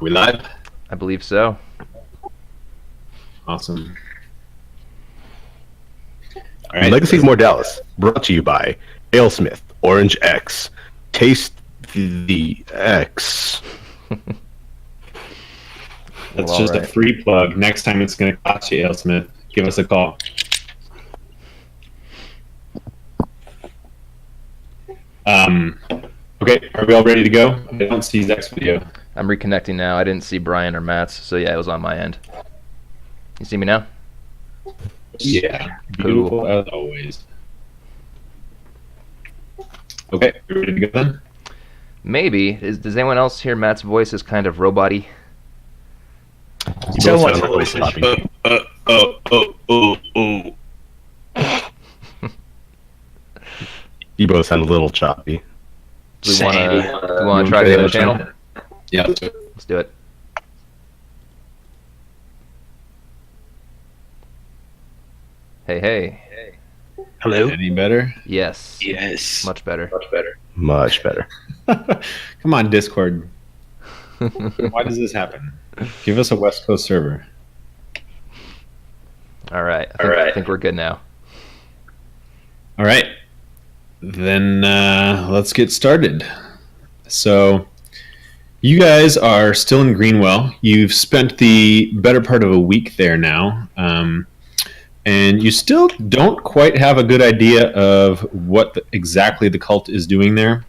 we live? I believe so. Awesome. All right. Legacy of Mordalis, brought to you by AleSmith, Orange X. Taste the X. That's just a free plug. Next time it's going to cost you, AleSmith. Give us a call. Okay, are we all ready to go? I don't see Zach's video. I'm reconnecting now. I didn't see Brian or Matt's, so yeah, it was on my end. You see me now? Yeah, beautiful as always. Okay, you ready to go then? Maybe. Does anyone else hear Matt's voice as kind of robot-y? You both sound a little sloppy. You both sound a little choppy. Do we want to try the other channel? Yeah, Let's do it. Hey. Hello? any better? Yes. Yes. Much better. Much better. Come on, Discord. Why does this happen? Give us a West Coast server. All right. I think we're good now. All right. Then let's get started. So you guys are still in Greenwell. You've spent the better part of a week there now. And you still don't quite have a good idea of what exactly the cult is doing there.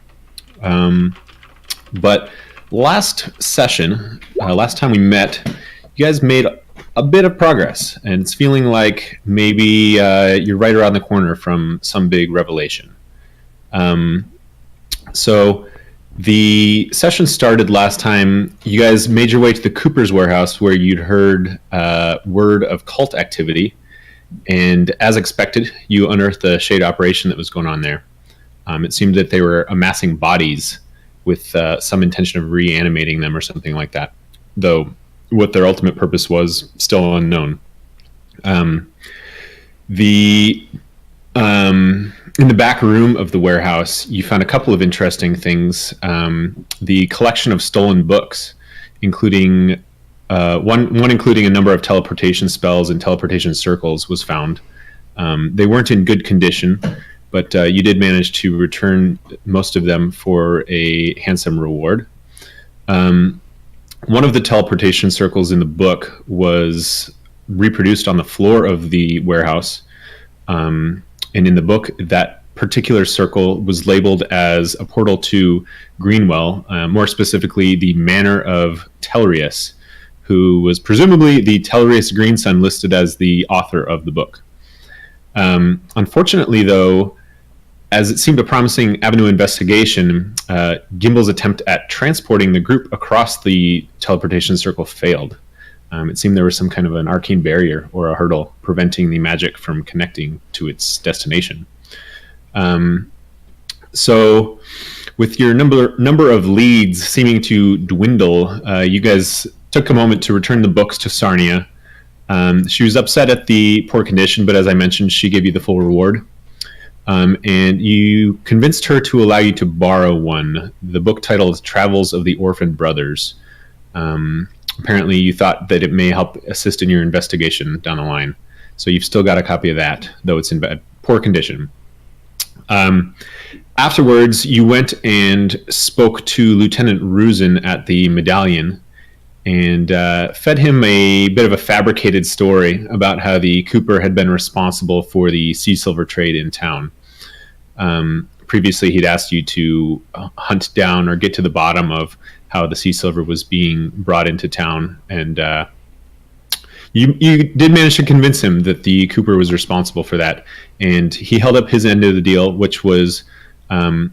But last session, last time we met, you guys made a bit of progress. And it's feeling like maybe you're right around the corner from some big revelation. So the session started last time. You guys made your way to the Cooper's warehouse where you'd heard word of cult activity. And as expected, you unearthed the shade operation that was going on there. It seemed that they were amassing bodies with some intention of reanimating them or something like that, though what their ultimate purpose was still unknown. In the back room of the warehouse, you found a couple of interesting things. The collection of stolen books, including one including a number of teleportation spells and teleportation circles, was found. They weren't in good condition, but you did manage to return most of them for a handsome reward. One of the teleportation circles in the book was reproduced on the floor of the warehouse. And in the book, that particular circle was labeled as a portal to Greenwell, more specifically the Manor of Telrius, who was presumably the Telrius Greensun listed as the author of the book. Unfortunately, though, as it seemed a promising avenue of investigation, Gimble's attempt at transporting the group across the teleportation circle failed. It seemed there was some kind of an arcane barrier or a hurdle preventing the magic from connecting to its destination. So with your number of leads seeming to dwindle, you guys took a moment to return the books to Sarnia. She was upset at the poor condition, but as I mentioned, she gave you the full reward. And you convinced her to allow you to borrow one. The book title is Travels of the Orphan Brothers. Apparently you thought that it may help assist in your investigation down the line. So you've still got a copy of that, though it's in poor condition. Afterwards, you went and spoke to Lieutenant Ruzin at the Medallion and fed him a bit of a fabricated story about how the Cooper had been responsible for the sea silver trade in town. Previously, he'd asked you to hunt down or get to the bottom of how the sea silver was being brought into town, and you did manage to convince him that the Cooper was responsible for that, and he held up his end of the deal, which was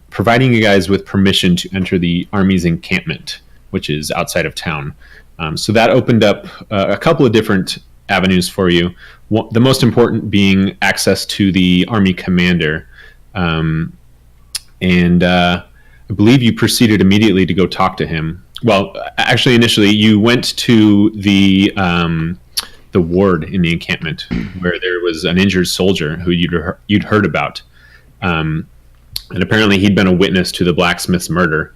providing you guys with permission to enter the Army's encampment, which is outside of town. So that opened up a couple of different avenues for you. The most important being access to the Army commander. And I believe you proceeded immediately to go talk to him. Well, actually, initially, you went to the ward in the encampment where there was an injured soldier who you'd heard about. And apparently he'd been a witness to the blacksmith's murder.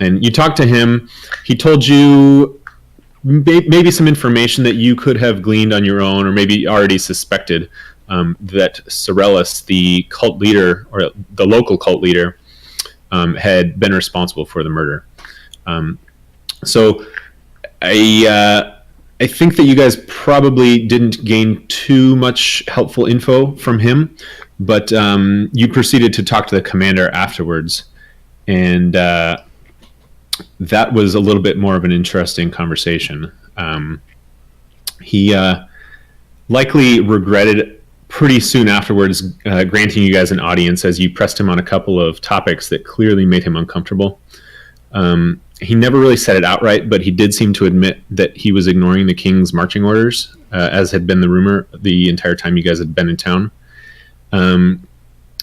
And you talked to him. He told you maybe some information that you could have gleaned on your own, or maybe already suspected, that Syrellis, the cult leader, or the local cult leader, had been responsible for the murder. So I think that you guys probably didn't gain too much helpful info from him, but you proceeded to talk to the commander afterwards, and that was a little bit more of an interesting conversation. He likely regretted pretty soon afterwards granting you guys an audience, as you pressed him on a couple of topics that clearly made him uncomfortable. He never really said it outright, but he did seem to admit that he was ignoring the king's marching orders, as had been the rumor the entire time you guys had been in town.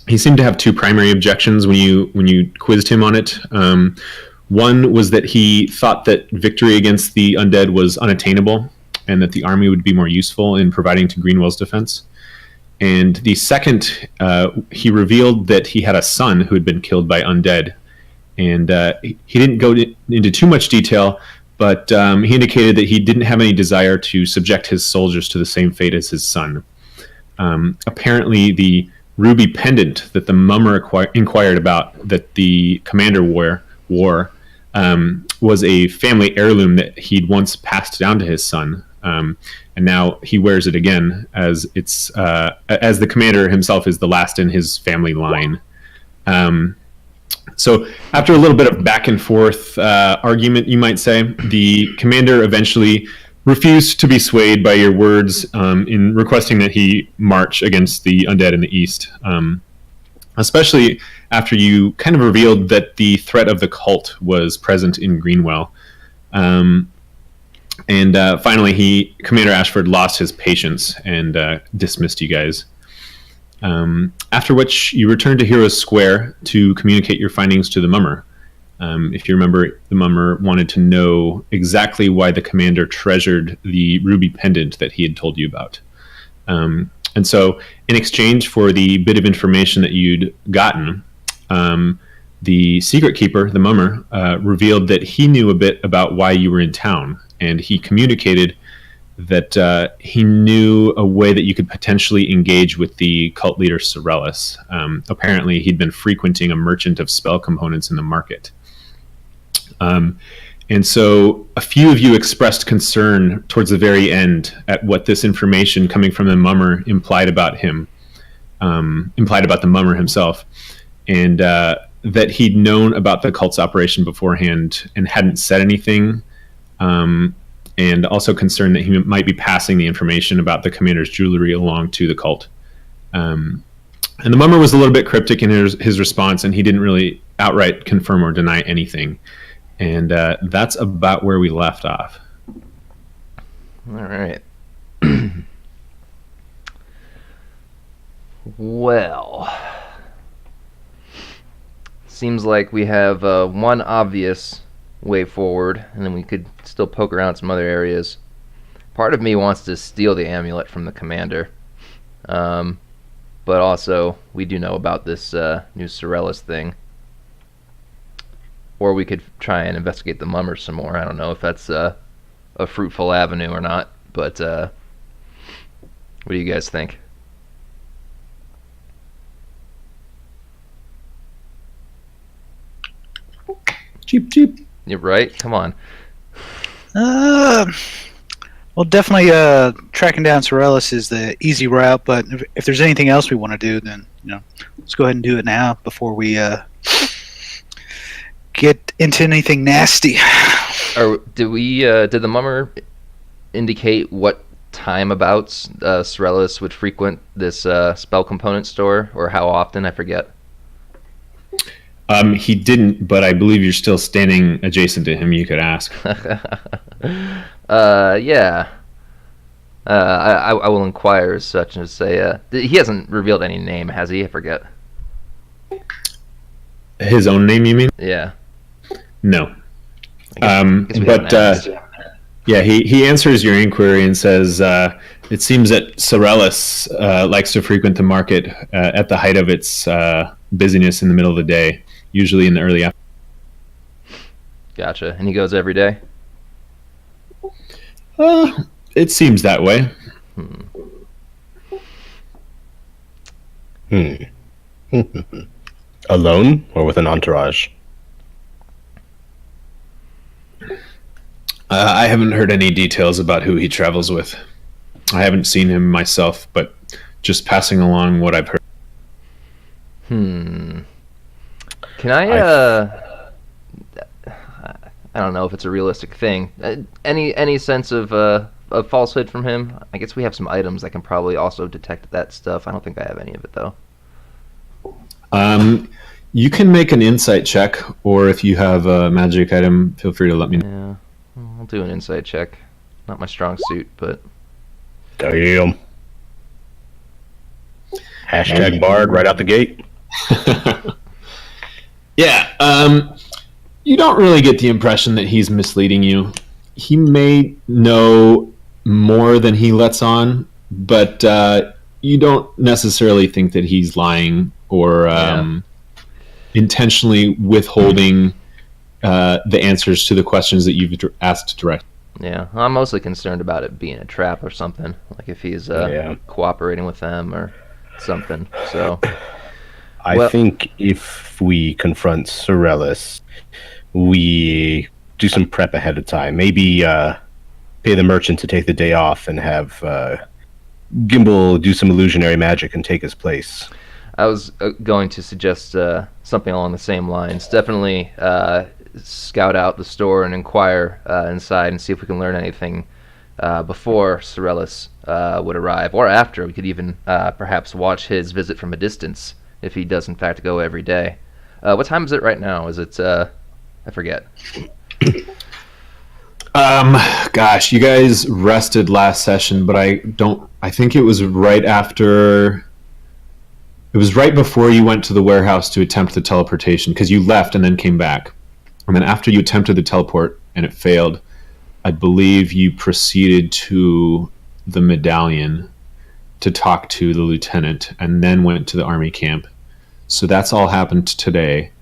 He seemed to have two primary objections when you quizzed him on it. One was that he thought that victory against the undead was unattainable, and that the army would be more useful in providing to Greenwell's defense. And the second, he revealed that he had a son who had been killed by undead. And he didn't go into too much detail, but he indicated that he didn't have any desire to subject his soldiers to the same fate as his son. Apparently, the ruby pendant that the mummer inquired about, that the commander wore, was a family heirloom that he'd once passed down to his son, and now he wears it again, as the commander himself is the last in his family line. So after a little bit of back and forth argument, you might say, the commander eventually refused to be swayed by your words in requesting that he march against the undead in the east, especially after you kind of revealed that the threat of the cult was present in Greenwell. And finally, Commander Ashord lost his patience and dismissed you guys. After which you returned to Heroes Square to communicate your findings to the mummer. If you remember, the mummer wanted to know exactly why the commander treasured the ruby pendant that he had told you about. And so, in exchange for the bit of information that you'd gotten, the secret keeper, the mummer, revealed that he knew a bit about why you were in town, and he communicated that he knew a way that you could potentially engage with the cult leader Syrellis. Apparently, he'd been frequenting a merchant of spell components in the market. And so a few of you expressed concern towards the very end at what this information coming from the mummer implied about him, implied about the mummer himself, and that he'd known about the cult's operation beforehand and hadn't said anything, and also concerned that he might be passing the information about the commander's jewelry along to the cult. And the mummer was a little bit cryptic in his response, and he didn't really outright confirm or deny anything. And that's about where we left off. All right. Well, seems like we have one obvious way forward, and then we could still poke around some other areas. Part of me wants to steal the amulet from the commander, but also we do know about this new Syrellis thing. Or we could try and investigate the mummer some more. I don't know if that's a fruitful avenue or not, but what do you guys think? Cheap, cheap. You're right. Come on. Well, definitely tracking down Syrellis is the easy route, but if there's anything else we want to do, then let's go ahead and do it now before we get into anything nasty. Or did the mummer indicate what time about Syrellis would frequent this spell component store, or how often? I forget. He didn't, but I believe you're still standing adjacent to him. You could ask. Yeah. I will inquire as such and say, he hasn't revealed any name, has he? I forget. His own name, you mean? Yeah. No. But yeah, he answers your inquiry and says, it seems that Syrellis likes to frequent the market at the height of its busyness in the middle of the day, usually in the early afternoon. Gotcha. And he goes every day? It seems that way. Alone or with an entourage? I haven't heard any details about who he travels with. I haven't seen him myself, but just passing along what I've heard. Can I don't know if it's a realistic thing. Any sense of falsehood from him? I guess we have some items that can probably also detect that stuff. I don't think I have any of it though. You can make an insight check, or if you have a magic item, feel free to let me know. Yeah, I'll do an insight check. Not my strong suit, but Damn. Hashtag Bard right out the gate. Yeah, you don't really get the impression that he's misleading you. He may know more than he lets on, but you don't necessarily think that he's lying or intentionally withholding the answers to the questions that you've asked direct. yeah, I'm mostly concerned about it being a trap or something. Like if he's cooperating with them or something. So I think if we confront Syrellis, we do some prep ahead of time. Maybe pay the merchant to take the day off and have Gimbal do some illusionary magic and take his place. I was going to suggest something along the same lines. Definitely scout out the store and inquire inside and see if we can learn anything before Syrellis would arrive, or after. We could even perhaps watch his visit from a distance if he does in fact go every day. What time is it right now? Is it I forget. Gosh, you guys rested last session, but I think it was right after. It was right before you went to the warehouse to attempt the teleportation, because you left and then came back. And then after you attempted the teleport and it failed, I believe you proceeded to the medallion to talk to the lieutenant and then went to the army camp. So that's all happened today.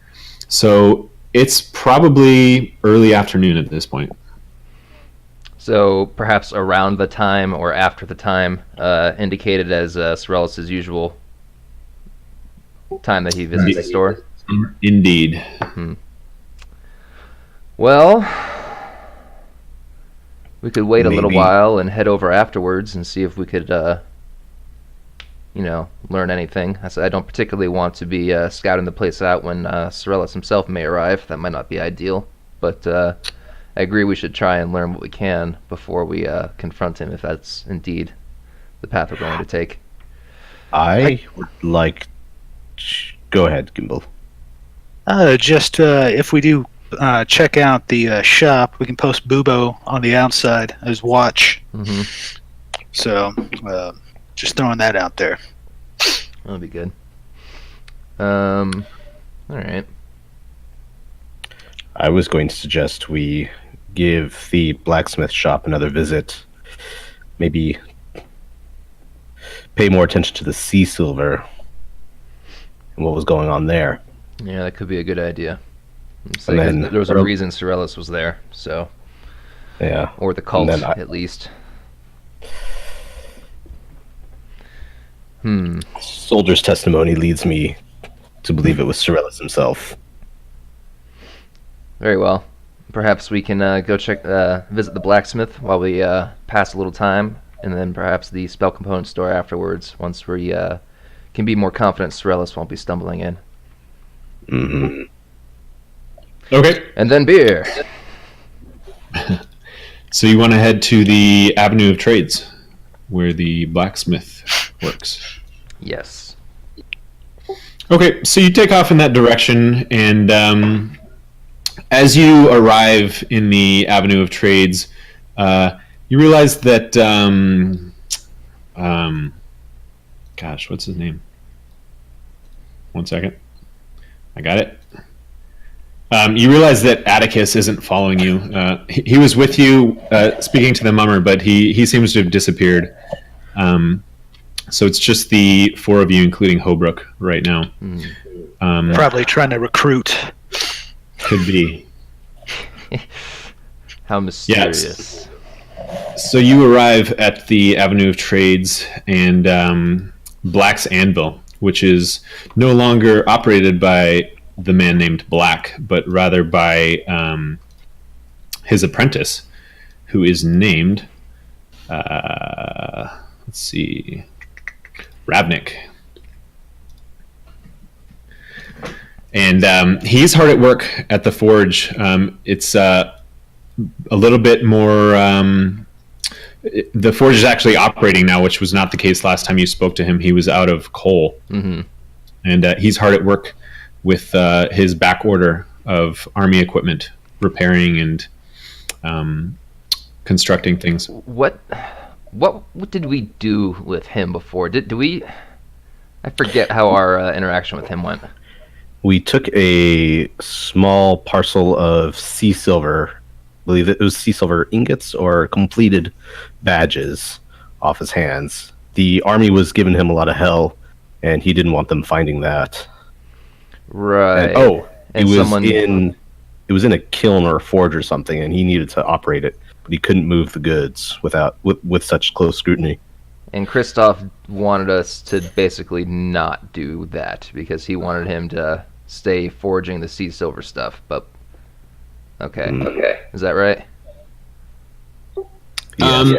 So it's probably early afternoon at this point. So perhaps around the time or after the time indicated as Syrellis' usual time that he visits the store. Indeed. Well, we could wait a little Maybe. while and head over afterwards and see if we could, learn anything. I don't particularly want to be scouting the place out when Syrellis himself may arrive. That might not be ideal, but I agree we should try and learn what we can before we confront him, if that's indeed the path we're going to take. I would like... Go ahead, Gimbal. If we do check out the shop, we can post Bubo on the outside as watch. Mm-hmm. So, just throwing that out there. That'll be good. All right. I was going to suggest we give the blacksmith shop another visit. Maybe pay more attention to the sea silver and what was going on there. Yeah, that could be a good idea. It's And like, then- there was a reason Syrellis was there, so, Yeah. or the cult And then at least. Soldier's testimony leads me to believe it was Syrellis himself. Very well. Perhaps we can go visit the blacksmith while we pass a little time, and then perhaps the spell component store afterwards. Once we can be more confident Syrellis won't be stumbling in. Mm-hmm. Okay. And then beer. So you want to head to the Avenue of Trades, where the blacksmith works. Yes. Okay, so you take off in that direction, and as you arrive in the Avenue of Trades, you realize that, gosh, what's his name? 1 second. I got it. You realize that Atticus isn't following you. He was with you speaking to the mummer, but he seems to have disappeared. So it's just the four of you, including Holbrook, right now. Probably trying to recruit. Could be. How mysterious. Yes. So you arrive at the Avenue of Trades and Black's Anvil, which is no longer operated by the man named Black, but rather by his apprentice, who is named, let's see, Ravnik. And he's hard at work at the forge. It's a little bit more... the forge is actually operating now, which was not the case last time you spoke to him. He was out of coal. Mm-hmm. And he's hard at work with his back order of army equipment, repairing and constructing things. What did we do with him before? Did we... I forget how our interaction with him went. We took a small parcel of sea silver, I believe it was sea silver ingots or completed badges off his hands. The army was giving him a lot of hell, and he didn't want them finding that. Right. And, it was in a kiln or a forge or something, and he needed to operate it, but he couldn't move the goods with such close scrutiny. And Christoph wanted us to basically not do that because he wanted him to stay forging the sea silver stuff. But okay, is that right? Sounds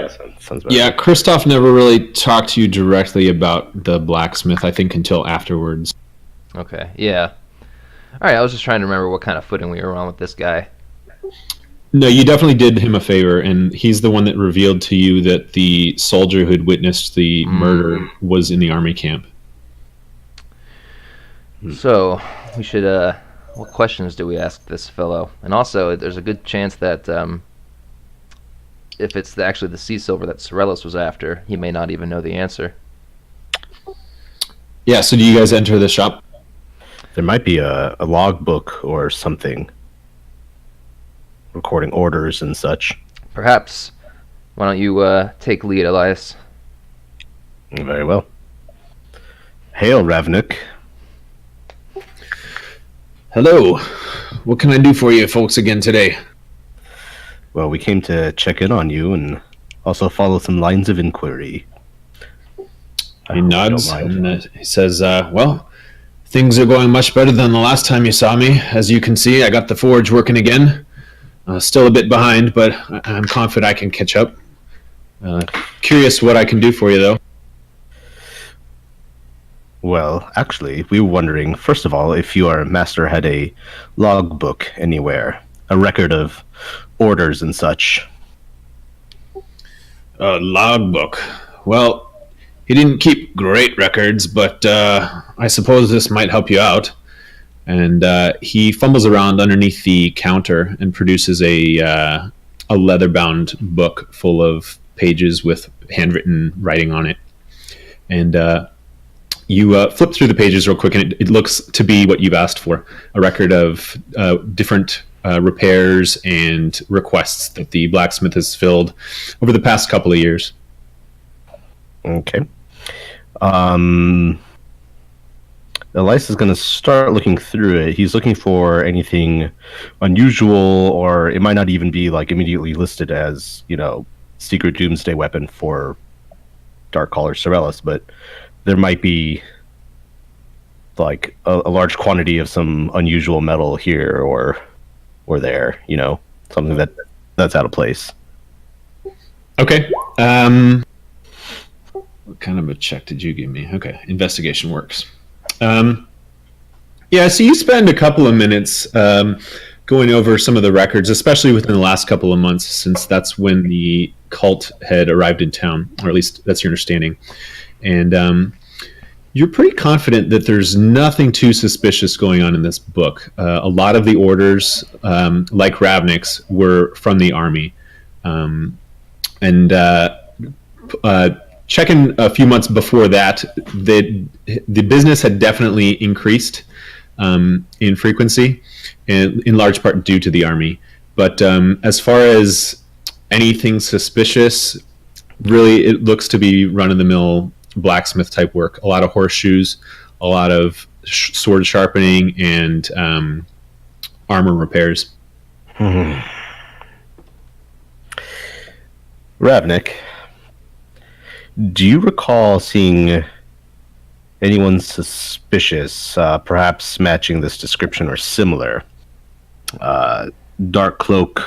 about right. Christoph never really talked to you directly about the blacksmith, I think, until afterwards. Okay, yeah. All right, I was just trying to remember what kind of footing we were on with this guy. No, you definitely did him a favor, and he's the one that revealed to you that the soldier who had witnessed the murder was in the army camp. So, we should, what questions do we ask this fellow? And also, there's a good chance that if it's actually the sea silver that Syrellis was after, he may not even know the answer. Yeah, so do you guys enter the shop? There might be a logbook or something, recording orders and such. Perhaps. Why don't you take lead, Elias? Very well. Hail, Ravnik. Hello. What can I do for you folks again today? Well, we came to check in on you and also follow some lines of inquiry. He nods and he says, well, things are going much better than the last time you saw me. As you can see, I got the forge working again. Still a bit behind, but I'm confident I can catch up. Curious what I can do for you, though. Well, actually, we were wondering, first of all, if your master had a logbook anywhere, a record of orders and such. A logbook? Well, he didn't keep great records, but I suppose this might help you out. And he fumbles around underneath the counter and produces a leather-bound book full of pages with handwritten writing on it. And you flip through the pages real quick, and it looks to be what you've asked for, a record of different repairs and requests that the blacksmith has filled over the past couple of years. Okay. Elias is going to start looking through it. He's looking for anything unusual, or it might not even be like immediately listed as, secret doomsday weapon for Darkcaller Syrellis, but there might be like a large quantity of some unusual metal here or there, something that's out of place. Okay. What kind of a check did you give me? Okay, investigation works. So you spend a couple of minutes going over some of the records, especially within the last couple of months, since that's when the cult had arrived in town, or at least that's your understanding. And you're pretty confident that there's nothing too suspicious going on in this book. A lot of the orders, like Ravnik's, were from the army. Checking a few months before that, the business had definitely increased in frequency, and in large part due to the army. But as far as anything suspicious, really it looks to be run-of-the-mill blacksmith type work. A lot of horseshoes, a lot of sword sharpening, and armor repairs. Ravnik, do you recall seeing anyone suspicious, perhaps matching this description or similar? Dark cloak,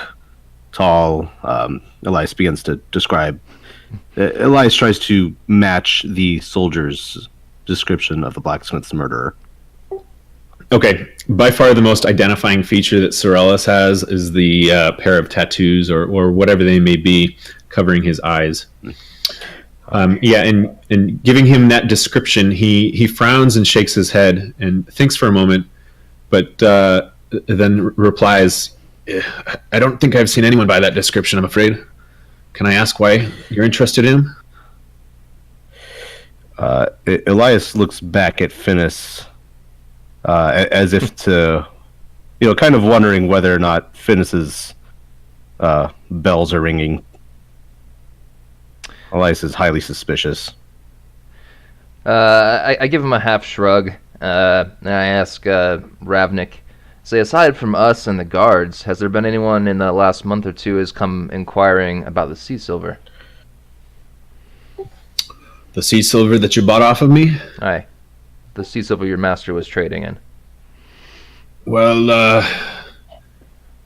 tall. Elias begins to describe. Elias tries to match the soldier's description of the blacksmith's murderer. Okay, by far the most identifying feature that Syrellis has is the pair of tattoos or whatever they may be covering his eyes. And giving him that description, he frowns and shakes his head and thinks for a moment, but then replies, I don't think I've seen anyone by that description, I'm afraid. Can I ask why you're interested in him? Elias looks back at Finis as if to, kind of wondering whether or not Finis's bells are ringing. Elias is highly suspicious. I give him a half shrug, and I ask Ravnik, say, aside from us and the guards, has there been anyone in the last month or two has come inquiring about the sea silver? The sea silver that you bought off of me? Aye. The sea silver your master was trading in. Well,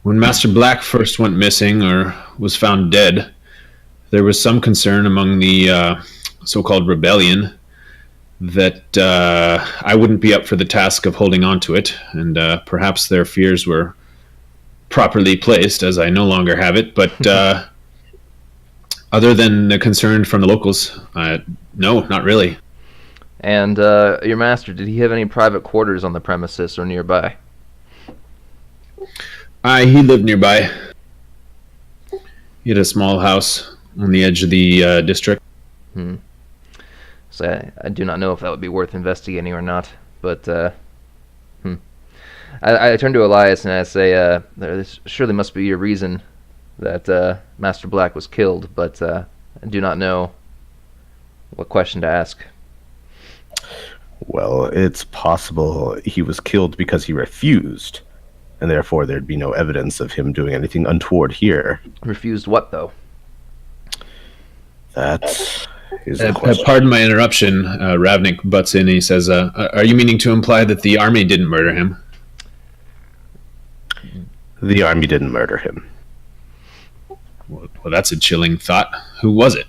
when Master Black first went missing or was found dead, there was some concern among the so-called rebellion that I wouldn't be up for the task of holding on to it, and perhaps their fears were properly placed, as I no longer have it, but other than the concern from the locals, no, not really. And your master, did he have any private quarters on the premises or nearby? He lived nearby. He had a small house on the edge of the district. So I do not know if that would be worth investigating or not, but I turn to Elias and I say, there surely must be a reason that Master Black was killed, but I do not know what question to ask. Well, it's possible he was killed because he refused, and therefore there'd be no evidence of him doing anything untoward here. Refused what, though? That is the question. Pardon my interruption. Ravnik butts in and he says, are you meaning to imply that the army didn't murder him? The army didn't murder him. Well, that's a chilling thought. Who was it?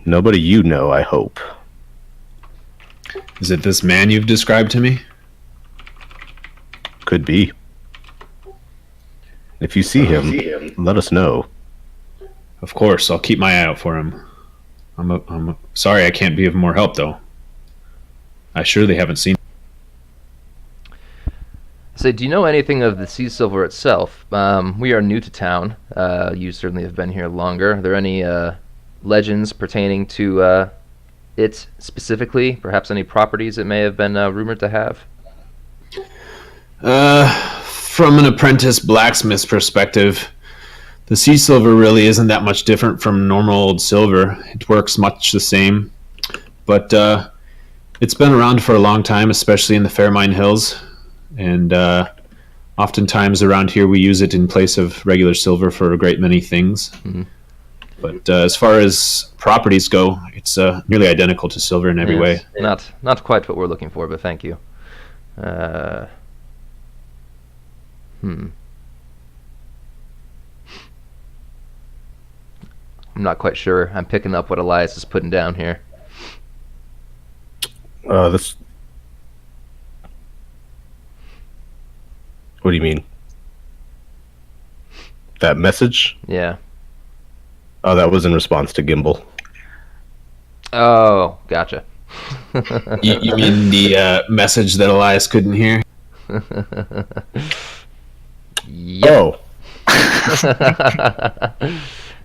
Nobody you know, I hope. Is it this man you've described to me? Could be. If you see him, let us know. Of course, I'll keep my eye out for him. I'm sorry I can't be of more help, though. I surely haven't seen. So, do you know anything of the sea silver itself? We are new to town. You certainly have been here longer. Are there any legends pertaining to it specifically? Perhaps any properties it may have been rumored to have? From an apprentice blacksmith's perspective, the sea silver really isn't that much different from normal old silver. It works much the same, but it's been around for a long time, especially in the Fairmine Hills, and oftentimes around here we use it in place of regular silver for a great many things. Mm-hmm. But as far as properties go, it's nearly identical to silver in every way. Not quite what we're looking for, but thank you. I'm not quite sure. I'm picking up what Elias is putting down here. This. What do you mean? That message? Yeah. Oh, that was in response to Gimbal. Oh, gotcha. You mean the message that Elias couldn't hear? Yep. Oh.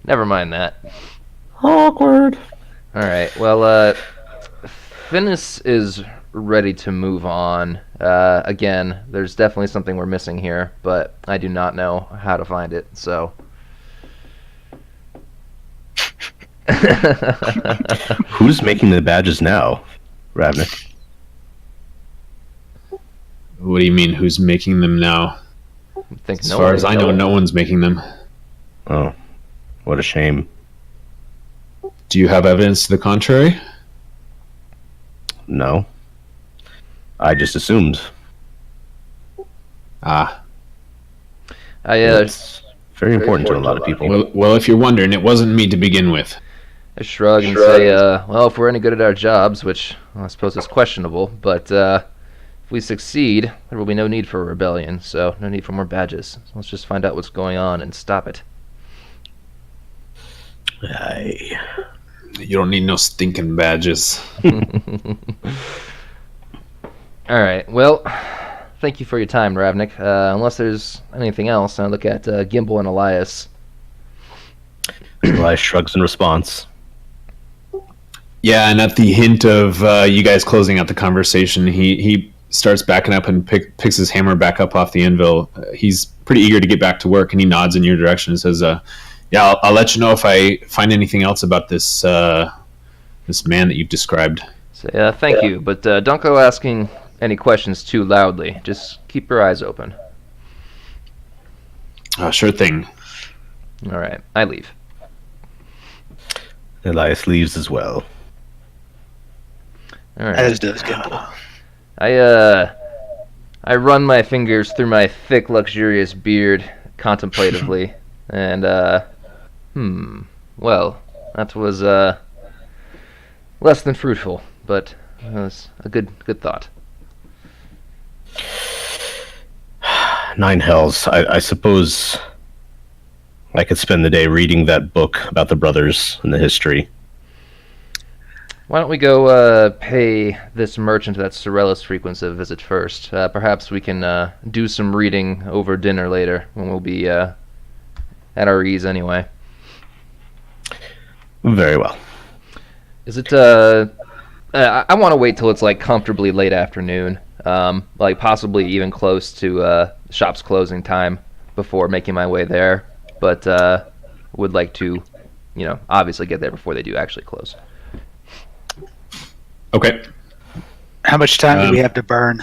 Never mind that. Awkward. All right. Well, Finis is ready to move on. Again, there's definitely something we're missing here, but I do not know how to find it, so... Who's making the badges now, Ravnik? What do you mean, who's making them now? As far as I know, no one's making them. Oh, what a shame. Do you have evidence to the contrary? No. I just assumed. It's very important to a lot of people. Well, if you're wondering, it wasn't me to begin with. I shrug and say, well, if we're any good at our jobs, which I suppose is questionable, but if we succeed, there will be no need for a rebellion, so no need for more badges. So let's just find out what's going on and stop it. You don't need no stinking badges. All right, well, thank you for your time, Ravnik. Unless there's anything else, I look at Gimbal and Elias. Elias shrugs in response. Yeah, and at the hint of you guys closing out the conversation, he starts backing up and picks his hammer back up off the anvil. He's pretty eager to get back to work, and he nods in your direction and says, yeah, I'll let you know if I find anything else about this this man that you've described. So, thank you, but don't go asking any questions too loudly. Just keep your eyes open. Sure thing. All right, I leave. Elias leaves as well. All right. As does Gimbal. I run my fingers through my thick, luxurious beard contemplatively, and well, that was less than fruitful, but it was a good thought. 9 hells. I suppose I could spend the day reading that book about the brothers and the history. Why don't we go pay this merchant that Syrellis frequents a visit first? Perhaps we can do some reading over dinner later, when we'll be at our ease anyway. Very well. Is it, I want to wait till it's, like, comfortably late afternoon. Like, possibly even close to shop's closing time before making my way there. But would like to, obviously get there before they do actually close. Okay. How much time do we have to burn?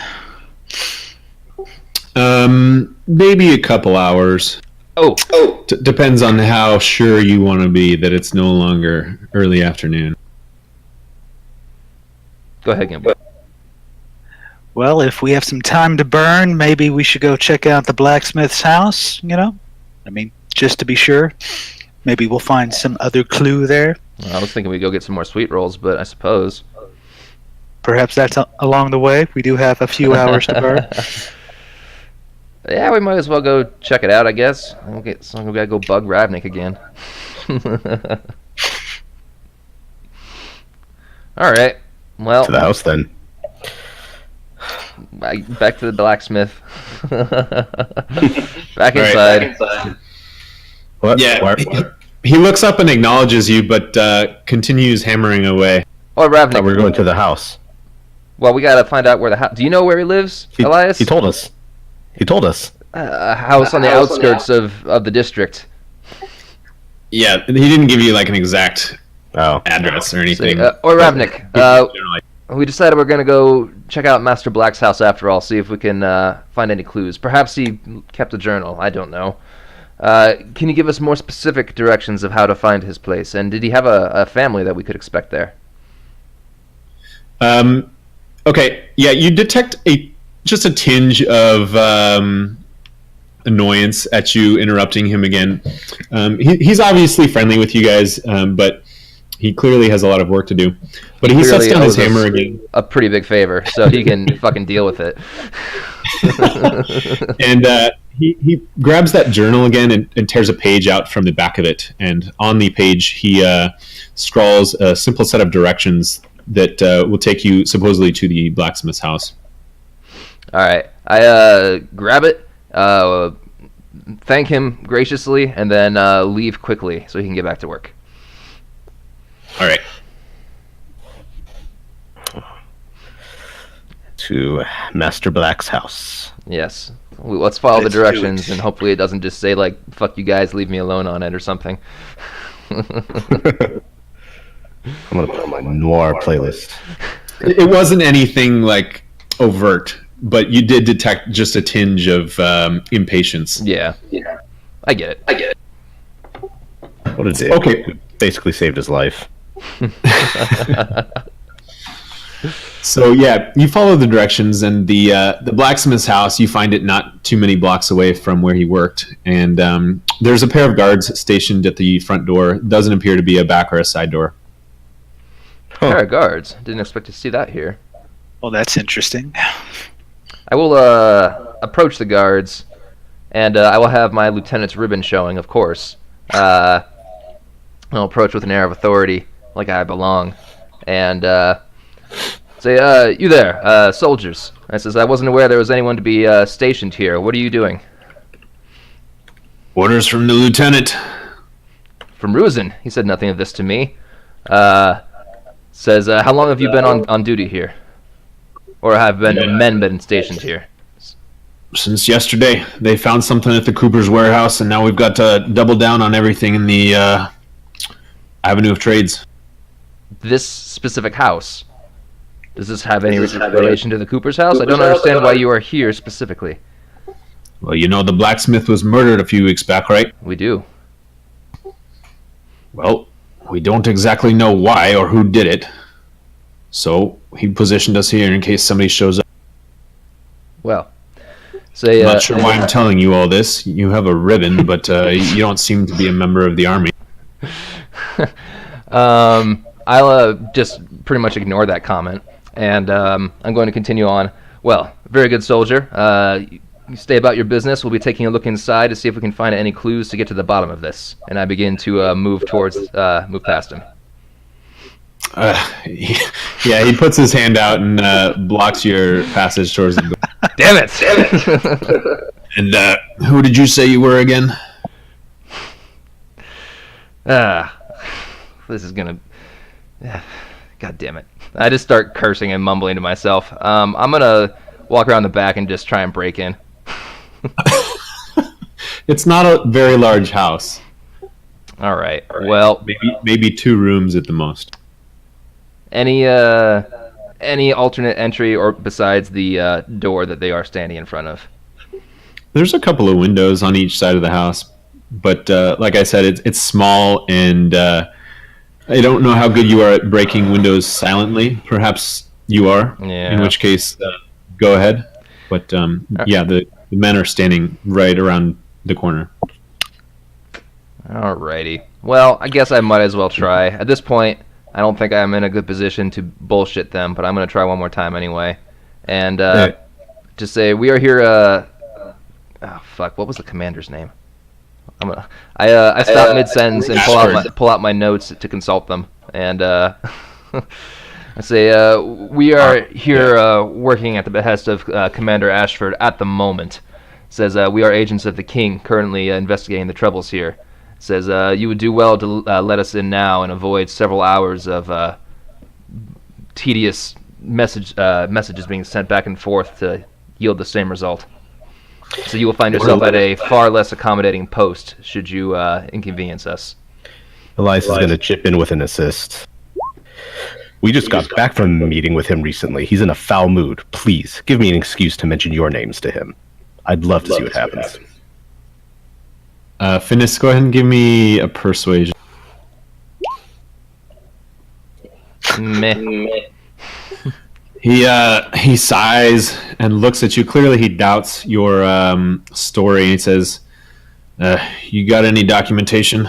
Maybe a couple hours. Oh. Depends on how sure you want to be that it's no longer early afternoon. Go ahead, Gimbal. Well, if we have some time to burn, maybe we should go check out the blacksmith's house, I mean, just to be sure. Maybe we'll find some other clue there. Well, I was thinking we'd go get some more sweet rolls, but I suppose. Perhaps that's along the way. We do have a few hours to burn. Yeah, we might as well go check it out, I guess. We gotta go bug Ravnik again. All right. Well, to the house then. Back to the blacksmith. Back inside. What? Yeah. What? He looks up and acknowledges you, but continues hammering away. Oh, Ravnik. We're going to the house. Well, we gotta find out where the house. Do you know where he lives, Elias? He told us. A house on the outskirts of the district. Yeah, he didn't give you like an exact address or anything. Or Ravnik. We decided we're gonna go check out Master Black's house after all. See if we can find any clues. Perhaps he kept a journal. I don't know. Can you give us more specific directions of how to find his place? And did he have a family that we could expect there? Okay, yeah, you detect just a tinge of annoyance at you interrupting him again. He's obviously friendly with you guys, but he clearly has a lot of work to do. But he sets down his hammer again. A pretty big favor, so he can fucking deal with it. And he grabs that journal again and tears a page out from the back of it. And on the page, he scrawls a simple set of directions that will take you supposedly to the blacksmith's house. All right. I grab it, thank him graciously, and then leave quickly so he can get back to work. All right. To Master Black's house. Yes. Let's follow the directions, and hopefully it doesn't just say, like, fuck you guys, leave me alone on it or something. I'm going to put on my noir playlist. It wasn't anything, like, overt. but you did detect just a tinge of impatience. Yeah. I get it. What a dick. Okay. Basically saved his life. So yeah, you follow the directions, and the blacksmith's house. You find it not too many blocks away from where he worked, and there's a pair of guards stationed at the front door. Doesn't appear to be a back or a side door. Pair of guards. Didn't expect to see that here. Well, that's interesting. I will approach the guards, and I will have my lieutenant's ribbon showing, of course. I'll approach with an air of authority, like I belong, and say, you there, soldiers. I says, I wasn't aware there was anyone to be stationed here. What are you doing? Orders from the lieutenant. From Ruzin. He said nothing of this to me. Says, how long have you been on duty here? Or have men been stationed here? Since yesterday. They found something at the Cooper's warehouse, and now we've got to double down on everything in the Avenue of Trades. This specific house. Does this have any relation to the Cooper's house? I don't understand why you are here specifically. Well, you know the blacksmith was murdered a few weeks back, right? We do. Well, we don't exactly know why or who did it. So he positioned us here in case somebody shows up. Well, say... I'm not sure why I'm telling you all this. You have a ribbon, but you don't seem to be a member of the army. I'll just pretty much ignore that comment, and I'm going to continue on. Well, very good, soldier. You stay about your business. We'll be taking a look inside to see if we can find any clues to get to the bottom of this. And I begin to move past him. Yeah, he puts his hand out and blocks your passage towards the door. Damn it! And who did you say you were again? This is gonna... God damn it. I just start cursing and mumbling to myself. I'm gonna walk around the back and just try and break in. It's not a very large house. All right. Well, maybe 2 rooms at the most. Any alternate entry or besides the door that they are standing in front of? There's a couple of windows on each side of the house, but like I said, it's small, and I don't know how good you are at breaking windows silently. Perhaps you are. Yeah. In which case, go ahead. But yeah, the men are standing right around the corner. Alrighty. Well, I guess I might as well try. At this point, I don't think I'm in a good position to bullshit them, but I'm going to try one more time anyway. And just say, we are here... oh, fuck. What was the commander's name? I stop mid-sentence and pull out my notes to consult them. And I say, we are here working at the behest of Commander Ashord at the moment. Says, we are agents of the king, currently investigating the troubles here. Says, you would do well to let us in now and avoid several hours of tedious messages being sent back and forth to yield the same result. So you will find yourself at a far less accommodating post should you inconvenience us. Elias is going to chip in with an assist. We just got back from a meeting with him recently. He's in a foul mood. Please, give me an excuse to mention your names to him. I'd love to see what happens. Finis, go ahead and give me a persuasion. Meh. He sighs and looks at you. Clearly, he doubts your story. He says, "You got any documentation?"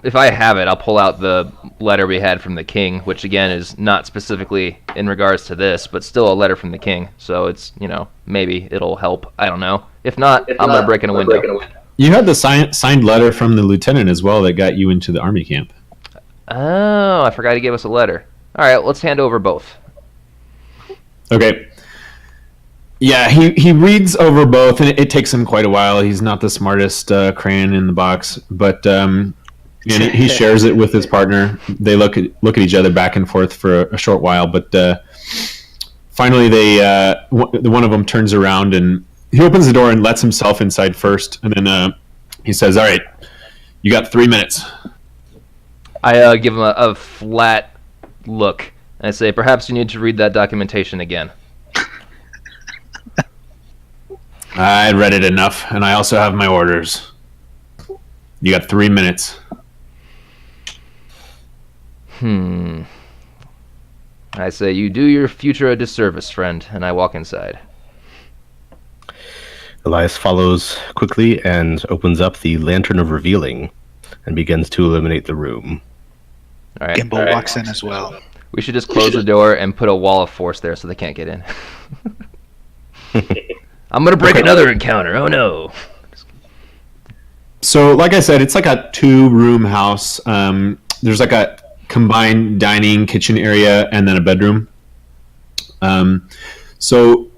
If I have it, I'll pull out the letter we had from the king, which again is not specifically in regards to this, but still a letter from the king. So it's, maybe it'll help. I don't know. If not, I'm gonna break in a window. You had the signed letter from the lieutenant as well that got you into the army camp. Oh, I forgot he gave us a letter. All right, let's hand over both. Okay. Yeah, he reads over both, and it takes him quite a while. He's not the smartest crayon in the box, but he shares it with his partner. They look at each other back and forth for a short while, but finally, one of them turns around and he opens the door and lets himself inside first, and then he says, "All right, you got 3 minutes." I give him a flat look, and I say, "Perhaps you need to read that documentation again." I read it enough, and I also have my orders. You got 3 minutes. I say you do your future a disservice, friend, and I walk inside. Elias follows quickly and opens up the Lantern of Revealing and begins to illuminate the room. All right. Gimbal walks in as well. We should just close the door and put a wall of force there so they can't get in. I'm going to break another encounter. Oh, no. So, like I said, it's like a 2-room house. There's like a combined dining kitchen area and then a bedroom. So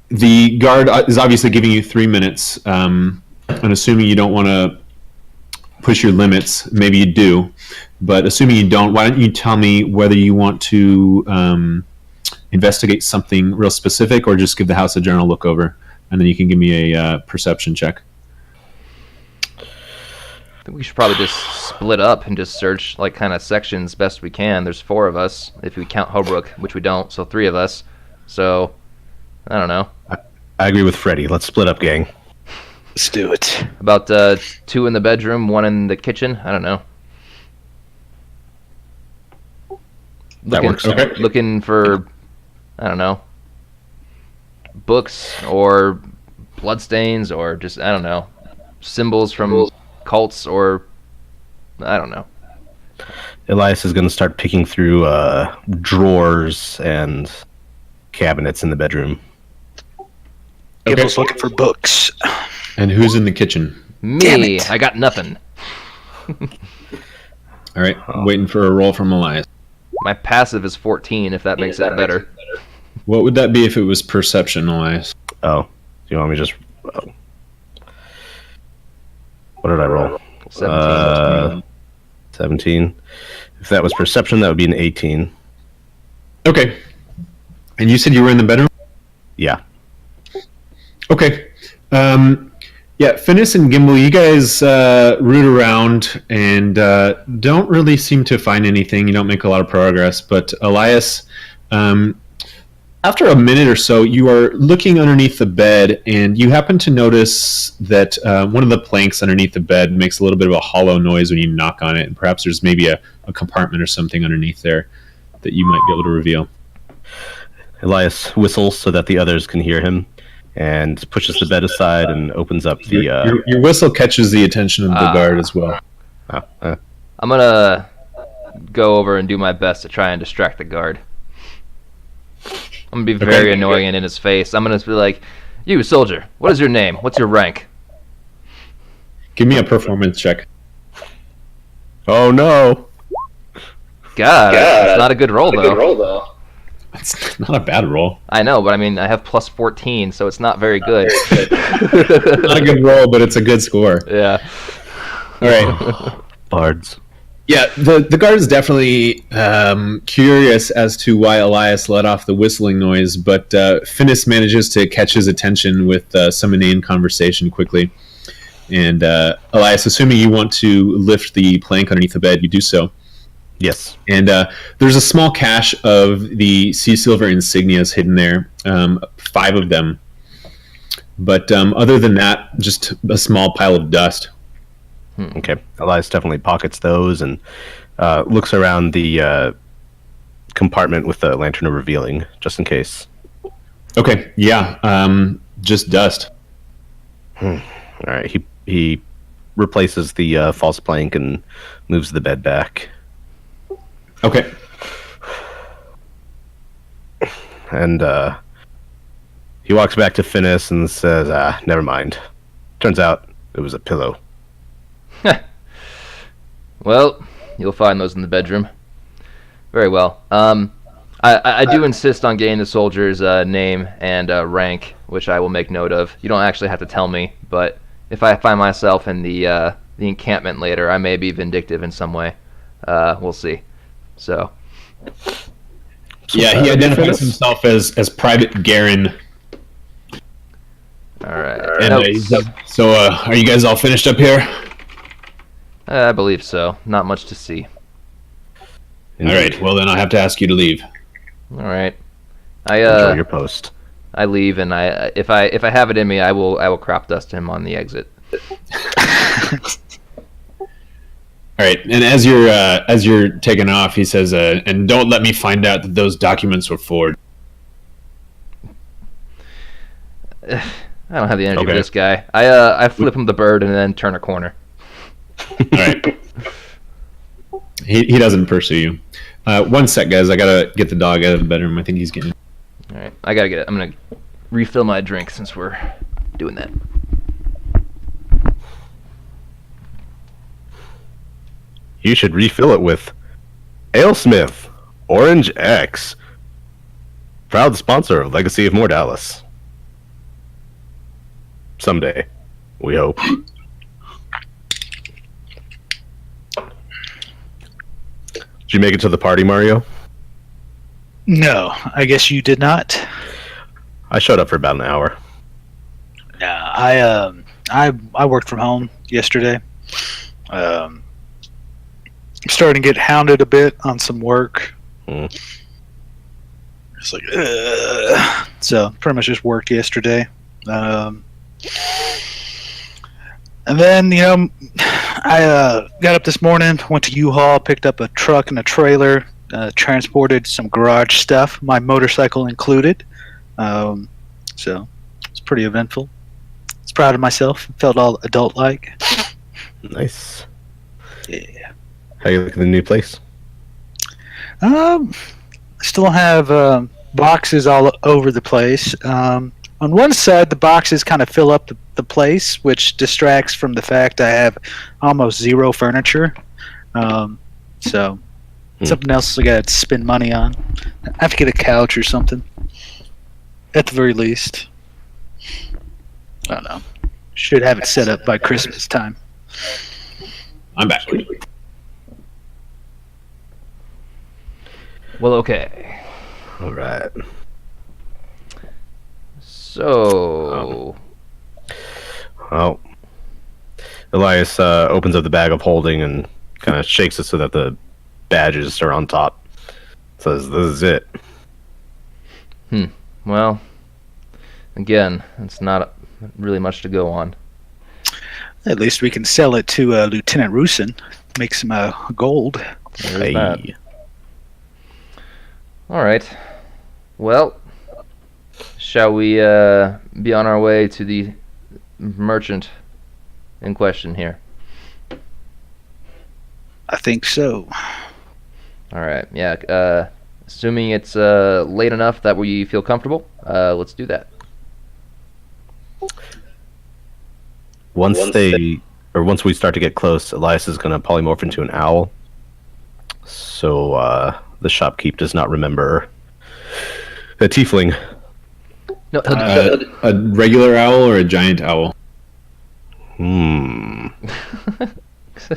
the guard is obviously giving you 3 minutes. And assuming you don't want to push your limits, maybe you do. But assuming you don't, why don't you tell me whether you want to investigate something real specific or just give the house a general look over, and then you can give me a perception check. I think we should probably just split up and just search like kind of sections best we can. There's 4 of us if we count Holbrook, which we don't, so 3 of us. So I don't know. I agree with Freddy. Let's split up, gang. Let's do it. About 2 in the bedroom, 1 in the kitchen. I don't know. That works. Okay. Looking for, I don't know, books or bloodstains or just, I don't know, symbols from cults or, I don't know. Elias is going to start picking through drawers and cabinets in the bedroom. Gimble's looking for books. And who's in the kitchen? Me, I got nothing. All right, waiting for a roll from Elias. My passive is 14, if that makes it better. What would that be if it was perception, Elias? Oh, do you want me to just... Oh. What did I roll? 17. 17. If that was perception, that would be an 18. Okay. And you said you were in the bedroom? Yeah. Okay. Yeah, Finis and Gimbal, you guys root around and don't really seem to find anything. You don't make a lot of progress. But Elias, after a minute or so, you are looking underneath the bed, and you happen to notice that one of the planks underneath the bed makes a little bit of a hollow noise when you knock on it, and perhaps there's maybe a compartment or something underneath there that you might be able to reveal. Elias whistles so that the others can hear him, and pushes the bed aside and opens up the... Your whistle catches the attention of the guard as well. I'm going to go over and do my best to try and distract the guard. I'm going to be very annoying and in his face. I'm going to be like, you, soldier, what is your name? What's your rank? Give me a performance check. Oh, no. God, that's not a good roll, though. It's not a bad roll. I know, but I mean, I have plus 14, so it's not very good. Not a good roll, but it's a good score. Yeah. All right. Bards. Yeah, the guard is definitely curious as to why Elias let off the whistling noise, but Finis manages to catch his attention with some inane conversation quickly. And Elias, assuming you want to lift the plank underneath the bed, you do so. Yes. And there's a small cache of the sea silver insignias hidden there, 5 of them. But other than that, just a small pile of dust. Okay. Elias definitely pockets those and looks around the compartment with the Lantern of Revealing, just in case. Okay, yeah, just dust. All right. He replaces the false plank and moves the bed back. Okay. And he walks back to Finis and says, never mind. Turns out it was a pillow. Well, you'll find those in the bedroom. Very well. I do insist on getting the soldier's name and rank, which I will make note of. You don't actually have to tell me, but if I find myself in the encampment later, I may be vindictive in some way. We'll see. So. Yeah, he identifies himself as Private Garen. All right. And, so, are you guys all finished up here? I believe so. Not much to see. All right. Well, then I have to ask you to leave. All right. Enjoy your post. I leave, and if I have it in me, I will crop dust him on the exit. All right, and as you're taking off, he says, "And don't let me find out that those documents were forged." I don't have the energy for this guy. I flip him the bird and then turn a corner. All right. He doesn't pursue you. One sec, guys. I gotta get the dog out of the bedroom. I think he's getting. All right, I gotta get it. I'm gonna refill my drink since we're doing that. You should refill it with AleSmith Orange X, proud sponsor of Legacy of Mordalis. Someday, we hope. Did you make it to the party, Mario? No, I guess you did not. I showed up for about an hour. Yeah, I worked from home yesterday. I'm starting to get hounded a bit on some work. It's like, so pretty much just worked yesterday. And then, I got up this morning, went to U-Haul, picked up a truck and a trailer, transported some garage stuff, my motorcycle included. So it's pretty eventful. I was proud of myself. Felt all adult-like. Nice. Yeah. How you liking the new place? I still have boxes all over the place. On one side, the boxes kind of fill up the place, which distracts from the fact I have almost zero furniture. So something else I got to spend money on. I have to get a couch or something, at the very least. I don't know. Should have it set up by Christmas time. I'm back. Well, okay. All right. So... Well, Elias opens up the bag of holding and kind of shakes it so that the badges are on top. Says, "This is it." Well, again, it's not really much to go on. At least we can sell it to Lieutenant Rusin. Make some gold. There's that. All right. Well, shall we be on our way to the merchant in question here? I think so. All right. Yeah. Assuming it's late enough that we feel comfortable, let's do that. Once we start to get close, Elias is going to polymorph into an owl. So the shopkeep does not remember a tiefling. No, A regular owl or a giant owl?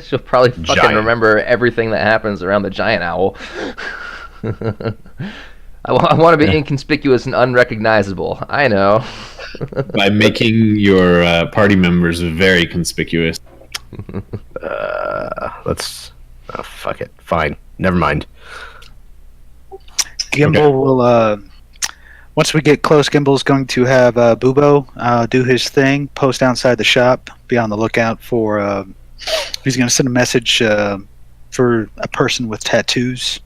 she'll probably fucking Giant. remember everything that happens around the giant owl. I want to be inconspicuous and unrecognizable. I know. By making your party members very conspicuous. Let's... Oh, fuck it. Fine. Never mind. Gimbal will, once we get close, Gimbal's going to have Bubo do his thing, post outside the shop, be on the lookout for, he's going to send a message for a person with tattoos.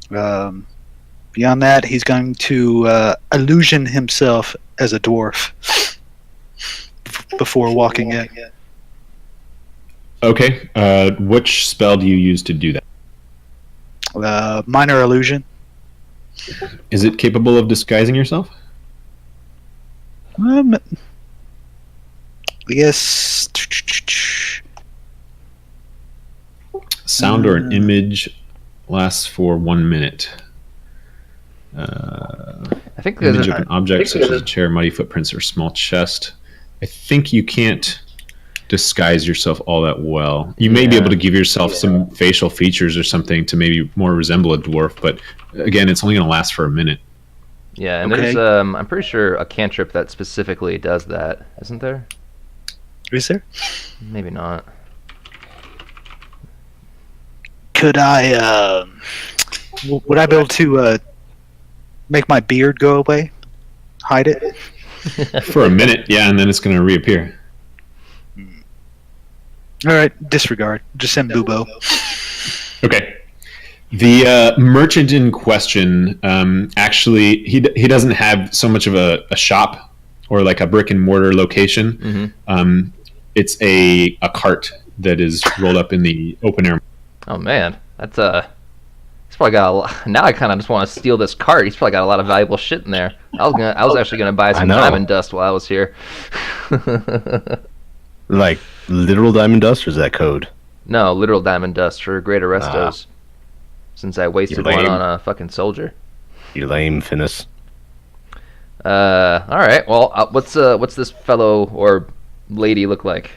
Beyond that, he's going to illusion himself as a dwarf before walking in. Okay. Which spell do you use to do that? Minor illusion. Is it capable of disguising yourself? Yes. Sound or an image lasts for 1 minute. I think Image there's of an object such as a chair, muddy footprints, or small chest. I think you can't disguise yourself all that well. You may be able to give yourself some facial features or something to maybe more resemble a dwarf, but again, it's only going to last for a minute. Yeah, and Okay. there's I'm pretty sure a cantrip that specifically does that, isn't there? Is there? Maybe not. Could I, would I be able to make my beard go away? hide it? For a minute, yeah, and then it's going to reappear. All right, disregard. Just send Bubo. Okay. The merchant in question, actually, he doesn't have so much of a shop or like a brick and mortar location. Mm-hmm. It's a cart that is rolled up in the open air. Oh man, that's he's probably got a lot. Now I kind of just want to steal this cart. He's probably got a lot of valuable shit in there. I was actually gonna buy some diamond dust while I was here. Like literal diamond dust, or is that code? No, literal diamond dust for Great Arrestos. Since I wasted one on a fucking soldier. You lame, Finis. All right. Well, what's this fellow or lady look like?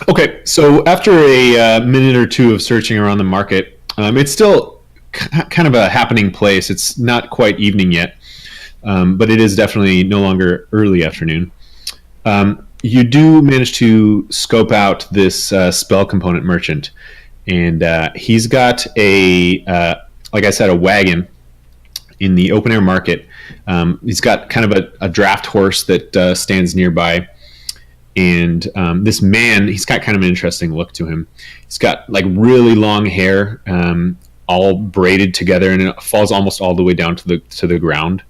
Okay, so after a minute or two of searching around the market, it's still kind of a happening place. It's not quite evening yet, but it is definitely no longer early afternoon. You do manage to scope out this spell component merchant, and he's got like I said, a wagon in the open air market. He's got kind of a draft horse that stands nearby. And this man, he's got kind of an interesting look to him. He's got like really long hair, all braided together, and it falls almost all the way down to the ground.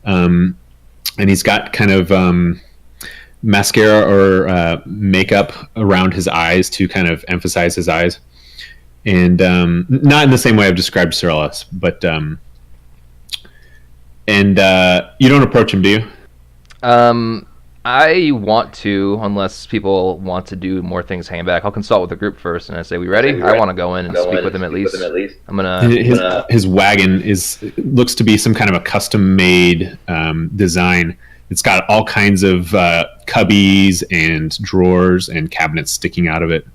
And he's got kind of mascara or makeup around his eyes to kind of emphasize his eyes. And not in the same way I've described Syrellis, but you don't approach him, do you? I want to, unless people want to do more things hanging back. I'll consult with the group first, and I say, "We ready?" I want to go in and speak with him at least. I'm gonna. His wagon looks to be some kind of a custom-made design. It's got all kinds of cubbies and drawers and cabinets sticking out of it.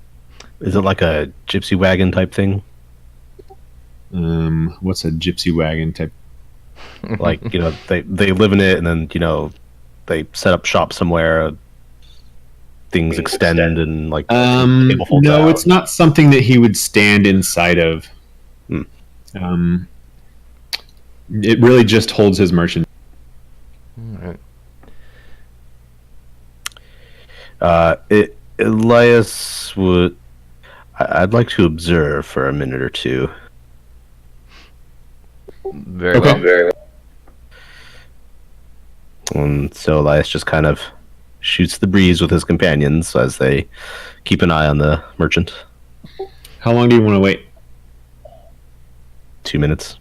Is it like a gypsy wagon type thing? What's a gypsy wagon type? Like, they live in it, and then they set up shop somewhere. Things extend and like table folds no, out. it's not something that he would stand inside of. It really just holds his merchant. All right. Elias would. I'd like to observe for a minute or two. Very well. And so Elias just kind of shoots the breeze with his companions as they keep an eye on the merchant. How long do you want to wait? 2 minutes.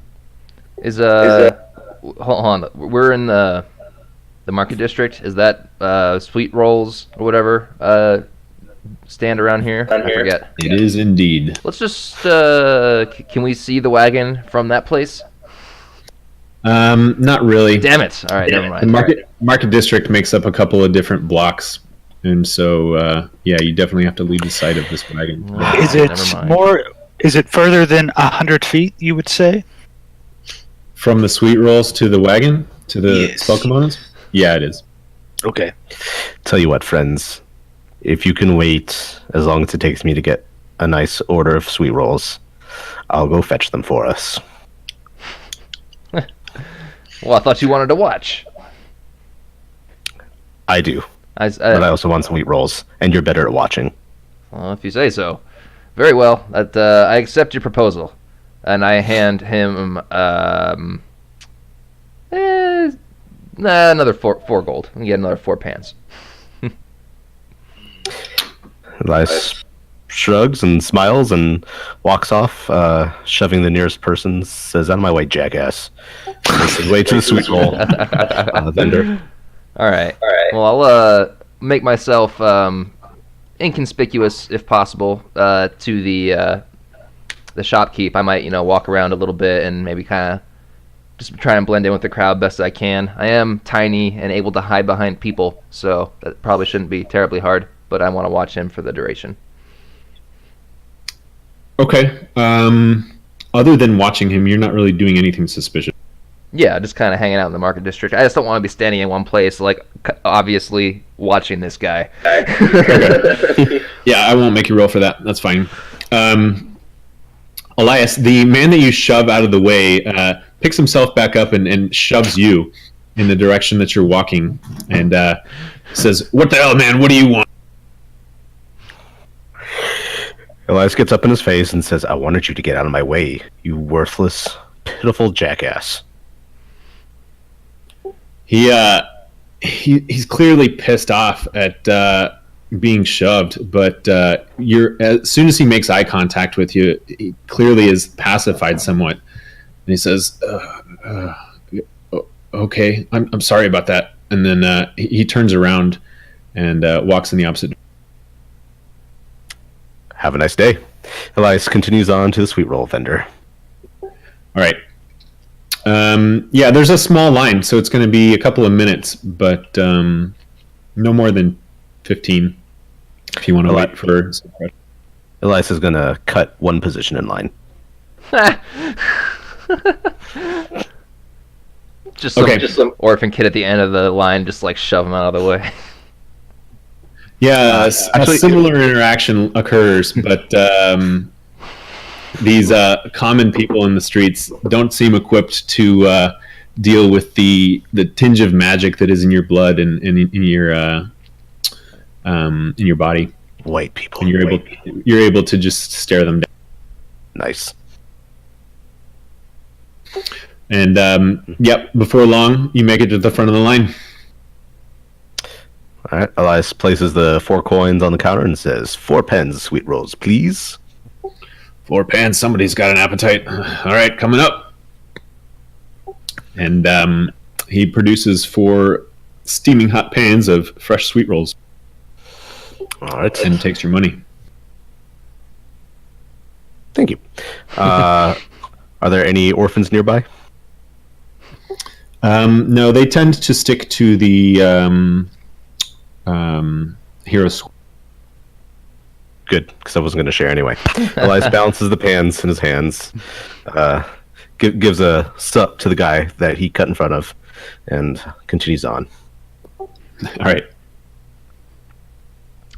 Hold on. We're in the market district. Is that sweet rolls or whatever stand around here? I forget. It is indeed. Let's just can we see the wagon from that place? Not really. Damn it! All right, never mind. The market district makes up a couple of different blocks, and so you definitely have to leave the sight of this wagon. Is it more? Is it further than 100 feet? You would say? From the sweet rolls to the wagon to the spell components? Yeah, it is. Okay. Tell you what, friends, if you can wait as long as it takes me to get a nice order of sweet rolls, I'll go fetch them for us. Well, I thought you wanted to watch. I do. But I also want sweet rolls, and you're better at watching. Well, if you say so. Very well. I accept your proposal. And I hand him another four gold. And get another 4 pans. Elias shrugs and smiles and walks off, shoving the nearest person, says, "Out of my way, jackass." Makes his way to the sweet roll vendor. All right. Well, I'll make myself inconspicuous, if possible, to the shopkeep. I might, walk around a little bit and maybe kind of just try and blend in with the crowd best I can. I am tiny and able to hide behind people, so that probably shouldn't be terribly hard, but I want to watch him for the duration. Okay. Other than watching him, you're not really doing anything suspicious. Yeah, just kind of hanging out in the market district. I just don't want to be standing in one place, like, obviously watching this guy. Yeah, I won't make you roll for that. That's fine. Elias, the man that you shove out of the way, picks himself back up and shoves you. in the direction that you're walking, and says, "What the hell, man? What do you want?" Elias gets up in his face and says, "I wanted you to get out of my way, you worthless, pitiful jackass." He's clearly pissed off at being shoved, but as soon as he makes eye contact with you, he clearly is pacified somewhat, and he says, "Okay, I'm sorry about that." And then he turns around and walks in the opposite. Have a nice day. Elias continues on to the sweet roll vendor. All right. Yeah, there's a small line, so it's going to be a couple of minutes, but no more than 15 if you want to wait for... Elias is going to cut one position in line. Just some orphan kid at the end of the line, just like shove him out of the way. Yeah, actually, a similar interaction occurs, but these common people in the streets don't seem equipped to deal with the tinge of magic that is in your blood and in your body. White people. And you're able to just stare them down. Nice. And yep, before long, you make it to the front of the line. All right, Elias places the 4 coins on the counter and says, 4 pens, sweet rolls, please. 4 pans, somebody's got an appetite. All right, coming up. And he produces 4 steaming hot pans of fresh sweet rolls. All right. And takes your money. Thank you. Are there any orphans nearby? No, they tend to stick to the... heroes. Good, because I wasn't going to share anyway. Elias balances the pans in his hands, gives a sup to the guy that he cut in front of, and continues on. All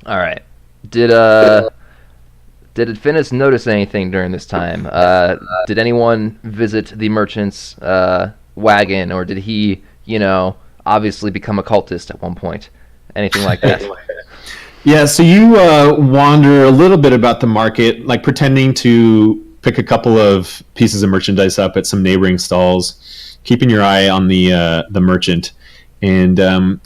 right. Did Finis notice anything during this time? Did anyone visit the merchant's wagon, or did he, obviously become a cultist at one point? Anything like that? Yeah, so you wander a little bit about the market, like pretending to pick a couple of pieces of merchandise up at some neighboring stalls, keeping your eye on the merchant. And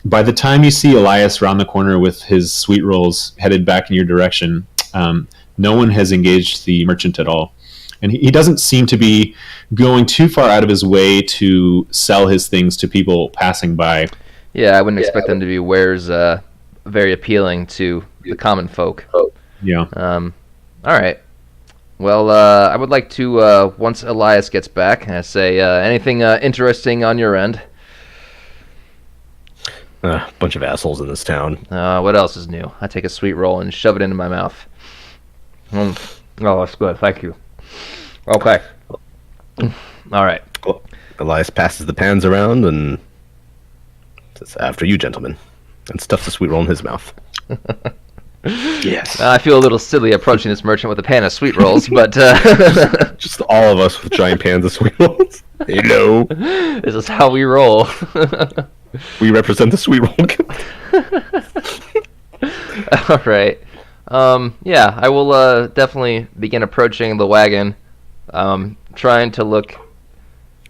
by the time you see Elias round the corner with his sweet rolls headed back in your direction, no one has engaged the merchant at all. And he doesn't seem to be going too far out of his way to sell his things to people passing by. Yeah, I wouldn't expect them to be wares very appealing to the common folk. Yeah. All right. Well, I would like to, once Elias gets back, say anything interesting on your end. Bunch of assholes in this town. What else is new? I take a sweet roll and shove it into my mouth. Oh, that's good. Thank you. Okay. All right. Well, Elias passes the pans around and says, "After you, gentlemen," and stuffs the sweet roll in his mouth. Yes. I feel a little silly approaching this merchant with a pan of sweet rolls, but... Just all of us with giant pans of sweet rolls. Hello. This is how we roll. We represent the sweet roll guild. All right. Yeah, I will definitely begin approaching the wagon, trying to look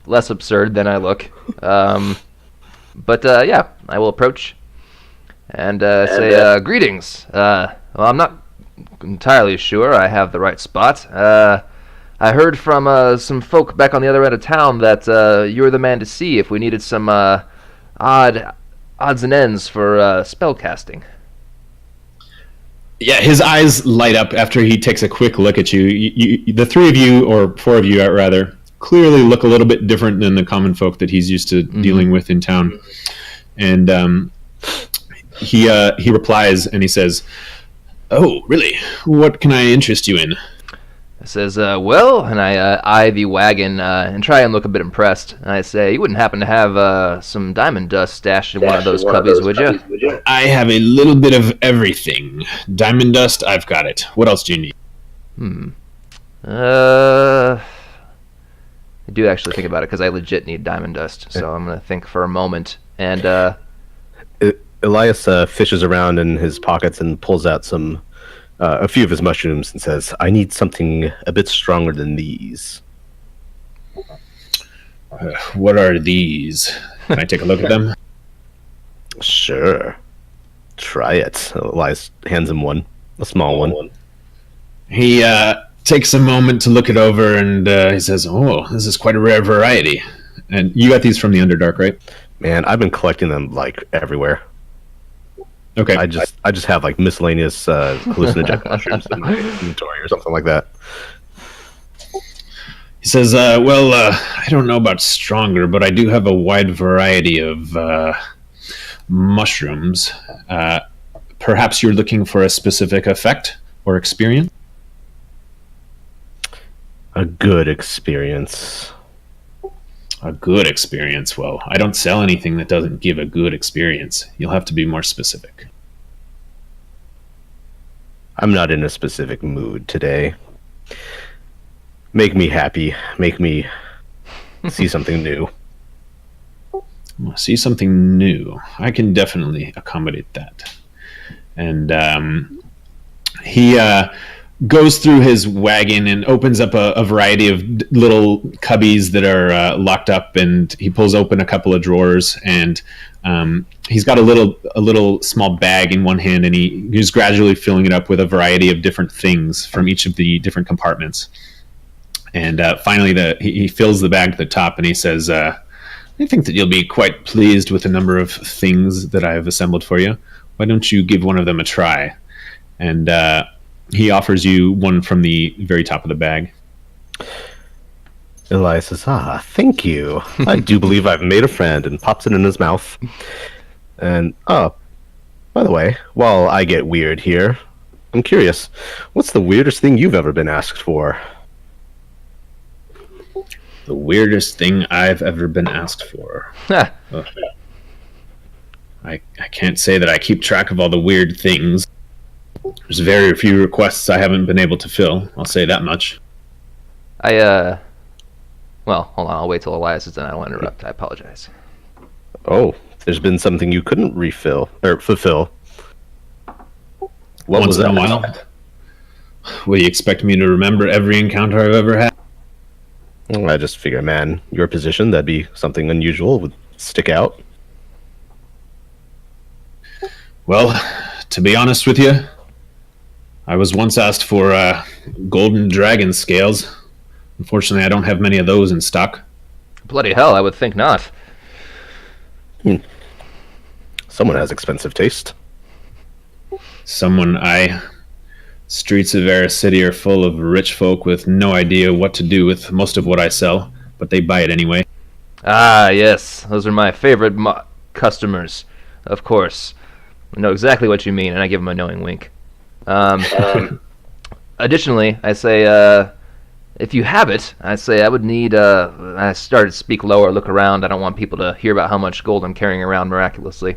less absurd than I look. But yeah, I will approach and say, "Greetings. Well, I'm not entirely sure I have the right spot. I heard from some folk back on the other end of town that you're the man to see if we needed some odds and ends for spell casting." Yeah, his eyes light up after he takes a quick look at you. The 3 of you, or 4 of you rather, clearly look a little bit different than the common folk that he's used to dealing with in town. And he replies and he says, "Oh, really? What can I interest you in?" It says, well, and I eye the wagon and try and look a bit impressed. And I say, "You wouldn't happen to have some diamond dust stashed in one of those cubbies, would you?" "I have a little bit of everything. Diamond dust, I've got it. What else do you need?" I do actually think about it because I legit need diamond dust. So I'm gonna think for a moment. And Elias fishes around in his pockets and pulls out a few of his mushrooms and says, "I need something a bit stronger than these." What are these? Can I take a look at them? Sure. Try it. Elias hands him one, a small one. He takes a moment to look it over, and he says, "Oh, this is quite a rare variety." And you got these from the Underdark, right? Man, I've been collecting them like everywhere. Okay. I just have like miscellaneous hallucinogenic mushrooms in my inventory or something like that. He says, I don't know about stronger, but I do have a wide variety of mushrooms. Perhaps you're looking for a specific effect or experience? A good experience. A good experience? Well, I don't sell anything that doesn't give a good experience. You'll have to be more specific. I'm not in a specific mood today. Make me happy. Make me see something new. See something new. I can definitely accommodate that. And he goes through his wagon and opens up a variety of little cubbies that are locked up, and he pulls open a couple of drawers, and he's got a little small bag in one hand, and he's gradually filling it up with a variety of different things from each of the different compartments. And finally he fills the bag to the top, and he says, I think that you'll be quite pleased with the number of things that I have assembled for you. Why don't you give one of them a try? And he offers you one from the very top of the bag. Elias says, thank you. I do believe I've made a friend, and pops it in his mouth. And, by the way, while I get weird here, I'm curious, what's the weirdest thing you've ever been asked for? The weirdest thing I've ever been asked for. I can't say that I keep track of all the weird things. There's very few requests I haven't been able to fill. I'll say that much. Well, hold on. I'll wait till Elias is done. I don't want to interrupt. I apologize. Oh, there's been something you couldn't fulfill. What was that? Once in a while. Will you expect me to remember every encounter I've ever had? Well, I just figure, man, your position, that'd be something unusual, would stick out. Well, to be honest with you, I was once asked for golden dragon scales. Unfortunately, I don't have many of those in stock. Bloody hell, I would think not. Someone has expensive taste. Streets of Eris City are full of rich folk with no idea what to do with most of what I sell, but they buy it anyway. Ah, yes. Those are my favorite customers, of course. I know exactly what you mean, and I give them a knowing wink. Additionally, I say, if you have it, I say I would need, I started to speak lower, look around. I don't want people to hear about how much gold I'm carrying around miraculously.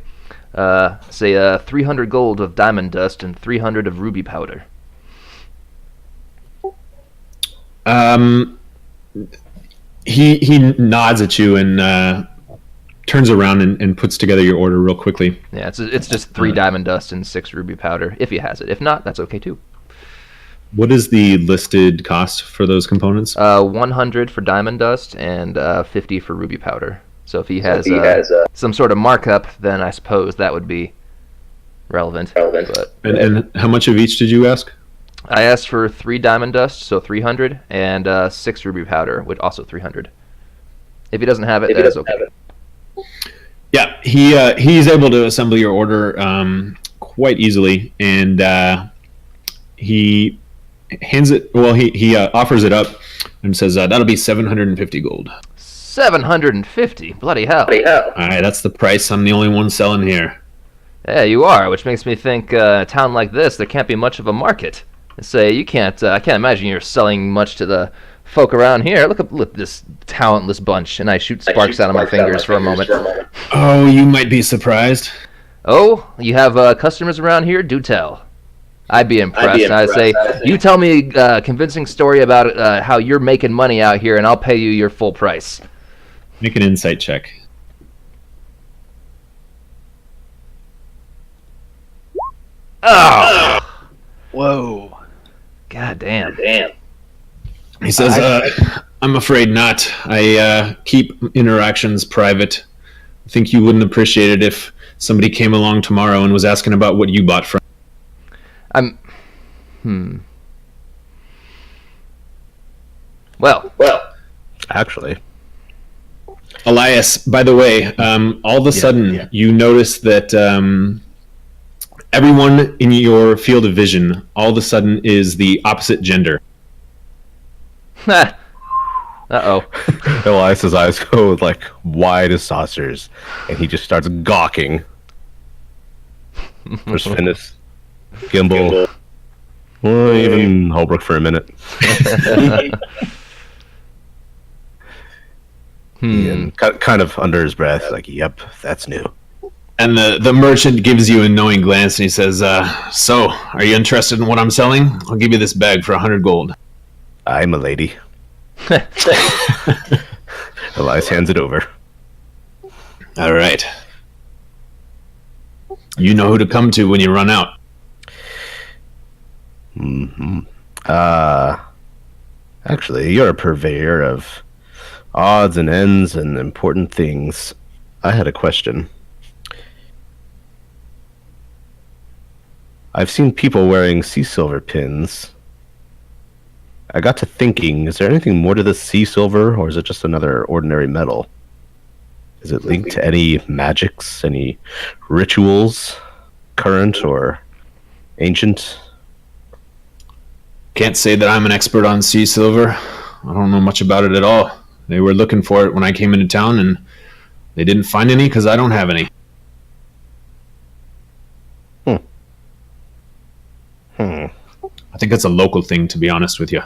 Say 300 gold of diamond dust and 300 of ruby powder. He nods at you and turns around and puts together your order real quickly. Yeah, it's just 3 diamond dust and 6 ruby powder, if he has it. If not, that's okay too. What is the listed cost for those components? 100 for diamond dust and 50 for ruby powder. So if he has some sort of markup, then I suppose that would be relevant. But and how much of each did you ask? I asked for 3 diamond dust, so 300, and 6 ruby powder, which also 300. If he doesn't have it, that is okay. Yeah, he's able to assemble your order quite easily, and he hands it. Well, he offers it up and says that'll be 750 gold. 750? Bloody hell! All right, that's the price. I'm the only one selling here. Yeah, you are, which makes me think a town like this, there can't be much of a market. Say you can't. I can't imagine you're selling much to the folk around here. Look at this talentless bunch, and I shoot sparks out of my fingers for a moment. Oh, you might be surprised. Oh, you have customers around here? Do tell. I'd be impressed. I'd say, you tell me a convincing story about how you're making money out here, and I'll pay you your full price. Make an insight check. Oh! Whoa. God damn. He says, I'm afraid not. I keep interactions private. I think you wouldn't appreciate it if somebody came along tomorrow and was asking about what you bought from. Well. Actually. Elias, by the way, all of a sudden you notice that everyone in your field of vision all of a sudden is the opposite gender. Uh-oh. Elias's eyes go like wide as saucers, and he just starts gawking. There's Finis, Gimbal, well, even Holbrook for a minute. And kind of under his breath, like, "Yep, that's new." And the merchant gives you a knowing glance, and he says, "So, are you interested in what I'm selling? I'll give you this bag for 100 gold." I'm a lady. Elias hands it over. All right. You know who to come to when you run out. Actually, you're a purveyor of odds and ends and important things. I had a question. I've seen people wearing sea silver pins. I got to thinking, is there anything more to this sea silver, or is it just another ordinary metal? Is it linked to any magics, any rituals, current or ancient? Can't say that I'm an expert on sea silver. I don't know much about it at all. They were looking for it when I came into town, and they didn't find any because I don't have any. I think it's a local thing, to be honest with you.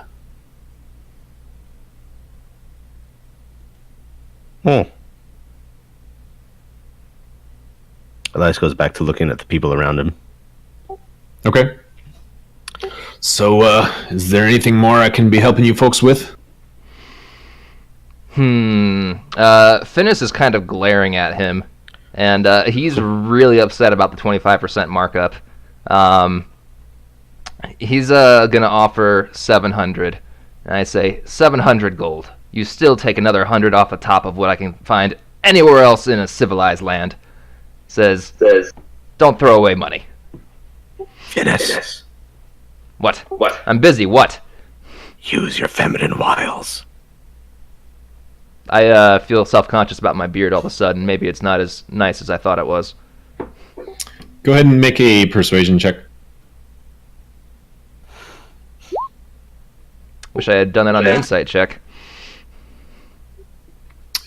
Elias goes back to looking at the people around him. Okay. So, is there anything more I can be helping you folks with? Finis is kind of glaring at him, and he's really upset about the 25% markup. He's gonna offer 700, and I say 700 gold. You still take another 100 off the top of what I can find anywhere else in a civilized land. Says, don't throw away money. Finis. What? I'm busy. What? Use your feminine wiles. I feel self-conscious about my beard all of a sudden. Maybe it's not as nice as I thought it was. Go ahead and make a persuasion check. Wish I had done that on the insight check.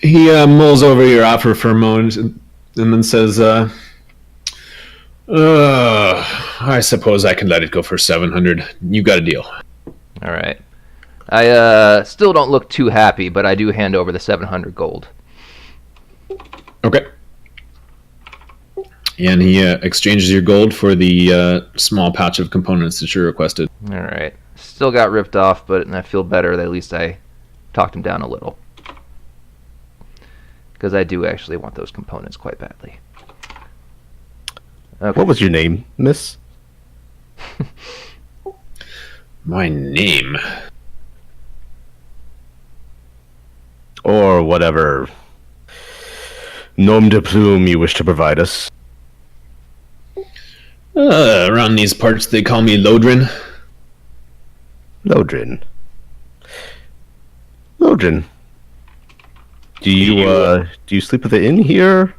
He mulls over your offer for a moment and then says, I suppose I can let it go for 700. You got a deal. All right. I still don't look too happy, but I do hand over the 700 gold. Okay. And he exchanges your gold for the small pouch of components that you requested. All right. Still got ripped off, but I feel better that at least I talked him down a little. Because I do actually want those components quite badly. Okay. What was your name, miss? My name? Or whatever nom de plume you wish to provide us. Around these parts they call me Lodrin. Lodrin. Do you sleep at the inn here?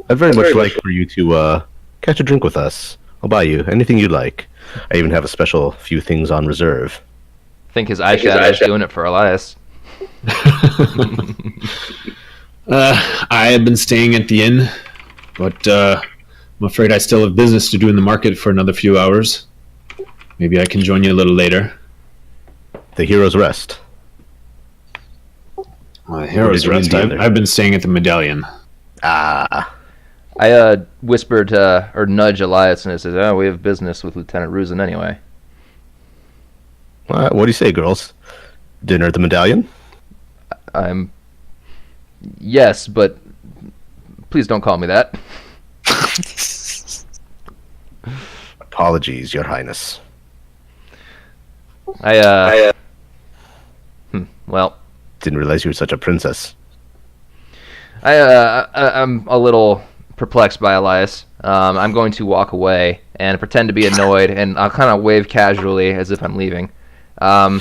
I'd very much like for you to catch a drink with us. I'll buy you anything you'd like. I even have a special few things on reserve. I think his eyeshadow is doing it for Elias. I have been staying at the inn, but I'm afraid I still have business to do in the market for another few hours. Maybe I can join you a little later. The Hero's Rest. Hero's Rest. I've been staying at the Medallion. Ah. I whispered or nudge Elias, and it says, "Oh, we have business with Lieutenant Ruzin anyway." What do you say, girls? Dinner at the Medallion? Yes, but please don't call me that. Apologies, Your Highness. Well, didn't realize you were such a princess. I'm a little perplexed by Elias. I'm going to walk away and pretend to be annoyed, and I'll kind of wave casually as if I'm leaving. I'm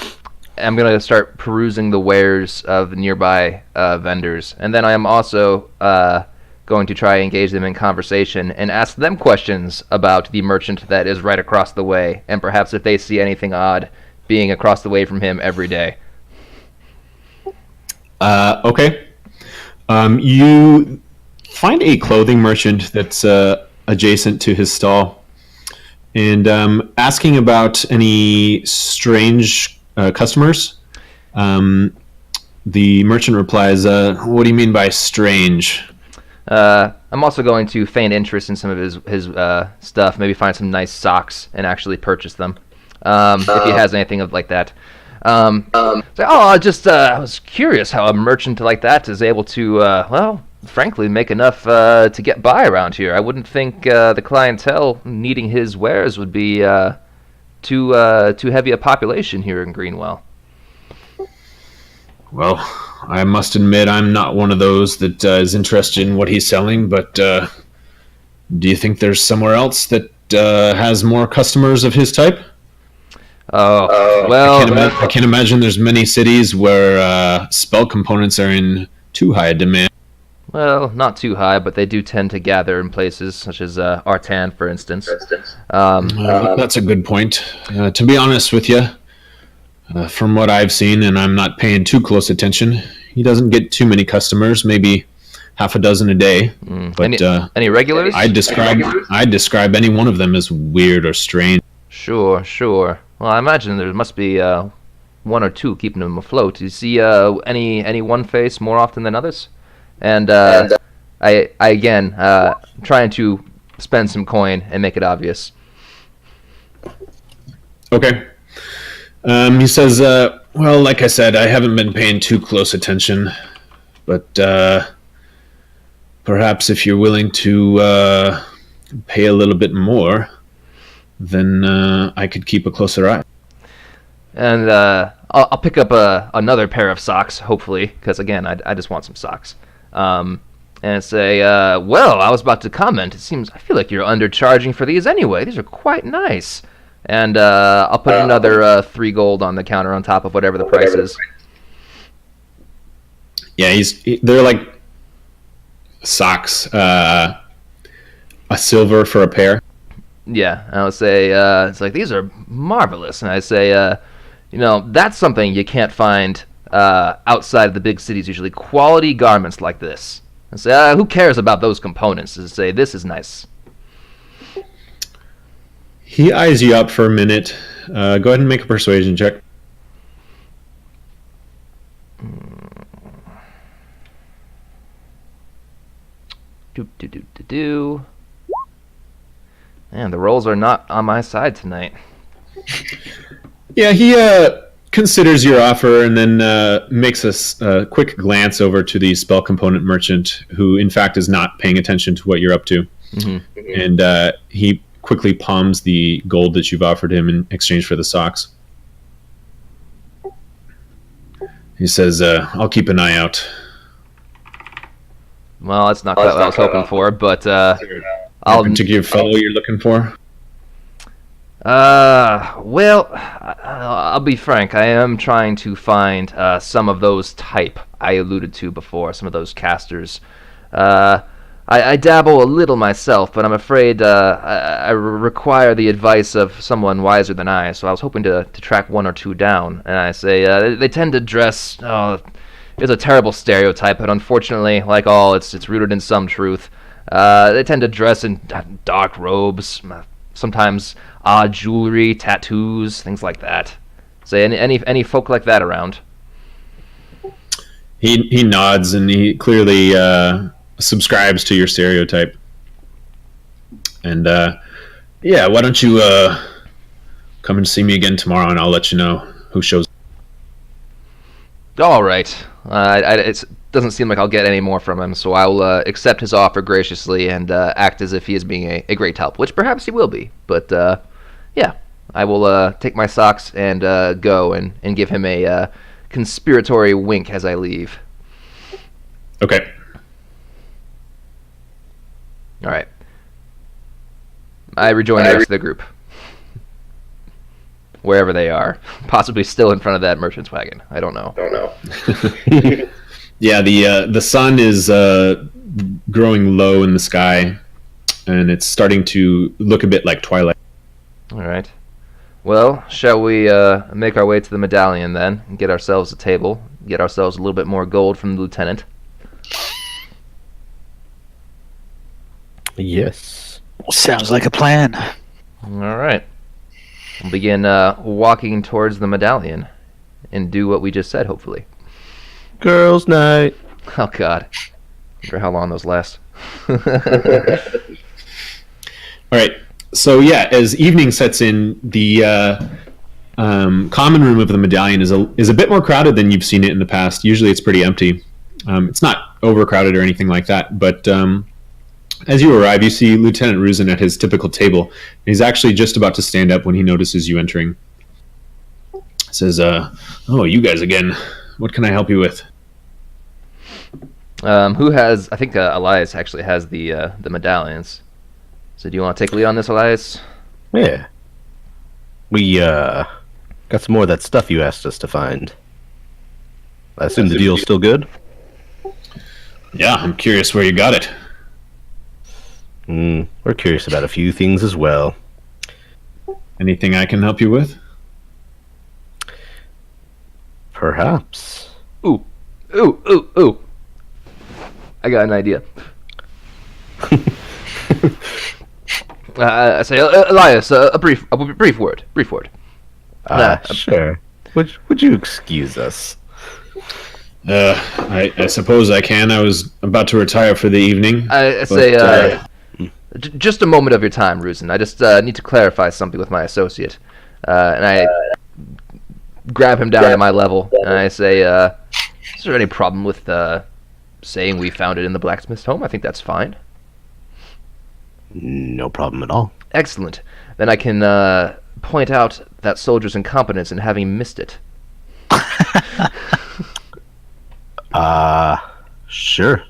going to start perusing the wares of the nearby vendors, and then I am also going to try and engage them in conversation and ask them questions about the merchant that is right across the way, and perhaps if they see anything odd being across the way from him every day. Okay. You find a clothing merchant that's adjacent to his stall, and asking about any strange customers. The merchant replies, "What do you mean by strange?" I'm also going to feign interest in some of his stuff, maybe find some nice socks and actually purchase them, if he has anything like that. I was curious how a merchant like that is able to, frankly, make enough to get by around here. I wouldn't think the clientele needing his wares would be too heavy a population here in Greenwell. Well, I must admit I'm not one of those that is interested in what he's selling, but do you think there's somewhere else that has more customers of his type? I can't imagine there's many cities where spell components are in too high a demand. Well, not too high, but they do tend to gather in places such as Artan, for instance. That's a good point. To be honest with you, from what I've seen, and I'm not paying too close attention, he doesn't get too many customers, maybe half a dozen a day. But any regulars? I'd describe any one of them as weird or strange. Sure. Well, I imagine there must be one or two keeping them afloat. Do you see any one face more often than others? And I again trying to spend some coin and make it obvious. Okay. He says, well, like I said, I haven't been paying too close attention, but perhaps if you're willing to pay a little bit more, then I could keep a closer eye. And I'll pick up another pair of socks, hopefully, because again, I just want some socks. And say, well, I was about to comment. I feel like you're undercharging for these anyway. These are quite nice. And I'll put another 3 gold on the counter on top of whatever the price is. Yeah, they're like socks, a silver for a pair. Yeah, and I'll say, it's like, these are marvelous. And I say, that's something you can't find outside of the big cities usually. Quality garments like this. I say, who cares about those components? I say, this is nice. He eyes you up for a minute. Go ahead and make a persuasion check. Man, the rolls are not on my side tonight. Yeah, he considers your offer and then makes a quick glance over to the spell component merchant, who in fact is not paying attention to what you're up to. Mm-hmm. And he quickly palms the gold that you've offered him in exchange for the socks. He says, I'll keep an eye out. Well, that's not quite what I was hoping for, but I'll particular fellow you're looking for? Well, I'll be frank. I am trying to find some of those type I alluded to before, some of those casters. I dabble a little myself, but I'm afraid I require the advice of someone wiser than I, so I was hoping to track 1 or 2 down. And I say, they tend to dress... it's a terrible stereotype, but unfortunately, like all, it's rooted in some truth. They tend to dress in dark robes, sometimes odd jewelry, tattoos, things like that. Say, any folk like that around? He nods, and he clearly... subscribes to your stereotype. And yeah, why don't you come and see me again tomorrow, and I'll let you know who shows. All right. It doesn't seem like I'll get any more from him, so I'll accept his offer graciously and act as if he is being a great help, which perhaps he will be. But yeah, I will take my socks and go and give him a conspiratory wink as I leave. Okay. All right. I rejoin the rest of the group. Wherever they are. Possibly still in front of that merchant's wagon. I don't know. Yeah, the sun is growing low in the sky, and it's starting to look a bit like twilight. All right. Well, shall we make our way to the medallion then, and get ourselves a table, get ourselves a little bit more gold from the lieutenant? Yes. Sounds like a plan. All right. We'll begin walking towards the medallion and do what we just said, hopefully. Girls' night. Oh, God. I wonder how long those last. All right. So yeah, as evening sets in, the common room of the medallion is a bit more crowded than you've seen it in the past. Usually, it's pretty empty. It's not overcrowded or anything like that. But as you arrive, you see Lieutenant Ruzin at his typical table. He's actually just about to stand up when he notices you entering. Says, "Oh, you guys again. What can I help you with?" Who has? I think Elias actually has the medallions. So do you want to take lead on this, Elias? Yeah. We got some more of that stuff you asked us to find. I assume the deal's still good? Yeah, I'm curious where you got it. We're curious about a few things as well. Anything I can help you with? Perhaps. Ooh. I got an idea. I say, Elias, a brief word. Sure. Would you excuse us? I suppose I can. I was about to retire for the evening. I say, just a moment of your time, Ruzin. I just need to clarify something with my associate. And I grab him down to my level, and I say, is there any problem with saying we found it in the blacksmith's home? I think that's fine. No problem at all. Excellent. Then I can point out that soldier's incompetence in having missed it. Sure.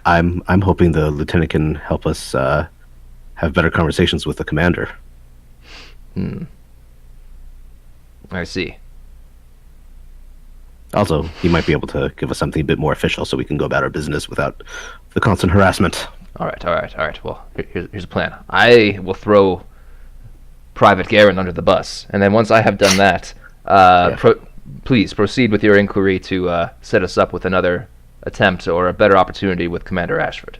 I'm hoping the lieutenant can help us have better conversations with the commander. I see. Also, he might be able to give us something a bit more official so we can go about our business without the constant harassment. All right. Well, here's a plan. I will throw Private Garen under the bus, and then once I have done that, please proceed with your inquiry to set us up with another attempt or a better opportunity with Commander Ashord.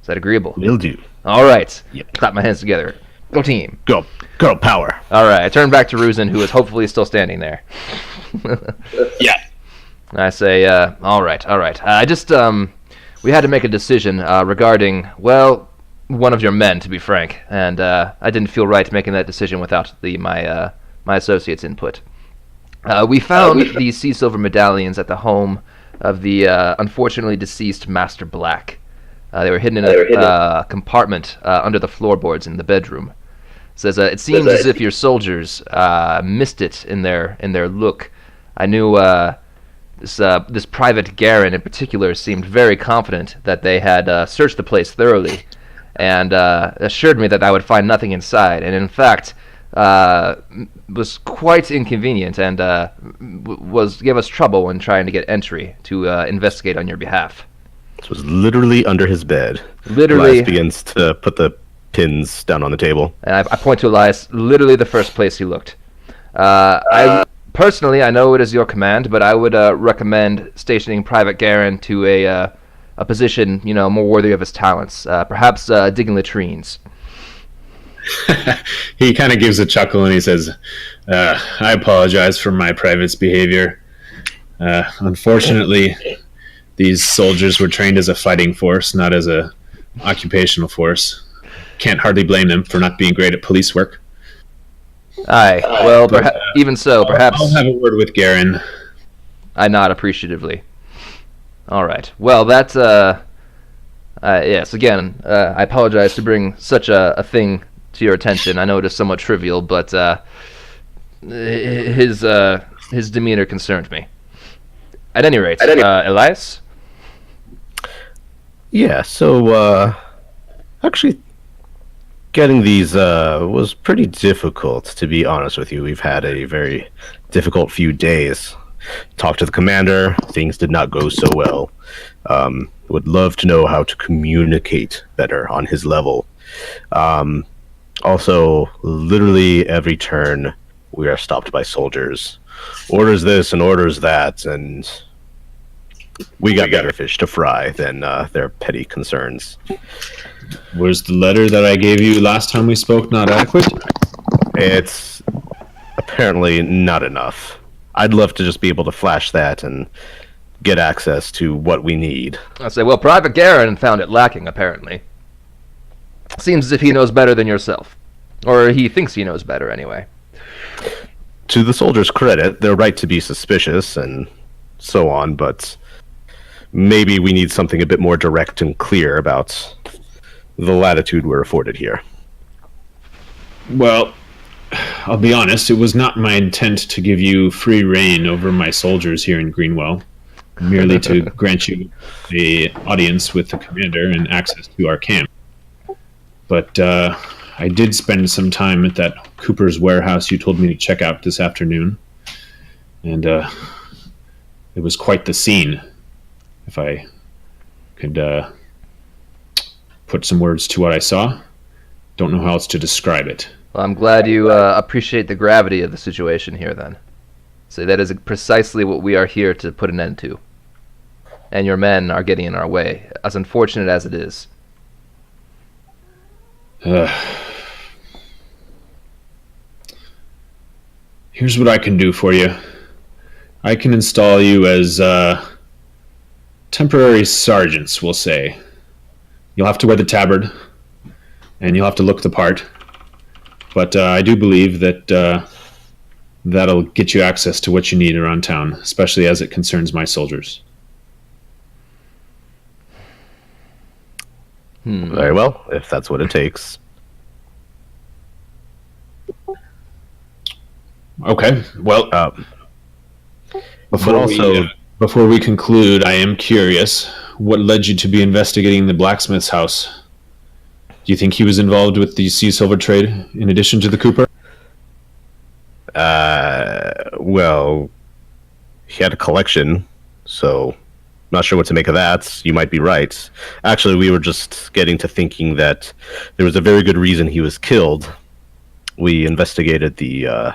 Is that agreeable? Will do. All right. Yep. Clap my hands together. Go team. Go. Girl power. All right. I turn back to Ruzin, who is hopefully still standing there. Yeah. I say, all right. I just, we had to make a decision regarding, well, one of your men, to be frank, and I didn't feel right making that decision without my associate's input. We found the sea silver medallions at the home of the unfortunately deceased Master Black. They were hidden in a compartment under the floorboards in the bedroom. It says, it seems as if your soldiers missed it in their look. I knew this Private Garen in particular seemed very confident that they had searched the place thoroughly, and assured me that I would find nothing inside, and in fact was quite inconvenient and gave us trouble when trying to get entry to investigate on your behalf. This was literally under his bed. Literally. Elias begins to put the pins down on the table. And I point to Elias, literally the first place he looked. Personally, I know it is your command, but I would recommend stationing Private Garen to a position, more worthy of his talents. Perhaps digging latrines. He kind of gives a chuckle and he says, I apologize for my private's behavior. Unfortunately, these soldiers were trained as a fighting force, not as a occupational force. can't hardly blame them for not being great at police work. Aye. Well, even so, perhaps... I'll have a word with Garen. I nod appreciatively. All right. Well, that's... yes, again, I apologize to bring such a thing to your attention. I know it is somewhat trivial, but his demeanor concerned me. At any rate, Elias? Yeah, so, actually, getting these was pretty difficult, to be honest with you. We've had a very difficult few days. Talked to the commander, things did not go so well. Would love to know how to communicate better on his level. Also, literally every turn, we are stopped by soldiers. Orders this and orders that, and we got better fish to fry than their petty concerns. Was the letter that I gave you last time we spoke not adequate? It's apparently not enough. I'd love to just be able to flash that and get access to what we need. I say, well, Private Garen found it lacking, apparently. Seems as if he knows better than yourself. Or he thinks he knows better, anyway. To the soldiers' credit, they're right to be suspicious and so on, but maybe we need something a bit more direct and clear about the latitude we're afforded here. Well, I'll be honest, it was not my intent to give you free reign over my soldiers here in Greenwell, merely to grant you the audience with the commander and access to our camp. But I did spend some time at that Cooper's warehouse you told me to check out this afternoon, and it was quite the scene, if I could put some words to what I saw. Don't know how else to describe it. Well, I'm glad you appreciate the gravity of the situation here, then. So that is precisely what we are here to put an end to. And your men are getting in our way, as unfortunate as it is. Here's what I can do for you. I can install you as temporary sergeants, we'll say. You'll have to wear the tabard, and you'll have to look the part. But I do believe that that'll get you access to what you need around town, especially as it concerns my soldiers. Very well, if that's what it takes. Okay, well, before we conclude, I am curious, what led you to be investigating the blacksmith's house? Do you think he was involved with the sea silver trade in addition to the Cooper? Well, he had a collection, so not sure what to make of that. You might be right. Actually, we were just getting to thinking that there was a very good reason he was killed. We investigated the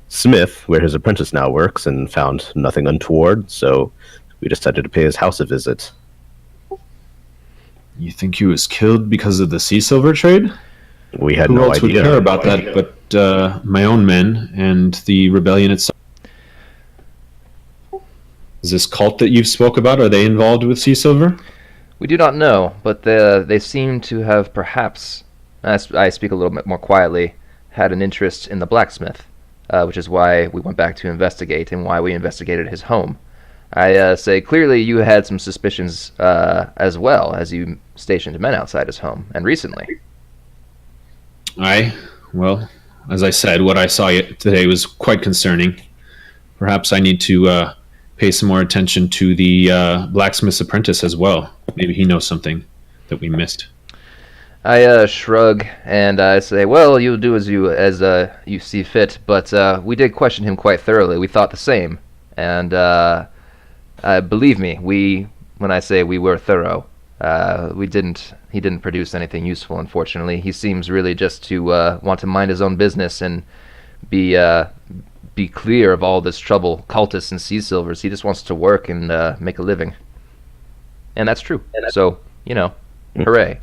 smith, where his apprentice now works, and found nothing untoward, so we decided to pay his house a visit. You think he was killed because of the sea silver trade? We had Who no else idea. would care about that but my own men and the rebellion itself? Is this cult that you've spoke about, are they involved with sea silver? We do not know, but they seem to have perhaps, as I speak a little bit more quietly, had an interest in the blacksmith, which is why we went back to investigate and why we investigated his home. I say clearly you had some suspicions as well, as you stationed men outside his home, and recently. Well, as I said, what I saw today was quite concerning. Perhaps I need to pay some more attention to the blacksmith's apprentice as well. Maybe he knows something that we missed. I shrug and I say, well, you'll do as you see fit, but we did question him quite thoroughly. We thought the same, and believe me, when I say we were thorough, he didn't produce anything useful, unfortunately. He seems really just to want to mind his own business and be clear of all this trouble, cultists and sea silvers. He just wants to work and make a living. And that's true. So, hooray.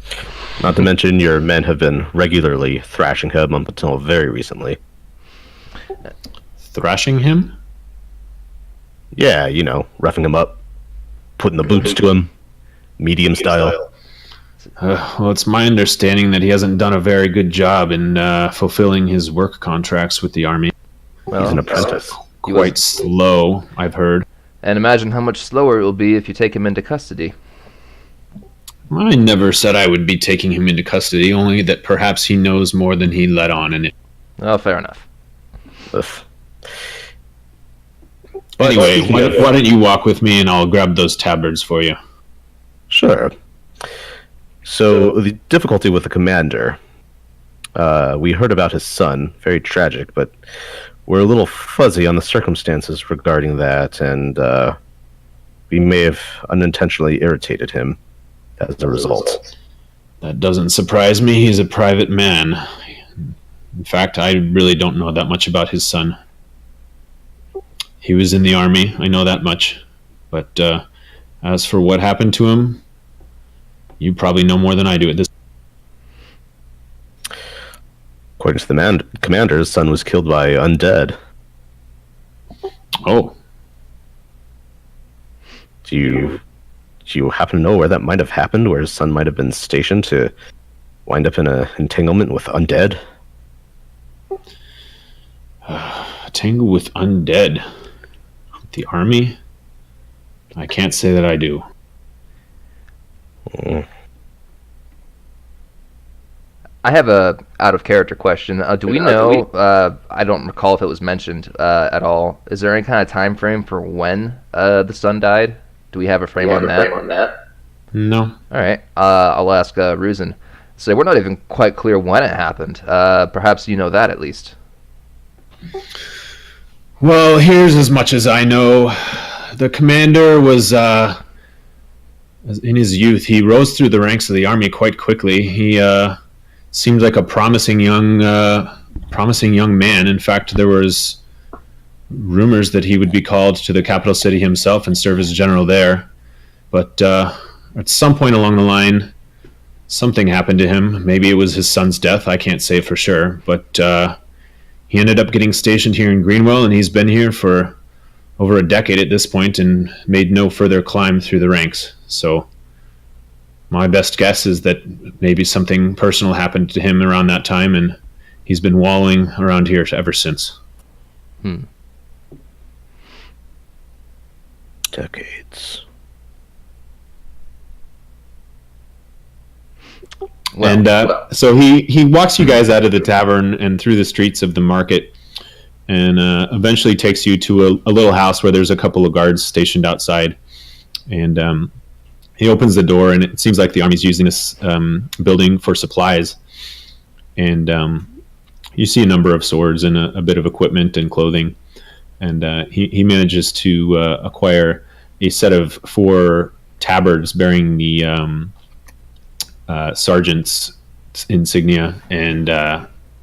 Not to mention your men have been regularly thrashing him up until very recently. Thrashing him? Yeah, roughing him up, putting the boots to him, medium style. Well, it's my understanding that he hasn't done a very good job in fulfilling his work contracts with the army. Well, He's an apprentice. Quite slow, I've heard. And imagine how much slower it will be if you take him into custody. I never said I would be taking him into custody, only that perhaps he knows more than he let on. And Oh, fair enough. Anyway, why don't you walk with me and I'll grab those tabards for you. Sure. So the difficulty with the commander, we heard about his son, very tragic, but we're a little fuzzy on the circumstances regarding that, and we may have unintentionally irritated him as a result. That doesn't surprise me. He's a private man. In fact, I really don't know that much about his son. He was in the army, I know that much. But as for what happened to him, you probably know more than I do at this. According to the commander, his son was killed by undead. Oh. Do you happen to know where that might have happened, where his son might have been stationed to wind up in an entanglement with undead? Tangle with undead. The army? I can't say that I do. I have a out of character question. Do we know? I don't recall if it was mentioned at all. Is there any kind of time frame for when the son died? Do we have a frame on that? No. All right. I'll ask Ruzin. So we're not even quite clear when it happened. Perhaps you know that at least. Well, here's as much as I know. The commander was, in his youth, he rose through the ranks of the army quite quickly. He seemed like a promising young man. In fact, there was rumors that he would be called to the capital city himself and serve as general there. But at some point along the line, something happened to him. Maybe it was his son's death. I can't say for sure. But he ended up getting stationed here in Greenwell, and he's been here for over a decade at this point and made no further climb through the ranks. So my best guess is that maybe something personal happened to him around that time, and he's been wallowing around here ever since. Decades. Well, and so he walks you guys out of the tavern and through the streets of the market, and eventually takes you to a little house where there's a couple of guards stationed outside. And he opens the door, and it seems like the army's using this building for supplies. And you see a number of swords and a bit of equipment and clothing. And he manages to acquire a set of 4 tabards bearing the sergeant's insignia, and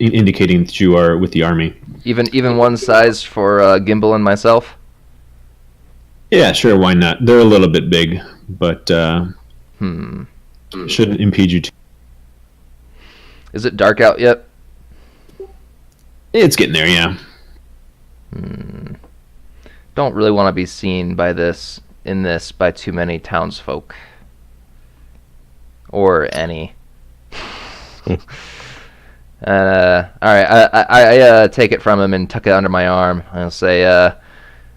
indicating that you are with the army. Even one size for Gimbal and myself? Yeah, sure, why not? They're a little bit big, but shouldn't impede you too. Is it dark out yet? It's getting there, yeah. Don't really want to be seen by by too many townsfolk. Or any. All right, I take it from him and tuck it under my arm. I'll say,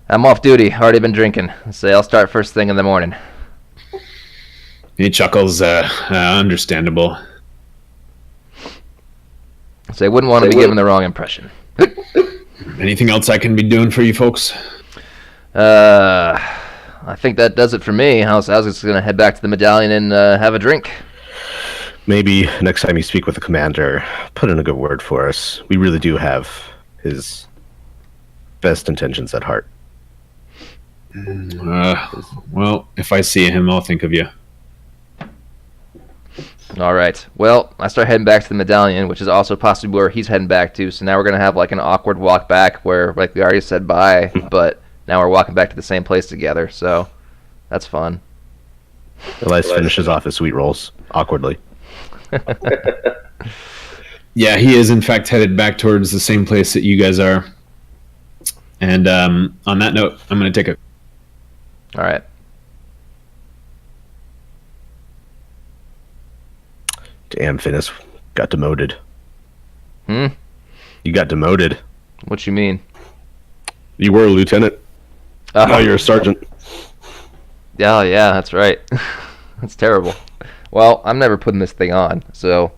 I'm off duty, already been drinking. I'll say, I'll start first thing in the morning. He chuckles, understandable. I'll say, wouldn't want to be given the wrong impression. Anything else I can be doing for you folks? I think that does it for me. I was just going to head back to the medallion and have a drink. Maybe next time you speak with the commander, put in a good word for us. We really do have his best intentions at heart. Well, if I see him, I'll think of you. All right. Well, I start heading back to the medallion, which is also possibly where he's heading back to. So now we're going to have like an awkward walk back where, like, we already said bye, but now we're walking back to the same place together. So that's fun. Elias finishes off his sweet rolls awkwardly. Yeah, he is in fact headed back towards the same place that you guys are. And on that note, I'm going to take a... All right. Damn, Finis got demoted. Hmm? You got demoted. What you mean? You were a lieutenant. Now you're a sergeant. Yeah, that's right. That's terrible. Well, I'm never putting this thing on, so,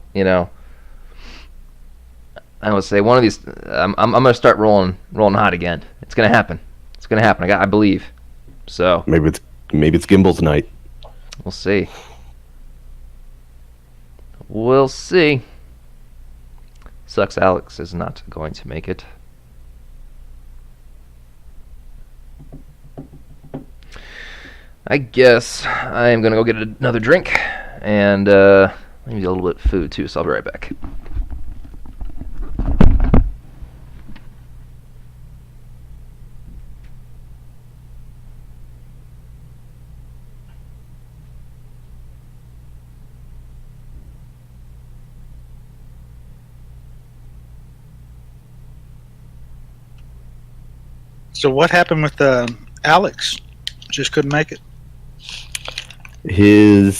I would say one of these, I'm gonna start rolling hot again. It's gonna happen. I believe. So maybe it's Gimbal's night. We'll see. We'll see. Sucks Alex is not going to make it. I guess I am going to go get another drink and maybe a little bit of food too, so I'll be right back. So what happened with Alex? Just couldn't make it. His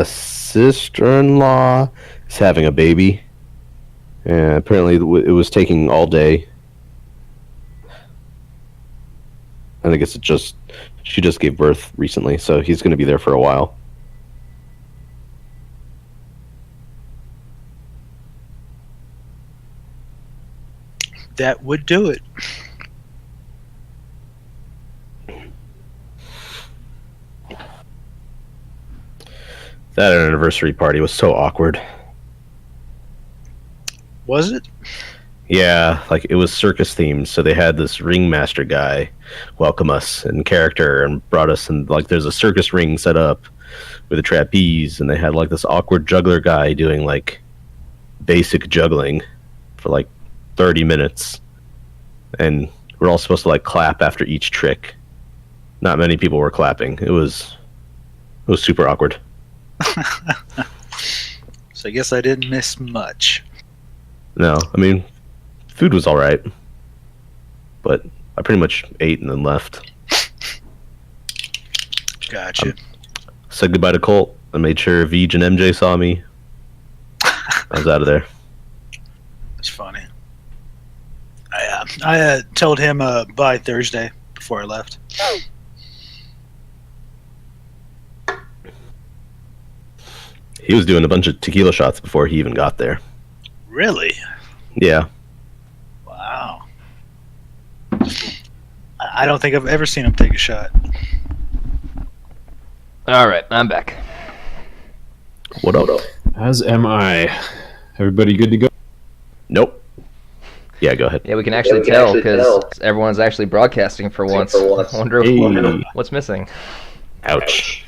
sister-in-law is having a baby. And apparently it was taking all day. And I guess she just gave birth recently, so he's going to be there for a while. That would do it. That anniversary party was so awkward. Was it? Yeah, like it was circus themed, so they had this ringmaster guy welcome us in character and brought us in, like, there's a circus ring set up with a trapeze, and they had like this awkward juggler guy doing like basic juggling for like 30 minutes, and we're all supposed to like clap after each trick. Not many people were clapping. It was super awkward. So I guess I didn't miss much. No, I mean, food was all right, but I pretty much ate and then left. Gotcha. Said goodbye to Colt. I made sure Vij and MJ saw me. I was out of there. That's funny. I told him bye Thursday before I left. He was doing a bunch of tequila shots before he even got there. Really? Yeah. Wow. I don't think I've ever seen him take a shot. All right, I'm back. What up? As am I. Everybody good to go? Nope. Yeah, go ahead. Yeah, we can actually tell because everyone's actually broadcasting for once. I wonder what's missing. Ouch.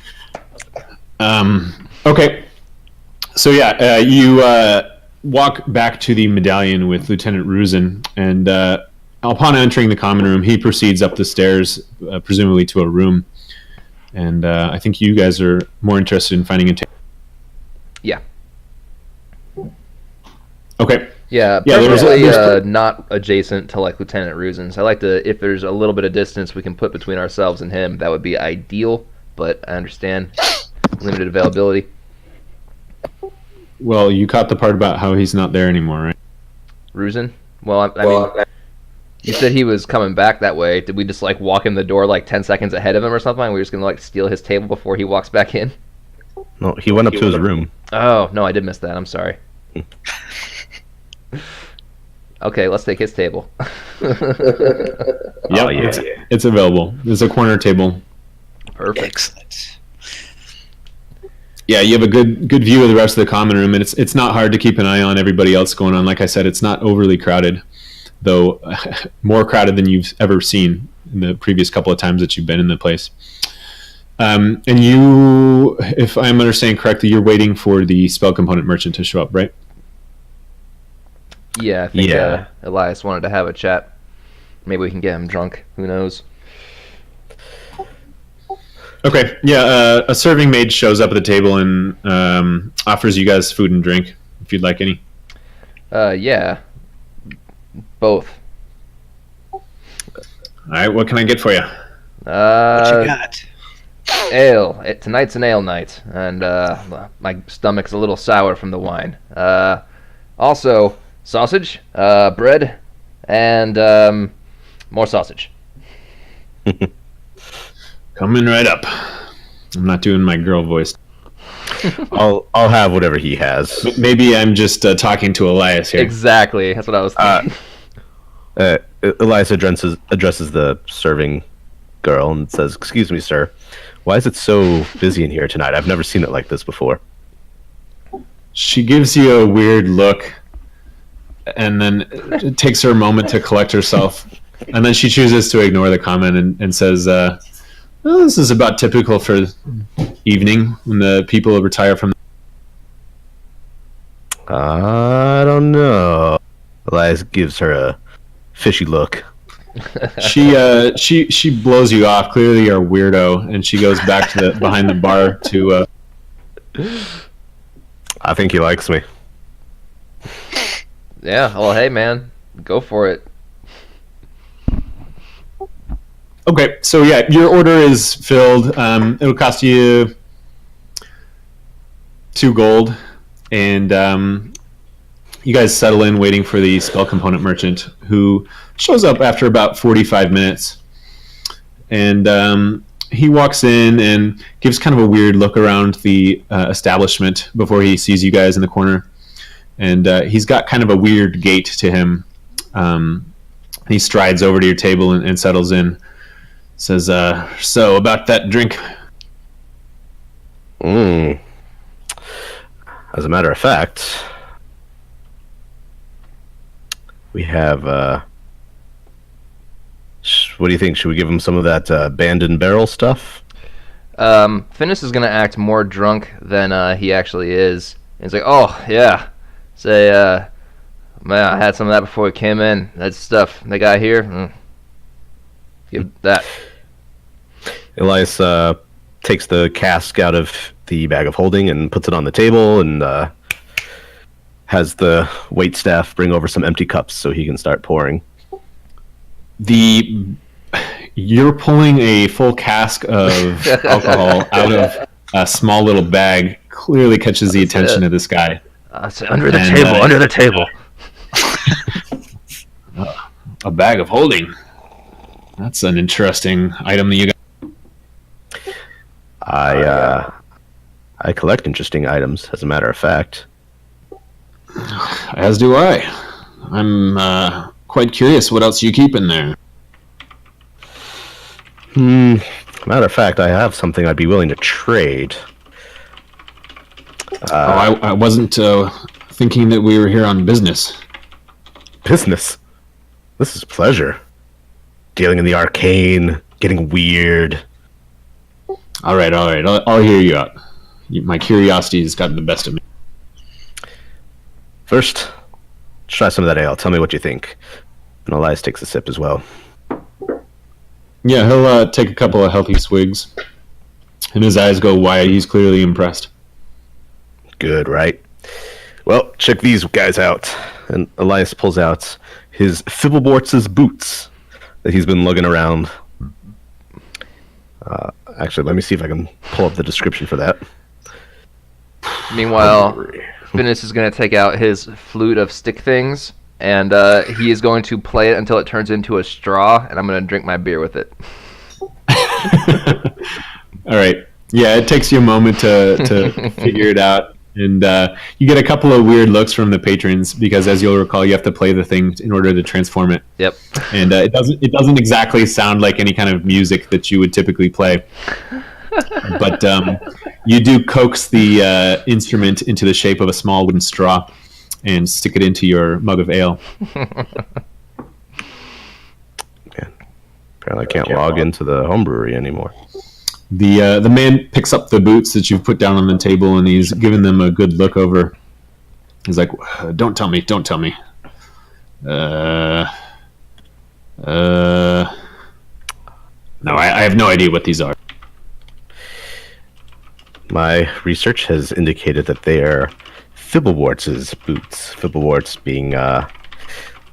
Okay. So yeah, you walk back to the medallion with Lieutenant Ruzin, and upon entering the common room, he proceeds up the stairs, presumably to a room. And I think you guys are more interested in finding a table. Yeah. Okay. Yeah, preferably not adjacent to like Lieutenant Ruzin's. I like to, if there's a little bit of distance we can put between ourselves and him, that would be ideal. But I understand limited availability. Well, you caught the part about how he's not there anymore, right? Ruzin? Well, I mean, you said he was coming back that way. Did we just like walk in the door like 10 seconds ahead of him or something? We were just gonna like steal his table before he walks back in? No, he went up to his room. Oh no, I did miss that. I'm sorry. Okay, let's take his table. Yeah, it's available. It's a corner table. Perfect. Excellent. Yeah, you have a good view of the rest of the common room, and it's not hard to keep an eye on everybody else going on. Like I said, it's not overly crowded, though more crowded than you've ever seen in the previous couple of times that you've been in the place. And you, if I'm understanding correctly, you're waiting for the spell component merchant to show up, right? Yeah, I think Elias wanted to have a chat. Maybe we can get him drunk. Who knows? Okay, yeah, a serving maid shows up at the table and offers you guys food and drink, if you'd like any. Yeah. Both. All right, what can I get for you? What you got? Ale. Tonight's an ale night, and my stomach's a little sour from the wine. Also, sausage, bread, and more sausage. Coming right up. I'm not doing my girl voice. I'll have whatever he has. Maybe I'm just talking to Elias here. Exactly. That's what I was thinking. Elias addresses the serving girl and says, "Excuse me, sir. Why is it so busy in here tonight? I've never seen it like this before." She gives you a weird look, and then it takes her a moment to collect herself, and then she chooses to ignore the comment and says, well, this is about typical for evening when the people retire from. I don't know. Elias gives her a fishy look. She blows you off. Clearly, you're a weirdo, and she goes back to behind the bar to. I think he likes me. Yeah. Well, hey, man, go for it. Okay, so yeah, your order is filled. It'll cost you 2 gold, and you guys settle in waiting for the spell component merchant, who shows up after about 45 minutes. And he walks in and gives kind of a weird look around the establishment before he sees you guys in the corner. And he's got kind of a weird gait to him. He strides over to your table and settles in. Says, so about that drink. As a matter of fact, we have, what do you think? Should we give him some of that abandoned barrel stuff? Finis is going to act more drunk than he actually is. And he's like, oh, yeah. Say, man, I had some of that before we came in. That stuff they got here. Give that. Elias takes the cask out of the bag of holding and puts it on the table and has the waitstaff bring over some empty cups so he can start pouring. You're pulling a full cask of alcohol out of a small little bag. Clearly catches the attention of this guy. Under the table. A bag of holding. That's an interesting item that you got. I collect interesting items, as a matter of fact. As do I. I'm quite curious what else you keep in there. Matter of fact, I have something I'd be willing to trade. I wasn't thinking that we were here on business. Business? This is pleasure. Dealing in the arcane, getting weird. All right. I'll hear you out. My curiosity has gotten the best of me. First, try some of that ale. Tell me what you think. And Elias takes a sip as well. Yeah, he'll take a couple of healthy swigs. And his eyes go wide. He's clearly impressed. Good, right? Well, check these guys out. And Elias pulls out his Fibbleborts' boots that he's been lugging around. Actually, let me see if I can pull up the description for that. Meanwhile, Finis is going to take out his flute of stick things, and he is going to play it until it turns into a straw, and I'm going to drink my beer with it. All right. Yeah, it takes you a moment to figure it out. And you get a couple of weird looks from the patrons because, as you'll recall, you have to play the thing in order to transform it. Yep. And it doesn't exactly sound like any kind of music that you would typically play. But you do coax the instrument into the shape of a small wooden straw and stick it into your mug of ale. Apparently, I can't log into the homebrewery anymore. The man picks up the boots that you've put down on the table, and he's giving them a good look over. He's like, don't tell me. No, I have no idea what these are. My research has indicated that they are Fibbleworts' boots. Fibbleworts being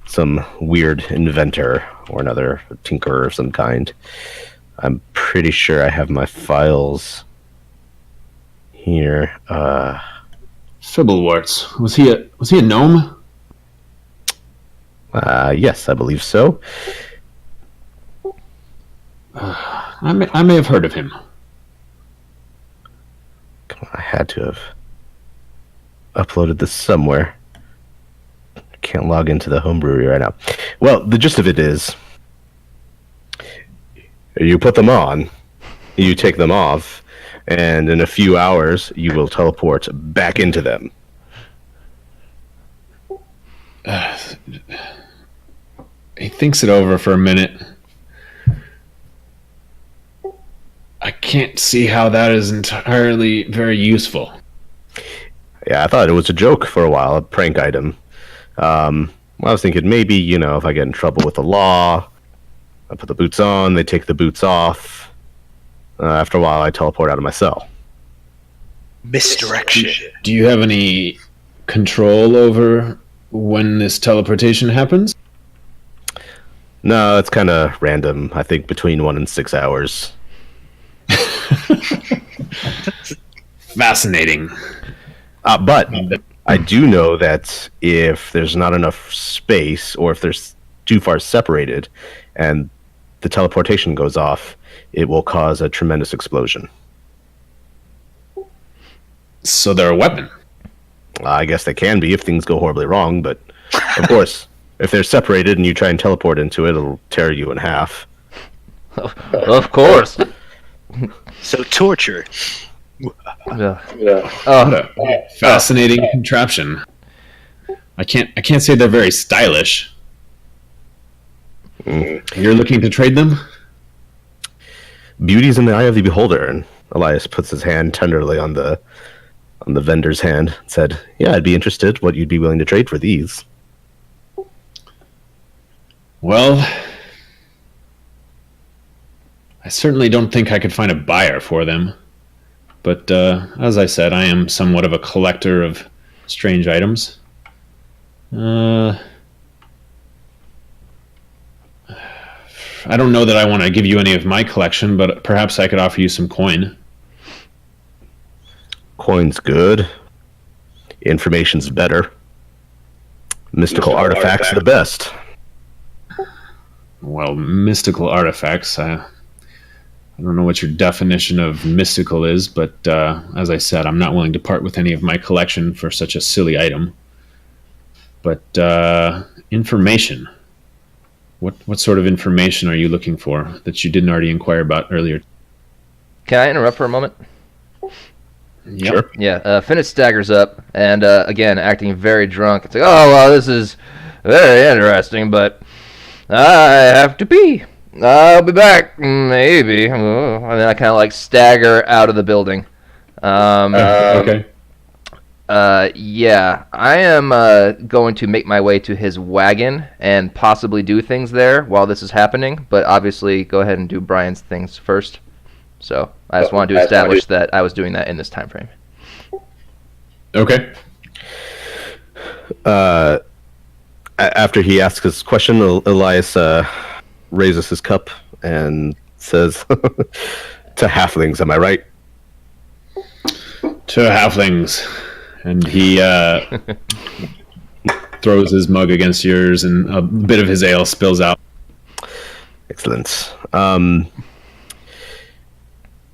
some weird inventor or another tinkerer of some kind. I'm pretty sure I have my files here. Fibblewarts. Was he a gnome? Yes, I believe so. I may have heard of him. Come on, I had to have uploaded this somewhere. I can't log into the homebrewery right now. Well, the gist of it is, you put them on, you take them off, and in a few hours, you will teleport back into them. He thinks it over for a minute. I can't see how that is entirely very useful. Yeah, I thought it was a joke for a while, a prank item. I was thinking maybe, if I get in trouble with the law, I put the boots on, they take the boots off. After a while, I teleport out of my cell. Misdirection. Do you have any control over when this teleportation happens? No, it's kind of random. I think between 1 and 6 hours. Fascinating. But I do know that if there's not enough space, or if there's too far separated, and the teleportation goes off, it will cause a tremendous explosion. So they're a weapon. I guess they can be if things go horribly wrong, but of course, if they're separated and you try and teleport into it, it'll tear you in half. Of course. So torture. Yeah. What a fascinating contraption. I can't say they're very stylish. You're looking to trade them? Beauty's in the eye of the beholder. And Elias puts his hand tenderly on the vendor's hand and said, "Yeah, I'd be interested. What you'd be willing to trade for these?" Well, I certainly don't think I could find a buyer for them. But as I said, I am somewhat of a collector of strange items. I don't know that I want to give you any of my collection, but perhaps I could offer you some coin. Coin's good. Information's better. Mystical artifacts are the best. Well, mystical artifacts, I don't know what your definition of mystical is, but as I said, I'm not willing to part with any of my collection for such a silly item. But information. What sort of information are you looking for that you didn't already inquire about earlier? Can I interrupt for a moment? Yep. Sure. Yeah, Finnish staggers up, and again, acting very drunk. It's like, oh, well, this is very interesting, but I have to pee. I'll be back, maybe. And then I kind of stagger out of the building. Okay. Yeah, I am going to make my way to his wagon and possibly do things there while this is happening, but obviously go ahead and do Brian's things first. So I just wanted to establish that I was doing that in this time frame. Okay. After he asks his question, Elias raises his cup and says, "To halflings, am I right?" To halflings. And he throws his mug against yours, and a bit of his ale spills out. Excellent.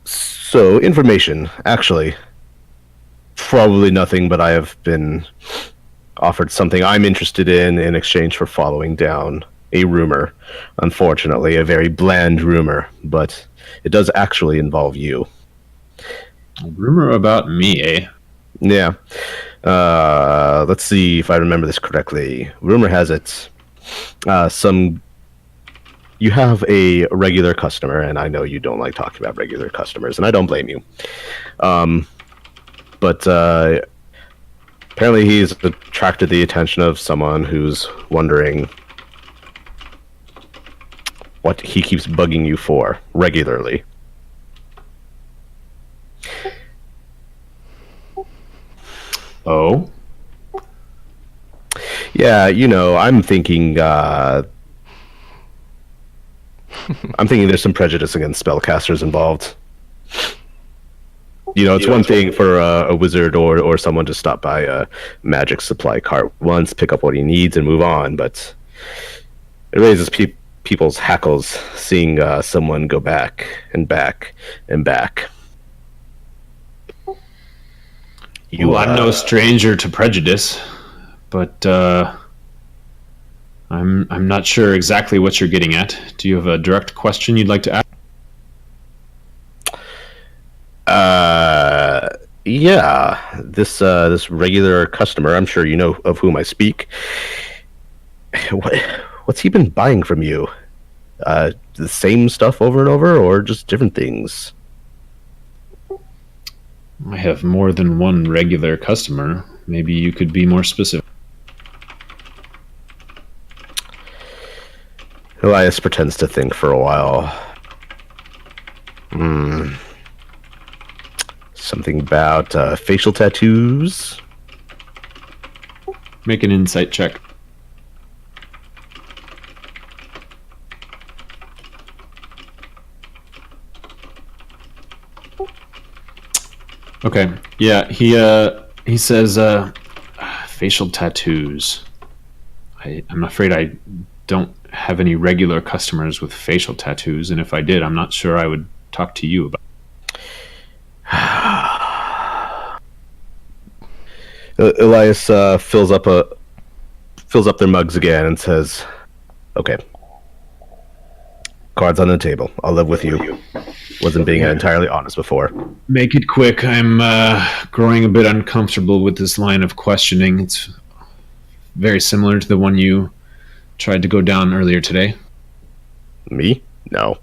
So, information. Actually, probably nothing, but I have been offered something I'm interested in exchange for following down a rumor. Unfortunately, a very bland rumor, but it does actually involve you. A rumor about me, eh? Yeah. Let's see if I remember this correctly. Rumor has it, you have a regular customer, and I know you don't like talking about regular customers, and I don't blame you. But apparently he's attracted the attention of someone who's wondering what he keeps bugging you for regularly. Oh? Yeah, I'm thinking I'm thinking there's some prejudice against spellcasters involved. You know, it's one thing for a wizard or someone to stop by a magic supply cart once, pick up what he needs, and move on, but it raises people's hackles seeing someone go back and back and back. I'm no stranger to prejudice, but I'm not sure exactly what you're getting at. Do you have a direct question you'd like to ask? Yeah. This regular customer, I'm sure you know of whom I speak. What's he been buying from you? The same stuff over and over, or just different things? I have more than one regular customer. Maybe you could be more specific. Elias pretends to think for a while. Something about facial tattoos? Make an insight check. Okay. Yeah, he says facial tattoos. I'm afraid I don't have any regular customers with facial tattoos, and if I did, I'm not sure I would talk to you about. Elias fills up their mugs again and says, "Okay, cards on the table. I'll live with you. Wasn't being entirely honest before." Make it quick. I'm growing a bit uncomfortable with this line of questioning. It's very similar to the one you tried to go down earlier today. Me? No,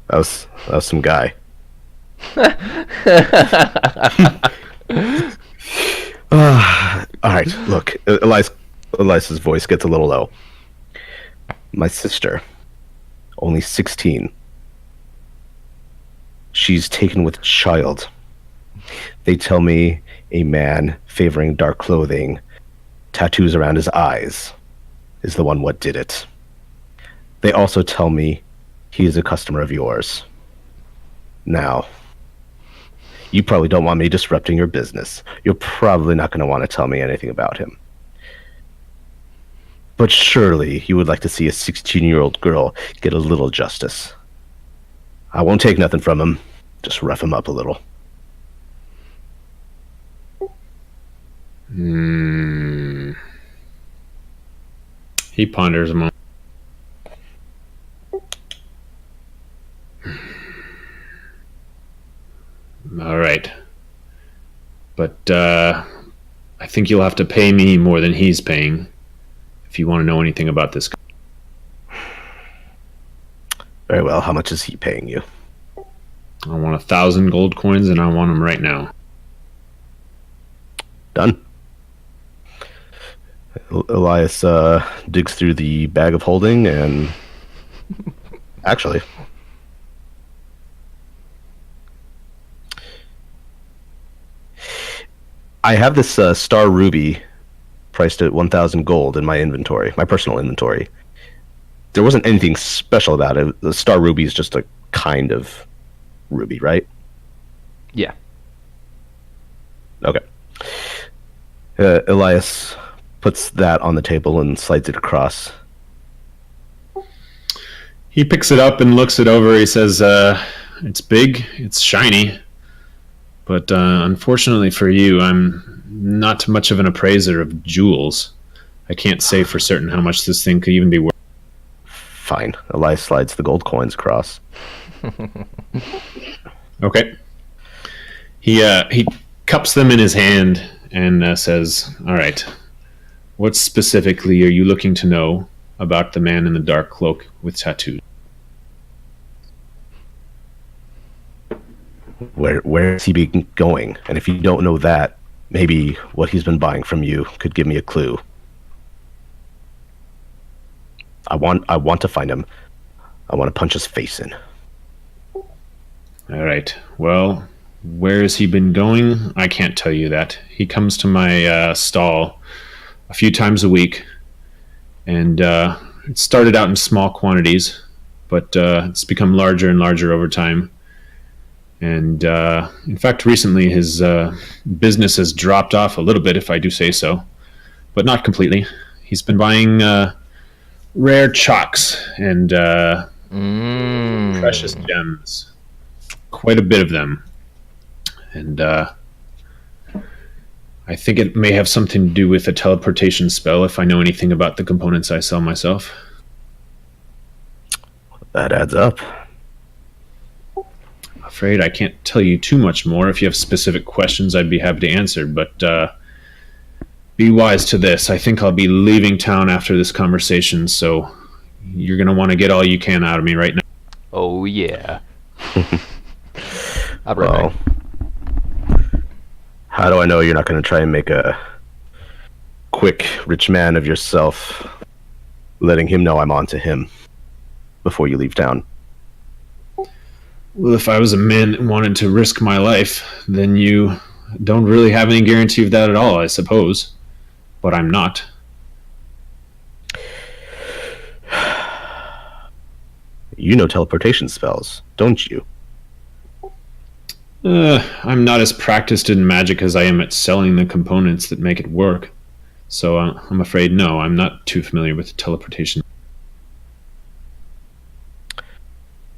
that was some guy. All right, look, Elias's voice gets a little low. My sister, only 16. She's taken with child. They tell me a man favoring dark clothing, tattoos around his eyes, is the one what did it. They also tell me he is a customer of yours. Now, you probably don't want me disrupting your business. You're probably not going to want to tell me anything about him. But surely you would like to see a 16-year-old girl get a little justice. I won't take nothing from him. Just rough him up a little. He ponders a moment. All right. But I think you'll have to pay me more than he's paying if you want to know anything about this. Very well. How much is he paying you? I want 1,000 gold coins, and I want them right now. Done. Elias digs through the bag of holding and... Actually... I have this star ruby priced at 1,000 gold in my inventory, my personal inventory. There wasn't anything special about it. The star ruby is just a kind of ruby, right? Yeah. Okay. Elias puts that on the table and slides it across. He picks it up and looks it over. He says, it's big, it's shiny. But unfortunately for you, I'm not much of an appraiser of jewels. I can't say for certain how much this thing could even be worth. Fine. Elias slides the gold coins across. Okay. He cups them in his hand and says, all right, what specifically are you looking to know about the man in the dark cloak with tattoos? Where has he been going? And if you don't know that, maybe what he's been buying from you could give me a clue. I want to find him. I want to punch his face in. All right. Well, where has he been going? I can't tell you that. He comes to my stall a few times a week, and it started out in small quantities, but it's become larger and larger over time. And in fact, recently his business has dropped off a little bit, if I do say so, but not completely. He's been buying rare chalks and precious gems, quite a bit of them. And I think it may have something to do with a teleportation spell, if I know anything about the components I sell myself. That adds up. I'm afraid I can't tell you too much more. If you have specific questions, I'd be happy to answer, but be wise to this. I think I'll be leaving town after this conversation, so you're going to want to get all you can out of me right now. Oh, yeah. Well, how do I know you're not going to try and make a quick rich man of yourself, letting him know I'm on to him before you leave town? Well, if I was a man and wanted to risk my life, then you don't really have any guarantee of that at all, I suppose. But I'm not. You know teleportation spells, don't you? I'm not as practiced in magic as I am at selling the components that make it work. So I'm afraid, no, I'm not too familiar with teleportation.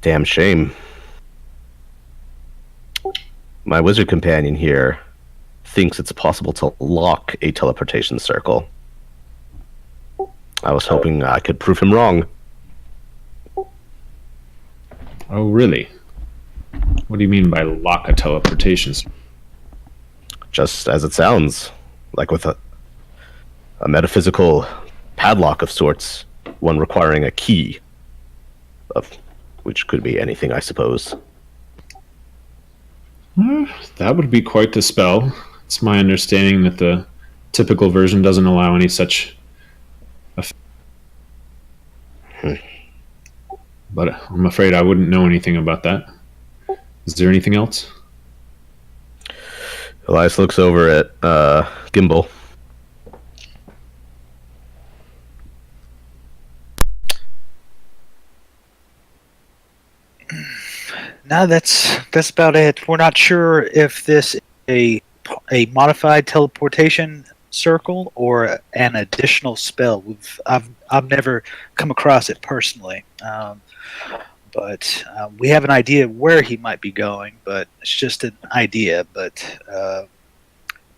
Damn shame. My wizard companion here thinks it's possible to lock a teleportation circle. I was hoping I could prove him wrong. Oh, really? What do you mean by lock a teleportation circle? Just as it sounds, like with a metaphysical padlock of sorts, one requiring a key, of which could be anything, I suppose. That would be quite the spell. It's my understanding that the typical version doesn't allow any such effect. But I'm afraid I wouldn't know anything about that. Is there anything else? Elias looks over at Gimbal. No, that's about it. We're not sure if this is a modified teleportation circle or an additional spell. I've never come across it personally, but we have an idea where he might be going. But it's just an idea. But the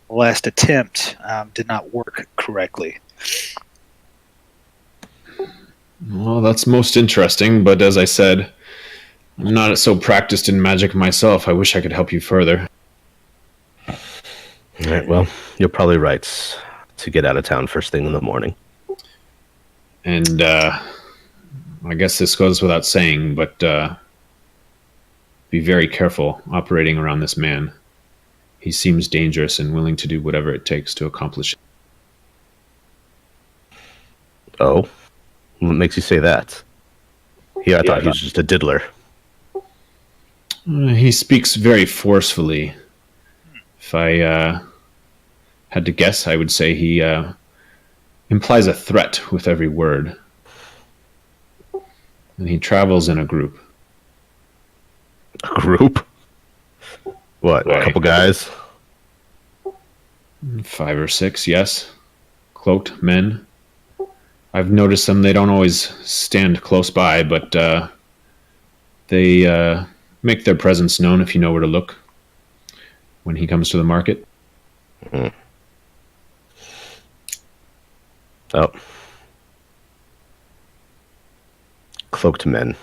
last attempt did not work correctly. Well, that's most interesting. But as I said, I'm not so practiced in magic myself. I wish I could help you further. All right, well, you're probably right to get out of town first thing in the morning. And I guess this goes without saying, but be very careful operating around this man. He seems dangerous and willing to do whatever it takes to accomplish it. Oh? What makes you say that? I thought he was just a diddler. He speaks very forcefully. If I had to guess, I would say he implies a threat with every word. And he travels in a group. A group? What, a couple guys? 5 or 6, yes. Cloaked men. I've noticed them. They don't always stand close by, but they make their presence known if you know where to look when he comes to the market. Mm. Oh. Cloaked men.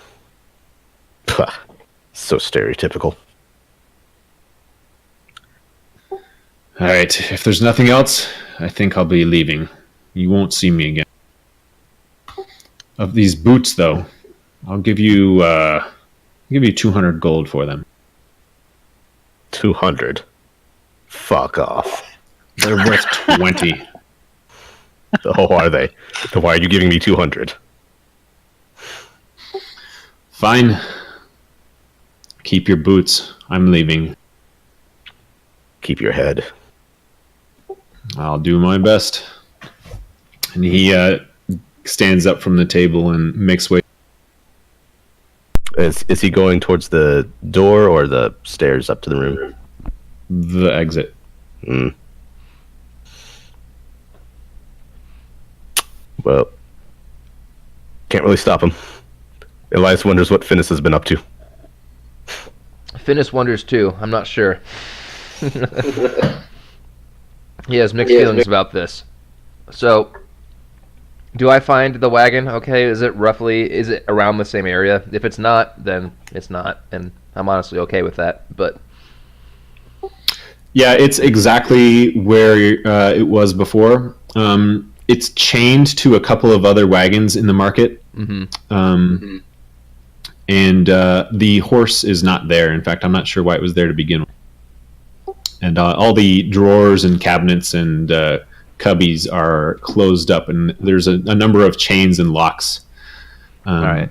So stereotypical. All right, if there's nothing else, I think I'll be leaving. You won't see me again. Of these boots, though, I'll give you 200 gold for them. 200? Fuck off. They're worth 20. Oh, are they? So why are you giving me 200? Fine. Keep your boots. I'm leaving. Keep your head. I'll do my best. And he stands up from the table and makes way. Is he going towards the door or the stairs up to the room? The exit. Well, can't really stop him. Elias wonders what Finnis has been up to. Finnis wonders too. I'm not sure. He has mixed feelings about this. So, do I find the wagon? Okay, is it around the same area? If it's not, then it's not, and I'm honestly okay with that. But yeah, it's exactly where it was before. It's chained to a couple of other wagons in the market, and the horse is not there. In fact, I'm not sure why it was there to begin with. And all the drawers and cabinets and cubbies are closed up, and there's a number of chains and locks to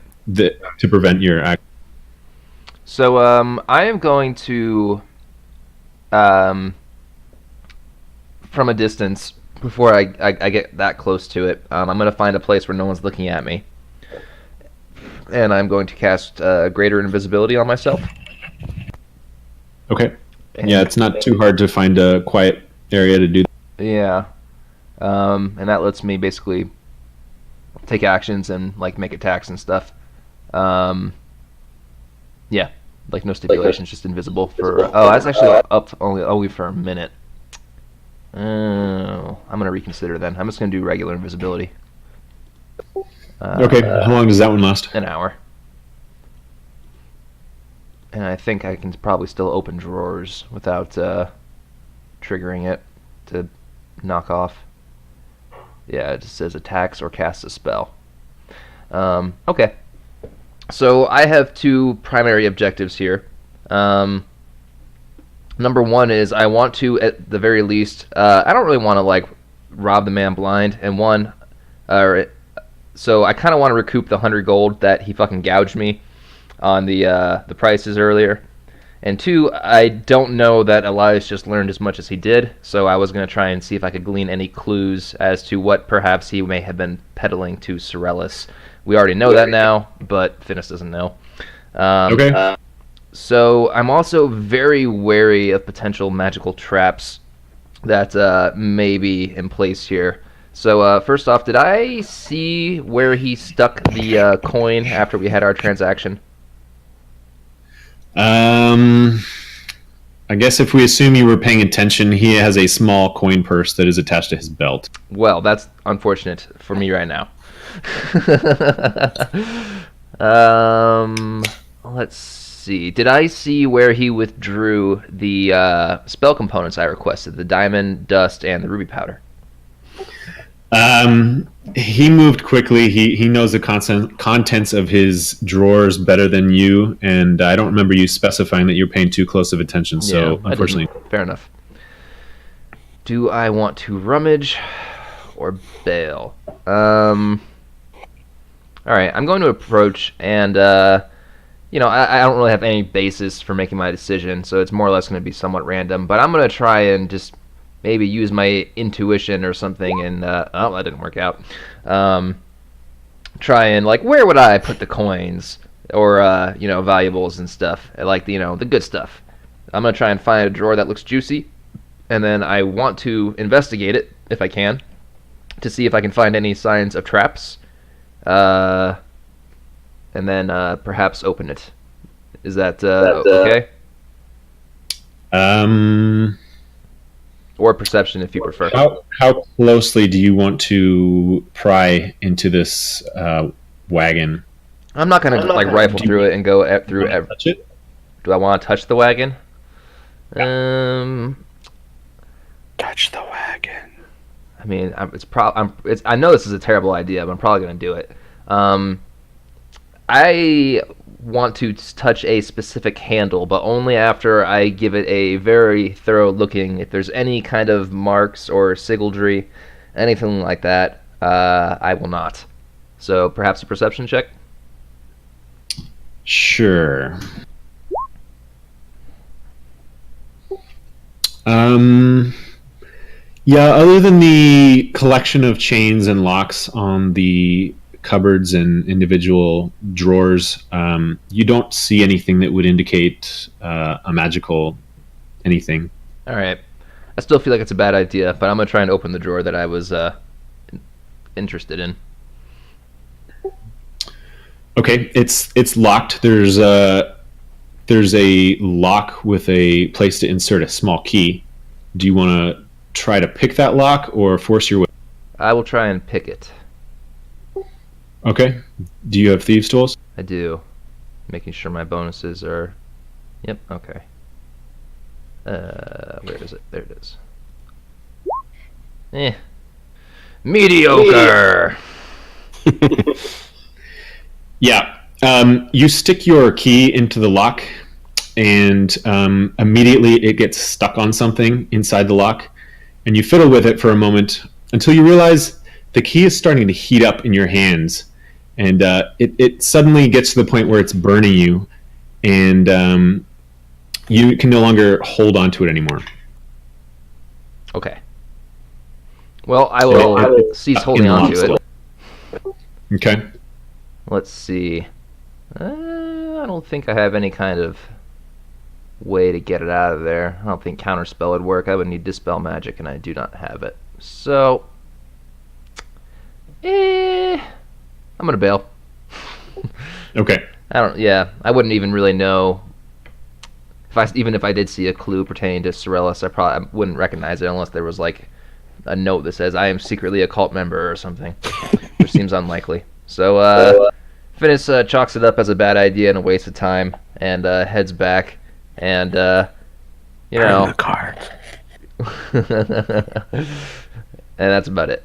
prevent your act. So I am going to, from a distance, before I get that close to it, I'm going to find a place where no one's looking at me. And I'm going to cast Greater Invisibility on myself. Okay. Yeah, it's not too hard to find a quiet area to do that. Yeah. And that lets me basically take actions and like make attacks and stuff. Yeah, like no stipulations, just invisible for. Oh, that's actually up only for a minute. Oh, I'm gonna reconsider then. I'm just gonna do regular invisibility. Okay, how long does that one last? An hour. And I think I can probably still open drawers without triggering it to knock off. Yeah, it just says attacks or casts a spell. Okay. So I have two primary objectives here. Number one is I want to, at the very least, I don't really want to like rob the man blind, and so I kind of want to recoup the 100 gold that he fucking gouged me on the prices earlier. And two, I don't know that Elias just learned as much as he did, so I was going to try and see if I could glean any clues as to what perhaps he may have been peddling to Syrellis. We already know that now, but Finnis doesn't know. Okay. So I'm also very wary of potential magical traps that may be in place here. So first off, did I see where he stuck the coin after we had our transaction? I guess if we assume you were paying attention, he has a small coin purse that is attached to his belt. Well, that's unfortunate for me right now. Let's see. Did I see where he withdrew the spell components I requested? The diamond, dust, and the ruby powder. He moved quickly. He knows the contents of his drawers better than you, and I don't remember you specifying that you're paying too close of attention. So, yeah, unfortunately, fair enough. Do I want to rummage or bail? All right, I'm going to approach, and I don't really have any basis for making my decision, so it's more or less going to be somewhat random. But I'm going to try and just maybe use my intuition or something, and oh, that didn't work out. Try and like, where would I put the coins or valuables and stuff, like the good stuff. I'm gonna try and find a drawer that looks juicy, and then I want to investigate it if I can, to see if I can find any signs of traps, and then perhaps open it. Is that okay? Or perception, if you prefer. How closely do you want to pry into this wagon? I'm not gonna rifle through it and go through every. Touch it? Do I want to touch the wagon? Touch the wagon. I mean, I know this is a terrible idea, but I'm probably gonna do it. I want to touch a specific handle, but only after I give it a very thorough looking. If there's any kind of marks or sigildry, anything like that, I will not. So perhaps a perception check? Sure. Yeah, other than the collection of chains and locks on the cupboards and individual drawers, you don't see anything that would indicate a magical anything. All right. I still feel like it's a bad idea, but I'm going to try and open the drawer that I was interested in. Okay, it's locked. There's a lock with a place to insert a small key. Do you want to try to pick that lock or force your way? I will try and pick it. Okay. Do you have thieves' tools? I do. Making sure my bonuses are... Yep, okay. Where is it? There it is. Mediocre! Yeah. You stick your key into the lock, and immediately it gets stuck on something inside the lock, and you fiddle with it for a moment until you realize the key is starting to heat up in your hands, and it suddenly gets to the point where it's burning you, and you can no longer hold on to it anymore. Okay. Well, I will cease holding on to it. Okay. Let's see. I don't think I have any kind of way to get it out of there. I don't think counterspell would work. I would need dispel magic, and I do not have it. So, I'm gonna bail. Okay. I wouldn't even really know. Even if I did see a clue pertaining to Syrellis, I probably wouldn't recognize it unless there was like a note that says I am secretly a cult member or something, which seems unlikely. So Finis chalks it up as a bad idea and a waste of time, and heads back, and you know, the card. and that's about it.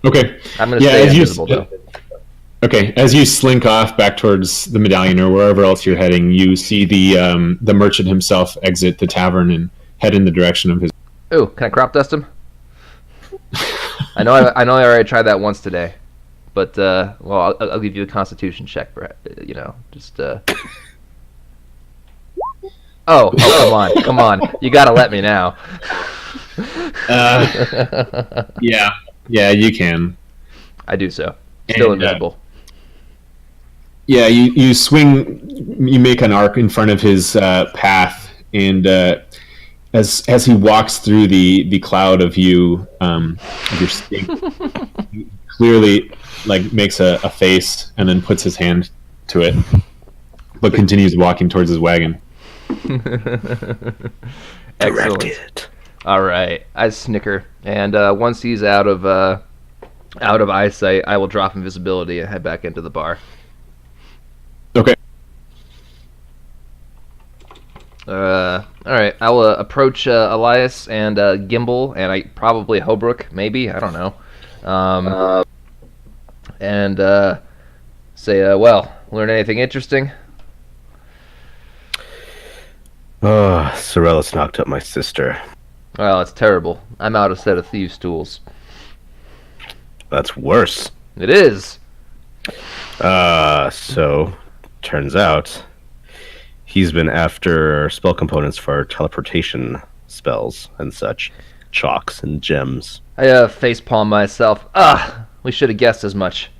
Okay. I'm gonna stay invisible though. Okay, as you slink off back towards the medallion or wherever else you're heading, you see the merchant himself exit the tavern and head in the direction of his. Ooh, can I crop dust him? I know I already tried that once today, but well, I'll give you a Constitution check, you know, just. Oh, come on! You gotta let me now. Yeah, you can. I do so. Still invisible. Yeah, you swing, you make an arc in front of his path, and as he walks through the cloud of you, of your stink, he clearly like makes a face and then puts his hand to it, but continues walking towards his wagon. Excellent. All right, I snicker, and once he's out of eyesight, I will drop invisibility and head back into the bar. Okay. All right, I will approach Elias and Gimbal, and probably Holbrook, maybe, I don't know, and say, well, learn anything interesting? Syrellis knocked up my sister. Well, it's terrible. I'm out a set of thieves' tools. That's worse. It is. So turns out he's been after spell components for teleportation spells and such, chalks and gems. I facepalm myself. We should have guessed as much.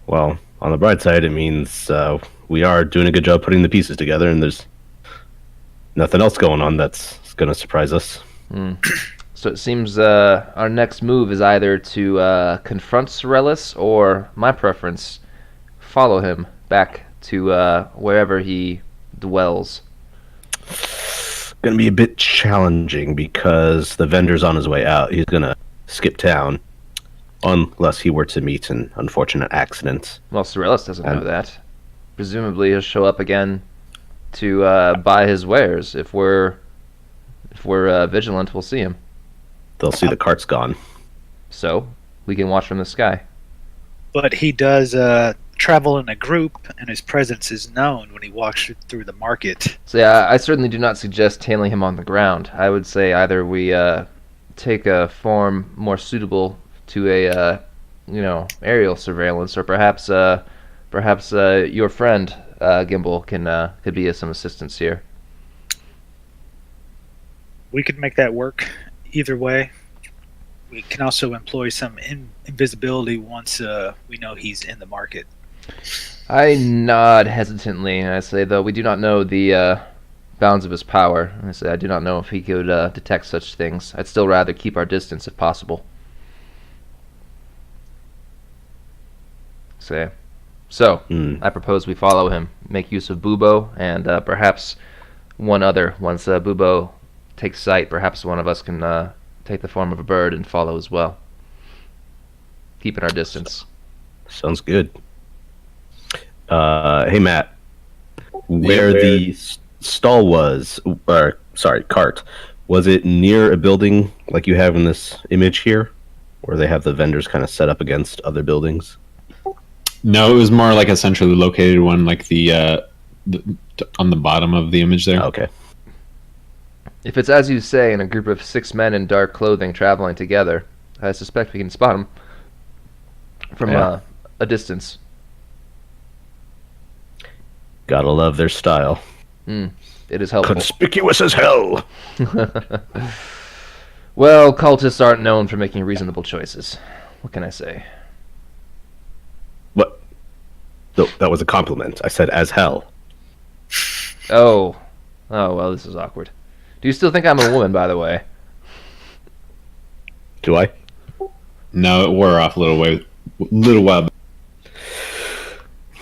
Well, on the bright side, it means we are doing a good job putting the pieces together, and there's nothing else going on that's going to surprise us. So it seems our next move is either to confront Syrellis, or, my preference, follow him back to wherever he dwells. Going to be a bit challenging because the vendor's on his way out. He's going to skip town unless he were to meet an unfortunate accident. Well, Syrellis doesn't know that. Presumably he'll show up again to buy his wares. If we're vigilant, we'll see him. They'll see the cart's gone. So we can watch from the sky. But he does travel in a group, and his presence is known when he walks through the market. So yeah, I certainly do not suggest tailing him on the ground. I would say either we take a form more suitable to a aerial surveillance, or perhaps your friend Gimbal could be of some assistance here. We could make that work either way. we can also employ some invisibility once we know he's in the market. I nod hesitantly, and I say, though we do not know the bounds of his power. I say, I do not know if he could detect such things. I'd still rather keep our distance if possible. So, I propose we follow him, make use of Bubo, and perhaps one other. Once Bubo takes sight, perhaps one of us can take the form of a bird and follow as well. Keeping our distance. Sounds good. Hey, Matt. Where the stall was, cart, was it near a building like you have in this image here? Where they have the vendors kind of set up against other buildings? No, it was more like a centrally located one, like the on the bottom of the image there. Okay. If it's as you say, in a group of 6 men in dark clothing traveling together, I suspect we can spot them from a distance. Gotta love their style. It is helpful. Conspicuous as hell! Well, cultists aren't known for making reasonable choices. What can I say? What? No, that was a compliment. I said as hell. Oh, well, this is awkward. Do you still think I'm a woman, by the way? Do I? No, it wore off a little while back.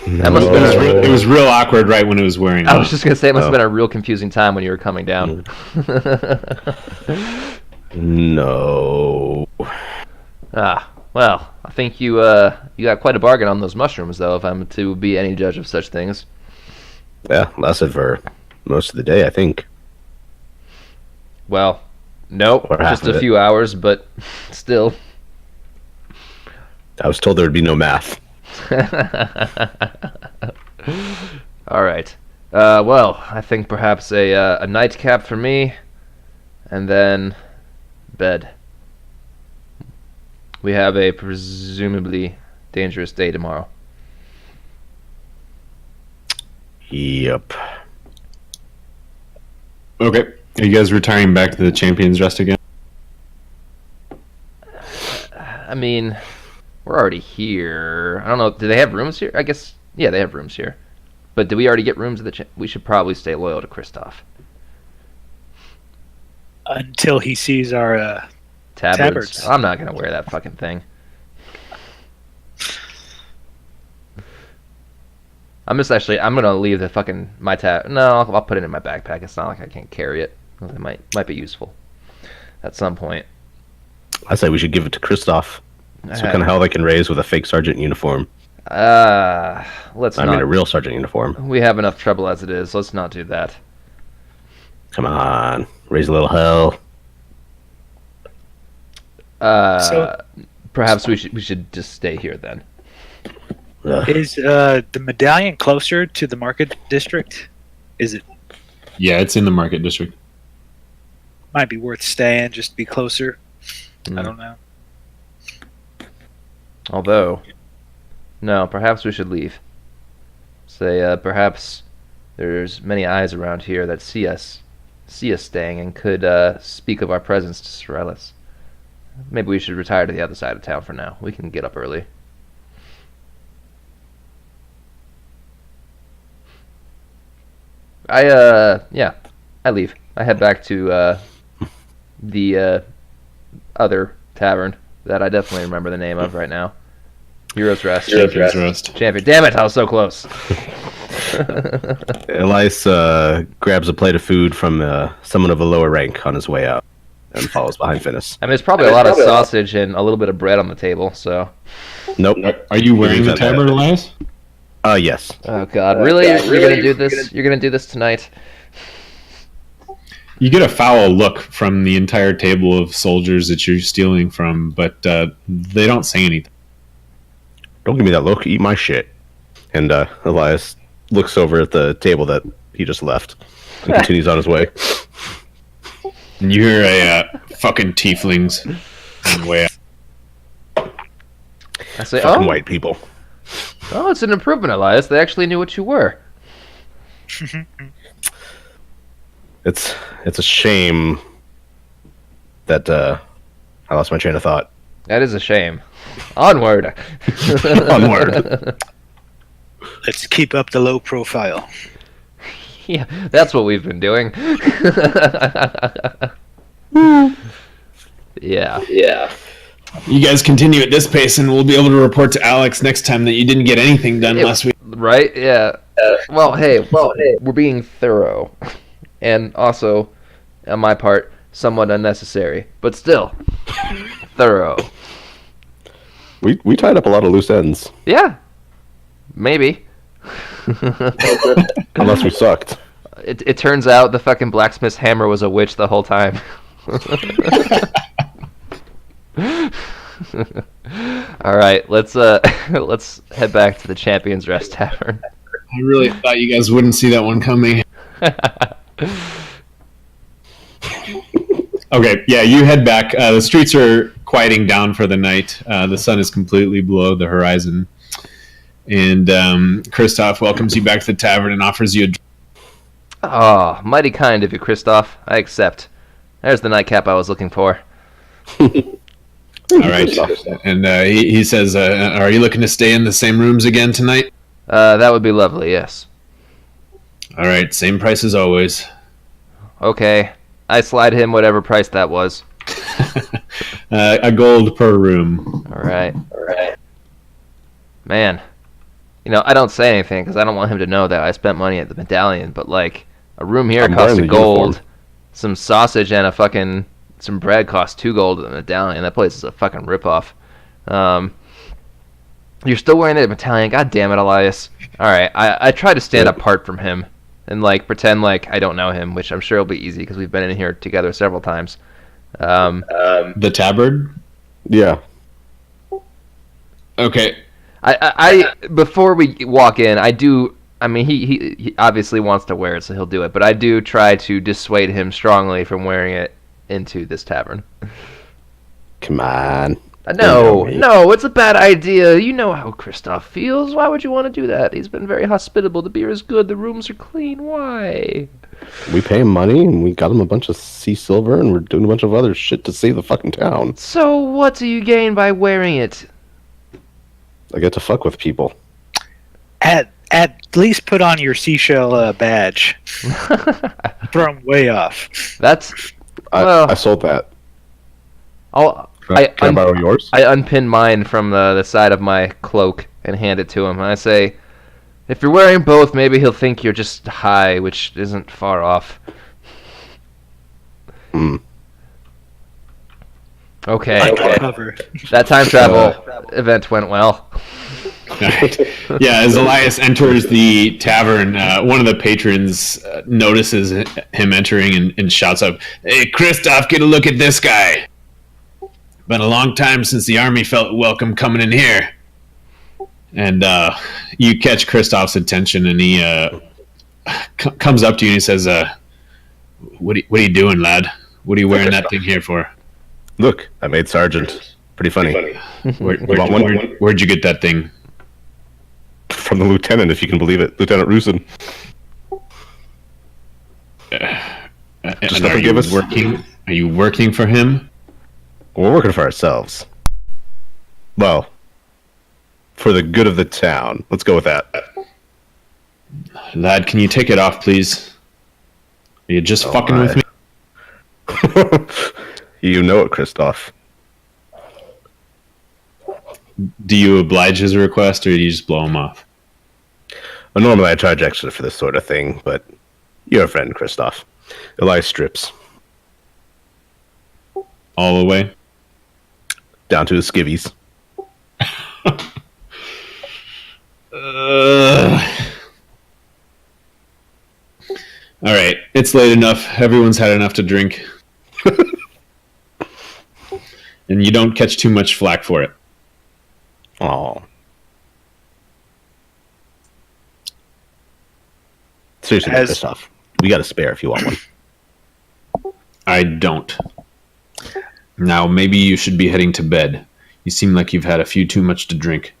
That must have been It was real awkward right when it was wearing. I was just gonna say it must have been a real confusing time when you were coming down. No. Well, I think you got quite a bargain on those mushrooms, though, if I'm to be any judge of such things. Yeah, lasted for most of the day, I think. Well, nope, Or half just of a it. few hours, but still. I was told there would be no math. All right. Well, I think perhaps a nightcap for me, and then bed. We have a presumably dangerous day tomorrow. Yep. Okay. Are you guys retiring back to the Champion's Rest again? I mean, we're already here. I don't know. Do they have rooms here? I guess, yeah, they have rooms here. But do we already get rooms at the we should probably stay loyal to Kristoff. Until he sees our tabards. I'm not going to wear that fucking thing. I'm going to leave the fucking, my tab. No, I'll put it in my backpack. It's not like I can't carry it. It might be useful at some point. I say we should give it to Kristoff. So kind of how they can raise with a fake sergeant uniform. I mean, a real sergeant uniform. We have enough trouble as it is. Let's not do that. Come on, raise a little hell. Perhaps we should just stay here then. Is the medallion closer to the market district? Is it? Yeah, it's in the market district. Might be worth staying just to be closer. I don't know. Although, no, perhaps we should leave. Say, perhaps there's many eyes around here that see us staying and could speak of our presence to Syrellis. Maybe we should retire to the other side of town for now. We can get up early. I leave. I head back to the other tavern that I definitely remember the name of right now. Heroes Rest. Champion's Rest. Champion. Damn it, I was so close. Elias grabs a plate of food from someone of a lower rank on his way out and follows behind Finis. I mean, there's probably a lot of sausage and a little bit of bread on the table, so... Nope. Are you wearing the tabard, Elias? Yes. Oh, God. Really? You're going to do this? You're going to do this tonight? You get a foul look from the entire table of soldiers that you're stealing from, but they don't say anything. Don't give me that look. Eat my shit. And Elias looks over at the table that he just left and continues on his way. And you hear a fucking tieflings on the way out. I say, Fucking white people. Oh, it's an improvement, Elias. They actually knew what you were. It's a shame that I lost my train of thought. That is a shame. Onward. Onward. Let's keep up the low profile. Yeah, that's what we've been doing. Yeah. You guys continue at this pace, and we'll be able to report to Alex next time that you didn't get anything done last week. Right? Yeah. Well, hey, we're being thorough, and also, on my part, somewhat unnecessary, but still thorough. We tied up a lot of loose ends. Yeah. Maybe. Unless we sucked. It turns out the fucking blacksmith's hammer was a witch the whole time. All right, let's head back to the Champion's Rest Tavern. I really thought you guys wouldn't see that one coming. Okay, yeah, you head back. The streets are quieting down for the night. The sun is completely below the horizon. And Kristoff welcomes you back to the tavern and offers you a drink. Oh, mighty kind of you, Kristoff. I accept. There's the nightcap I was looking for. All right. And he says, are you looking to stay in the same rooms again tonight? That would be lovely, yes. All right, same price as always. Okay. I slide him whatever price that was. A gold per room. All right. Man. I don't say anything because I don't want him to know that I spent money at the Medallion, but, like, a room here costs a gold. Uniform. Some sausage and some bread costs 2 gold at the Medallion. That place is a fucking ripoff. You're still wearing that Medallion? God damn it, Elias. Alright, I try to stand apart from him and, like, pretend like I don't know him, which I'm sure will be easy because we've been in here together several times. The tabard? Yeah. Okay. I before we walk in, he obviously wants to wear it, so he'll do it, but I do try to dissuade him strongly from wearing it into this tavern. Come on. No, it's a bad idea. You know how Kristoff feels. Why would you want to do that? He's been very hospitable. The beer is good. The rooms are clean. Why? We pay him money, and we got him a bunch of sea silver, and we're doing a bunch of other shit to save the fucking town. So what do you gain by wearing it? I get to fuck with people. At least put on your seashell badge. From way off. I sold that. Can I borrow yours? I unpin mine from the side of my cloak and hand it to him. And I say, if you're wearing both, maybe he'll think you're just high, which isn't far off. Okay. That time travel event went well. Yeah, as Elias enters the tavern, one of the patrons notices him entering and shouts up, "Hey, Kristoff, get a look at this guy. Been a long time since the army felt welcome coming in here." And you catch Kristoff's attention, and he comes up to you and he says, what are you doing, lad? What are you wearing that thing here for? Look, I made Sergeant. Pretty funny. Where'd you get that thing? From the lieutenant, if you can believe it. Lieutenant Rusin. Are you working for him? We're working for ourselves. Well, for the good of the town. Let's go with that. Lad, can you take it off, please? Are you just fucking with me? You know it, Kristoff. Do you oblige his request, or do you just blow him off? Well, normally I charge extra for this sort of thing, but you're a friend, Kristoff. Elias strips. All the way? Down to his skivvies. All right, it's late enough. Everyone's had enough to drink. And you don't catch too much flack for it. Oh. Seriously, Kristoff, we got a spare if you want one. I don't. Now, maybe you should be heading to bed. You seem like you've had a few too much to drink.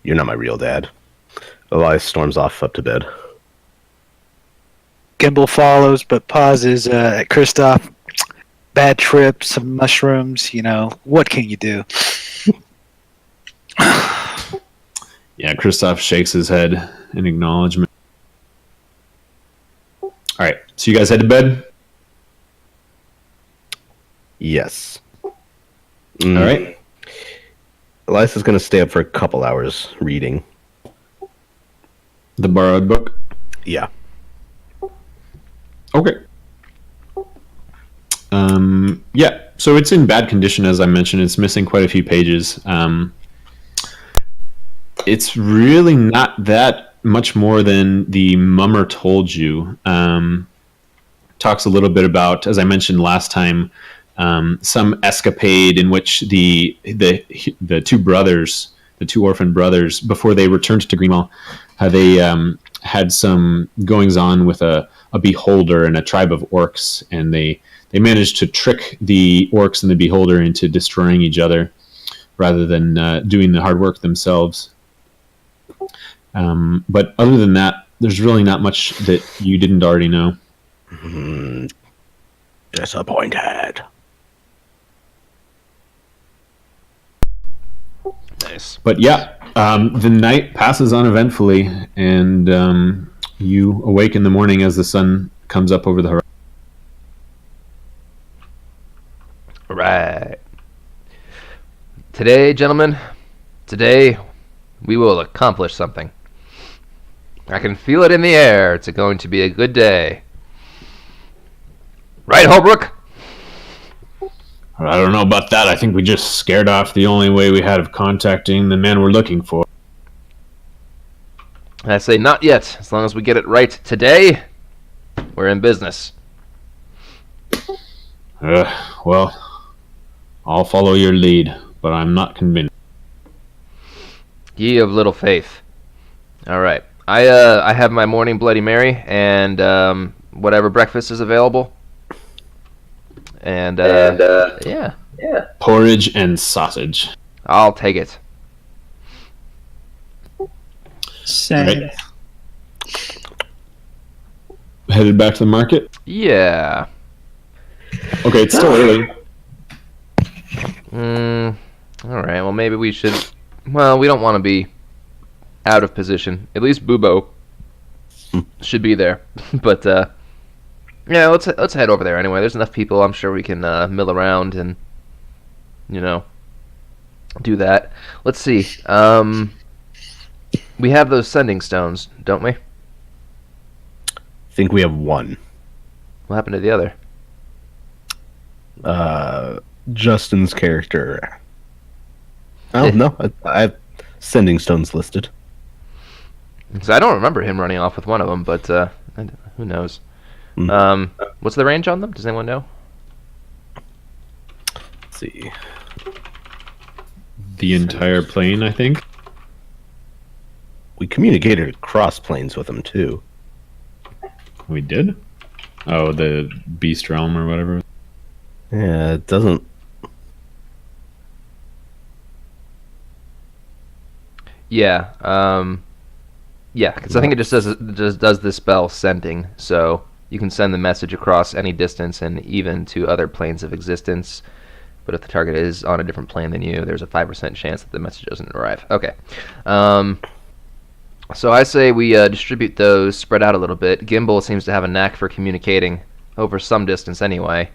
You're not my real dad. Elias storms off up to bed. Gimbal follows, but pauses at Kristoff. bad trip, some mushrooms. What can you do? Yeah, Kristoff shakes his head in acknowledgement. All right, so you guys head to bed? Yes. All right. Eliza's going to stay up for a couple hours reading. The borrowed book? Yeah. Okay. Yeah, so it's in bad condition, as I mentioned. It's missing quite a few pages. It's really not that much more than the mummer told you. Talks a little bit about, as I mentioned last time, some escapade in which the two brothers, the two orphan brothers, before they returned to Greenwell, how they had some goings on with a beholder and a tribe of orcs, and they managed to trick the orcs and the beholder into destroying each other rather than doing the hard work themselves. But other than that, there's really not much that you didn't already know. Disappointed. Nice. But yeah, the night passes uneventfully, and you awake in the morning as the sun comes up over the horizon. Right. Today, gentlemen, we will accomplish something. I can feel it in the air. It's going to be a good day. Right, Holbrook? I don't know about that. I think we just scared off the only way we had of contacting the man we're looking for. I say not yet. As long as we get it right today, we're in business. Well, I'll follow your lead, but I'm not convinced. Ye of little faith. All right. I have my morning Bloody Mary and whatever breakfast is available. And yeah. Porridge and sausage. I'll take it. Same. Right. Headed back to the market? Yeah. Okay, it's still early. All right. Well, maybe we should. Well, we don't want to be out of position. At least Bubo should be there. But yeah, let's head over there anyway. There's enough people. I'm sure we can mill around and do that. Let's see. We have those sending stones, don't we? I think we have one. What happened to the other? Justin's character. Oh, no. I have sending stones listed. Because I don't remember him running off with one of them, but who knows? What's the range on them? Does anyone know? Let's see. The entire plane, I think. We communicated across planes with them, too. We did? Oh, the Beast Realm or whatever. Yeah, it doesn't... Yeah, yeah, because I think it just does the spell sending, so you can send the message across any distance and even to other planes of existence. But if the target is on a different plane than you, there's a 5% chance that the message doesn't arrive. Okay. So I say we distribute those, spread out a little bit. Gimbal seems to have a knack for communicating over some distance anyway.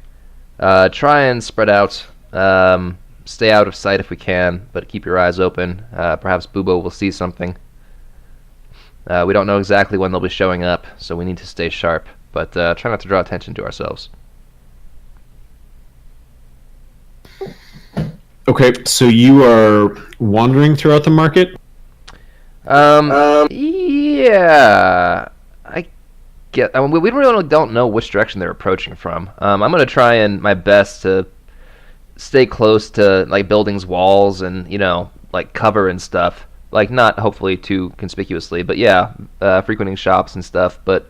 Try and spread out. Stay out of sight if we can, but keep your eyes open. Perhaps Bubo will see something. We don't know exactly when they'll be showing up, so we need to stay sharp. But try not to draw attention to ourselves. Okay, so you are wandering throughout the market? Yeah. I we really don't know which direction they're approaching from. I'm going to try and my best to stay close to like buildings, walls, and like cover and stuff. Like not hopefully too conspicuously, but yeah, frequenting shops and stuff. But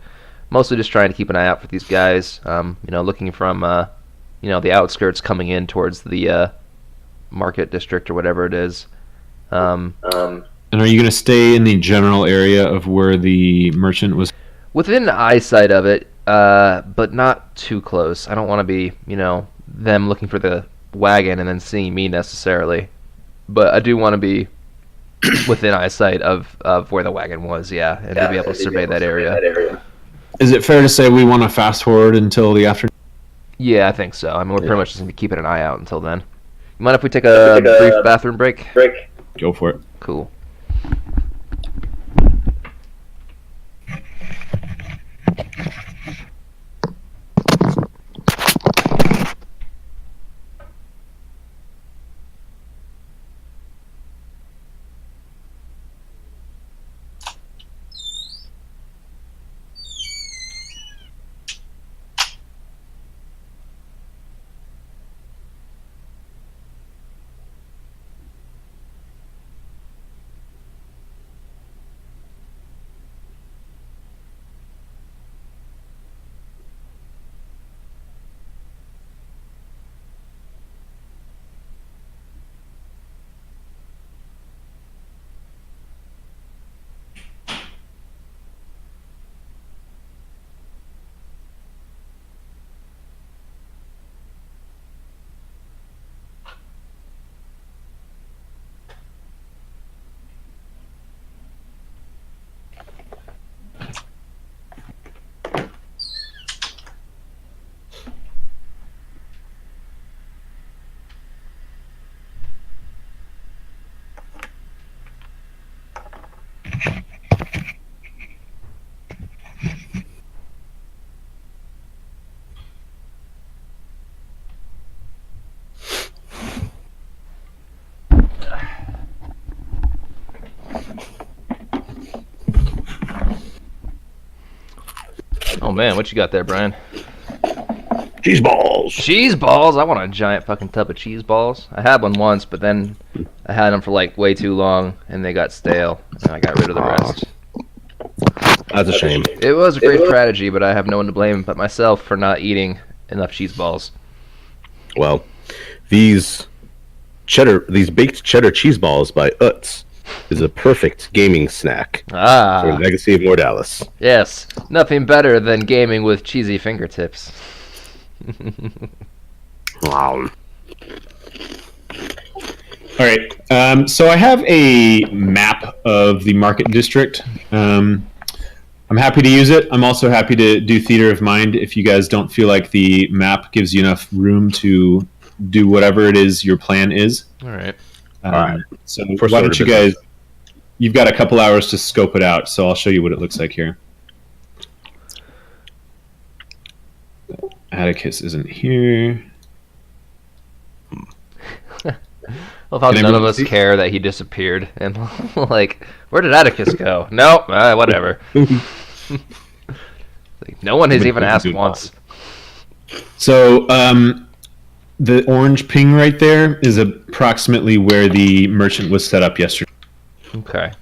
mostly just trying to keep an eye out for these guys. Looking from the outskirts coming in towards the market district or whatever it is. And are you going to stay in the general area of where the merchant was? Within eyesight of it, but not too close. I don't want to be, them looking for the wagon and then seeing me necessarily. But I do want to be within eyesight of where the wagon was, and to be able to survey that area. Is it fair to say we want to fast forward until the afternoon? Yeah, I think so. I mean, we're pretty much just going to be keeping an eye out until then. You mind if we take a brief bathroom break? Go for it. Cool. Oh man, what you got there, Brian? Cheese balls. Cheese balls? I want a giant fucking tub of cheese balls. I had one once, but then I had them for like way too long, and they got stale, and I got rid of the rest. That's a shame. It was a great strategy, but I have no one to blame but myself for not eating enough cheese balls. Well, these baked cheddar cheese balls by Utz is a perfect gaming snack for Legacy of Mordalis. Yes, nothing better than gaming with cheesy fingertips. Wow. All right. So I have a map of the market district. I'm happy to use it. I'm also happy to do theater of mind if you guys don't feel like the map gives you enough room to do whatever it is your plan is. All right. All right. So why don't you guys... You've got a couple hours to scope it out, so I'll show you what it looks like here. Atticus isn't here. Well, how none of us care that he disappeared, and like, where did Atticus go? Nope, whatever. Like, no one has even asked once. So, the orange ping right there is approximately where the merchant was set up yesterday. Okay.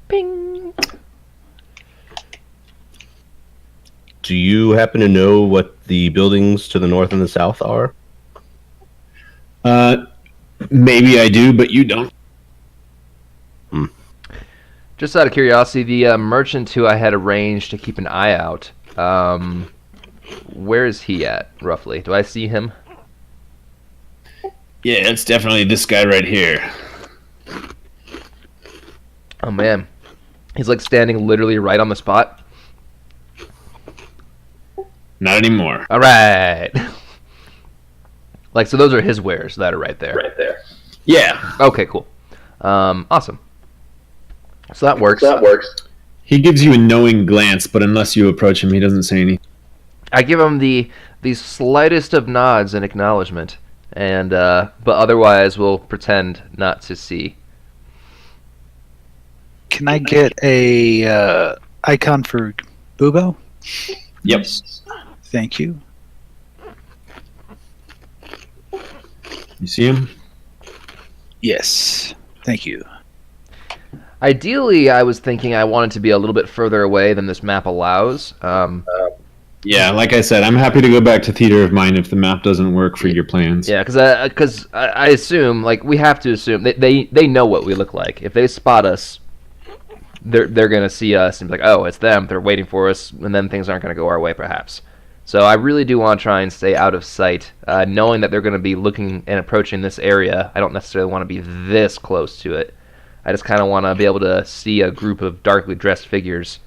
Ping. Do you happen to know what the buildings to the north and the south are? Maybe I do, but you don't. Just out of curiosity, the merchant who I had arranged to keep an eye out, where is he at, roughly? Do I see him? Yeah, it's definitely this guy right here. Oh, man. He's, like, standing literally right on the spot? Not anymore. All right. Like, so those are his wares that are right there. Right there. Yeah. Okay, cool. Awesome. So that works. He gives you a knowing glance, but unless you approach him, he doesn't say anything. I give him the slightest of nods and acknowledgement, and but otherwise we'll pretend not to see. Can I get a icon for Bubo? Yep. Thank you. You see him? Yes. Thank you. Ideally, I was thinking I wanted to be a little bit further away than this map allows. Yeah, like I said, I'm happy to go back to theater of mind if the map doesn't work for your plans. Yeah, because I assume, like, we have to assume they know what we look like. If they spot us, they're gonna see us and be like, oh, it's them. They're waiting for us, and then things aren't gonna go our way, perhaps. So I really do want to try and stay out of sight, knowing that they're going to be looking and approaching this area. I don't necessarily want to be this close to it. I just kind of want to be able to see a group of darkly dressed figures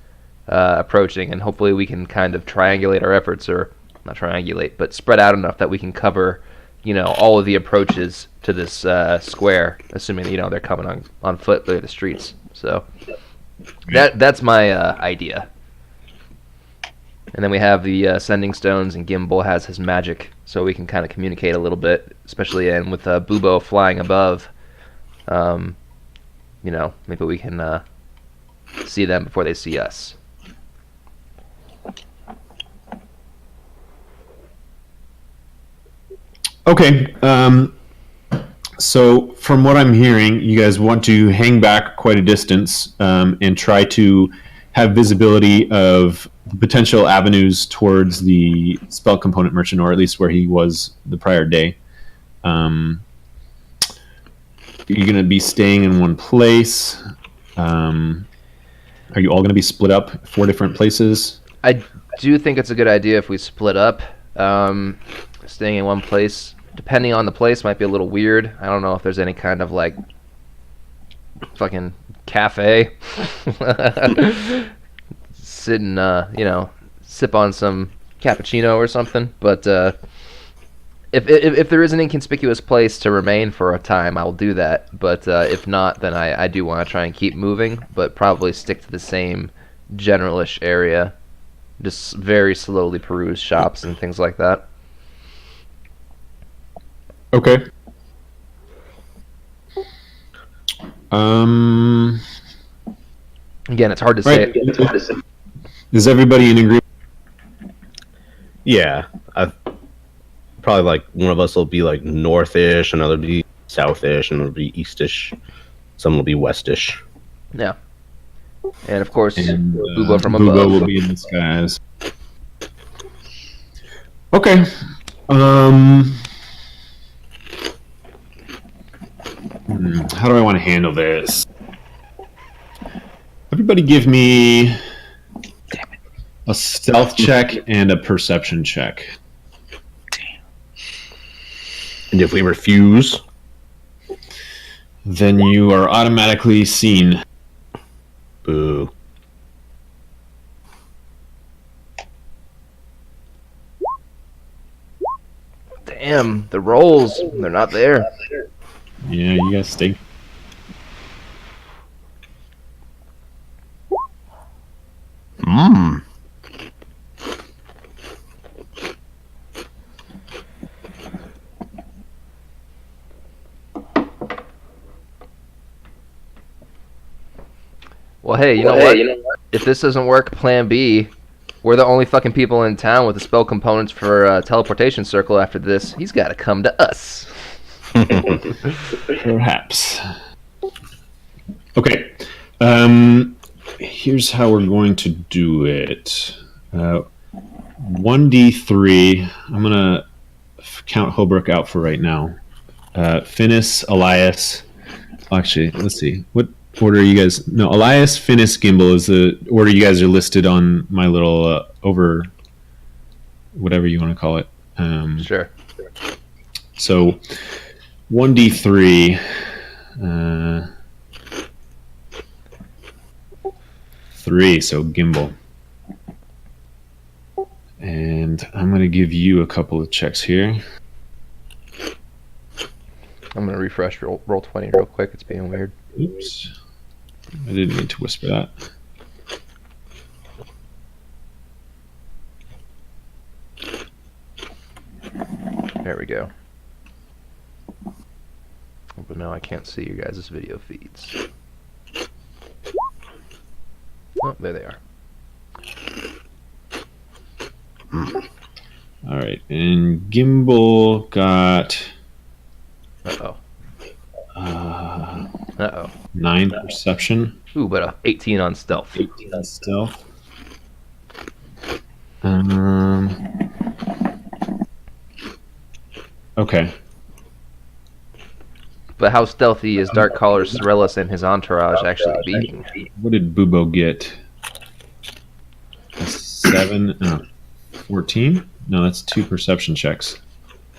approaching, and hopefully we can kind of triangulate our efforts, or not triangulate, but spread out enough that we can cover, all of the approaches to this square, assuming they're coming on foot through the streets. So that's my idea. And then we have the sending stones, and Gimbal has his magic, so we can kind of communicate a little bit, especially with Bubo flying above. Maybe we can see them before they see us. Okay. So from what I'm hearing, you guys want to hang back quite a distance and try to have visibility of potential avenues towards the spell component merchant, or at least where he was the prior day. You're going to be staying in one place. Are you all going to be split up 4 different places? I do think it's a good idea if we split up. Staying in one place, depending on the place, might be a little weird. I don't know if there's any kind of fucking cafe. Sit and sip on some cappuccino or something. But if there is an inconspicuous place to remain for a time, I will do that. But if not, then I do want to try and keep moving, but probably stick to the same generalish area. Just very slowly peruse shops and things like that. Okay. Again, it's hard to say. Is everybody in agreement? Yeah, probably one of us will be northish, another will be southish, and another will be eastish. Some will be westish. Yeah, and of course, Bubo from above. Bubo will be in the skies. Okay. How do I want to handle this? Everybody give me a stealth check and a perception check. And if we refuse, then you are automatically seen. Boo. Damn, the rolls, they're not there. Yeah, you guys stink. Well, hey, you know what? If this doesn't work, plan B. We're the only fucking people in town with the spell components for teleportation circle after this. He's got to come to us. Perhaps. Okay. Here's how we're going to do it. 1d3. I'm going to count Holbrook out for right now. Finis, Elias. Actually, let's see. What order are you guys? No, Elias, Finis, Gimbal is the order you guys are listed on my little over whatever you want to call it. Sure. So 1d3. 3, so Gimbal. And I'm going to give you a couple of checks here. I'm going to refresh roll 20 real quick. It's being weird. Oops. I didn't mean to whisper that. There we go. But now I can't see you guys' video feeds. Oh, there they are. All right, and Gimbal got Uh-oh. 9 perception. Ooh, but 18 on stealth. 18 on stealth. Okay. But how stealthy is Darkcaller Syrellis and his entourage actually being? What did Bubo get? A 7. Oh. 14? No, that's 2 perception checks.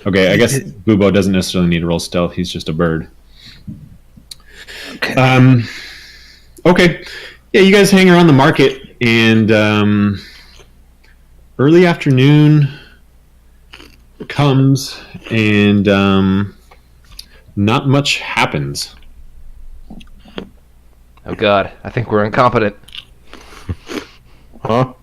Okay, I guess Bubo doesn't necessarily need to roll stealth. He's just a bird. Okay. Okay. Yeah, you guys hang around the market, and early afternoon comes, and not much happens. Oh God, I think we're incompetent. Huh?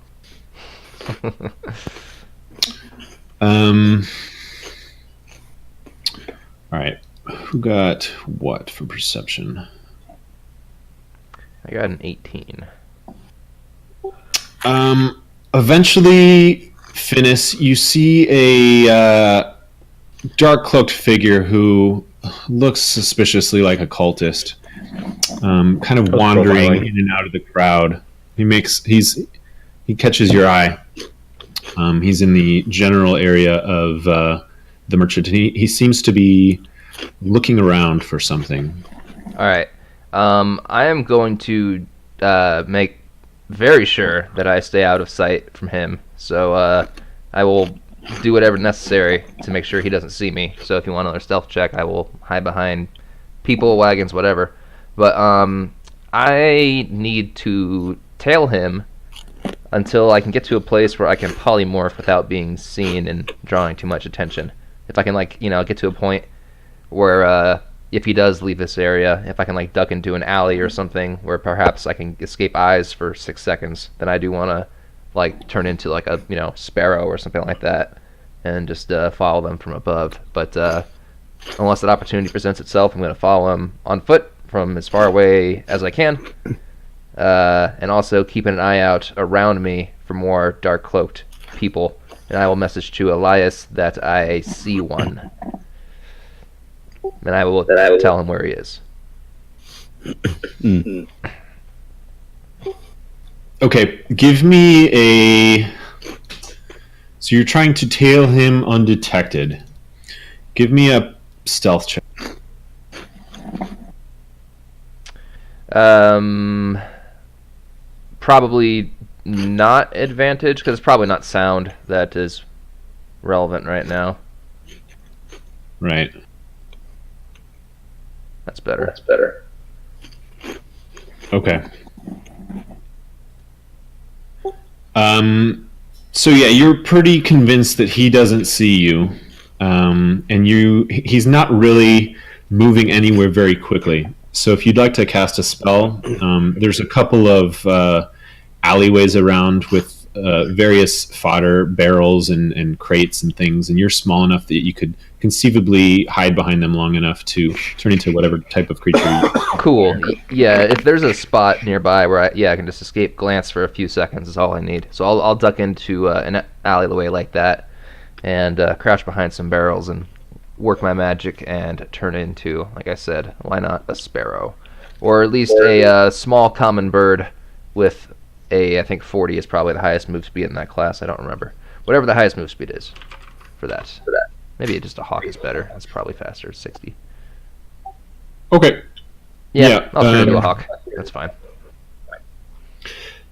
All right. Who got what for perception? I got an 18. Eventually, Finis, you see a dark cloaked figure who looks suspiciously like a cultist, kind of wandering in and out of the crowd. He catches your eye. He's in the general area of the merchant. He seems to be looking around for something. All right. I am going to make very sure that I stay out of sight from him. So I will do whatever necessary to make sure he doesn't see me. So if you want another stealth check, I will hide behind people, wagons, whatever. But I need to tail him until I can get to a place where I can polymorph without being seen and drawing too much attention. If I can, get to a point where if he does leave this area, if I can duck into an alley or something where perhaps I can escape eyes for 6 seconds, then I do want to turn into a sparrow or something like that and just follow them from above. But unless that opportunity presents itself, I'm going to follow him on foot from as far away as I can, and also keeping an eye out around me for more dark cloaked people. And I will message to Elias that I see one. And I will tell him where he is. Okay, give me a... So you're trying to tail him undetected. Give me a stealth check. Probably not advantage, because it's probably not sound that is relevant right now. Right. That's better. Okay. So yeah, you're pretty convinced that he doesn't see you, and he's not really moving anywhere very quickly. So if you'd like to cast a spell, there's a couple of alleyways around with various fodder barrels and crates and things, and you're small enough that you could conceivably hide behind them long enough to turn into whatever type of creature you Cool. Yeah, if there's a spot nearby where I can just escape glance for a few seconds is all I need. So I'll duck into an alleyway like that and crouch behind some barrels and work my magic and turn into, like I said, why not a sparrow? Or at least a small common bird with I think 40 is probably the highest move speed in that class. I don't remember. Whatever the highest move speed is for that. Maybe just a hawk is better. That's probably faster. 60. Okay. Yeah, I'll turn into a hawk. That's fine.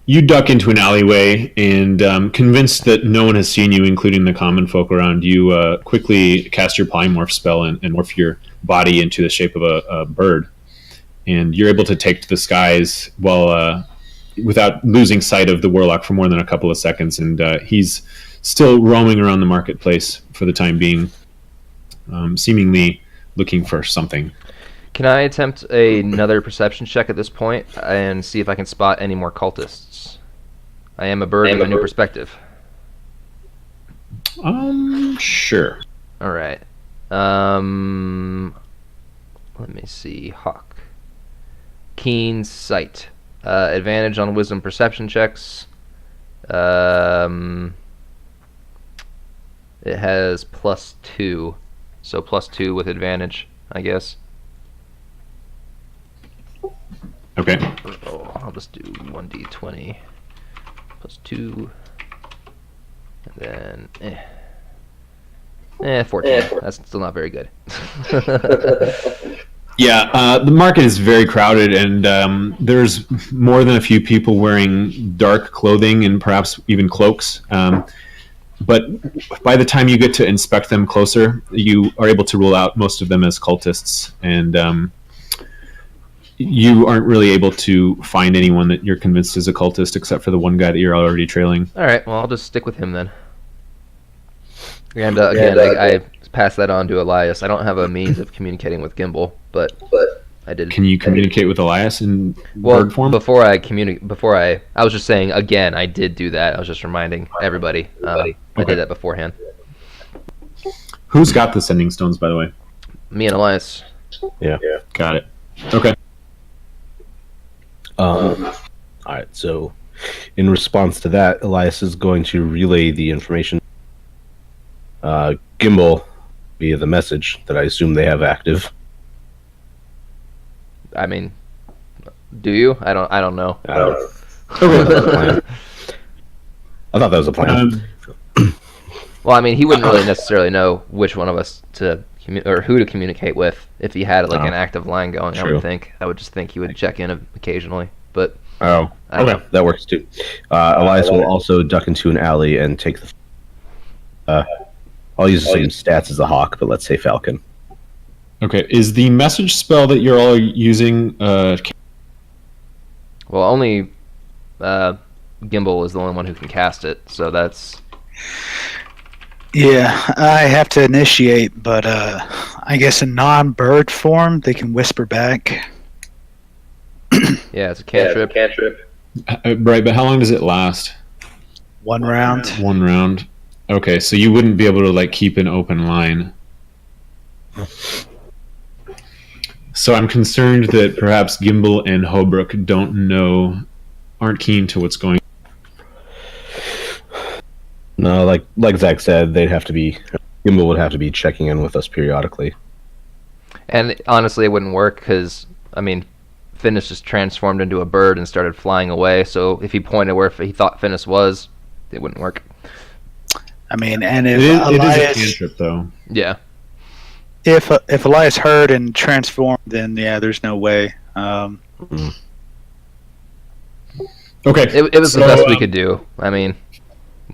You duck into an alleyway and, convinced that no one has seen you, including the common folk around you, quickly cast your polymorph spell and morph your body into the shape of a bird. And you're able to take to the skies without losing sight of the warlock for more than a couple of seconds. And he's still roaming around the marketplace for the time being, seemingly looking for something. Can I attempt another perception check at this point and see if I can spot any more cultists? I am a bird with a new perspective. Sure. All right. Let me see. Hawk. Keen sight. Advantage on wisdom perception checks. It has +2, so +2 with advantage, I guess. Okay. Oh, I'll just do 1d20 +2, and then 14. That's still not very good. Yeah, the market is very crowded, and there's more than a few people wearing dark clothing and perhaps even cloaks. but by the time you get to inspect them closer, you are able to rule out most of them as cultists, and you aren't really able to find anyone that you're convinced is a cultist except for the one guy that you're already trailing. All right, well, I'll just stick with him then. And again, I pass that on to Elias. I don't have a means of communicating with Gimbal, but I did. Can you communicate with Elias in bird form? Before I was just saying again, I did do that. I was just reminding everybody. I did that beforehand. Who's got the sending stones, by the way? Me and Elias. Yeah. Got it. Okay. All right. So, in response to that, Elias is going to relay the information. Gimbal via the message that I assume they have active. I mean, do you? I don't know. I thought that was a plan. Well, I mean, he wouldn't really necessarily know which one of us or who to communicate with if he had like an active line going. True. I would think. I would just think he would check in occasionally, but. Oh, okay, that works too. Elias will also duck into an alley and take the. I'll use the same stats as the hawk, but let's say falcon. Okay, is the message spell that you're all using? Well, only Gimbal is the only one who can cast it, so that's. Yeah, I have to initiate, but I guess in non-bird form, they can whisper back. Yeah, it's a cantrip. Right, but how long does it last? 1 round. 1 round. Okay, so you wouldn't be able to like keep an open line. So I'm concerned that perhaps Gimbal and Holbrook aren't keen to what's going on. No, like Zach said, Gimbal would have to be checking in with us periodically. And honestly, it wouldn't work because, I mean, Finis just transformed into a bird and started flying away. So if he pointed where he thought Finis was, it wouldn't work. I mean, and if It is Elias, a cantrip, though. Yeah. if Elias heard and transformed, then yeah, there's no way. Okay, It was the best we could do. I mean,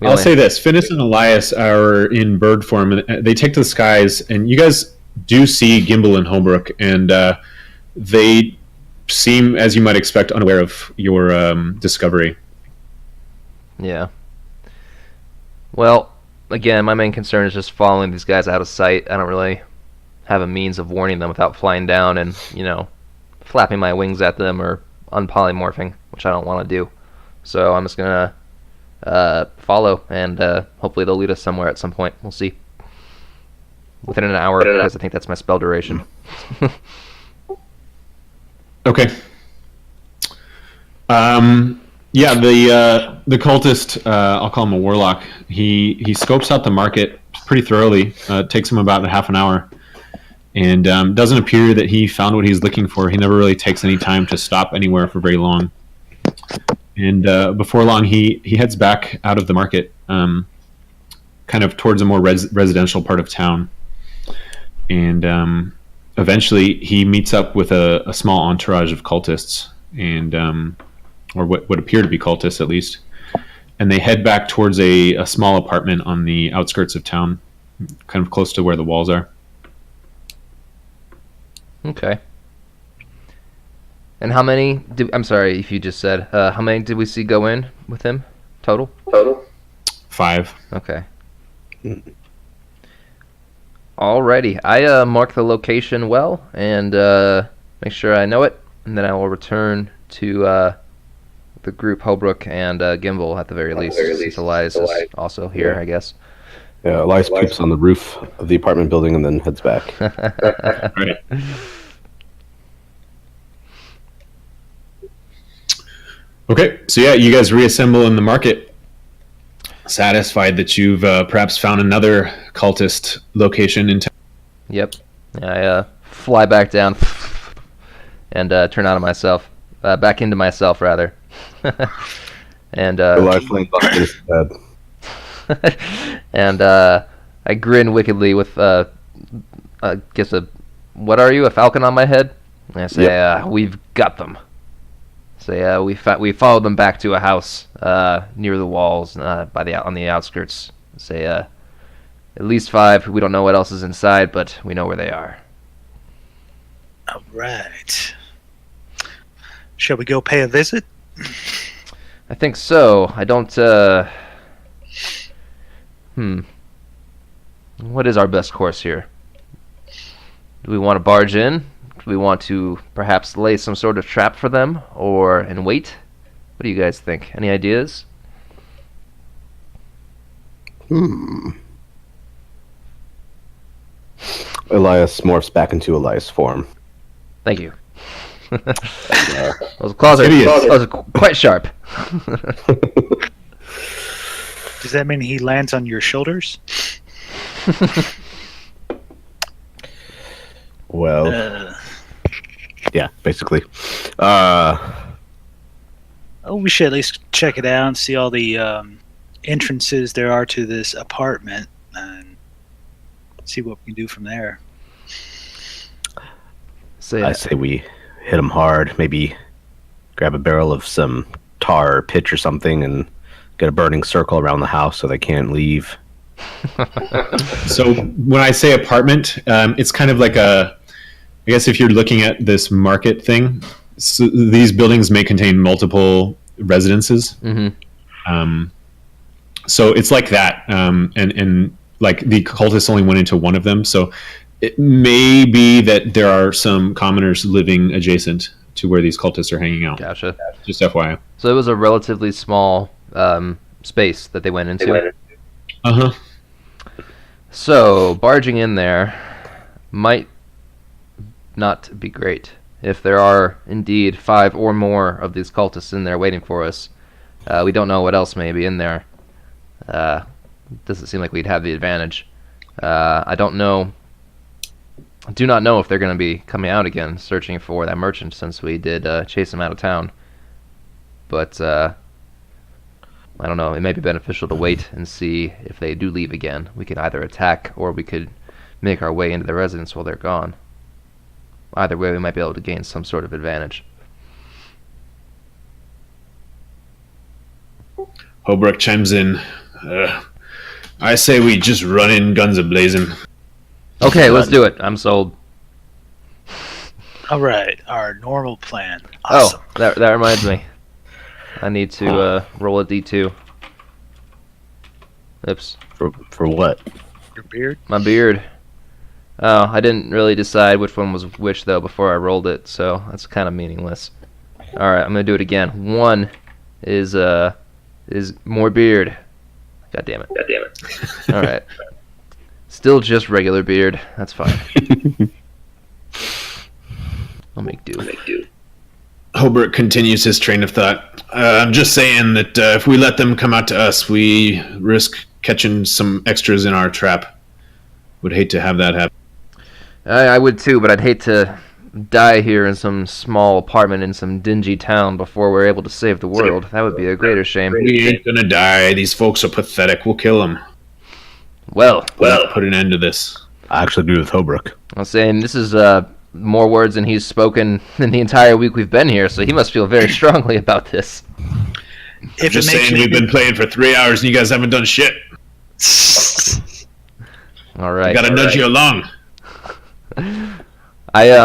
I'll say this: Finis and Elias are in bird form, and they take to the skies, and you guys do see Gimbal and Holbrook, and they seem, as you might expect, unaware of your discovery. Yeah. Well, again, my main concern is just following these guys out of sight. I don't really have a means of warning them without flying down and, flapping my wings at them or unpolymorphing, which I don't want to do. So I'm just going to follow, and hopefully they'll lead us somewhere at some point. We'll see. Within an hour, because I think that's my spell duration. Okay. Yeah, the cultist, I'll call him a warlock. He scopes out the market pretty thoroughly. It takes him about half an hour, and doesn't appear that he found what he's looking for. He never really takes any time to stop anywhere for very long. And before long, he heads back out of the market, kind of towards a more residential part of town. And eventually, he meets up with a small entourage of cultists, and or what appear to be cultists at least. And they head back towards a small apartment on the outskirts of town, kind of close to where the walls are. Okay. And how many I'm sorry if you just said, how many did we see go in with him total? 5. Okay. Alrighty. I mark the location well and make sure I know it, and then I will return to the group Holbrook and Gimbal at the very least. Since Elias is also here, I guess. Yeah, Elias poops on the roof of the apartment building and then heads back. Right. Okay, so yeah, you guys reassemble in the market, satisfied that you've perhaps found another cultist location in town. Yep. I fly back down and turn out of myself, back into myself rather. And and I grin wickedly with I guess what are you, a falcon on my head? And I say, yep. We've got them. So we followed them back to a house near the walls on the outskirts, Say at least 5. We don't know what else is inside, but we know where they are. All right. Shall we go pay a visit? I think so. I don't. What is our best course here? Do we want to barge in? Do we want to perhaps lay some sort of trap for them, and wait? What do you guys think? Any ideas? Elias morphs back into Elias form. Thank you. Those claws are quite sharp. Does that mean he lands on your shoulders? Well, yeah, basically. We should at least check it out and see all the entrances there are to this apartment and see what we can do from there. I say we hit them hard. Maybe grab a barrel of some tar or pitch or something and get a burning circle around the house so they can't leave. So when I say apartment, it's kind of like I guess if you're looking at this market thing, so these buildings may contain multiple residences. Mm-hmm. So it's like that, and like the cultists only went into one of them, so it may be that there are some commoners living adjacent to where these cultists are hanging out. Gotcha. Just FYI. So it was a relatively small space that they went into. Uh-huh. So barging in there might not be great. If there are indeed 5 or more of these cultists in there waiting for us, we don't know what else may be in there. Doesn't seem like we'd have the advantage. I do not know if they're going to be coming out again, searching for that merchant, since we did chase him out of town. But I don't know. It may be beneficial to wait and see if they do leave again. We could either attack, or we could make our way into the residence while they're gone. Either way, we might be able to gain some sort of advantage. Holbrook chimes in. I say we just run in guns a-blazing. Okay, let's do it. I'm sold. All right, our normal plan. Awesome. Oh, that reminds me. I need to roll a d2. Oops. For what? Your beard? My beard. Oh, I didn't really decide which one was which, though, before I rolled it, so that's kind of meaningless. Alright, I'm going to do it again. 1 is more beard. God damn it. Alright. Still just regular beard. That's fine. I'll make do. Holbrook continues his train of thought. I'm just saying that if we let them come out to us, we risk catching some extras in our trap. Would hate to have that happen. I would too, but I'd hate to die here in some small apartment in some dingy town before we're able to save the world. That would be a greater shame. We ain't gonna die. These folks are pathetic. We'll kill them. Well, put an end to this. I actually agree with Holbrook. I'm saying this is more words than he's spoken in the entire week we've been here, so he must feel very strongly about this. If just saying, we've been playing for 3 hours and you guys haven't done shit. All right. Gotta nudge you along. I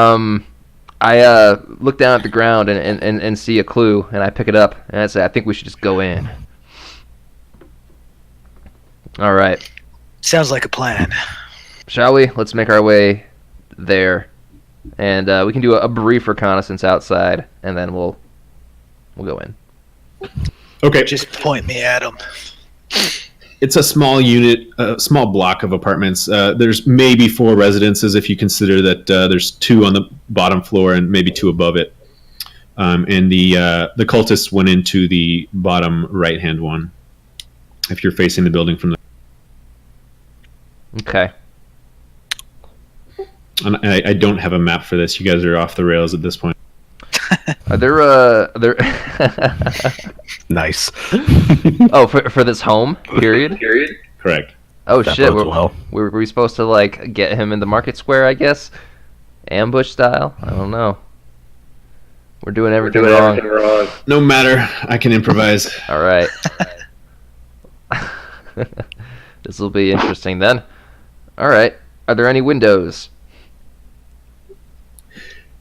look down at the ground and see a clue, and I pick it up, and I say, I think we should just go in. All right. Sounds like a plan. Shall we? Let's make our way there, and we can do a brief reconnaissance outside, and then we'll go in. Okay. Just point me at them. It's a small unit, a small block of apartments. There's maybe 4 residences if you consider that there's 2 on the bottom floor and maybe 2 above it. And the cultists went into the bottom right-hand one. If you're facing the building from the. Okay. And I don't have a map for this. You guys are off the rails at this point. Are there Nice. Oh, for this home period? Correct. Oh That shit! bodes Were we supposed to like get him in the market square? I guess, ambush style. I don't know. We're doing everything wrong. No matter. I can improvise. All right. This will be interesting then. All right. Are there any windows?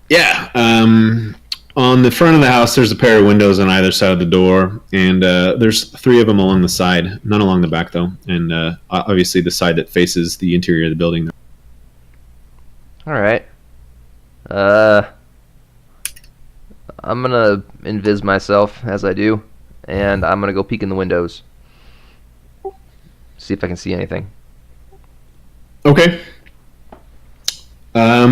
Yeah. On the front of the house, there's a pair of windows on either side of the door, and there's 3 of them along the side, none along the back though, and obviously the side that faces the interior of the building. All right. I'm gonna invis myself as I do, and I'm gonna go peek in the windows, see if I can see anything. Okay. All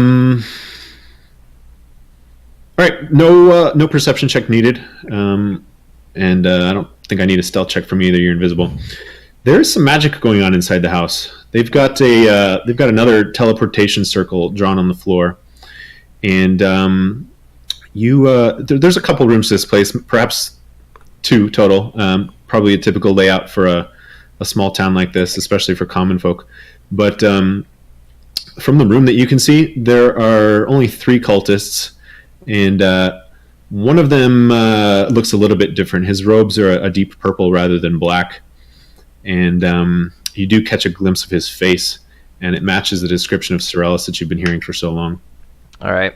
right. No perception check needed, and I don't think I need a stealth check from you either. You're invisible. There is some magic going on inside the house. They've got another teleportation circle drawn on the floor, and there's a couple rooms to this place, perhaps 2 total. Probably a typical layout for a small town like this, especially for common folk. But from the room that you can see, there are only 3 cultists, and one of them looks a little bit different. His robes are a deep purple rather than black, and you do catch a glimpse of his face, and it matches the description of Syrellis that you've been hearing for so long. All right.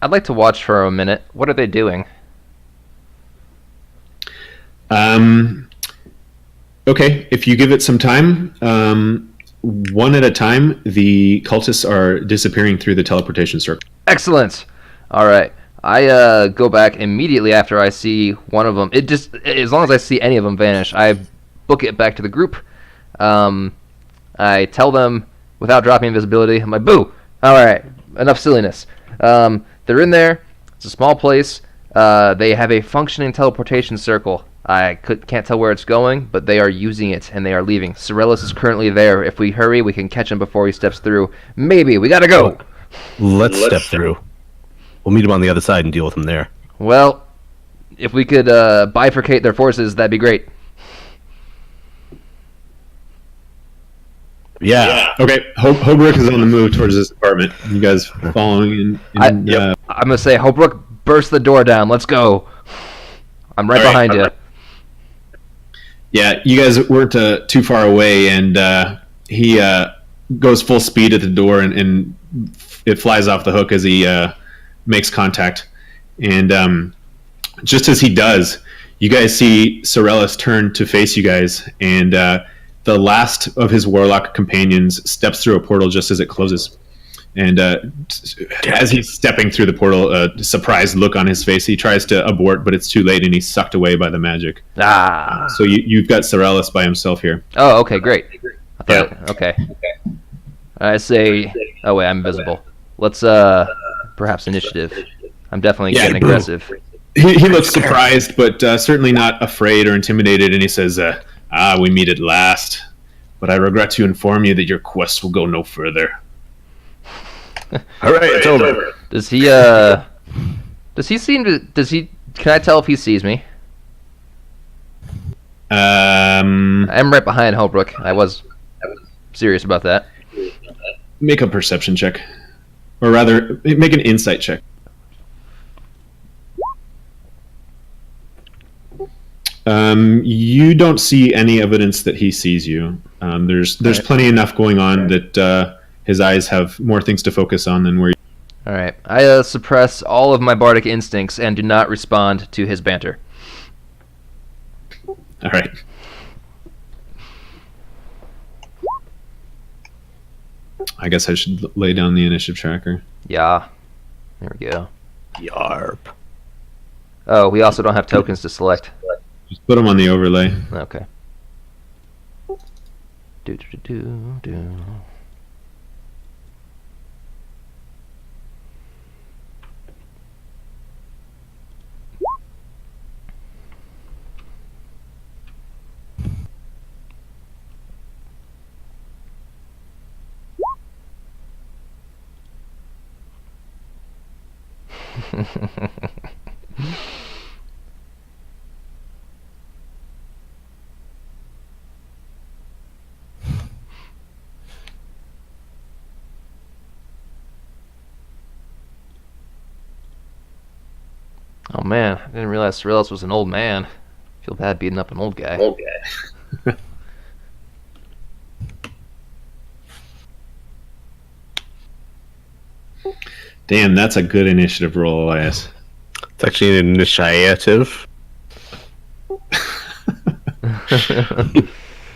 I'd like to watch for a minute. What are they doing? Okay, if you give it some time, one at a time, the cultists are disappearing through the teleportation circle. Excellent. All right. I go back immediately after I see one of them. As long as I see any of them vanish, I book it back to the group. I tell them without dropping invisibility. I'm like, boo! All right, enough silliness. They're in there. It's a small place. They have a functioning teleportation circle. I can't tell where it's going, but they are using it, and they are leaving. Syrellis is currently there. If we hurry, we can catch him before he steps through. Maybe. We gotta go! Let's step through. We'll meet him on the other side and deal with him there. Well, if we could bifurcate their forces, that'd be great. Yeah. Okay. Holbrook is on the move towards this apartment. You guys following? I'm gonna say, Holbrook, burst the door down. Let's go. I'm right behind you. Yeah, you guys weren't too far away, and he goes full speed at the door, and it flies off the hook as he makes contact. And just as he does, you guys see Syrellis turn to face you guys, and the last of his warlock companions steps through a portal just as it closes. And as he's stepping through the portal, a surprised look on his face. He tries to abort, but it's too late, and he's sucked away by the magic. So you've got Syrellis by himself here. Oh, okay, great. Okay. I say, oh wait, I'm invisible. Let's perhaps initiative. I'm definitely getting aggressive. He looks surprised, but certainly not afraid or intimidated, and he says, we meet at last, but I regret to inform you that your quest will go no further. All right, it's over. Does he can I tell if he sees me? I'm right behind Holbrook. I was serious about that. Make a perception check. Or rather, make an insight check. You don't see any evidence that he sees you. There's plenty enough going on that his eyes have more things to focus on than where you... All right. I suppress all of my bardic instincts and do not respond to his banter. All right. I guess I should lay down the initiative tracker. Yeah. There we go. Yarp. Oh, we also don't have tokens to select. Just put them on the overlay. Okay. Do. Oh man, I didn't realize Syrellis was an old man. I feel bad beating up an old guy. Damn, that's a good initiative roll, Elias. It's actually an initiative.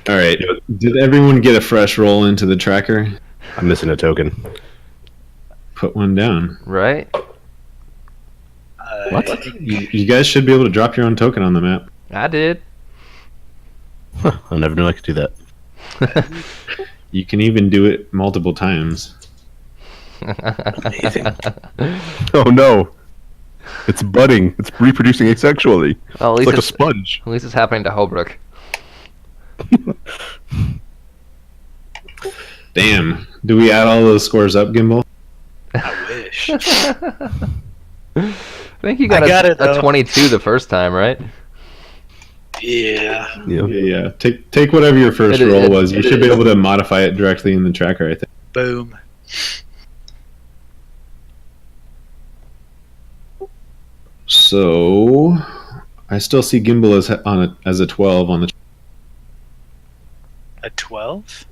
All right. Did everyone get a fresh roll into the tracker? I'm missing a token. Put one down. Right? What? You guys should be able to drop your own token on the map. I did. Huh, I never knew I could do that. You can even do it multiple times. Amazing. Oh no. It's budding. It's reproducing asexually. Well, It's like a sponge. At least it's happening to Holbrook. Damn. Do we add all those scores up, Gimbal? I wish. I think you got, a 22 the first time, right? Yeah. Yeah. Take whatever your first roll was. You should be able to modify it directly in the tracker, I think. Boom. So, I still see Gimbal as a 12 on the. A 12?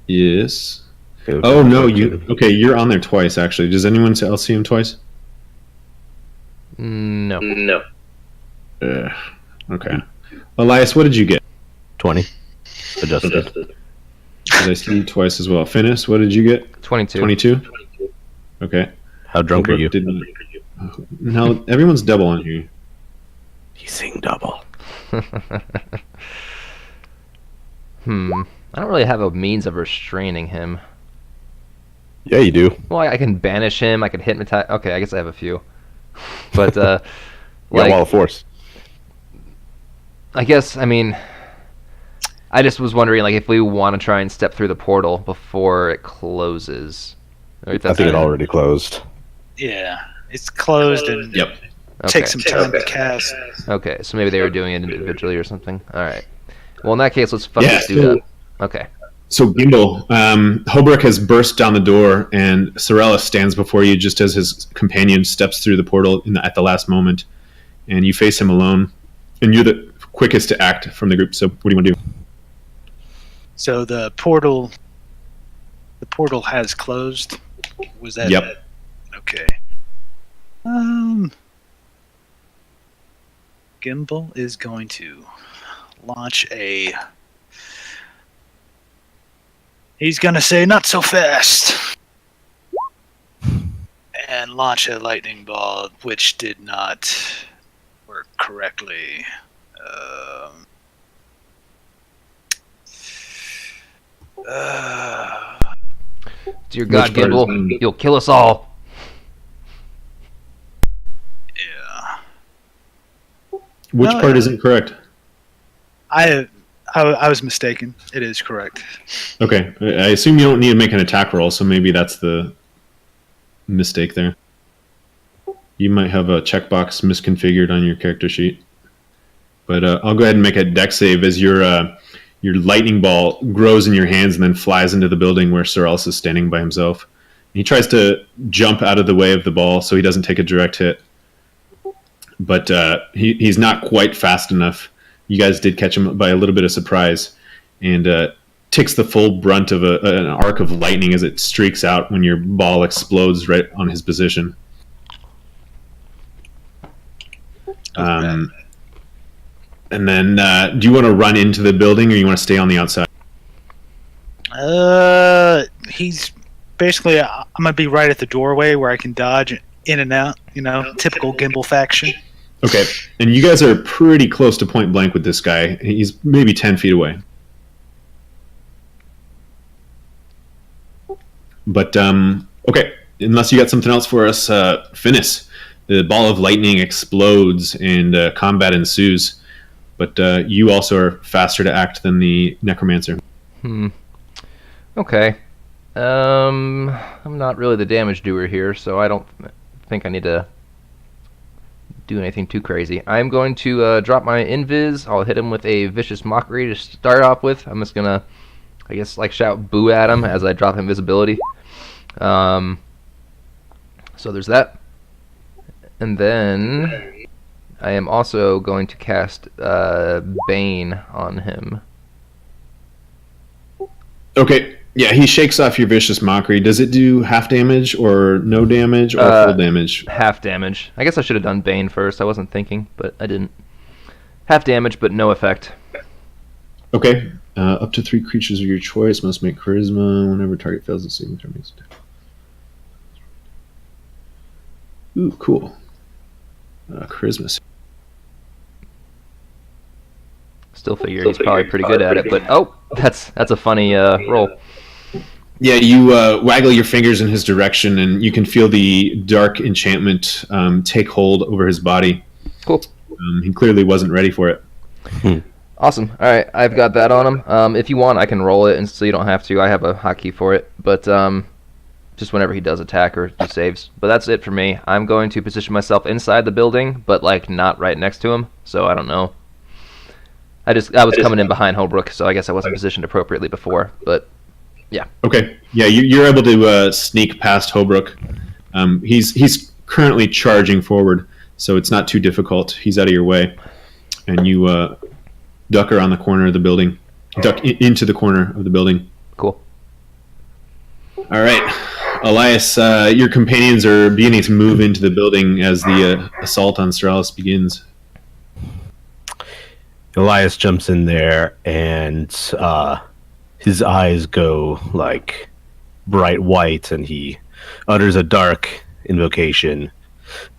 Yes. Oh no, you're on there twice actually. Does anyone else see him twice? No. Okay. Elias, what did you get? 20. Adjusted. Did I see you twice as well? Finis, what did you get? 22. 22? Okay. How drunk are you? No, everyone's double on here. He's seeing double. I don't really have a means of restraining him. Yeah, you do. Well, I can banish him. I can hypnotize. Okay, I guess I have a few. But, Like, wall of force. I guess, I mean, I just was wondering, like, if we want to try and step through the portal before it closes. I think it already closed. Yeah. It's closed and Yep. takes some time to cast. Okay, so maybe they were doing it individually or something. All right. Well, in that case, let's fuck this dude up. Okay. So Gimbal, Holbrook has burst down the door, and Syrellis stands before you just as his companion steps through the portal at the last moment, and you face him alone, and you're the quickest to act from the group. So what do you want to do? So the portal has closed. Was that? Yep. Okay. Gimbal is going to launch a. He's gonna say, "Not so fast," and launch a lightning ball, which did not work correctly. Dear God, Gimbal, you'll kill us all. Yeah. Which part isn't correct? I was mistaken. It is correct. Okay. I assume you don't need to make an attack roll, so maybe that's the mistake there. You might have a checkbox misconfigured on your character sheet. But I'll go ahead and make a dex save as your lightning ball grows in your hands and then flies into the building where Syrellis is standing by himself. He tries to jump out of the way of the ball so he doesn't take a direct hit. But he's not quite fast enough. You guys did catch him by a little bit of surprise, and takes the full brunt of an arc of lightning as it streaks out when your ball explodes right on his position. And then, do you want to run into the building, or you want to stay on the outside? He's basically. I'm gonna be right at the doorway where I can dodge in and out. Typical Gimbal faction. Okay, and you guys are pretty close to point blank with this guy. He's maybe 10 feet away. But, okay, unless you got something else for us, Finis. The ball of lightning explodes and combat ensues. But you also are faster to act than the necromancer. Okay. I'm not really the damage doer here, so I don't think I need to do anything too crazy. I'm going to drop my invis. I'll hit him with a vicious mockery to start off with. I'm just gonna, I guess, like shout boo at him as I drop invisibility. So there's that. And then I am also going to cast Bane on him. Okay, Yeah, he shakes off your vicious mockery. Does it do half damage or no damage or full damage? Half damage. I guess I should have done Bane first. I wasn't thinking, but I didn't. Half damage, but no effect. Okay. Up to 3 creatures of your choice must make charisma whenever target fails to save and makes attack. Ooh, cool. Charisma. Still figure he's probably pretty good at it, but that's a funny roll. Yeah, you waggle your fingers in his direction, and you can feel the dark enchantment take hold over his body. Cool. He clearly wasn't ready for it. Awesome. All right, I've got that on him. If you want, I can roll it, and so you don't have to. I have a hotkey for it, but just whenever he does attack or do saves. But that's it for me. I'm going to position myself inside the building, but like not right next to him. So I don't know. I was coming in behind Holbrook, so I guess I wasn't positioned appropriately before. But yeah. Okay. Yeah, you're able to sneak past Holbrook. He's currently charging forward, so it's not too difficult. He's out of your way, and you duck around the corner of the building, into the corner of the building. Cool. All right, Elias, your companions are beginning to move into the building as the assault on Syrellis begins. Elias jumps in there, and his eyes go like bright white, and he utters a dark invocation.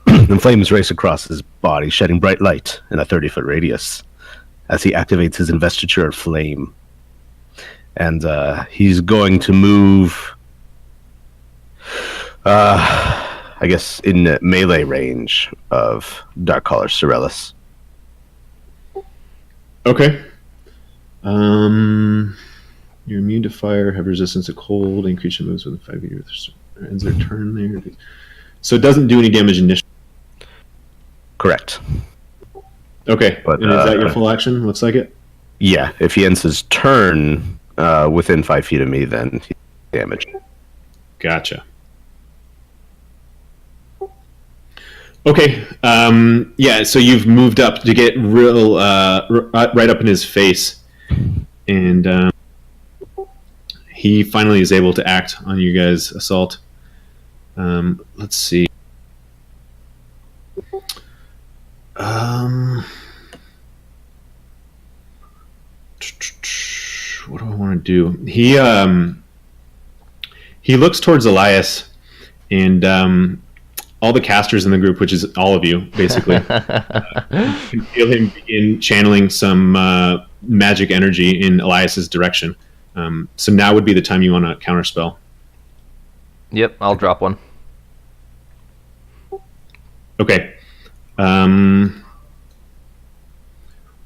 And flames race across his body, shedding bright light in a 30-foot radius as he activates his investiture of flame. And he's going to move, I guess, in melee range of Darkcaller Syrellis. Okay. You're immune to fire, have resistance to cold, and creature moves within 5 feet of ends their turn there. So it doesn't do any damage initially. Correct. Okay. But, and is that your full action? Looks like it? Yeah, if he ends his turn within 5 feet of me, then he's damaged. Gotcha. Okay. Yeah, so you've moved up to get real right up in his face. And he finally is able to act on you guys' assault. Let's see. What do I want to do? He looks towards Elias, and all the casters in the group, which is all of you, basically, you can feel him begin channeling some magic energy in Elias's direction. So now would be the time you want to counterspell. Yep, I'll drop one. Okay.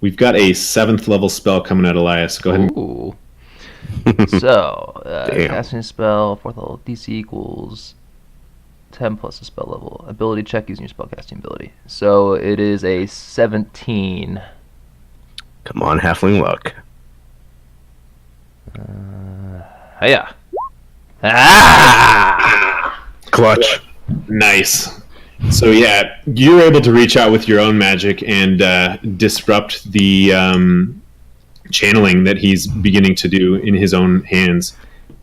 We've got a 7th level spell coming at Elias. Go ahead. Ooh. So, casting a spell, 4th level, DC equals 10 plus the spell level. Ability check using your spellcasting ability. So it is a 17. Come on, halfling luck. Hiya. Ah! Clutch. Nice. So yeah, you're able to reach out with your own magic and disrupt the channeling that he's beginning to do in his own hands,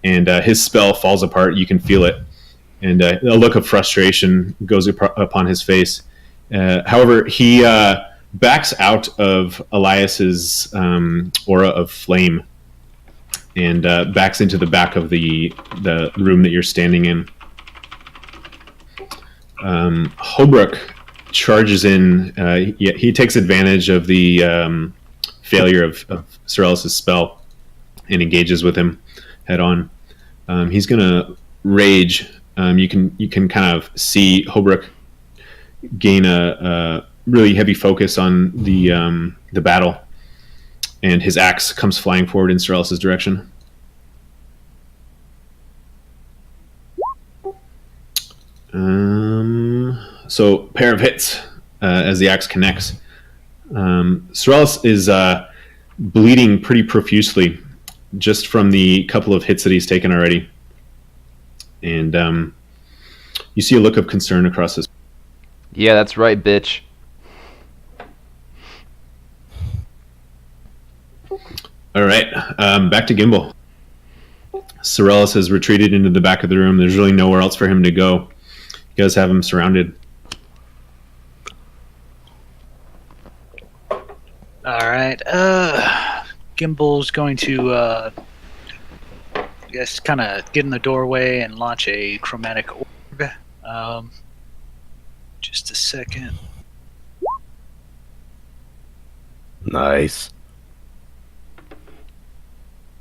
and his spell falls apart. You can feel it, and a look of frustration goes upon his face. However, he backs out of Elias's aura of flame and backs into the back of the room that you're standing in. Holbrook charges in. He takes advantage of the failure of Syrellis' spell and engages with him head on. He's gonna rage. You can kind of see Holbrook gain a really heavy focus on the battle, and his axe comes flying forward in Syrellis' direction. So pair of hits as the axe connects. Syrellis is bleeding pretty profusely just from the couple of hits that he's taken already, and you see a look of concern across his. Yeah, that's right, bitch. All right, back to Gimbal. Syrellis has retreated into the back of the room. There's really nowhere else for him to go. You guys have him surrounded. All right. Gimble's going to, I guess, kind of get in the doorway and launch a chromatic orb. Just a second. Nice.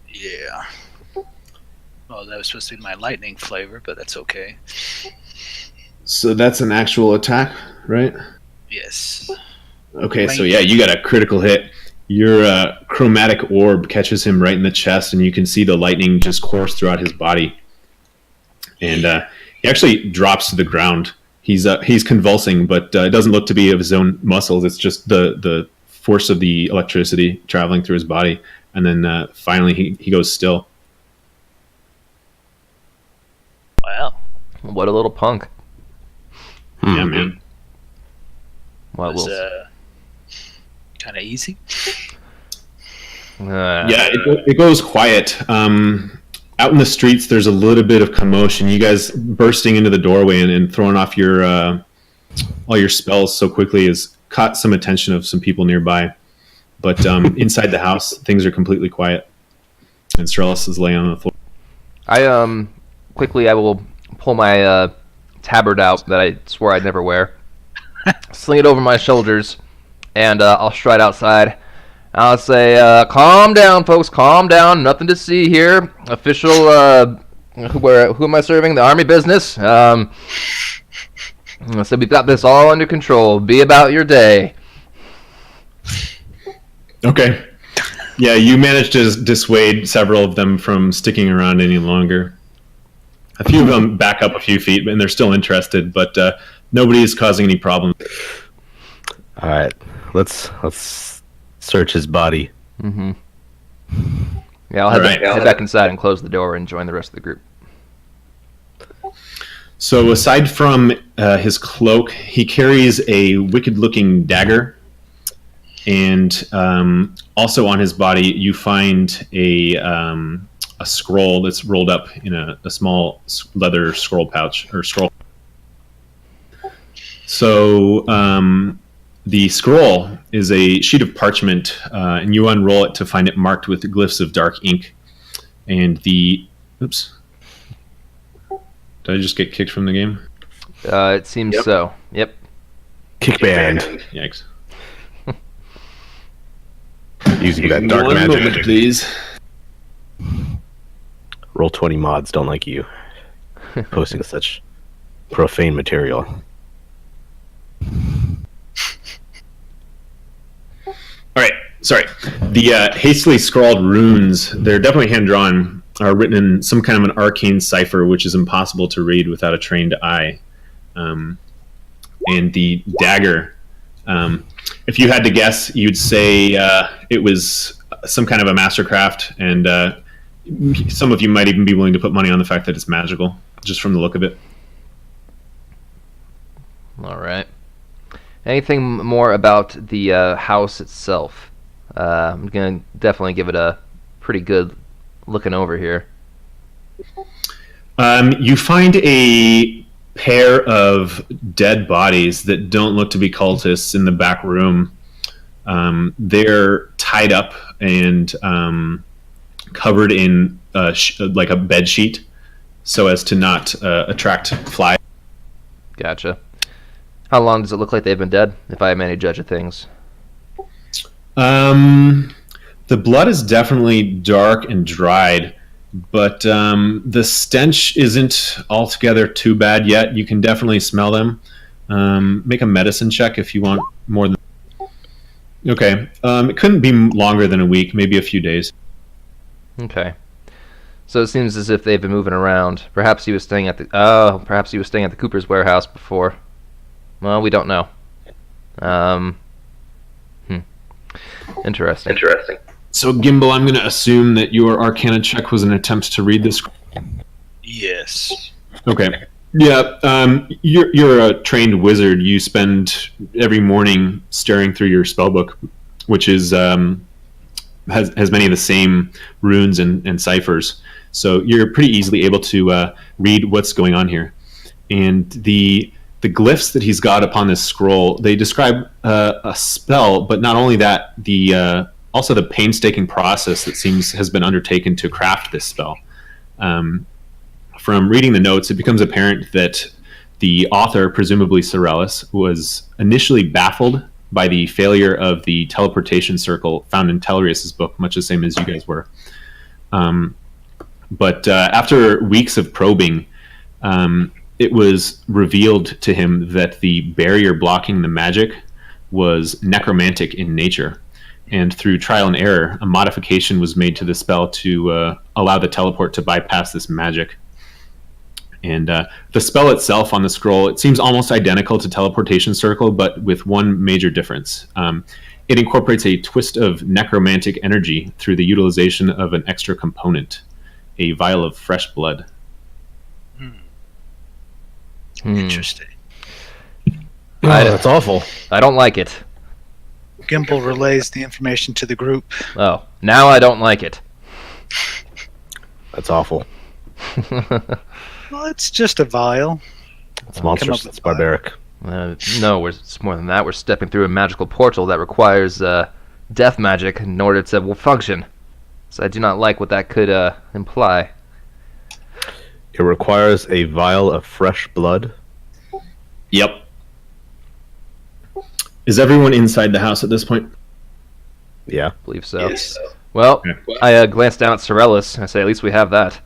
Yeah. Oh, that was supposed to be my lightning flavor, but that's okay. So that's an actual attack, right? Yes. Okay, so yeah, you got a critical hit. Your chromatic orb catches him right in the chest, and you can see the lightning just course throughout his body. And he actually drops to the ground. He's convulsing, but it doesn't look to be of his own muscles. It's just the force of the electricity traveling through his body. And then finally he goes still. Wow. What a little punk. Yeah, man. Well, Was kind of easy. Yeah, it goes quiet. Out in the streets, there's a little bit of commotion. You guys bursting into the doorway and throwing off your all your spells so quickly has caught some attention of some people nearby. But inside the house, things are completely quiet. And Syrellis is laying on the floor. I will pull my tabard out that I swore I'd never wear, sling it over my shoulders, and I'll stride outside. I'll say, calm down, folks, calm down. Nothing to see here. Official, who am I serving? The army business. So we've got this all under control. Be about your day. Okay. Yeah, you managed to dissuade several of them from sticking around any longer. A few of them back up a few feet, and they're still interested, but nobody is causing any problems. All right, let's search his body. Mm-hmm. Yeah, I'll head back inside and close the door and join the rest of the group. So aside from his cloak, he carries a wicked-looking dagger, and also on his body you find a scroll that's rolled up in a small leather scroll pouch or scroll. So the scroll is a sheet of parchment, and you unroll it to find it marked with glyphs of dark ink. And oops. Did I just get kicked from the game? It seems so. Yep. Kick banned. Yikes. Using that dark magic. Moment, please. Roll 20 mods don't like you posting such profane material. All right, sorry. The hastily scrawled runes, they're definitely hand-drawn, are written in some kind of an arcane cipher, which is impossible to read without a trained eye. And the dagger, if you had to guess, you'd say it was some kind of a mastercraft, and some of you might even be willing to put money on the fact that it's magical, just from the look of it. All right. Anything more about the house itself? I'm going to definitely give it a pretty good looking over here. You find a pair of dead bodies that don't look to be cultists in the back room. They're tied up and covered in like a bed sheet so as to not attract flies. Gotcha. How long does it look like they've been dead, if I am any judge of things? The blood is definitely dark and dried, but the stench isn't altogether too bad yet. You can definitely smell them. Make a medicine check if you want more than... Okay. It couldn't be longer than a week, maybe a few days. Okay. So it seems as if they've been moving around. Perhaps he was staying at the Cooper's warehouse before. Well, we don't know. Interesting. So, Gimbal, I'm going to assume that your Arcana check was an attempt to read this. Yes. Okay. Yeah. You're a trained wizard. You spend every morning staring through your spellbook, which is has many of the same runes and ciphers. So you're pretty easily able to read what's going on here. And the glyphs that he's got upon this scroll, they describe a spell, but not only that, also the painstaking process that has been undertaken to craft this spell. From reading the notes, it becomes apparent that the author, presumably Syrellis, was initially baffled by the failure of the teleportation circle found in Telerius's book, much the same as you guys were. But after weeks of probing, it was revealed to him that the barrier blocking the magic was necromantic in nature. And through trial and error, a modification was made to the spell to allow the teleport to bypass this magic. And the spell itself on the scroll, it seems almost identical to Teleportation Circle, but with one major difference. It incorporates a twist of necromantic energy through the utilization of an extra component, a vial of fresh blood. Interesting. That's awful. I don't like it. Gimbal relays the information to the group. Oh, now I don't like it. That's awful. Well, it's just a vial. It's monstrous. It's barbaric. No, it's more than that. We're stepping through a magical portal that requires death magic in order to function. So I do not like what that could imply. It requires a vial of fresh blood. Yep. Is everyone inside the house at this point? Yeah. I believe so. Yes. Well, I glance down at Syrellis and I say, at least we have that.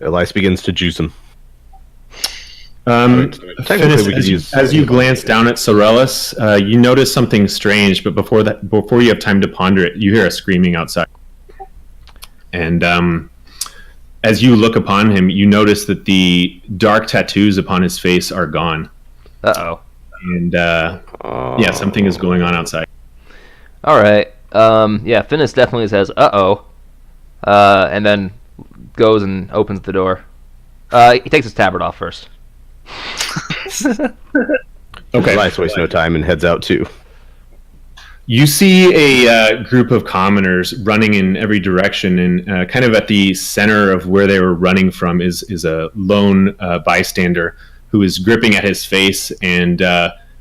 Elias begins to juice him. Finis, as you glance down at Syrellis, you notice something strange, but before you have time to ponder it, you hear a screaming outside. And as you look upon him, you notice that the dark tattoos upon his face are gone. Uh-oh. And yeah, something is going on outside. All right. Yeah, Finis definitely says, uh-oh. And then goes and opens the door. He takes his tabard off first. Okay. Elias wastes no time and heads out too. You see a group of commoners running in every direction, and kind of at the center of where they were running from is a lone bystander who is gripping at his face, and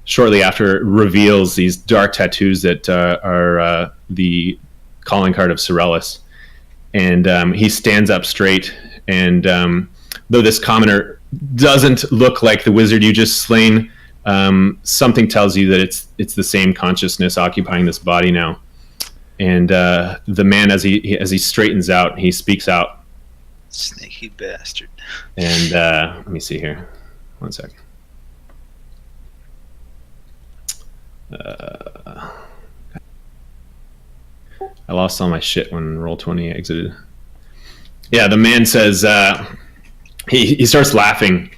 shortly after reveals these dark tattoos that are the calling card of Syrellis. And he stands up straight, and though this commoner doesn't look like the wizard you just slain, something tells you that it's the same consciousness occupying this body now. And the man, as he straightens out, he speaks out. Sneaky bastard. And let me see here. One second. I lost all my shit when Roll20 exited. Yeah, the man says, he starts laughing,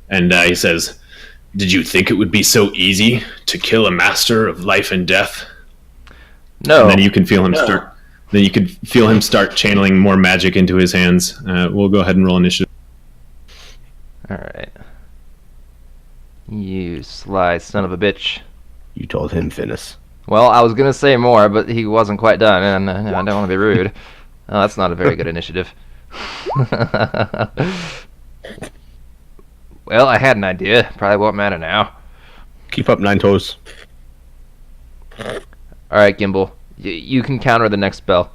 and he says, "Did you think it would be so easy to kill a master of life and death?" No. And then you can feel him start. Then you can feel him start channeling more magic into his hands. We'll go ahead and roll initiative. All right. You sly son of a bitch. You told him, Finis. Well, I was going to say more, but he wasn't quite done, and I don't want to be rude. Oh, that's not a very good initiative. Well, I had an idea. Probably won't matter now. Keep up, Nine Toes. All right, Gimbal. You can counter the next spell.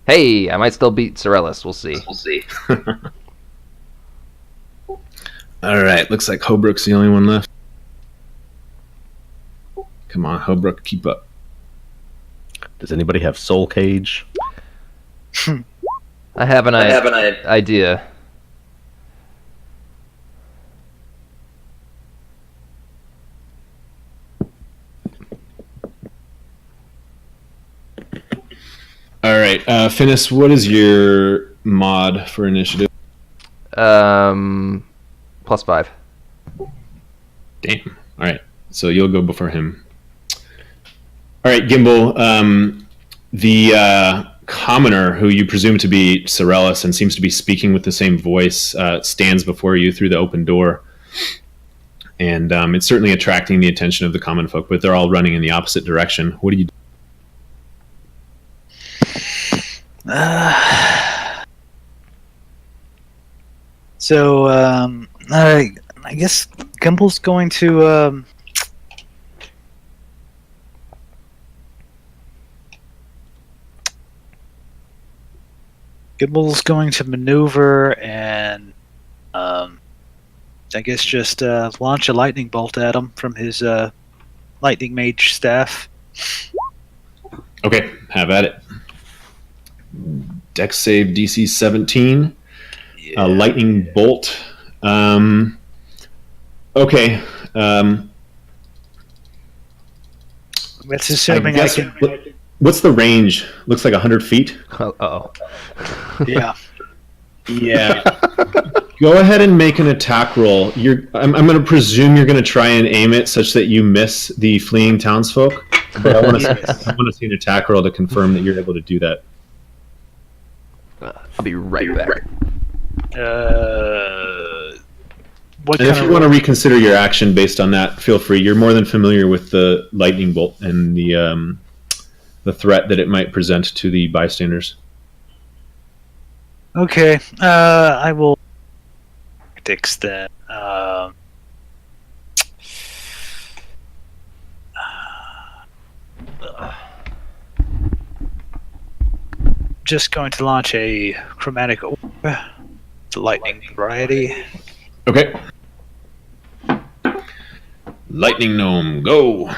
Hey, I might still beat Syrellis. We'll see. All right, looks like Holbrook's the only one left. Come on, Holbrook, keep up. Does anybody have Soul Cage? I have an idea. All right, Finis, what is your mod for initiative? +5. Damn. All right, so you'll go before him. All right, Gimbal, the commoner, who you presume to be Syrellis and seems to be speaking with the same voice, stands before you through the open door. And it's certainly attracting the attention of the common folk, but they're all running in the opposite direction. What do you do? So, I guess Gimble's going to. Gimble's going to maneuver and, I guess, just launch a lightning bolt at him from his lightning mage staff. Okay, have at it. Dex save DC 17. A lightning bolt. Okay. That's assuming I can. What's the range? Looks like 100 feet. Uh-oh. Yeah. Yeah. Go ahead and make an attack roll. I'm going to presume you're going to try and aim it such that you miss the fleeing townsfolk. But I want to see an attack roll to confirm that you're able to do that. I'll be right back. What And if you want to reconsider your action based on that, feel free. You're more than familiar with the lightning bolt and the threat that it might present to the bystanders. Okay, I will tactics then. Just going to launch a chromatic orb, the lightning variety. Okay. Lightning gnome, go.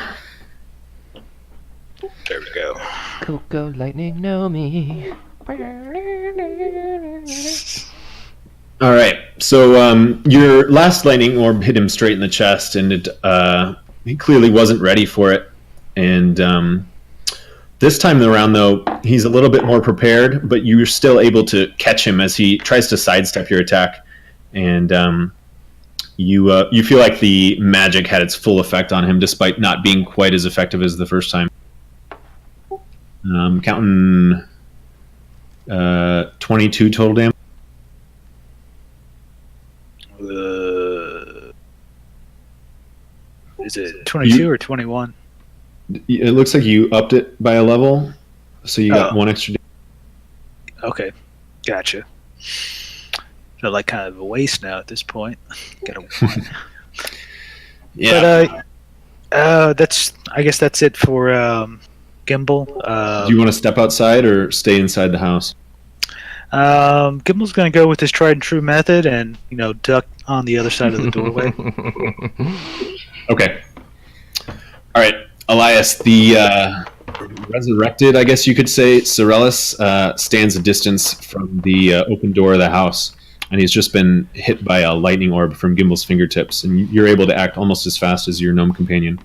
There we go. Coco lightning know me. All right. So your last lightning orb hit him straight in the chest, and he clearly wasn't ready for it. And this time around, though, he's a little bit more prepared, but you're still able to catch him as he tries to sidestep your attack. And you feel like the magic had its full effect on him, despite not being quite as effective as the first time. Counting 22 total damage. Is it 22 or 21? It looks like you upped it by a level, so you got one extra. Okay, gotcha. Feel like kind of a waste now at this point. Got a one. Yeah. But I guess that's it for Gimbal. Do you want to step outside or stay inside the house? Gimble's going to go with his tried and true method and duck on the other side of the doorway. Okay. All right, Elias, the resurrected, I guess you could say, Syrellis stands a distance from the open door of the house, and he's just been hit by a lightning orb from Gimble's fingertips, and you're able to act almost as fast as your gnome companion.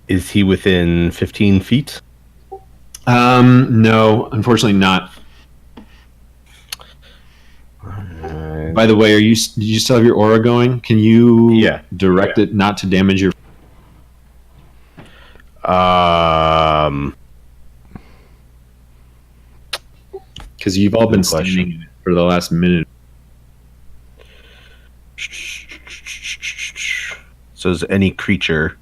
Is he within 15 feet? No, unfortunately not. By the way, do you still have your aura going? Can you direct it not to damage your... Because you've all been standing in it for the last minute. So is any creature...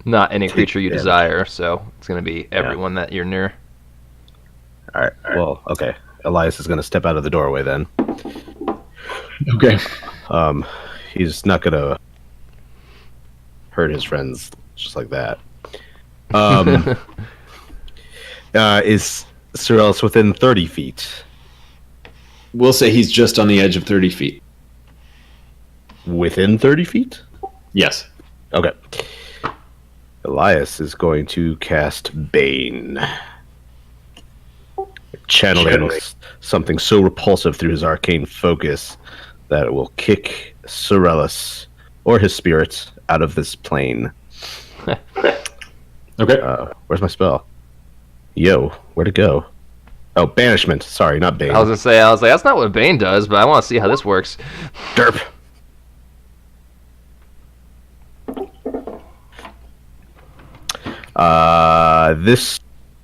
Not any creature you desire, so it's going to be everyone that you're near. All right. Well, okay. Elias is going to step out of the doorway then. Okay. He's not going to hurt his friends just like that. Is Syrellis within 30 feet? We'll say he's just on the edge of 30 feet. Within 30 feet? Yes. Okay. Elias is going to cast Bane. Channeling something so repulsive through his arcane focus that it will kick Syrellis or his spirit out of this plane. Okay. Where's my spell? Yo, where'd it go? Oh, banishment. Sorry, not Bane. I was like, that's not what Bane does, but I want to see how this works. Derp. This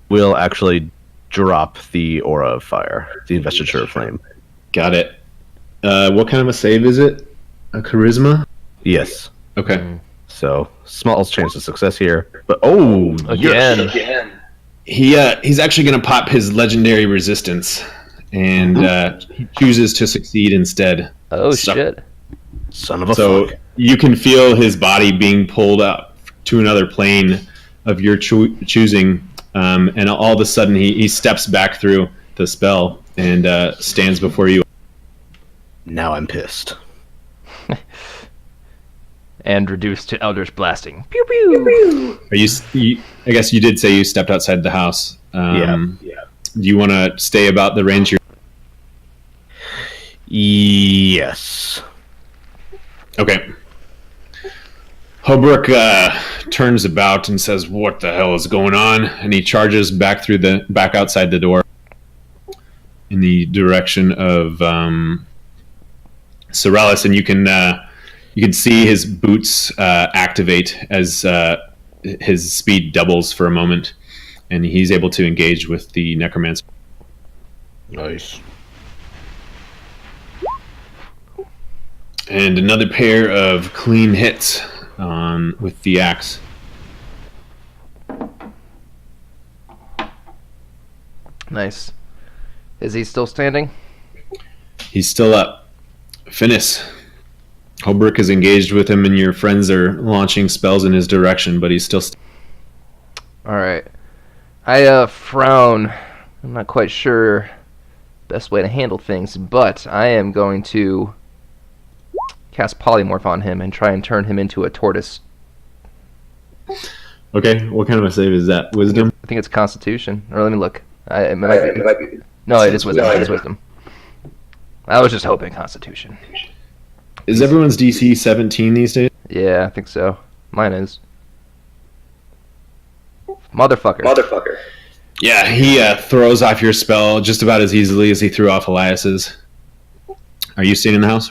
will actually drop the aura of fire, the investiture of flame. Got it. What kind of a save is it? A charisma? Yes. Okay. So, small chance of success here. But, Again. he's actually going to pop his legendary resistance, and he chooses to succeed instead. Oh shit! Son of a fuck. You can feel his body being pulled up to another plane of your choosing, and all of a sudden he steps back through the spell and stands before you. Now I'm pissed. And reduced to Eldritch Blasting. Pew pew! Are you? I guess you did say you stepped outside the house. Yeah. Do you want to stay about the range? Yes. Okay. Holbrook turns about and says, "What the hell is going on?" And he charges back outside the door in the direction of Syrellis, and you can see his boots activate as his speed doubles for a moment, and he's able to engage with the necromancer. Nice. And another pair of clean hits with the axe. Nice. Is he still standing? He's still up. Finis. Holbrook is engaged with him, and your friends are launching spells in his direction, but he's still... All right. I frown. I'm not quite sure best way to handle things, but I am going to cast Polymorph on him and try and turn him into a tortoise. Okay, what kind of a save is that? Wisdom? I think it's Constitution. Or let me look. It might be. No, it is Wisdom. It is Wisdom. I was just hoping Constitution. Is everyone's DC 17 these days? Yeah, I think so. Mine is. Motherfucker. Yeah, he throws off your spell just about as easily as he threw off Elias's. Are you staying in the house?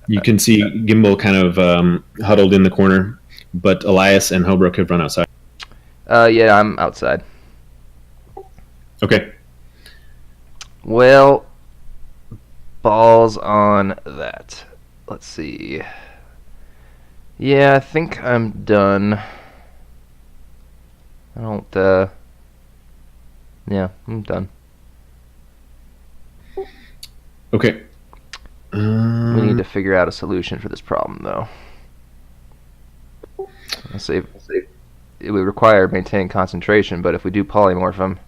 You can see Gimbal kind of huddled in the corner, but Elias and Holbrook have run outside. Yeah, I'm outside. Okay. Well, balls on that. Let's see. Yeah, I think I'm done. I don't, yeah, I'm done. Okay. We need to figure out a solution for this problem, though. Let's see. It would require maintaining concentration, but if we do polymorph him,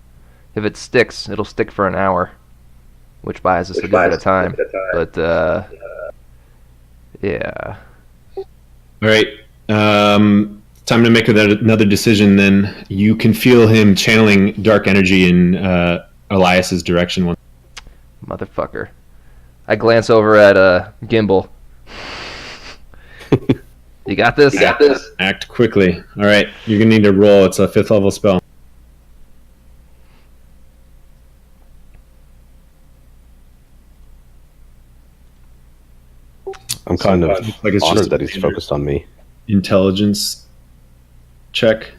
if it sticks, it'll stick for an hour, which buys us a good bit of time. But, yeah. All right. Time to make another decision, then. You can feel him channeling dark energy in Elias's direction. Motherfucker. I glance over at Gimbal. You got this? Act quickly. All right. You're going to need to roll. It's a 5th level spell. I'm kind of honored that he's focused on me. Intelligence check.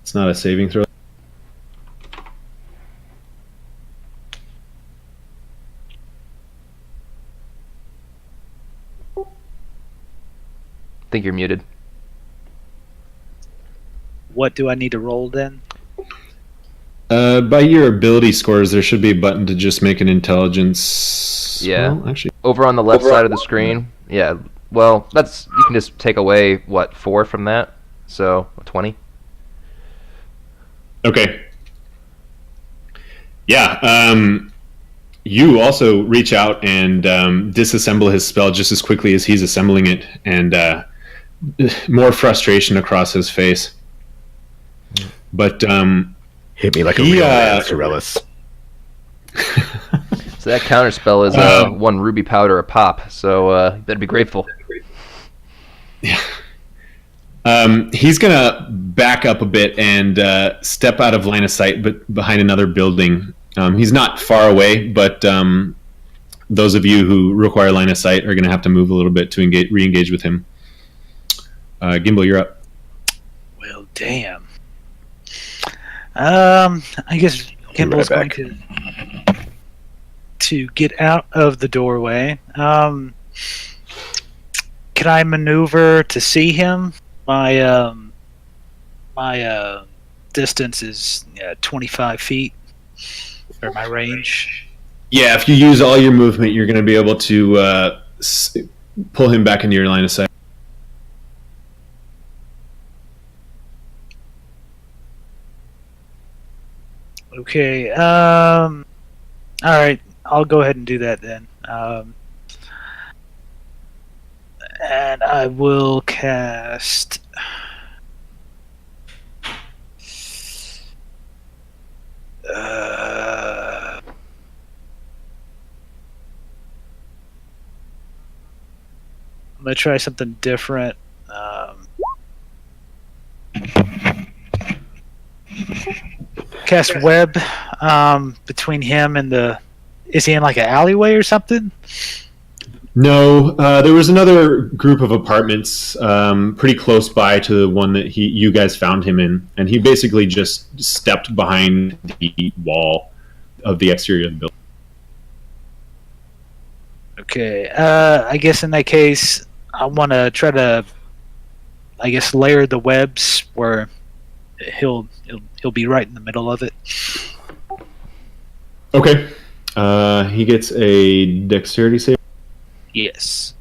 It's not a saving throw. I think you're muted. What do I need to roll then? By your ability scores, there should be a button to just make an intelligence. Yeah. Well, actually, over on the left side of the screen. Yeah. Well, you can just take away 4 from that. So 20. Okay. Yeah. You also reach out and disassemble his spell just as quickly as he's assembling it, and more frustration across his face. But hit me like a real man, Syrellis. So that counter spell is 1 ruby powder a pop. So you better be grateful. Yeah. He's gonna back up a bit and step out of line of sight, but behind another building. He's not far away, but those of you who require line of sight are gonna have to move a little bit to re-engage with him. Gimbal, you're up. Well, damn. I guess Gimbal's going to get out of the doorway. Can I maneuver to see him? My distance is 25 feet, or my range. Yeah, if you use all your movement, you're going to be able to pull him back into your line of sight. Okay. All right. I'll go ahead and do that then. And I will cast. I'm gonna try something different. Cast web between him and the. Is he in like an alleyway or something? No, there was another group of apartments pretty close by to the one that you guys found him in, and he basically just stepped behind the wall of the exterior of the building. Okay, I guess in that case, I want to try to, I guess, layer the webs where he'll be right in the middle of it. Okay, he gets a dexterity save. Yes.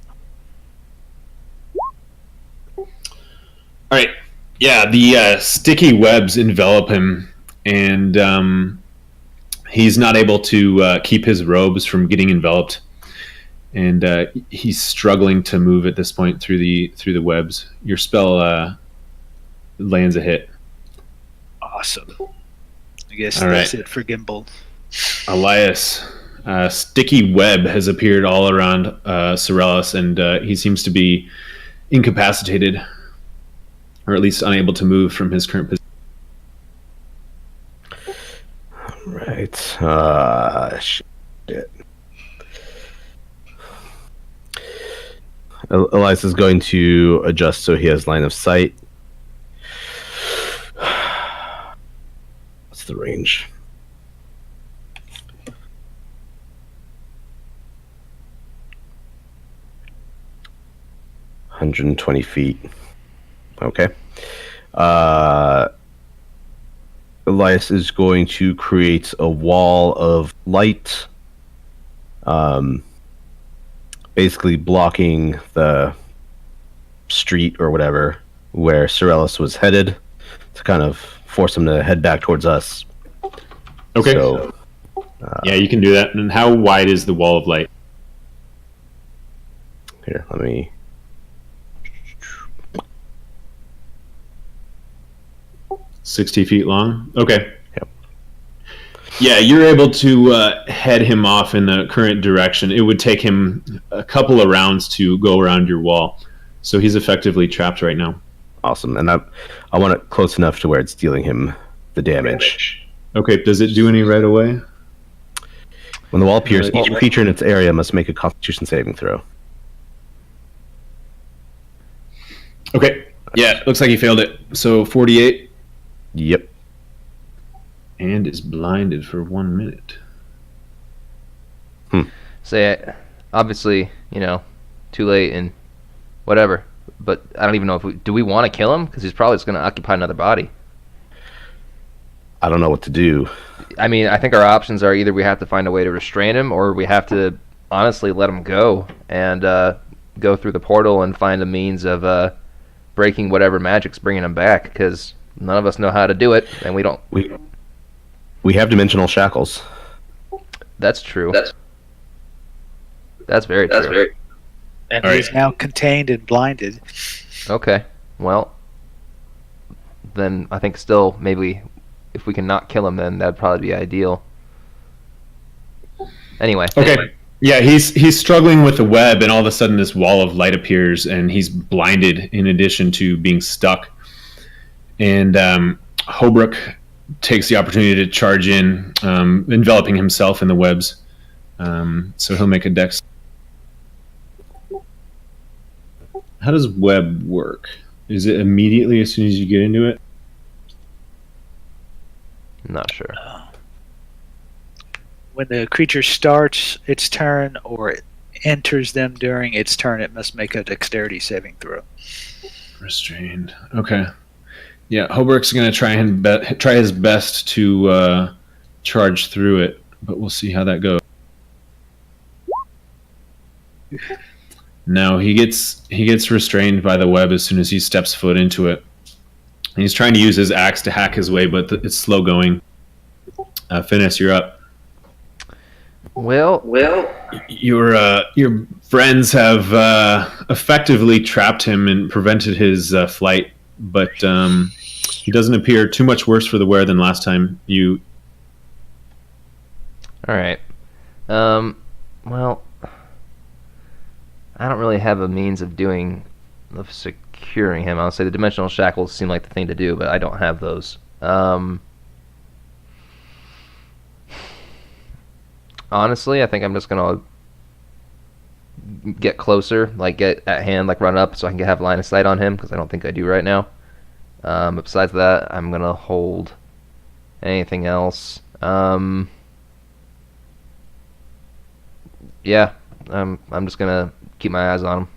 All right. Yeah, the sticky webs envelop him, and he's not able to keep his robes from getting enveloped, and he's struggling to move at this point through the webs. Your spell lands a hit. Awesome. I guess All that's right. it for Gimbal. Elias, sticky web has appeared all around Syrellis, and he seems to be incapacitated, or at least unable to move from his current position. Right. Shit. Elias is going to adjust so he has line of sight. What's the range? $120 Okay. Elias is going to create a wall of light, basically blocking the street or whatever where Syrellis was headed, to kind of force him to head back towards us. Okay. So, yeah, you can do that. And how wide is the wall of light? Here, let me... 60 feet long? Okay. Yep. Yeah, you're able to head him off in the current direction. It would take him a couple of rounds to go around your wall. So he's effectively trapped right now. Awesome. And I want it close enough to where it's dealing him the damage. Okay, does it do any right away? When the wall appears, each creature in its area must make a Constitution saving throw. Okay. Yeah, looks like he failed it. So 48. Yep. And is blinded for 1 minute. Say, obviously, too late and whatever. But I don't even know do we want to kill him? Because he's probably just going to occupy another body. I don't know what to do. I mean, I think our options are either we have to find a way to restrain him, or we have to honestly let him go and go through the portal and find a means of breaking whatever magic's bringing him back, because none of us know how to do it, and we don't. We have dimensional shackles. That's true. That's very true. And All he's right. now contained and blinded. Okay. Well, then I think still maybe if we can not kill him, then that'd probably be ideal. Anyway. Okay. Yeah, he's struggling with the web, and all of a sudden this wall of light appears, and he's blinded in addition to being stuck. And Holbrook takes the opportunity to charge in, enveloping himself in the webs. So he'll make a dex. How does web work? Is it immediately as soon as you get into it? I'm not sure. When the creature starts its turn or it enters them during its turn, it must make a dexterity saving throw. Restrained. Okay. Yeah, Hoberk's going to try his best to charge through it, but we'll see how that goes. No, he gets restrained by the web as soon as he steps foot into it. And he's trying to use his axe to hack his way, but it's slow going. Finis, you're up. Well, your friends have effectively trapped him and prevented his flight, but he doesn't appear too much worse for the wear than last time you. All right. Well, I don't really have a means of securing him. I'll say the dimensional shackles seem like the thing to do, but I don't have those. Honestly, I think I'm just gonna get closer, like get at hand, like run up, so I can have line of sight on him, because I don't think I do right now. But besides that, I'm gonna hold anything else. Yeah, I'm just gonna keep my eyes on him.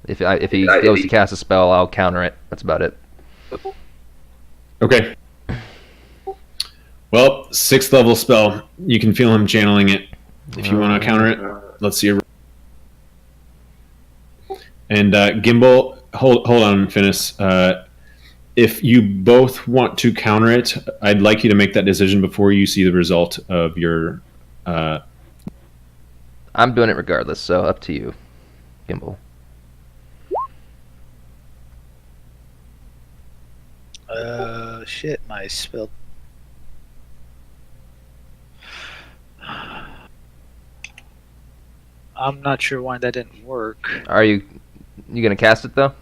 If he goes to cast a spell, I'll counter it. That's about it. Okay. Well, 6th level spell. You can feel him channeling it. If you want to counter it, let's see. And Gimbal, hold on, Finis. If you both want to counter it, I'd like you to make that decision before you see the result of your. I'm doing it regardless, so up to you, Gimbal. Shit, my spell. I'm not sure why that didn't work. Are you gonna cast it though?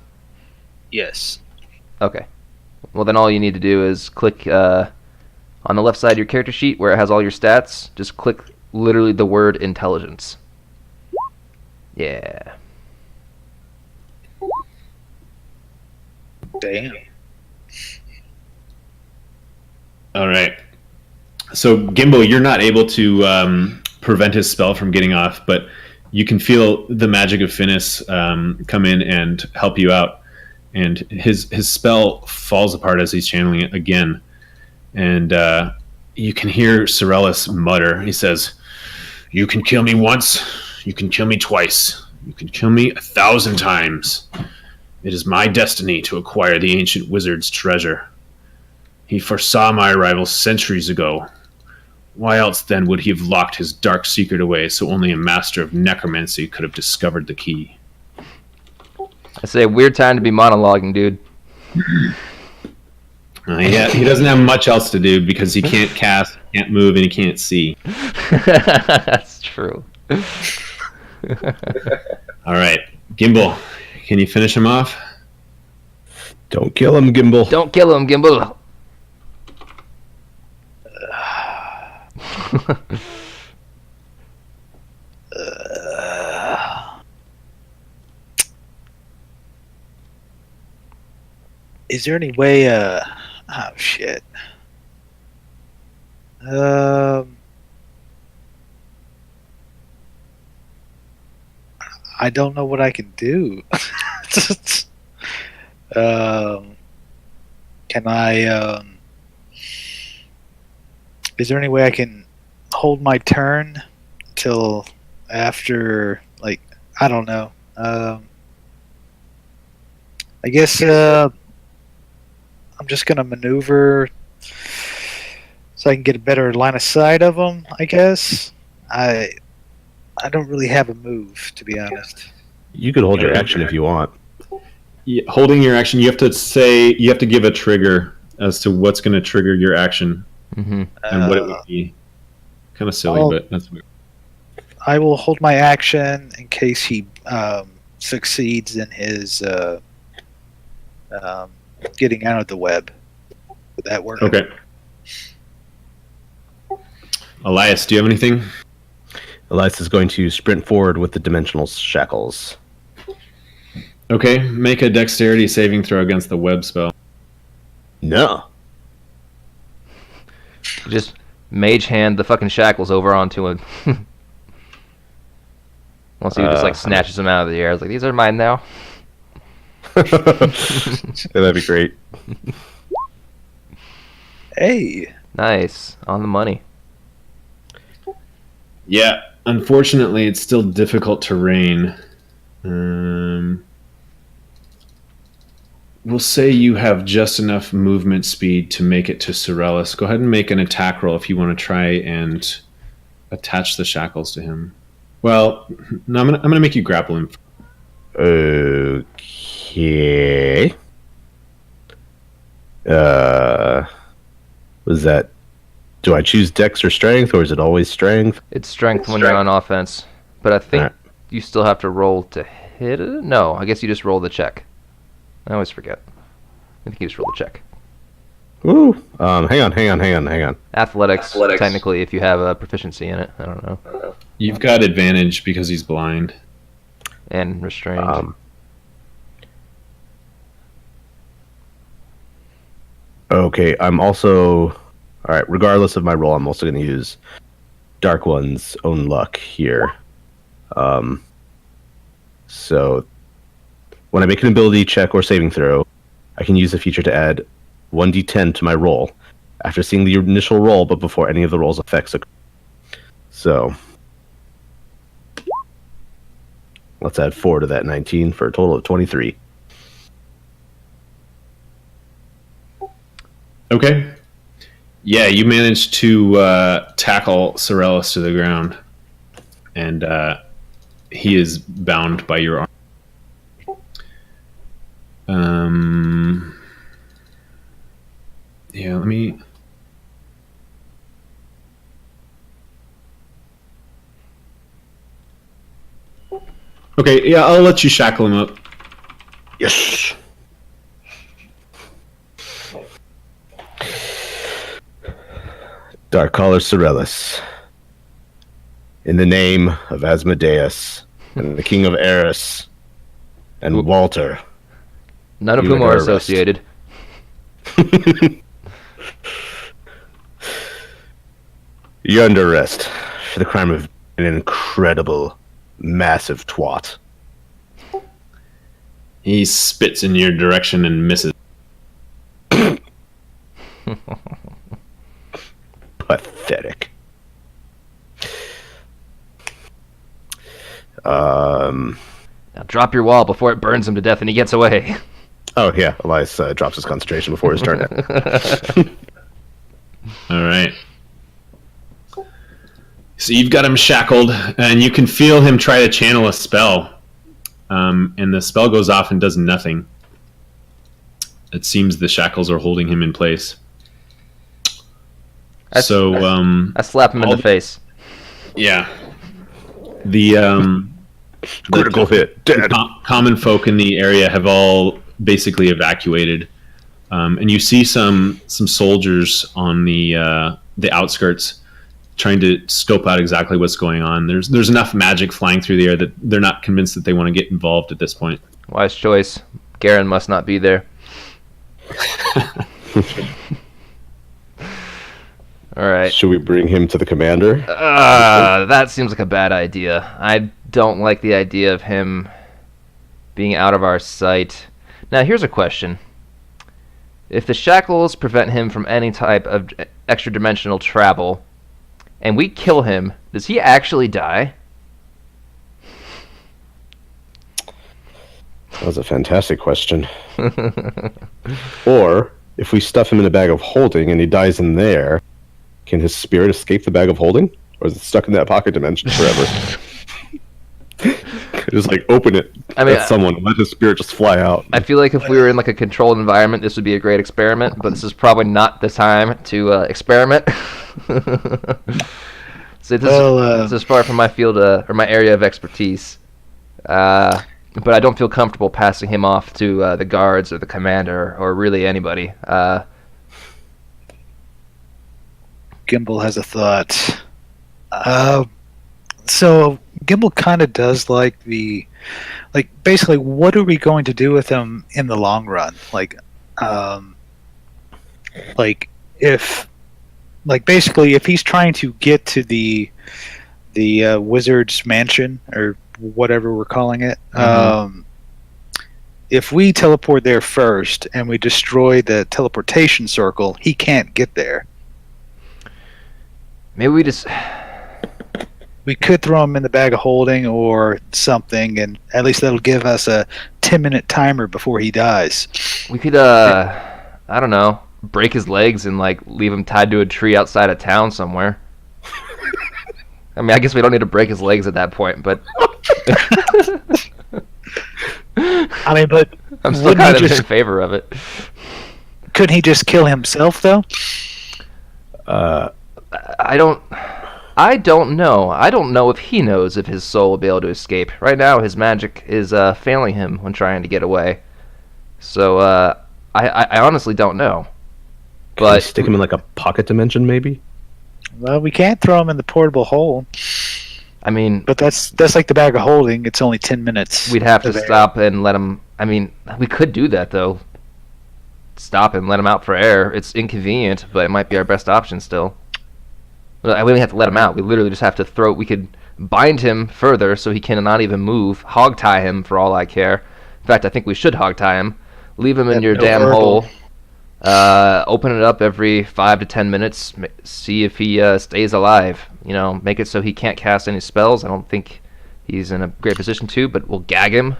Yes. Okay. Well, then all you need to do is click on the left side of your character sheet where it has all your stats. Just click literally the word intelligence. Yeah. Damn. All right. So, Gimbal, you're not able to prevent his spell from getting off, but you can feel the magic of Finis come in and help you out. And his spell falls apart as he's channeling it again. And you can hear Syrellis mutter. He says, "You can kill me once. You can kill me twice. You can kill me 1,000 times. It is my destiny to acquire the ancient wizard's treasure. He foresaw my arrival centuries ago. Why else then would he have locked his dark secret away so only a master of necromancy could have discovered the key?" I say, weird time to be monologuing, dude. Yeah, he doesn't have much else to do because he can't cast, can't move, and he can't see. That's true. All right, Gimbal, can you finish him off? Don't kill him, Gimbal. Don't kill him, Gimbal. Is there any way? Oh shit. I don't know what I can do. Can I? Is there any way I can hold my turn till after? Like, I don't know. I guess I'm just gonna maneuver so I can get a better line of sight of them. I guess I don't really have a move, to be honest. You could hold your action if you want. Yeah, holding your action, you have to give a trigger as to what's going to trigger your action and what it would be. Kind of silly, but that's weird. I will hold my action in case he succeeds in his getting out of the web. Would that work? Okay. Elias, do you have anything? Elias is going to sprint forward with the dimensional shackles. Okay, make a dexterity saving throw against the web spell. No. Just mage hand the fucking shackles over onto him. Once he just like snatches them out of the air. I was like, these are mine now. That'd be great. Hey. Nice. On the money. Yeah, unfortunately, it's still difficult terrain. We'll say you have just enough movement speed to make it to Syrellis. Go ahead and make an attack roll if you want to try and attach the shackles to him. Well, no, I'm gonna make you grapple him. Okay. Was that? Do I choose Dex or Strength, or is it always Strength? It's strength when you're on offense, but I think you still have to roll to hit it. No, I guess you just roll the check. I always forget. I think you just roll the check. Ooh. Hang on. Athletics, technically, if you have a proficiency in it. I don't know. You've got advantage because he's blind. And restrained. Okay, I'm also... Alright, regardless of my roll, I'm also going to use Dark One's own luck here. So, when I make an ability check or saving throw, I can use the feature to add 1d10 to my roll after seeing the initial roll, but before any of the roll's effects occur. So, let's add 4 to that 19 for a total of 23. Okay. Yeah, you managed to tackle Syrellis to the ground, and he is bound by your arm. Yeah, let me... Okay, yeah, I'll let you shackle him up. Yes! Darkcaller Syrellis, in the name of Asmodeus and the King of Eris and Walter. None of whom are associated. You're under arrest for the crime of an incredible, massive twat. He spits in your direction and misses. Pathetic. Now drop your wall before it burns him to death and he gets away. Oh yeah, Elias drops his concentration before his turn. All right. So you've got him shackled, and you can feel him try to channel a spell, and the spell goes off and does nothing. It seems the shackles are holding him in place. I slap him in the face. Yeah. The critical hit. Dead. Common folk in the area have all basically evacuated, and you see some soldiers on the outskirts trying to scope out exactly what's going on. There's enough magic flying through the air that they're not convinced that they want to get involved at this point. Wise choice. Garen must not be there. All right. Should we bring him to the commander? That seems like a bad idea. I don't like the idea of him being out of our sight. Now, here's a question. If the shackles prevent him from any type of extra-dimensional travel, and we kill him, does he actually die? That was a fantastic question. Or, if we stuff him in a bag of holding and he dies in there, can his spirit escape the bag of holding? Or is it stuck in that pocket dimension forever? Just like open it at someone, let his spirit just fly out. I feel like if we were in like a controlled environment, this would be a great experiment, but this is probably not the time to experiment. So this is far from my field or my area of expertise. But I don't feel comfortable passing him off to the guards or the commander or really anybody. Gimbal has a thought. So Gimbal kind of does like basically, what are we going to do with him in the long run? Basically, if he's trying to get to the wizard's mansion or whatever we're calling it, if we teleport there first and we destroy the teleportation circle, he can't get there. Maybe we just... We could throw him in the bag of holding or something, and at least that'll give us a 10-minute timer before he dies. We could, I don't know, break his legs and, like, leave him tied to a tree outside of town somewhere. I mean, I guess we don't need to break his legs at that point, but... I mean, but... I'm still kind of in favor of it. Couldn't he just kill himself, though? I don't know. I don't know if he knows if his soul will be able to escape. Right now, his magic is failing him when trying to get away. So, I honestly don't know. Can we stick him in like a pocket dimension, maybe? Well, we can't throw him in the portable hole. I mean... But that's like the bag of holding. It's only 10 minutes. We'd have to stop and let him... I mean, we could do that, though. Stop and let him out for air. It's inconvenient, but it might be our best option still. We don't have to let him out. We literally just have to throw... We could bind him further so he cannot even move. Hog tie him for all I care. In fact, I think we should hog tie him. Leave him in your damn hole. Open it up every 5 to 10 minutes. See if he stays alive. You know, make it so he can't cast any spells. I don't think he's in a great position to, but we'll gag him.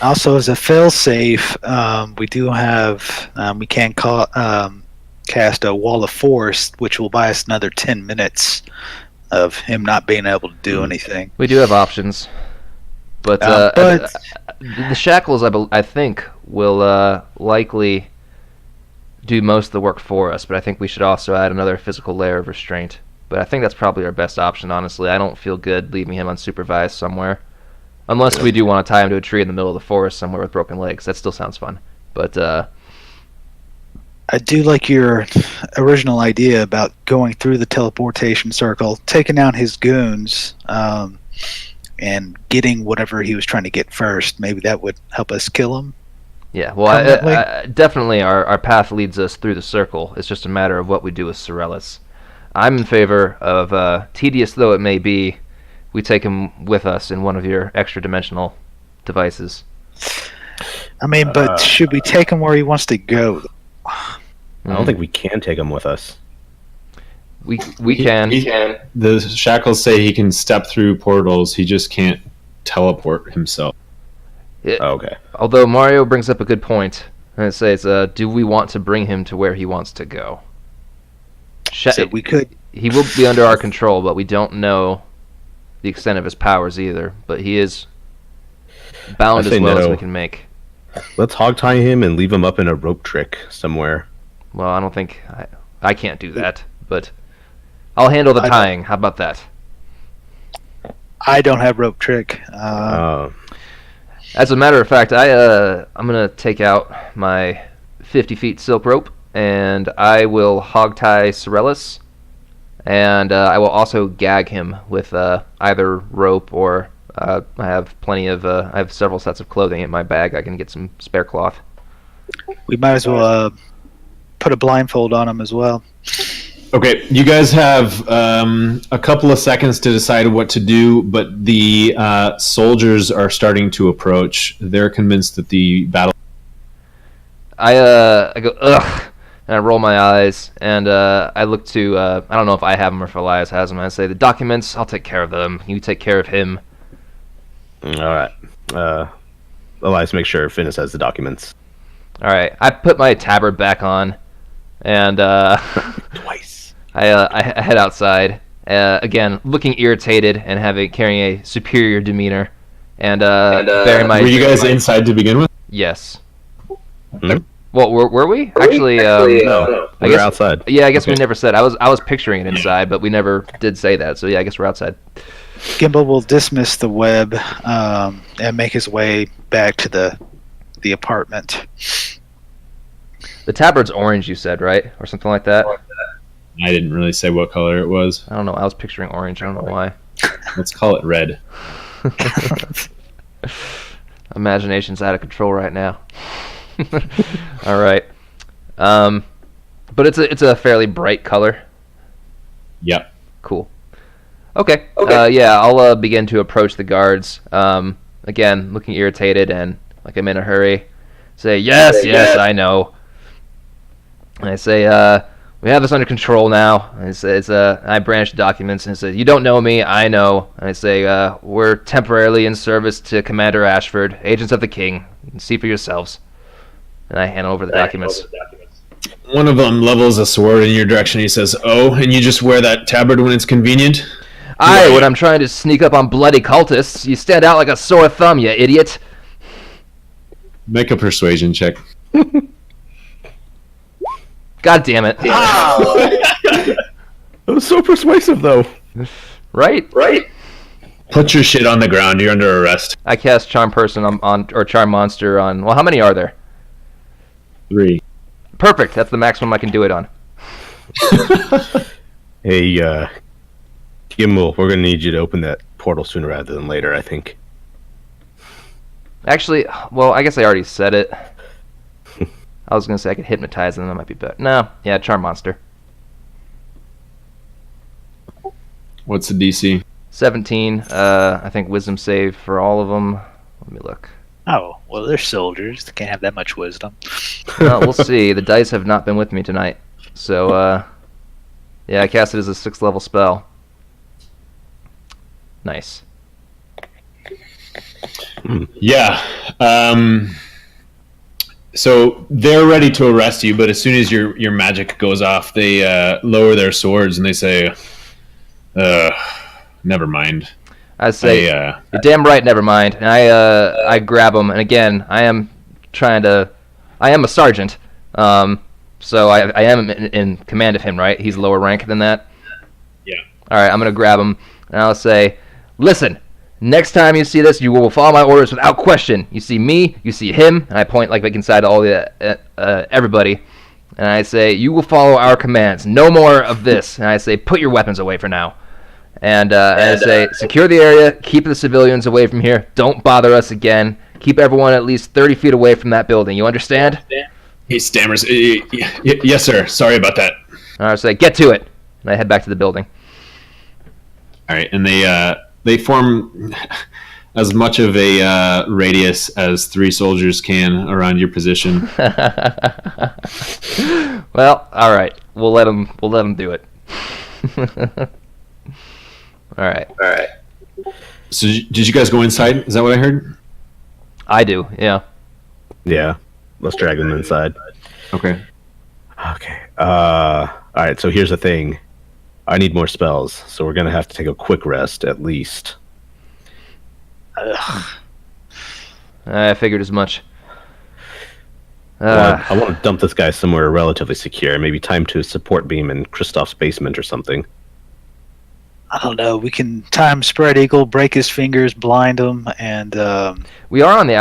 Also, as a fail-safe, we do have... we can cast a Wall of Force, which will buy us another 10 minutes of him not being able to do anything. We do have options. But the shackles, I think, will likely do most of the work for us, but I think we should also add another physical layer of restraint. But I think that's probably our best option, honestly. I don't feel good leaving him unsupervised somewhere. Unless we do want to tie him to a tree in the middle of the forest somewhere with broken legs. That still sounds fun. But I do like your original idea about going through the teleportation circle, taking down his goons, and getting whatever he was trying to get first. Maybe that would help us kill him. Yeah, well, definitely our path leads us through the circle. It's just a matter of what we do with Syrellis. I'm in favor of, tedious though it may be, we take him with us in one of your extra-dimensional devices. I mean, but should we take him where he wants to go? I don't think we can take him with us. We can. He can. The shackles say he can step through portals. He just can't teleport himself. Okay. Although Mario brings up a good point. And it says, do we want to bring him to where he wants to go? So we could. He will be under our control, but we don't know the extent of his powers either. But he is bound as well as we can make. Let's hog tie him and leave him up in a rope trick somewhere. Well, I don't think... I can't do that, but I'll handle the tying. How about that? I don't have rope trick. As a matter of fact, I'm going to take out my 50 feet silk rope, and I will hog tie Syrellis, and I will also gag him with either rope or I have I have several sets of clothing in my bag. I can get some spare cloth. We might as well put a blindfold on him as well. Okay, you guys have a couple of seconds to decide what to do, but the soldiers are starting to approach. They're convinced that the battle... I go, ugh, and I roll my eyes, and I look to, I don't know if I have them or if Elias has them. I say, the documents, I'll take care of them. You take care of him. All right. Elias, make sure Finis has the documents. All right. I put my tabard back on, and twice. I head outside. Again, looking irritated and carrying a superior demeanor, and bearing my. Were you guys inside to begin with? Yes. Hmm? Well, were we? Actually, no. We're outside. Yeah, I guess we never said. I was picturing it inside, but we never did say that. So yeah, I guess we're outside. Gimbal will dismiss the web and make his way back to the apartment. The tabard's orange, you said, right? Or something like that? I didn't really say what color it was. I don't know. I was picturing orange. I don't know why. Let's call it red. Imagination's out of control right now. All right. But it's a fairly bright color. Yep. Cool. Okay. Yeah, I'll begin to approach the guards. again, looking irritated and like I'm in a hurry. Say, yes, I know. And I say, we have this under control now. And it says, I branch documents and it says, you don't know me, I know. And I say, we're temporarily in service to Commander Ashord, agents of the king. You can see for yourselves. And I hand over the documents. One of them levels a sword in your direction. He says, "Oh, and you just wear that tabard when it's convenient?" Aye, when I'm trying to sneak up on bloody cultists, you stand out like a sore thumb, you idiot. Make a persuasion check. God damn it. That was so persuasive, though. Right? Put your shit on the ground. You're under arrest. I cast Charm Person or Charm Monster on... Well, how many are there? 3. Perfect. That's the maximum I can do it on. Hey, Gimbal, we're going to need you to open that portal sooner rather than later, I think. Actually, well, I guess I already said it. I was going to say I could hypnotize them. That might be better. No. Yeah, Charm Monster. What's the DC? 17. I think Wisdom save for all of them. Let me look. Oh, well, they're soldiers. They can't have that much wisdom. We'll see. The dice have not been with me tonight. So, yeah, I cast it as a 6th level spell. Nice. Yeah. So they're ready to arrest you, but as soon as your magic goes off, they lower their swords and they say, never mind. I say, you're damn right, never mind. And I grab him, and again, I am a sergeant, so I am in command of him, right? He's lower rank than that? Yeah. Alright, I'm going to grab him, and I'll say, listen, next time you see this, you will follow my orders without question. You see me, you see him, and I point like inside all the everybody, and I say, you will follow our commands. No more of this. And I say, put your weapons away for now. And I say, secure the area, keep the civilians away from here, don't bother us again, keep everyone at least 30 feet away from that building, you understand? He stammers, yes sir, sorry about that. And I say, get to it. And I head back to the building. Alright, and they form as much of a radius as 3 soldiers can around your position. Well, alright, we'll let them do it. All right. So did you guys go inside? Is that what I heard? I do, yeah. Yeah, let's drag them inside. Okay. Alright, so here's the thing. I need more spells, so we're going to have to take a quick rest, at least. I figured as much. I want to dump this guy somewhere relatively secure. Maybe time to support beam in Kristoff's basement or something. I don't know. We can time Spread Eagle, break his fingers, blind him, and... we are on the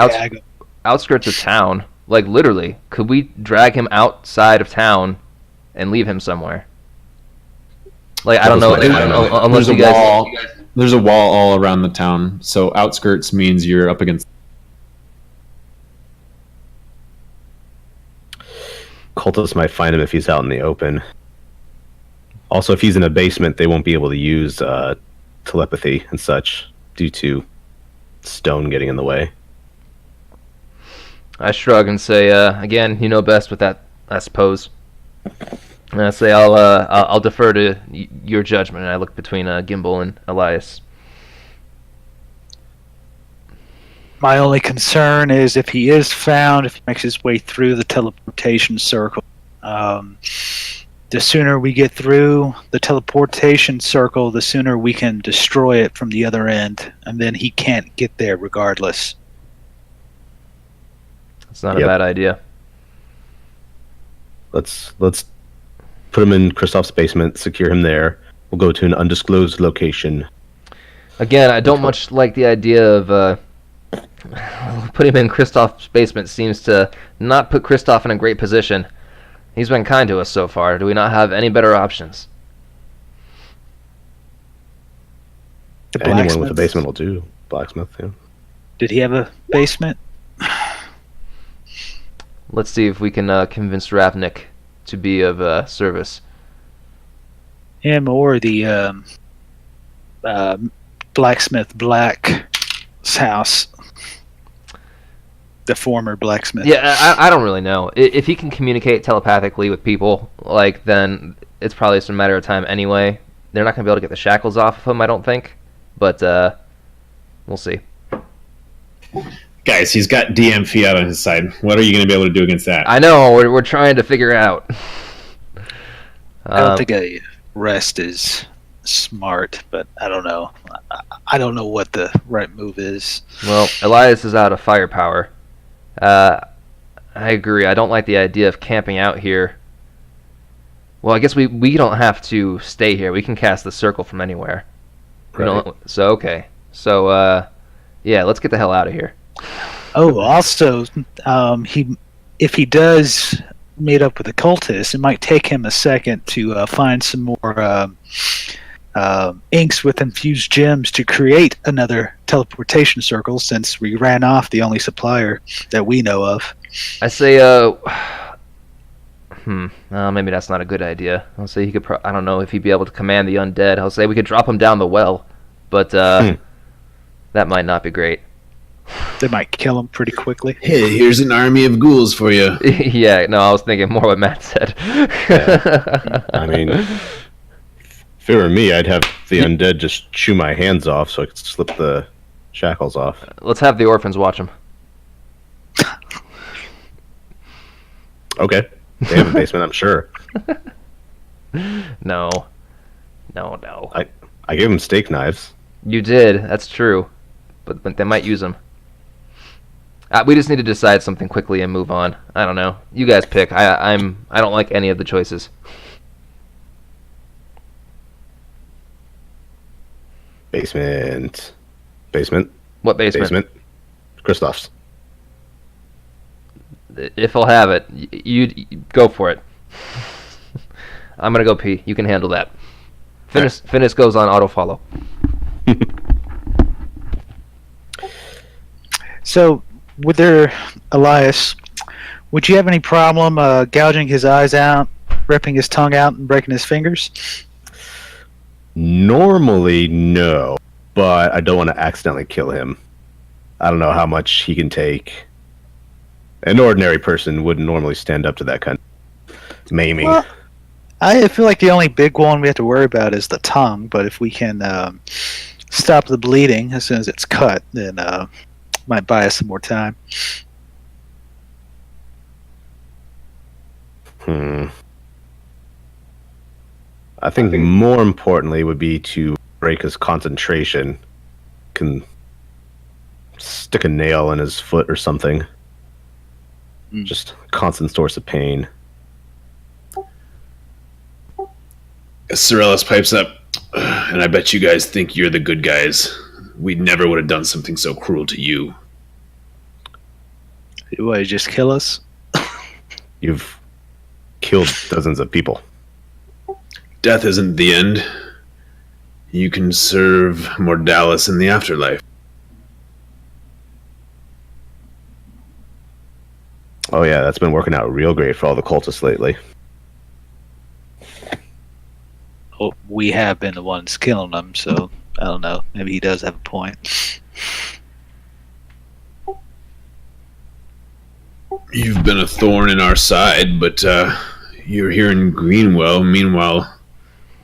outskirts of town. Like, literally. Could we drag him outside of town and leave him somewhere? Like, I don't know. Unless you guys... There's a wall all around the town, so outskirts means you're up against... Cultists might find him if he's out in the open. Also, if he's in a basement, they won't be able to use telepathy and such due to stone getting in the way. I shrug and say, again, you know best with that, I suppose. And I say, I'll defer to your judgment. And I look between Gimbal and Elias. My only concern is if he is found, if he makes his way through the teleportation circle. The sooner we get through the teleportation circle, the sooner we can destroy it from the other end, and then he can't get there regardless. That's not a bad idea. Let's put him in Kristoff's basement, secure him there. We'll go to an undisclosed location. Again, I don't much like the idea of putting him in Kristoff's basement. Seems to not put Kristoff in a great position. He's been kind to us so far. Do we not have any better options? Anyone with a basement will do. Blacksmith, yeah. Did he have a basement? Let's see if we can convince Ravnik to be of service. Him or the blacksmith Black's house. the former blacksmith. Yeah, I don't really know. If he can communicate telepathically with people, like, then it's probably just a matter of time anyway. They're not going to be able to get the shackles off of him, I don't think. But we'll see. Guys, he's got DM Fiat on his side. What are you going to be able to do against that? I know, we're trying to figure out. I don't think a rest is smart, but I don't know. I don't know what the right move is. Well, Elias is out of firepower. I agree. I don't like the idea of camping out here. Well, I guess we don't have to stay here. We can cast the circle from anywhere. Right. Okay. So, yeah, let's get the hell out of here. Oh, also, if he does meet up with the cultists, it might take him a second to find some more inks with infused gems to create another teleportation circle, since we ran off the only supplier that we know of. I say, maybe that's not a good idea. I'll say he could. I don't know if he'd be able to command the undead. I'll say we could drop him down the well, but that might not be great. They might kill him pretty quickly. Hey, here's an army of ghouls for you. Yeah, no, I was thinking more what Matt said. Yeah. I mean, if it were me, I'd have the undead just chew my hands off so I could slip the shackles off. Let's have the orphans watch him. Okay. They have a basement, I'm sure. No. I gave them steak knives. You did. That's true, but they might use them. We just need to decide something quickly and move on. I don't know. You guys pick. I don't like any of the choices. Basement. What basement? Christoph's. If he'll have it, you go for it. I'm gonna go pee. You can handle that. Finis goes on auto follow. So, Elias, would you have any problem gouging his eyes out, ripping his tongue out, and breaking his fingers? Normally, no, but I don't want to accidentally kill him. I don't know how much he can take. An ordinary person wouldn't normally stand up to that kind of maiming. Well, I feel like the only big one we have to worry about is the tongue, but if we can stop the bleeding as soon as it's cut, then might buy us some more time. I think more importantly would be to break his concentration. Can stick a nail in his foot or something. Just constant source of pain. Syrellis pipes up, and I bet you guys think you're the good guys. We never would have done something so cruel to you. What, just kill us? You've killed dozens of people. Death isn't the end. You can serve Mordalis in the afterlife. Oh yeah, that's been working out real great for all the cultists lately. Well, we have been the ones killing them, so I don't know. Maybe he does have a point. You've been a thorn in our side, but you're here in Greenwell. Meanwhile,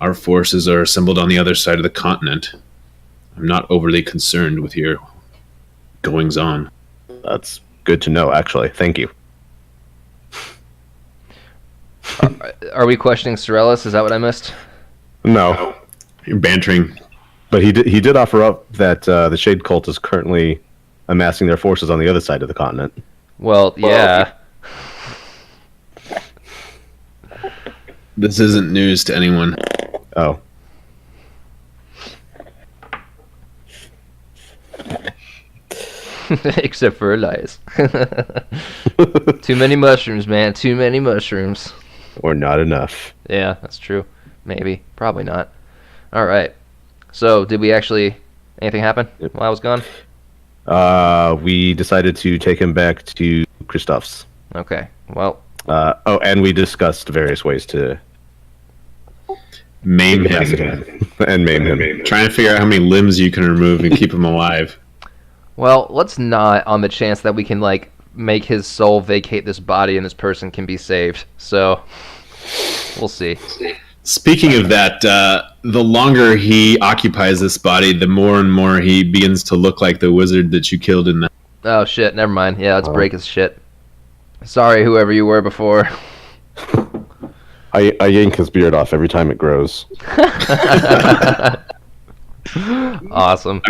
our forces are assembled on the other side of the continent. I'm not overly concerned with your goings-on. That's good to know, actually. Thank you. Are we questioning Syrellis? Is that what I missed? No, You're bantering. but he did offer up that the Shade Cult is currently amassing their forces on the other side of the continent. Well, yeah. This isn't news to anyone. Oh. Except for Elias. Too many mushrooms, man. Too many mushrooms. Or not enough. Yeah, that's true. Maybe. Probably not. Alright. So, did we actually... Anything happen while I was gone? We decided to take him back to Christoph's. Okay. Well... and we discussed various ways to Maim him. and maim him. Trying to figure out how many limbs you can remove and keep him alive. Well, let's not, on the chance that we can, like, make his soul vacate this body and this person can be saved. So we'll see. Speaking of that, the longer he occupies this body, the more and more he begins to look like the wizard that you killed in the... Oh shit, never mind. Yeah, let's break his shit. Sorry, whoever you were before. I yank his beard off every time it grows. Awesome.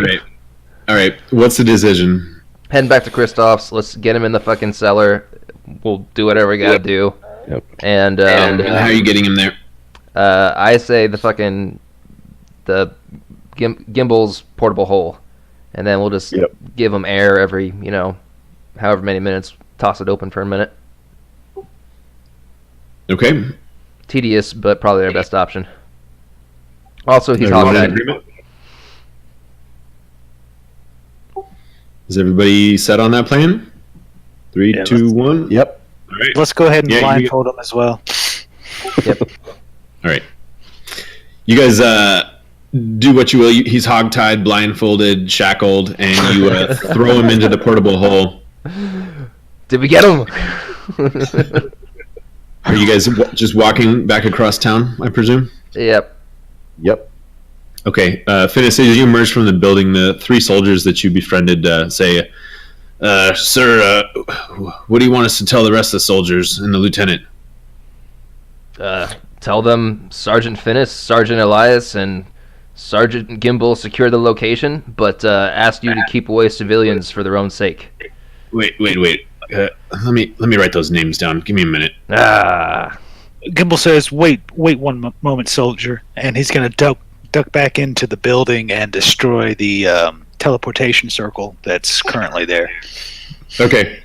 All right. What's the decision? Heading back to Kristoff's. Let's get him in the fucking cellar. We'll do whatever we gotta do. Yep. And how are you getting him there? I say the Gimbal's portable hole, and then we'll just give him air every, however many minutes. Toss it open for a minute. Okay. Tedious, but probably our best option. Also, he's Everyone in hog-tied. agreement? Is everybody set on that plan? 3, 2, 1. Yep. All right. Let's go ahead and Yeah, blindfold him as well. Yep. All right. You guys do what you will. He's hog-tied, blindfolded, shackled, and you throw him into the portable hole. Did we get him? Are you guys just walking back across town, I presume? Yep. Yep. Okay. Finis, as you emerge from the building, the 3 soldiers that you befriended say, Sir, what do you want us to tell the rest of the soldiers and the lieutenant? Tell them Sergeant Finis, Sergeant Elias, and Sergeant Gimbal secure the location, but ask you to keep away civilians for their own sake. Wait. Let me write those names down. Give me a minute. Gimbal says, wait one moment, soldier, and he's going to duck back into the building and destroy the teleportation circle that's currently there. Okay.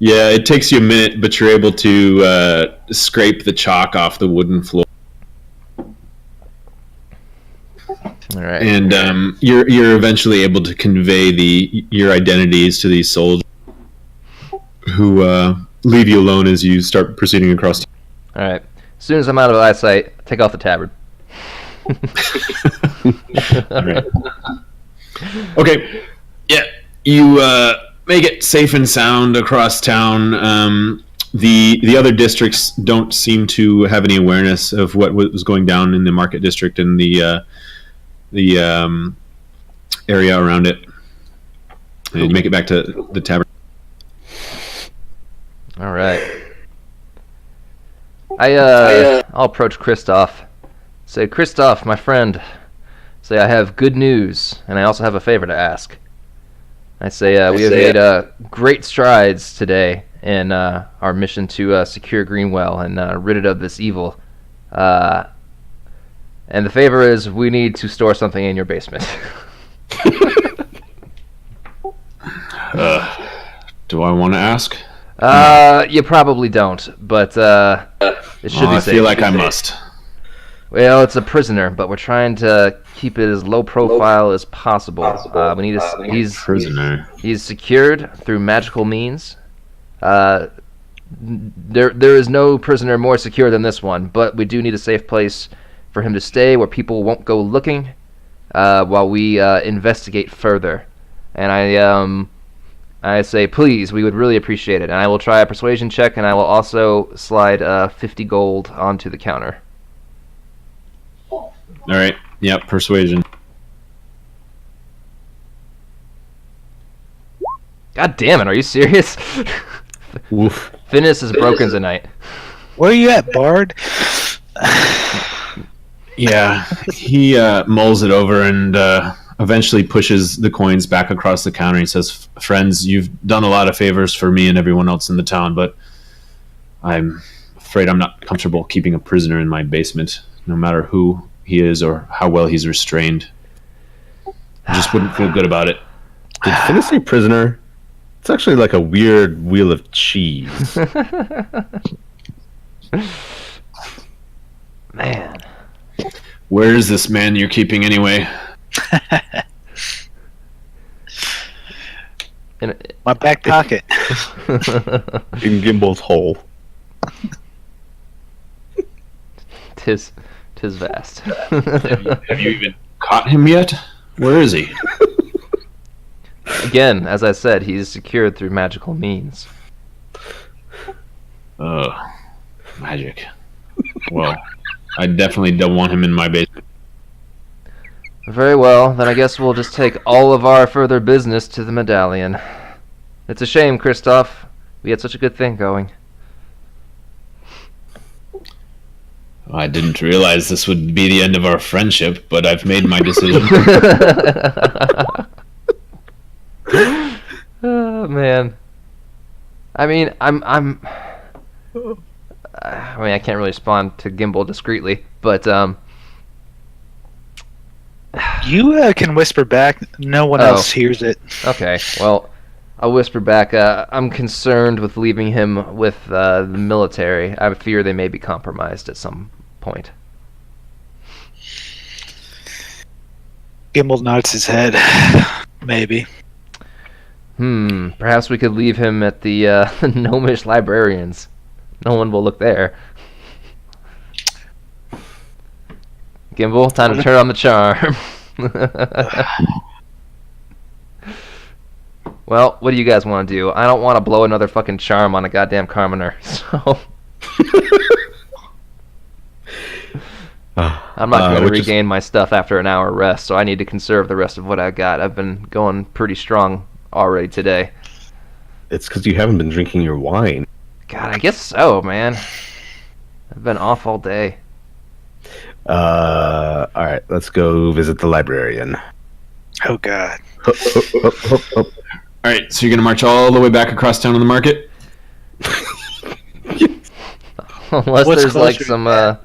Yeah, it takes you a minute, but you're able to scrape the chalk off the wooden floor. All right. And you're eventually able to convey your identities to these soldiers who leave you alone as you start proceeding across. All right. As soon as I'm out of eyesight, take off the tabard. All right. Okay. Yeah, you make it safe and sound across town. The other districts don't seem to have any awareness of what was going down in the market district and the area around it. And you make it back to the tavern. All right. I'll approach Kristoff. Say, Kristoff, my friend. Say, I have good news, and I also have a favor to ask. I say, we have made great strides today in our mission to secure Greenwell and rid it of this evil. And the favor is, we need to store something in your basement. Do I want to ask? You probably don't, but it should be I safe. feel like I must. Well, it's a prisoner, but we're trying to keep it as low profile as possible. We need he's Prisoner. He's secured through magical means. There is no prisoner more secure than this one, but we do need a safe place for him to stay where people won't go looking while we investigate further. And I say, please, we would really appreciate it. And I will try a persuasion check, and I will also slide 50 gold onto the counter. All right. Yep. Persuasion. God damn it! Are you serious? Woof. Finis is broken tonight. Where are you at, Bard? Yeah. He mulls it over and eventually pushes the coins back across the counter. He says, "Friends, you've done a lot of favors for me and everyone else in the town, but I'm afraid I'm not comfortable keeping a prisoner in my basement, no matter who he is or how well he's restrained. I just wouldn't feel good about it." Did Finis say prisoner? It's actually like a weird wheel of cheese. Man. Where is this man you're keeping anyway? My back pocket. In Gimbal's hole. Tis vast. Have you even caught him yet? Where is he? Again, as I said, he is secured through magical means. Oh, magic. Well, I definitely don't want him in my basement. Very well, then I guess we'll just take all of our further business to the medallion. It's a shame, Kristoff. We had such a good thing going. I didn't realize this would be the end of our friendship, but I've made my decision. Oh, man. I mean, I can't really respond to Gimbal discreetly, but You can whisper back. No one else hears it. okay. Well, I'll whisper back. I'm concerned with leaving him with the military. I fear they may be compromised at some point. Gimbal nods his head. Maybe. Perhaps we could leave him at the gnomish librarians. No one will look there. Gimbal, time to turn on the charm. Well, what do you guys want to do? I don't want to blow another fucking charm on a goddamn commoner, so... I'm not going to regain my stuff after an hour rest, so I need to conserve the rest of what I got. I've been going pretty strong already today. It's because you haven't been drinking your wine. God, I guess so, man. I've been off all day. Alright, let's go visit the librarian. Oh, God. Alright, so you're going to march all the way back across town to the market? Unless What's there's like closer some, to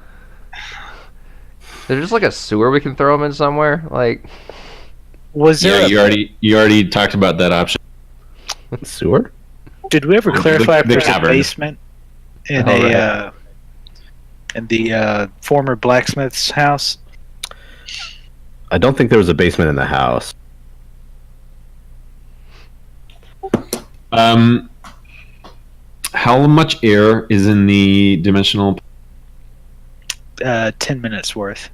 there's just like a sewer we can throw him in somewhere, like... Was there you already talked about that option. Sewer? Did we ever clarify if the there's a cavern. basement in Right. In the former blacksmith's house? I don't think there was a basement in the house. How much air is in the dimensional? 10 minutes worth.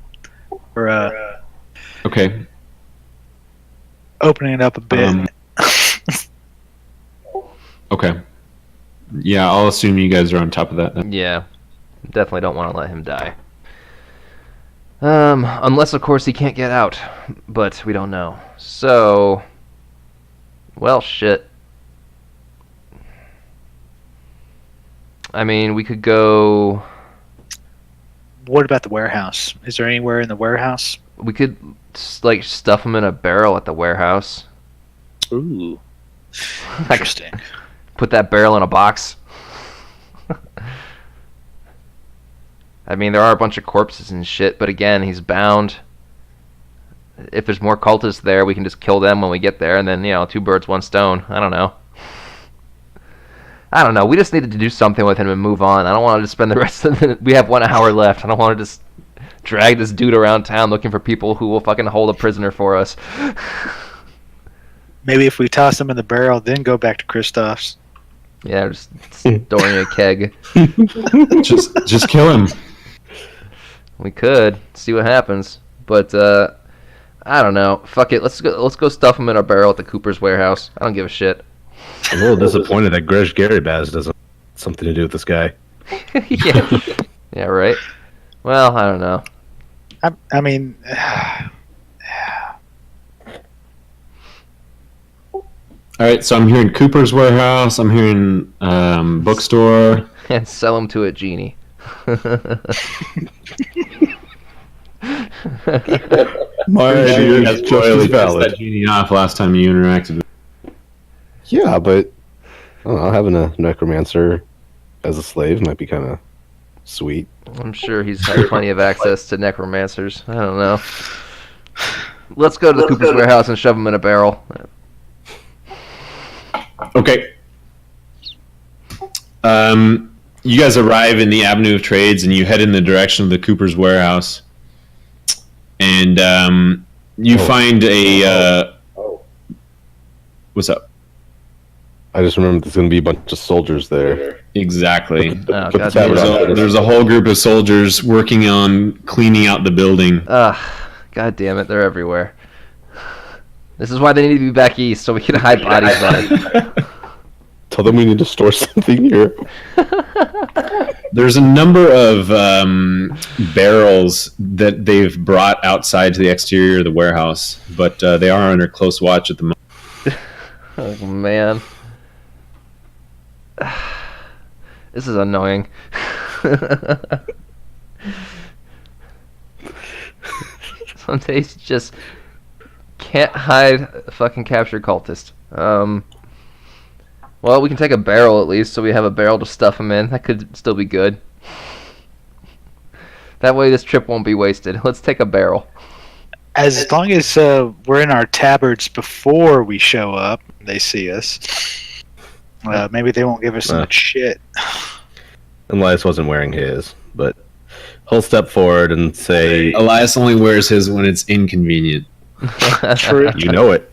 We're Okay. opening it up a bit. Okay. Yeah, I'll assume you guys are on top of that then. Yeah. Definitely don't want to let him die. Unless, of course, he can't get out. But we don't know. So... Well, shit. I mean, we could go... What about the warehouse? Is there anywhere in the warehouse? We could, like, stuff him in a barrel at the warehouse. Ooh. Interesting. Put that barrel in a box. I mean, there are a bunch of corpses and shit, but again, he's bound. If there's more cultists there, we can just kill them when we get there, and then, you know, 2 birds, 1 stone. I don't know. We just needed to do something with him and move on. I don't want to just spend the rest of the... We have 1 hour left. I don't want to just drag this dude around town looking for people who will fucking hold a prisoner for us. Maybe if we toss him in the barrel, then go back to Kristoff's. Yeah, just storing a keg. Just kill him. We could see what happens, but I don't know. Fuck it. Let's go stuff him in a barrel at the Cooper's warehouse. I don't give a shit. I'm a little disappointed that Greg Garibaz doesn't have something to do with this guy. Yeah. Yeah, right. Well, I don't know. I mean, All right, so I'm hearing Cooper's warehouse. I'm hearing bookstore. And sell him to a genie. My idea is just as valid. That genie off last time you interacted with. Yeah, but I don't know, having a necromancer as a slave might be kind of sweet. I'm sure he's had plenty of access to necromancers. I don't know. Let's go to the Cooper's warehouse and shove him in a barrel. Okay. You guys arrive in the Avenue of Trades and you head in the direction of the Cooper's warehouse. And you find a... What's up? I just remember there's going to be a bunch of soldiers there. Exactly. Oh, Put the God, There's a whole group of soldiers working on cleaning out the building. God damn it, they're everywhere. This is why they need to be back east, so we can hide bodies on it. Tell them we need to store something here. There's a number of barrels that they've brought outside to the exterior of the warehouse, but they are under close watch at the moment. Oh, man. This is annoying. Some days you just can't hide a fucking captured cultist. Well, we can take a barrel at least, so we have a barrel to stuff them in. That could still be good. That way this trip won't be wasted. Let's take a barrel. As long as we're in our tabards before we show up, they see us. Maybe they won't give us so much shit. Elias wasn't wearing his, but he'll step forward and say... Elias only wears his when it's inconvenient. True. You know it.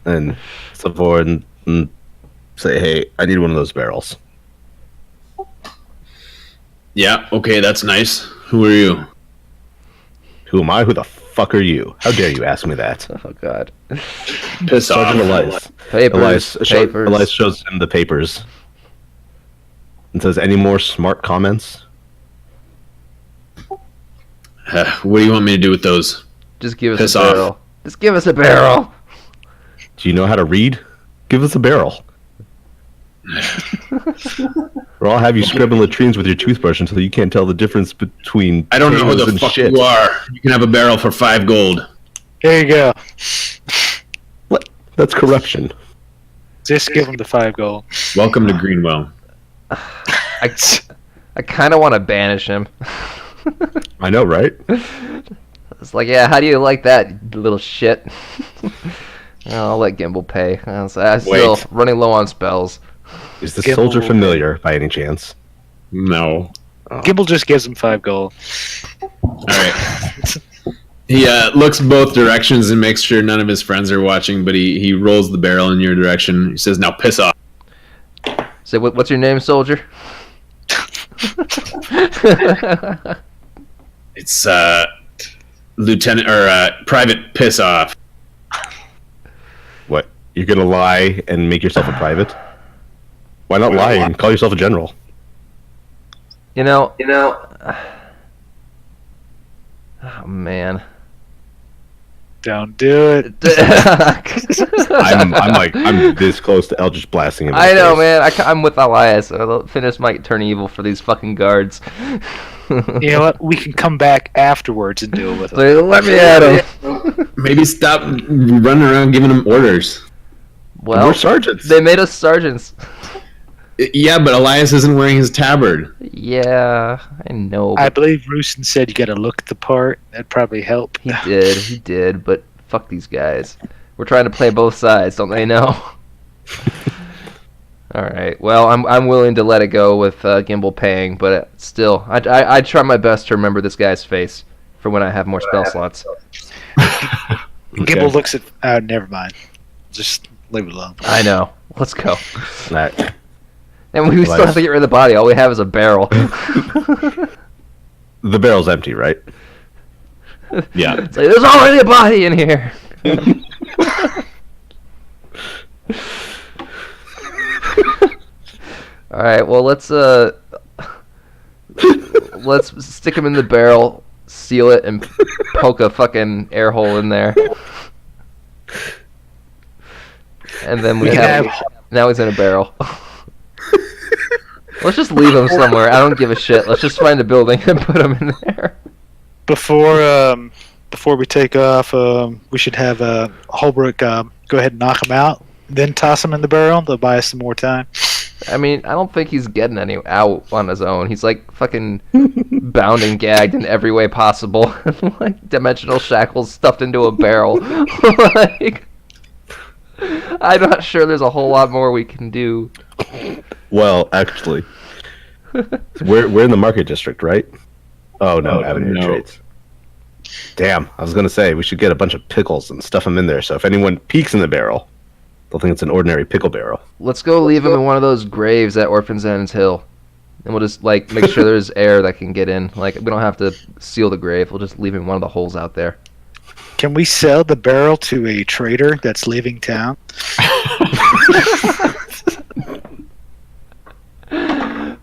And step forward and say, hey, I need one of those barrels. Yeah, okay, that's nice. Who are you? Who am I? Who the fuck are you? How dare you ask me that? Oh, God. Piss off. Sergeant Elias. Papers. Elias shows him the papers and says, any more smart comments? What do you want me to do with those? Just give us Piss a barrel. off. Just give us a barrel. Do you know how to read? Give us a barrel. Or I'll have you scrubbing latrines with your toothbrush until you can't tell the difference between I don't know who potatoes the and fuck shit. you are. You can have a barrel for 5 gold. There you go. What? That's corruption. Just give them the 5 gold. Welcome to Greenwell. I kind of want to banish him. I know, right? It's like, yeah, how do you like that, you little shit? I'll let Gimbal pay. I'm still running low on spells. Is the Gimbal soldier will familiar by any chance? No. Gimbal just gives him 5 gold. Alright. He looks both directions and makes sure none of his friends are watching, but he rolls the barrel in your direction. He says, now piss off. Say, what's your name, soldier? It's Lieutenant or Private Piss Off. What? You're gonna lie and make yourself a private? Why not lie and call yourself a general? You know. Oh, man. Don't do it. I'm this close to Eldritch blasting him. I know, man. I'm with Elias. Finis might turn evil for these fucking guards. You know what? We can come back afterwards and deal with it. So let me at him. Maybe stop running around giving him orders. Well, we're sergeants. They made us sergeants. Yeah, but Elias isn't wearing his tabard. Yeah, I know. I believe Roosin said you got to look the part. That'd probably help. He did, but fuck these guys. We're trying to play both sides, don't they know? All right. Well, I'm willing to let it go with Gimbal paying, but still, I try my best to remember this guy's face for when I have more spell slots. Gimbal looks at. Never mind. Just leave it alone. I know. Let's go. All right. And we still have to get rid of the body. All we have is a barrel. The barrel's empty, right? Yeah. It's like, there's already a body in here. All right. Well, let's stick him in the barrel, seal it, and poke a fucking air hole in there. And then we have now he's in a barrel. Let's just leave him somewhere. I don't give a shit. Let's just find a building and put him in there. Before we take off, we should have Holbrook go ahead and knock him out, then toss him in the barrel. They'll buy us some more time. I mean, I don't think he's getting any out on his own. He's like fucking bound and gagged in every way possible, like dimensional shackles stuffed into a barrel. Like, I'm not sure there's a whole lot more we can do. Well, actually, we're in the market district, right? Oh no, Avenue of Trades. Damn, I was gonna say we should get a bunch of pickles and stuff them in there. So if anyone peeks in the barrel, they'll think it's an ordinary pickle barrel. Let's go leave him in one of those graves at Orphan's End's Hill, and we'll just like make sure there's air that can get in. Like we don't have to seal the grave. We'll just leave him in one of the holes out there. Can we sell the barrel to a trader that's leaving town?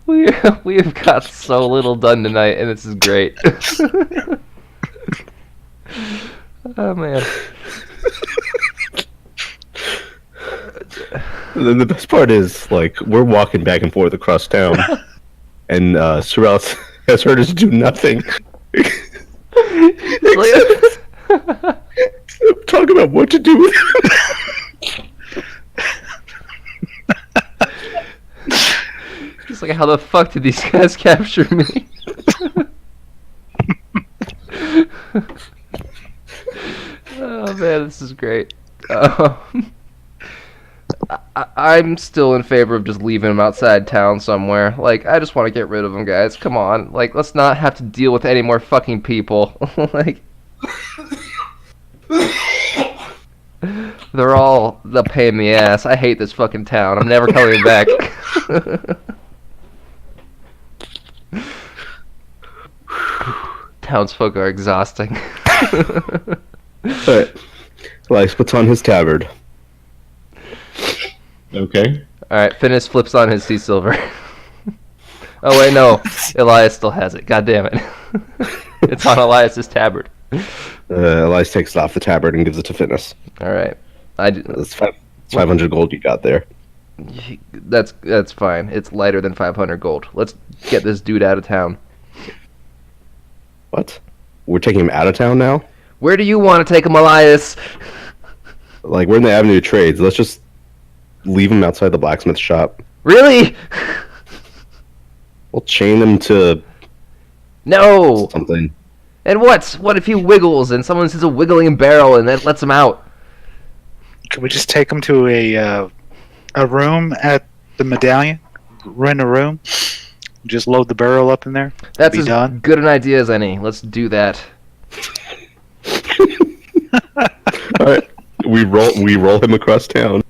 We've got so little done tonight, and this is great. Oh man. And then the best part is, like, we're walking back and forth across town, and Syrellis has heard us do nothing. Talk about what to do with it. It's like, how the fuck did these guys capture me? Oh man, this is great. I'm still in favor of just leaving them outside town somewhere. Like, I just want to get rid of them, guys. Come on. Like, let's not have to deal with any more fucking people. Like, they're all the pain in the ass. I hate this fucking town. I'm never coming back. Townsfolk are exhausting. Alright. Elias puts on his tabard. Okay. Alright, Finis flips on his sea silver. Oh wait, no. Elias still has it. God damn it. It's on Elias's tabard. Elias takes off the tabard and gives it to Finis. Alright. That's 500 gold you got there. That's fine. It's lighter than 500 gold. Let's get this dude out of town. What? We're taking him out of town now? Where do you want to take him, Elias? Like, we're in the Avenue of Trades. Let's just leave him outside the blacksmith shop. Really? We'll chain him to No. something. And what if he wiggles and someone sees a wiggling barrel and that lets him out? Can we just take him to a room at the Medallion? Rent a room? Just load the barrel up in there? That's Be as done? good an idea as any. Let's do that. Alright. We roll him across town.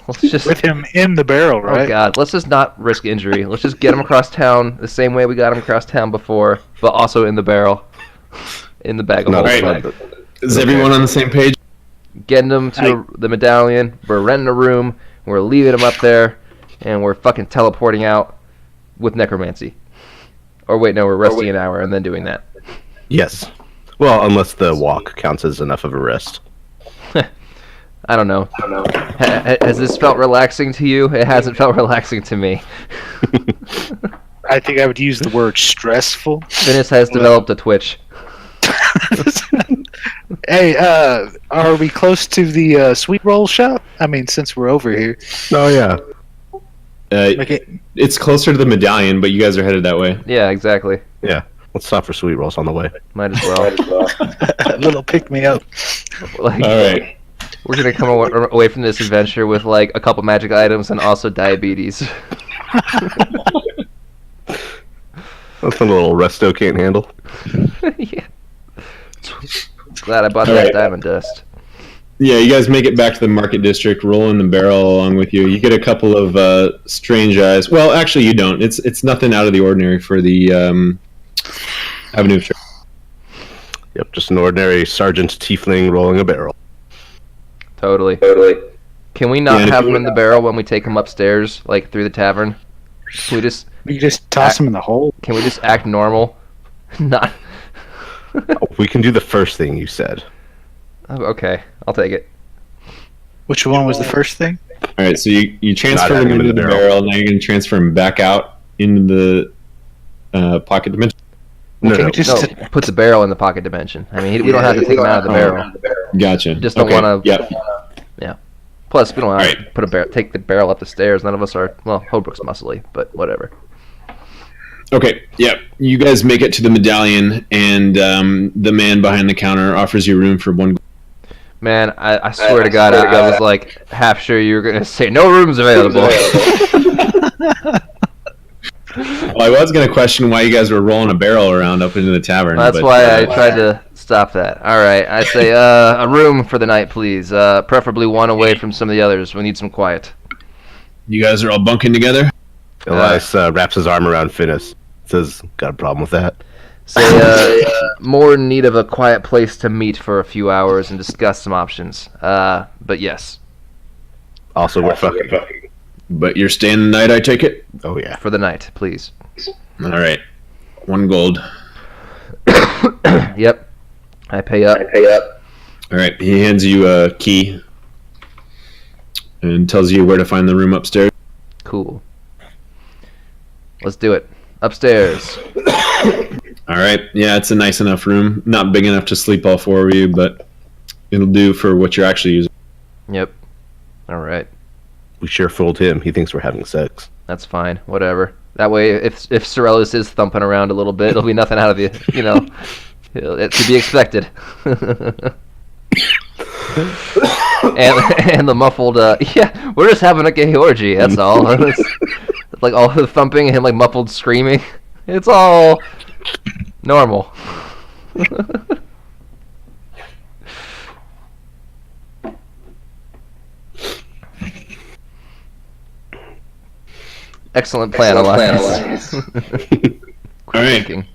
Let's just. With him in the barrel, right? Oh god, let's just not risk injury. Let's just get him across town the same way we got him across town before, but also in the barrel, in the bag of Not holding. Right. Is everyone on the same page? Getting him to the Medallion. We're renting a room. We're leaving him up there, and we're fucking teleporting out with necromancy. Or wait, no, we're resting an hour and then doing that. Yes. Well, unless the walk counts as enough of a rest. I don't know. Has this felt relaxing to you? It hasn't felt relaxing to me. I think I would use the word stressful. Finis has developed a twitch. Hey, are we close to the sweet roll shop? I mean, since we're over here. Oh, yeah. Okay. It's closer to the Medallion, but you guys are headed that way. Yeah, exactly. Yeah. Let's stop for sweet rolls on the way. Might as well. A little pick me up. Like, All right. we're gonna come away from this adventure with like a couple magic items and also diabetes. That's a little resto can't handle. Yeah. Glad I bought All that right. diamond dust. Yeah, you guys make it back to the market district, roll in the barrel along with you. You get a couple of strange eyes. Well, actually, you don't. It's nothing out of the ordinary for the Avenue of Trade. Yep, just an ordinary sergeant tiefling rolling a barrel. Totally. Can we not have him in the barrel when we take him upstairs, like through the tavern? Can We just toss him in the hole. we just act normal? Not. We can do the first thing you said. Oh, okay, I'll take it. Which one was the first thing? All right, so you transfer Not him having into the barrel. Now you're going to transfer him back out into the pocket dimension. No, Can no. we just No, put the barrel in the pocket dimension. I mean, we don't have to take him out of the barrel. Gotcha. Just don't Okay, want to. Yep. Yeah. Plus, we don't have to Alright. put take the barrel up the stairs. None of us are. Well, Holbrook's muscly, but whatever. Okay. Yep. You guys make it to the Medallion, and the man behind the counter offers you room for one. Man, I swear to God, I was like half sure you were gonna say no rooms available. Well, I was going to question why you guys were rolling a barrel around up into the tavern. That's but, why I tried to stop that. All right, I say a room for the night, please. Preferably one away from some of the others. We need some quiet. You guys are all bunking together? Elias wraps his arm around Finis. Says, got a problem with that? Say, more in need of a quiet place to meet for a few hours and discuss some options. But yes. Also, we're fucking. But you're staying the night, I take it? Oh, yeah. For the night, please. All right. 1 gold. Yep. I pay up. All right. He hands you a key and tells you where to find the room upstairs. Cool. Let's do it. Upstairs. All right. Yeah, it's a nice enough room. Not big enough to sleep all 4 of you, but it'll do for what you're actually using. Yep. All right. We sure fooled him. He thinks we're having sex. That's fine. Whatever. That way, if Syrellis is thumping around a little bit, it'll be nothing out of the, it should be expected. and the muffled, yeah, we're just having a gay orgy, that's all. It's like all the thumping and him like muffled screaming. It's all normal. Excellent plan, Elias. All right. Thinking.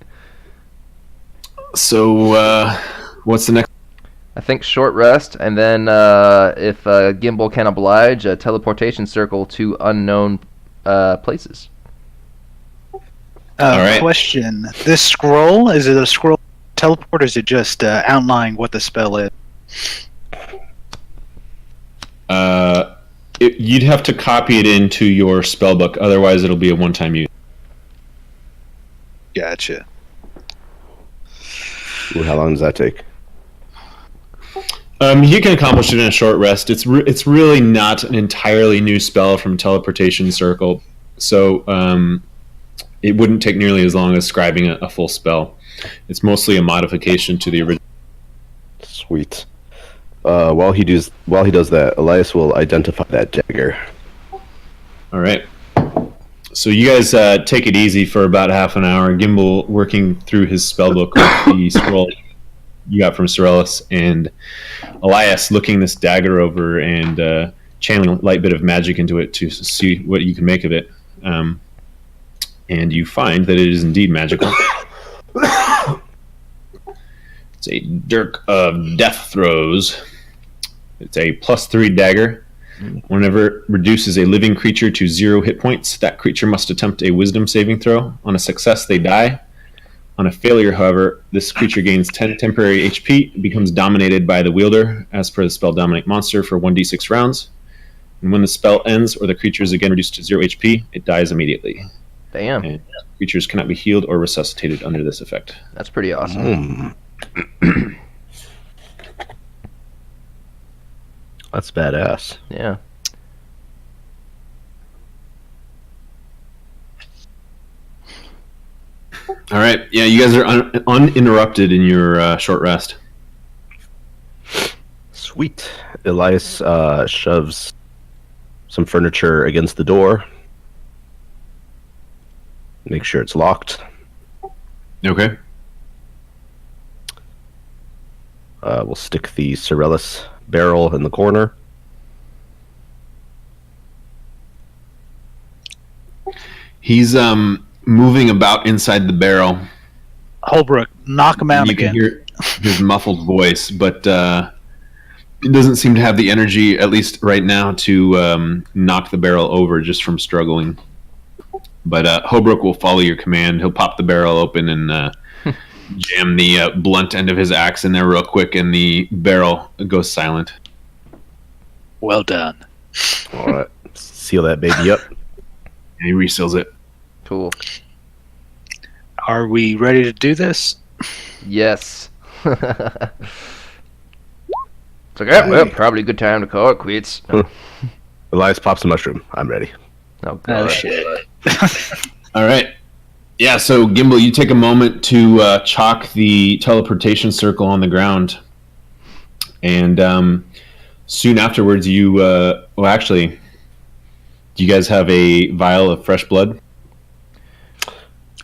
So, what's the next? I think short rest, and then if Gimbal can oblige, a teleportation circle to unknown places. All right. Question: this scroll, is it a scroll teleport, or is it just outlining what the spell is? You'd have to copy it into your spellbook, otherwise it'll be a one-time use. Gotcha. Ooh, how long does that take? You can accomplish it in a short rest. It's really not an entirely new spell from Teleportation Circle, so it wouldn't take nearly as long as scribing a full spell. It's mostly a modification to the original. Sweet. While he does that, Elias will identify that dagger. All right. So you guys take it easy for about half an hour. Gimbal working through his spellbook with the scroll you got from Syrellis, and Elias looking this dagger over and channeling a light bit of magic into it to see what you can make of it. And you find that it is indeed magical. It's a Dirk of Death Throws. It's a +3 dagger. Whenever it reduces a living creature to 0 hit points, that creature must attempt a wisdom saving throw. On a success, they die. On a failure, however, this creature gains 10 temporary HP and becomes dominated by the wielder, as per the spell Dominate Monster, for 1d6 rounds. And when the spell ends or the creature is again reduced to 0 HP, it dies immediately. Damn. And creatures cannot be healed or resuscitated under this effect. That's pretty awesome. That's badass. Yeah. All right. Yeah, you guys are uninterrupted in your short rest. Sweet. Elias shoves some furniture against the door. Make sure it's locked. Okay. We'll stick the Syrellis barrel in the corner. He's moving about inside the barrel. Holbrook, knock him out You again. can hear his muffled voice, but it doesn't seem to have the energy, at least right now, to knock the barrel over just from struggling. But Holbrook will follow your command. He'll pop the barrel open and jam the blunt end of his axe in there real quick, and the barrel goes silent. Well done. All right. Seal that baby up. And he reseals it. Cool. Are we ready to do this? Yes. It's like, well, probably a good time to call it quits. Elias pops a mushroom. I'm ready. Oh, God. Oh, shit. All right. Yeah, so Gimbal, you take a moment to chalk the teleportation circle on the ground. And soon afterwards, you... well, actually, do you guys have a vial of fresh blood?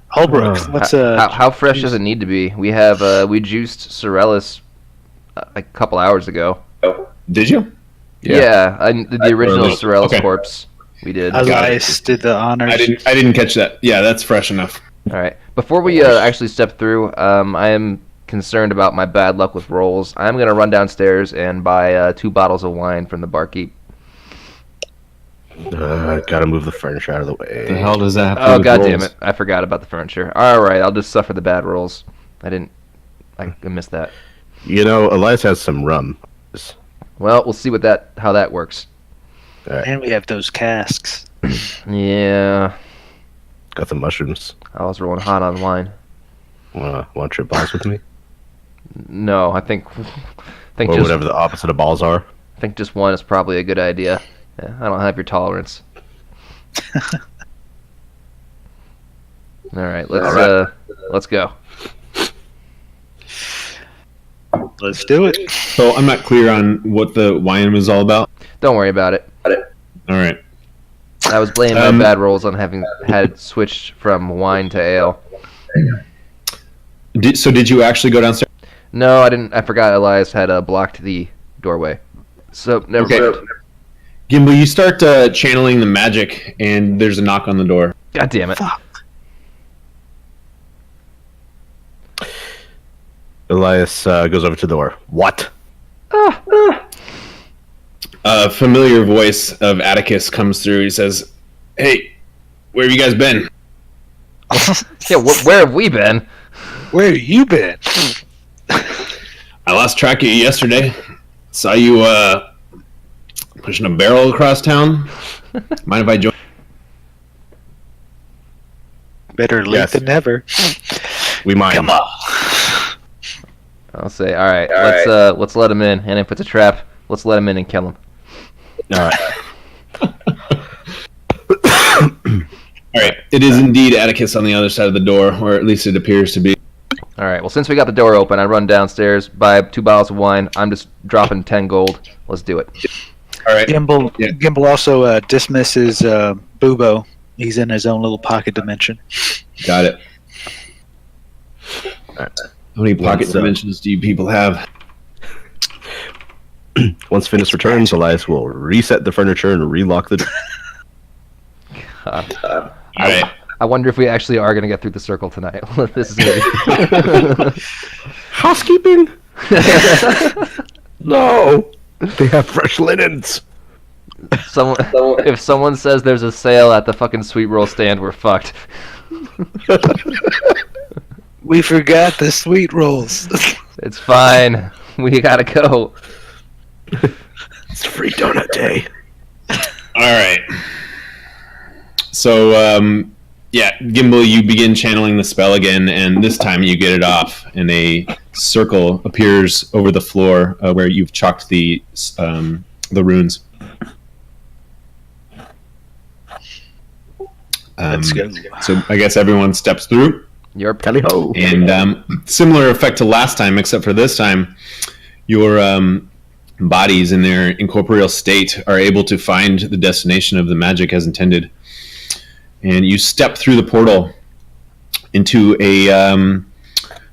Holbrook, let's... How fresh does it need to be? We have we juiced Syrellis a couple hours ago. Did you? Yeah, the original Syrellis okay. corpse. We did. Elias did the honors. I didn't catch that. Yeah, that's fresh enough. All right, Before we actually step through, I am concerned about my bad luck with rolls. I'm going to run downstairs and buy 2 bottles of wine from the barkeep. Gotta move the furniture out of the way. The hell does that have to do Oh, with God rolls? damn it. I forgot about the furniture. All right, I'll just suffer the bad rolls. I missed that. You know, Elias has some rum. Well, we'll see how that works. And we have those casks. Yeah, Got some mushrooms. I was rolling hot on wine. Want to trip balls with me? No, I think Or just whatever the opposite of balls are. I think just one is probably a good idea. Yeah, I don't have your tolerance. All right, let's go. Let's do it. So I'm not clear on what the wine was all about. Don't worry about it. All right. I was blaming my bad rolls on having had switched from wine to ale. Did you actually go downstairs? No, I didn't. I forgot Elias had blocked the doorway. So never mind. Gimbal, you start channeling the magic, and there's a knock on the door. God damn it. Fuck. Elias goes over to the door. What? A familiar voice of Atticus comes through. He says, "Hey, where have you guys been?" Yeah, where have we been? Where have you been? I lost track of you yesterday. Saw you pushing a barrel across town. Mind if I join? Better late Yes. than never. We mind. Come on. I'll say, all right, let's let him in. And if it's a trap, let's let him in and kill him. All right. All right. It is indeed Atticus on the other side of the door, or at least it appears to be. All right. Well, since we got the door open, I run downstairs, buy 2 bottles of wine. I'm just dropping 10 gold. Let's do it. All right. Gimbal also dismisses Bubo. He's in his own little pocket dimension. Got it. All right. How many pocket Once, dimensions do you people have? Once Finis returns, Elias will reset the furniture and relock the door. All right. I wonder if we actually are going to get through the circle tonight. This is gonna be... Housekeeping? No. They have fresh linens. If someone says there's a sale at the fucking sweet roll stand, we're fucked. We forgot the sweet rolls. It's fine. We gotta go. It's free donut day. All right. So, Gimbal, you begin channeling the spell again, and this time you get it off, and a circle appears over the floor where you've chalked the runes. Let's go. So I guess everyone steps through. Yarp. Tally ho. And similar effect to last time, except for this time, your bodies in their incorporeal state are able to find the destination of the magic as intended. And you step through the portal into a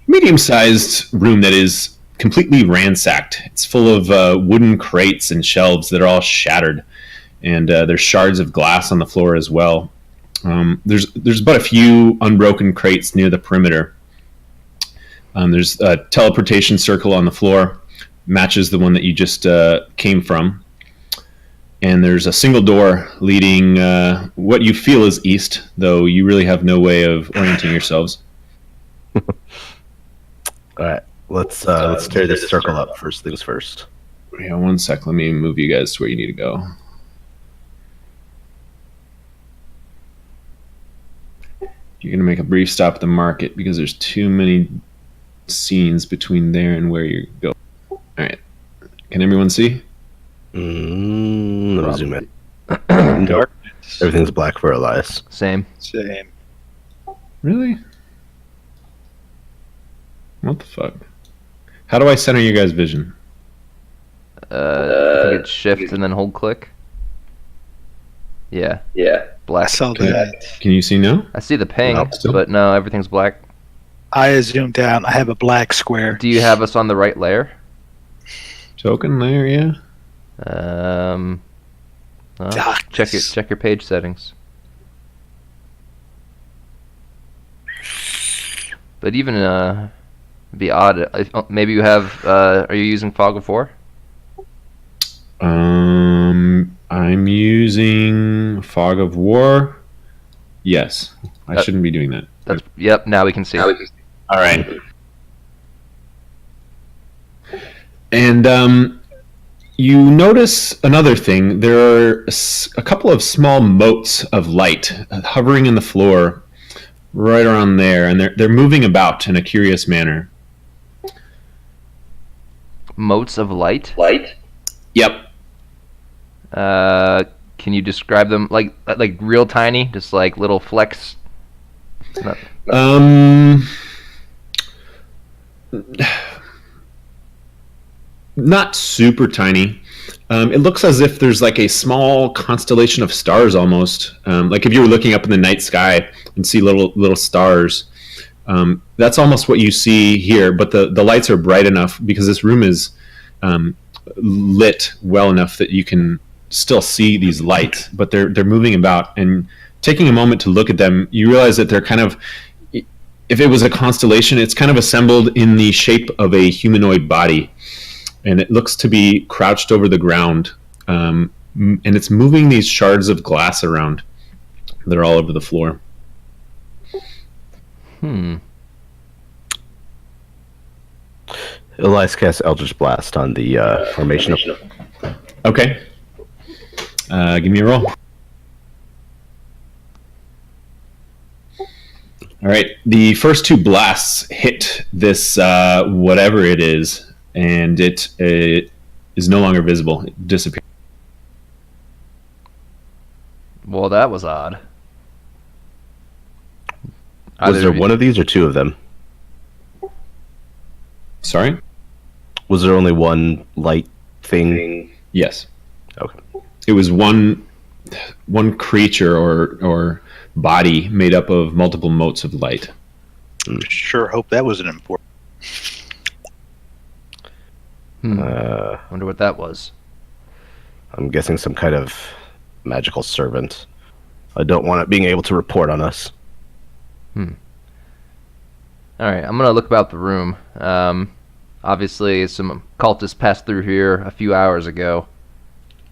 medium-sized room that is completely ransacked. It's full of wooden crates and shelves that are all shattered. And there's shards of glass on the floor as well. There's but a few unbroken crates near the perimeter. There's a teleportation circle on the floor, matches the one that you just came from. And there's a single door leading what you feel is east, though you really have no way of orienting yourselves. All right, let's tear this circle up. First things first. Yeah, one sec. Let me move you guys to where you need to go. You're going to make a brief stop at the market because there's too many scenes between there and where you go. All right. Can everyone see? Let me zoom in. Dark. Everything's black for Elias. Same. Really? What the fuck? How do I center your guys' vision? I think it's shift and then hold click. Yeah. Black. I saw that. Can you see now? I see the ping, Nope, still. but no, everything's black. I zoomed out. I have a black square. Do you have us on the right layer? Token there, yeah. Well, check your page settings. But even it'd be odd. Maybe you have. Are you using Fog of War? I'm using Fog of War. Yes, I shouldn't be doing that. Yep. Now we can see. All right. And you notice another thing. There are a couple of small motes of light hovering in the floor, right around there, and they're moving about in a curious manner. Motes of light. Yep. Can you describe them like real tiny, just like little flecks? Not super tiny. It looks as if there's like a small constellation of stars almost. Like if you were looking up in the night sky and see little stars. That's almost what you see here, but the lights are bright enough because this room is lit well enough that you can still see these lights, but they're moving about. And taking a moment to look at them, you realize that they're kind of, if it was a constellation, it's kind of assembled in the shape of a humanoid body, and it looks to be crouched over the ground, and it's moving these shards of glass around that are all over the floor. Elias casts Eldritch Blast on the formation. Okay. Give me a roll. All right. The first two blasts hit this whatever it is, and it is no longer visible. It disappeared. Well, that was odd. Was there one of these or two of them? Sorry? Was there only one light thing? Yes. Okay. It was one creature or body made up of multiple motes of light. Sure hope that wasn't important. Wonder what that was. I'm guessing some kind of magical servant. I don't want it being able to report on us. Alright, I'm going to look about the room. Obviously, some cultists passed through here a few hours ago.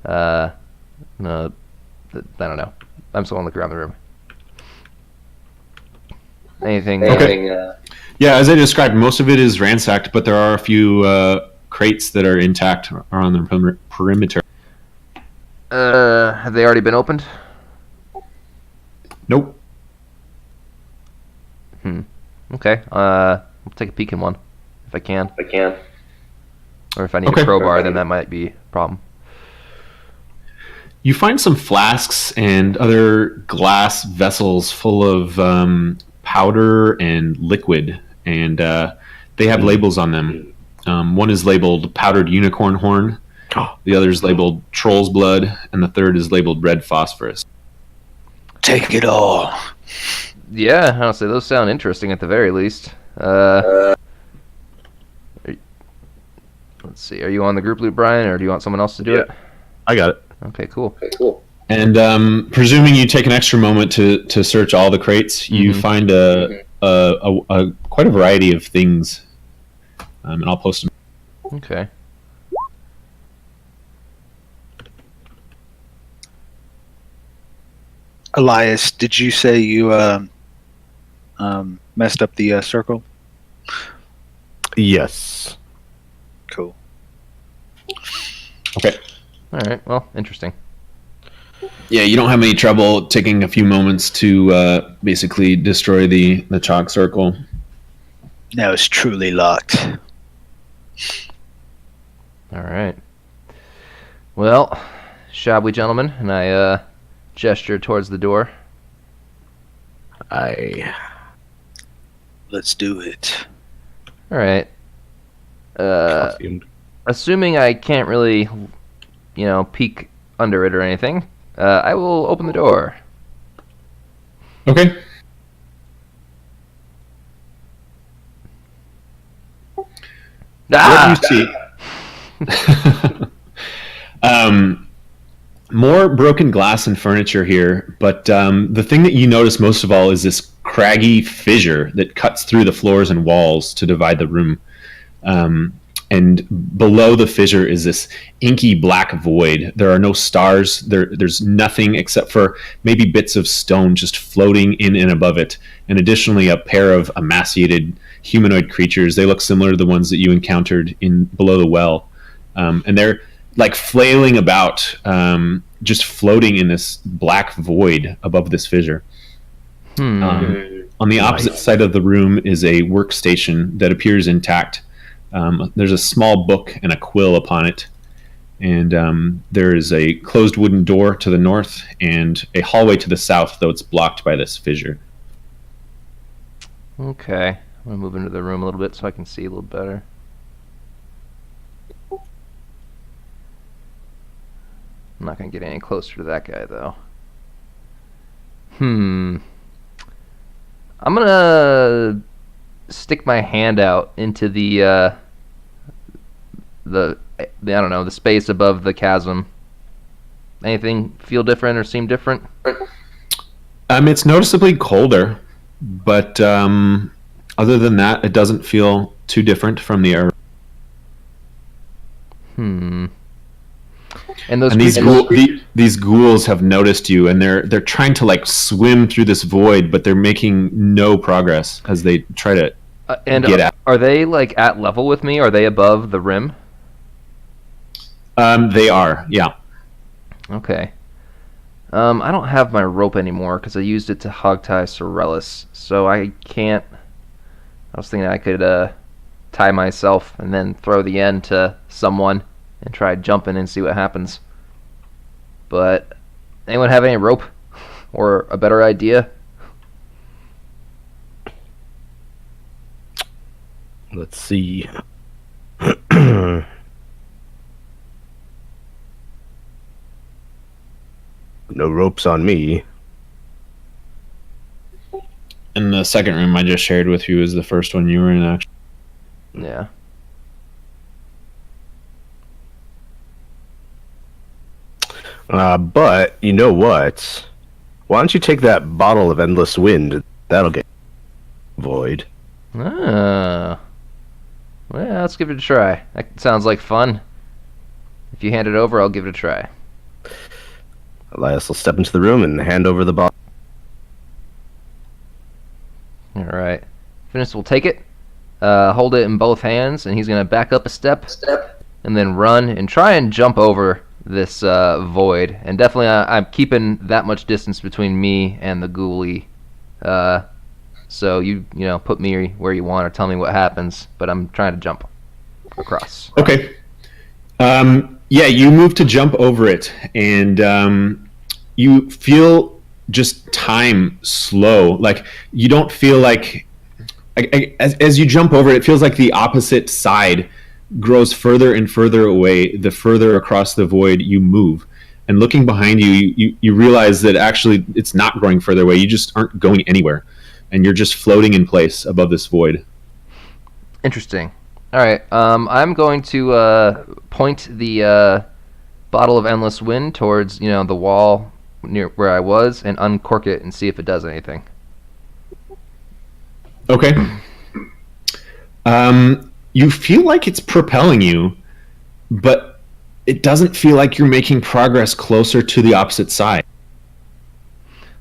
I don't know. I'm still going to look around the room. Anything? Yeah, as I described, most of it is ransacked, but there are a few crates that are intact around the perimeter. Have they already been opened? Nope. Okay. I'll take a peek in one if I can. Or if I need a crowbar, then that might be a problem. You find some flasks and other glass vessels full of powder and liquid, and they have labels on them. One is labeled powdered unicorn horn, the other is labeled troll's blood, and the third is labeled red phosphorus. Take it all. Yeah, honestly, those sound interesting at the very least. Let's see. Are you on the group loop, Brian, or do you want someone else to do it? I got it. Okay, cool. And presuming you take an extra moment to search all the crates, you find quite a variety of things, and I'll post them. Okay. Elias, did you say you messed up the circle? Yes. Cool. Okay. All right. Well, interesting. Yeah, you don't have any trouble taking a few moments to basically destroy the chalk circle. Now it's truly locked. All right. Well, shall we, gentlemen? And I gesture towards the door. Let's do it. All right. Assuming I can't really, peek under it or anything, I will open the door. Okay. What do you see? More broken glass and furniture here, but the thing that you notice most of all is this craggy fissure that cuts through the floors and walls to divide the room. And below the fissure is this inky black void. There are no stars. There's nothing except for maybe bits of stone just floating in and above it. And additionally, a pair of emaciated humanoid creatures. They look similar to the ones that you encountered in below the well. And they're like flailing about, just floating in this black void above this fissure. On the opposite side of the room is a workstation that appears intact. There's a small book and a quill upon it, and there is a closed wooden door to the north and a hallway to the south, though it's blocked by this fissure. Okay, I'm gonna move into the room a little bit so I can see a little better. I'm not gonna get any closer to that guy though. I'm gonna stick my hand out into the I don't know, the space above the chasm. Anything feel different or seem different? It's noticeably colder, but other than that, it doesn't feel too different from the air. And these ghouls have noticed you, and they're trying to like swim through this void, but they're making no progress as they try to get out. Are they like at level with me? Are they above the rim? They are, yeah. Okay. I don't have my rope anymore because I used it to hogtie Syrellis, so I can't. I was thinking I could tie myself and then throw the end to someone and try jumping and see what happens. But anyone have any rope or a better idea? Let's see. No ropes on me. And the second room I just shared with you is the first one you were in, actually. Yeah. But you know what? Why don't you take that bottle of endless wind? That'll get void. Well, let's give it a try. That sounds like fun. If you hand it over, I'll give it a try. Elias will step into the room and hand over the bottle. Alright. Finis will take it, hold it in both hands, and he's going to back up a step, and then run and try and jump over this void. And definitely I'm keeping that much distance between me and the ghoulie. So you know, put me where you want or tell me what happens, but I'm trying to jump across. Okay. Yeah, you move to jump over it, and you feel just time slow. Like, you don't feel like... As you jump over it, it feels like the opposite side grows further and further away the further across the void you move. And looking behind you, you realize that actually it's not growing further away. You just aren't going anywhere. And you're just floating in place above this void. Interesting. All right, I'm going to point the bottle of endless wind towards, the wall near where I was, and uncork it and see if it does anything. Okay. You feel like it's propelling you, but it doesn't feel like you're making progress closer to the opposite side.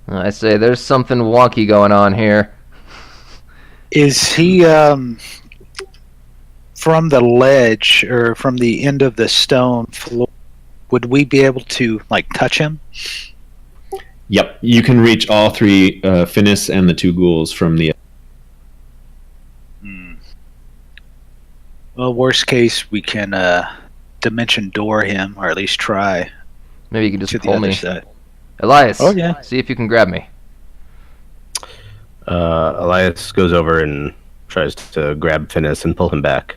I say there's something wonky going on here. Is he from the ledge or from the end of the stone floor? Would we be able to touch him? Yep, you can reach all three, Finis and the two ghouls from the... Well, worst case, we can dimension door him, or at least try. Maybe you can just to pull the other me. side. Elias, oh, yeah. See if you can grab me. Elias goes over and tries to grab Finis and pull him back.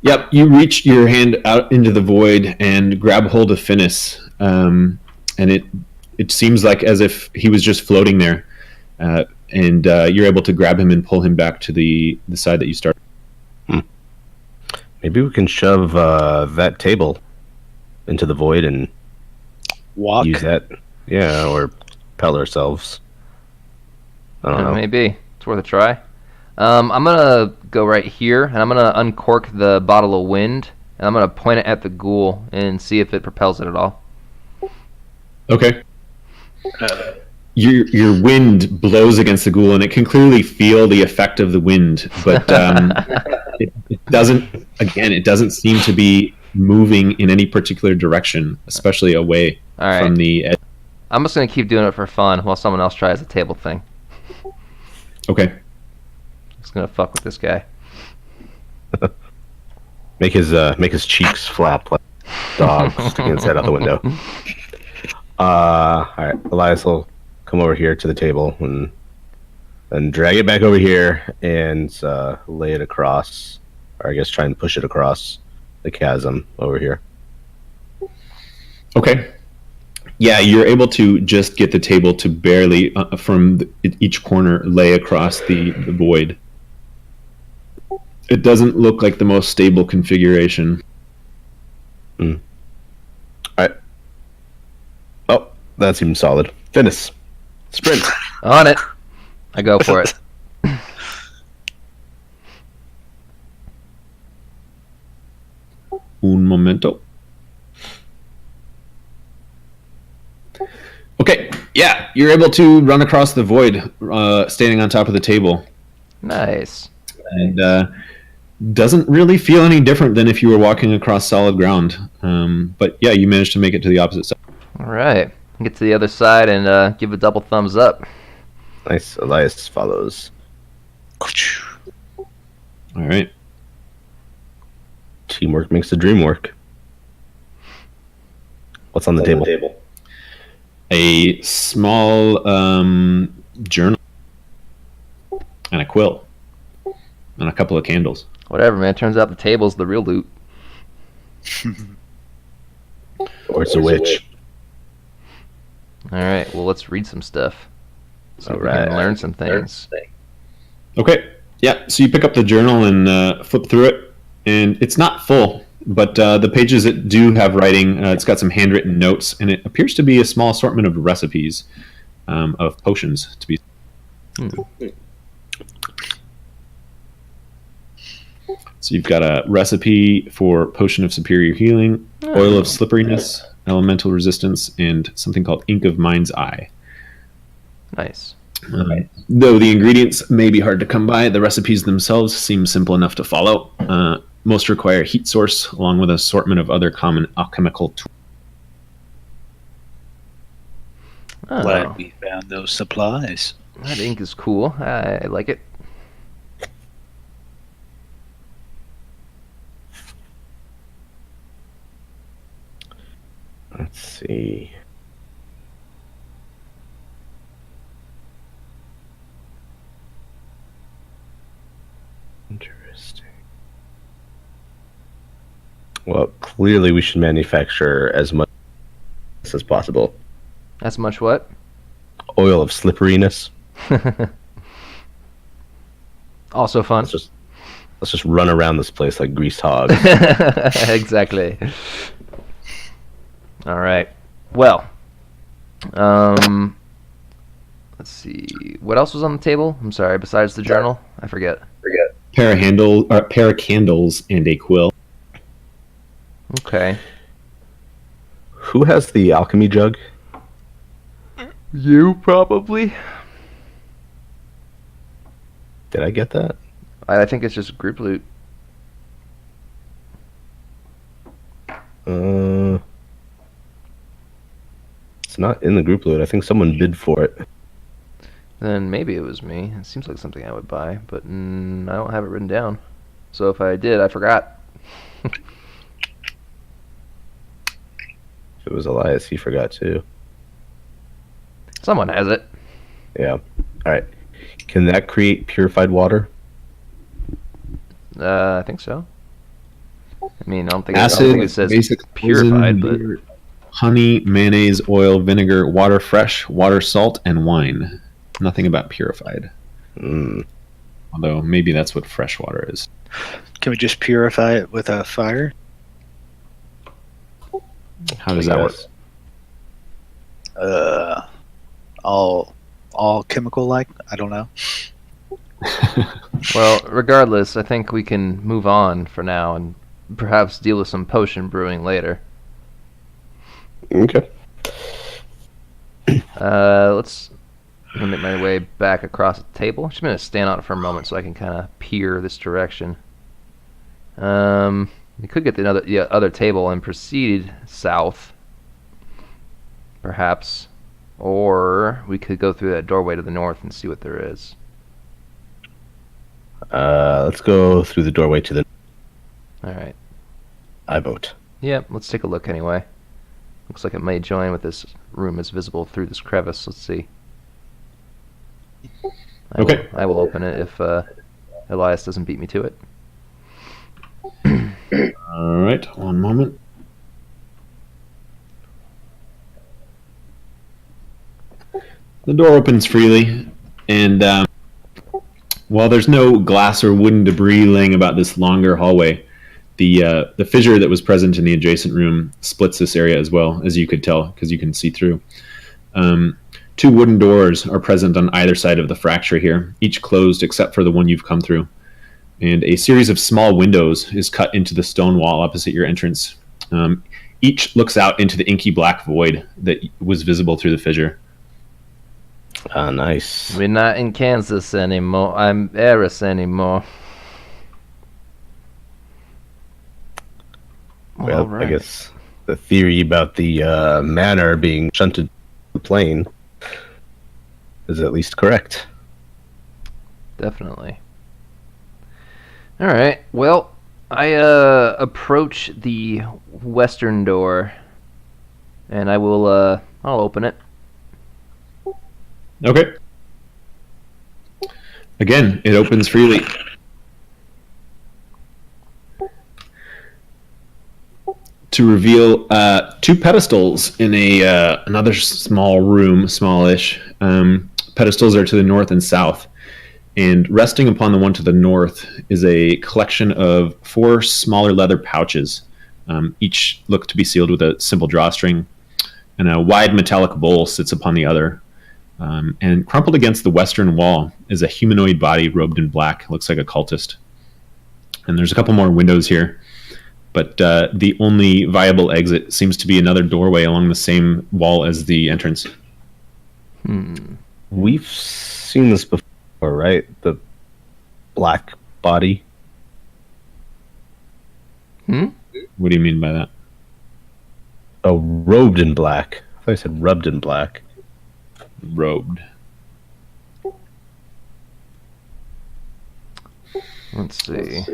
Yep, you reach your hand out into the void and grab hold of Finis, and it seems like as if he was just floating there, and you're able to grab him and pull him back to the side that you started. Maybe we can shove that table into the void and walk. Use that, yeah, or propel ourselves. I don't know. Maybe. It's worth a try. I'm going to go right here, and I'm going to uncork the bottle of wind, and I'm going to point it at the ghoul and see if it propels it at all. Okay. Your wind blows against the ghoul, and it can clearly feel the effect of the wind, but it doesn't. Again, it doesn't seem to be moving in any particular direction, especially away from the edge. I'm just gonna keep doing it for fun while someone else tries the table thing. Okay. Just gonna fuck with this guy. Make his cheeks flap like a dog sticking his head out the window. All right, Elias will come over here to the table and drag it back over here and lay it across, or I guess try and push it across the chasm over here. Okay. Yeah, you're able to just get the table to barely, from each corner, lay across the void. It doesn't look like the most stable configuration. All right. Oh, that seems solid. Finis. Sprint. On it. I go for it. Un momento. Okay, yeah, you're able to run across the void, standing on top of the table. Nice. And doesn't really feel any different than if you were walking across solid ground. But yeah, you managed to make it to the opposite side. All right. Get to the other side and give a double thumbs up. Nice. Elias follows. All right. Teamwork makes the dream work. What's on the table? A small journal and a quill and a couple of candles. Whatever, man. Turns out the table's the real loot. Or it's a witch. All right. Well, let's read some stuff. So we Alright. can learn some things. Okay. Yeah. So you pick up the journal and flip through it, and it's not full, but the pages that do have writing, it's got some handwritten notes, and it appears to be a small assortment of recipes of potions to be. So you've got a recipe for potion of superior healing, oil of slipperiness, elemental resistance, and something called ink of mind's eye. Nice. Though the ingredients may be hard to come by, the recipes themselves seem simple enough to follow. Most require a heat source, along with an assortment of other common alchemical tools. Oh, Glad we found those supplies. that ink is cool. I like it. Let's see. Interesting. Well, clearly we should manufacture as much as possible. That's much what? Oil of slipperiness. Also fun. Let's just run around this place like greased hogs. Exactly. All right. Well, let's see. What else was on the table? I'm sorry. Besides the journal, I forget. Pair of candles, and a quill. Okay. Who has the alchemy jug? You probably. Did I get that? I think it's just group loot. It's not in the group loot. I think someone bid for it. Then maybe it was me. It seems like something I would buy, but I don't have it written down. So if I did, I forgot. If it was Elias, he forgot too. Someone has it. Yeah. All right. Can that create purified water? I think so. I mean, I don't think Acid, it says basic purified, poison, but beer, honey, mayonnaise, oil, vinegar, water fresh, water salt, and wine. Nothing about purified. Although maybe that's what fresh water is. Can we just purify it with a fire? How does that work? I'll all chemical-like. I don't know. Well, regardless, I think we can move on for now and perhaps deal with some potion brewing later. Okay. Let's make my way back across the table. I'm just going to stand on it for a moment so I can kind of peer this direction. We could get the other table and proceed south, perhaps. Or we could go through that doorway to the north and see what there is. Let's go through the doorway to the... Alright. I vote. Yep, let's take a look anyway. Looks like it may join with this room is visible through this crevice. Let's see. I will open it if Elias doesn't beat me to it. Alright, one moment. The door opens freely, and while there's no glass or wooden debris laying about this longer hallway, the fissure that was present in the adjacent room splits this area as well, as you could tell, because you can see through. Two wooden doors are present on either side of the fracture here, each closed except for the one you've come through. And a series of small windows is cut into the stone wall opposite your entrance. Each looks out into the inky black void that was visible through the fissure. Ah, nice. We're not in Kansas anymore. I'm Eris anymore. Well, right. I guess the theory about the manor being shunted to the plane is at least correct. Definitely. Alright, well, I approach the western door, and I'll open it. Okay. Again, it opens freely. To reveal two pedestals in another small room, smallish. Pedestals are to the north and south. And resting upon the one to the north is a collection of 4 smaller leather pouches. Each look to be sealed with a simple drawstring. And a wide metallic bowl sits upon the other. And crumpled against the western wall is a humanoid body robed in black. Looks like a cultist. And there's a couple more windows here. But the only viable exit seems to be another doorway along the same wall as the entrance. We've seen this before, right? The black body. What do you mean by that? Oh, robed in black. I thought I said rubbed in black. Robed. Let's see.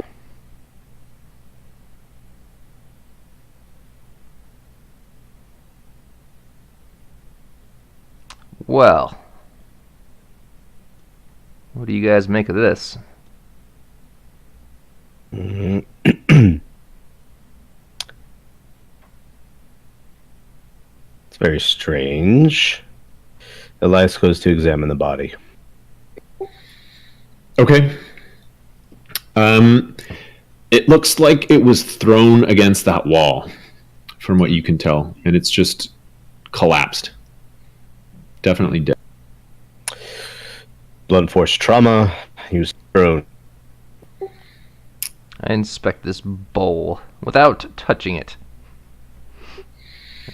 Well, what do you guys make of this? It's very strange. Elias goes to examine the body. Okay. It looks like it was thrown against that wall, from what you can tell, and it's just collapsed. Definitely dead. Blunt force trauma. He was thrown. I inspect this bowl without touching it.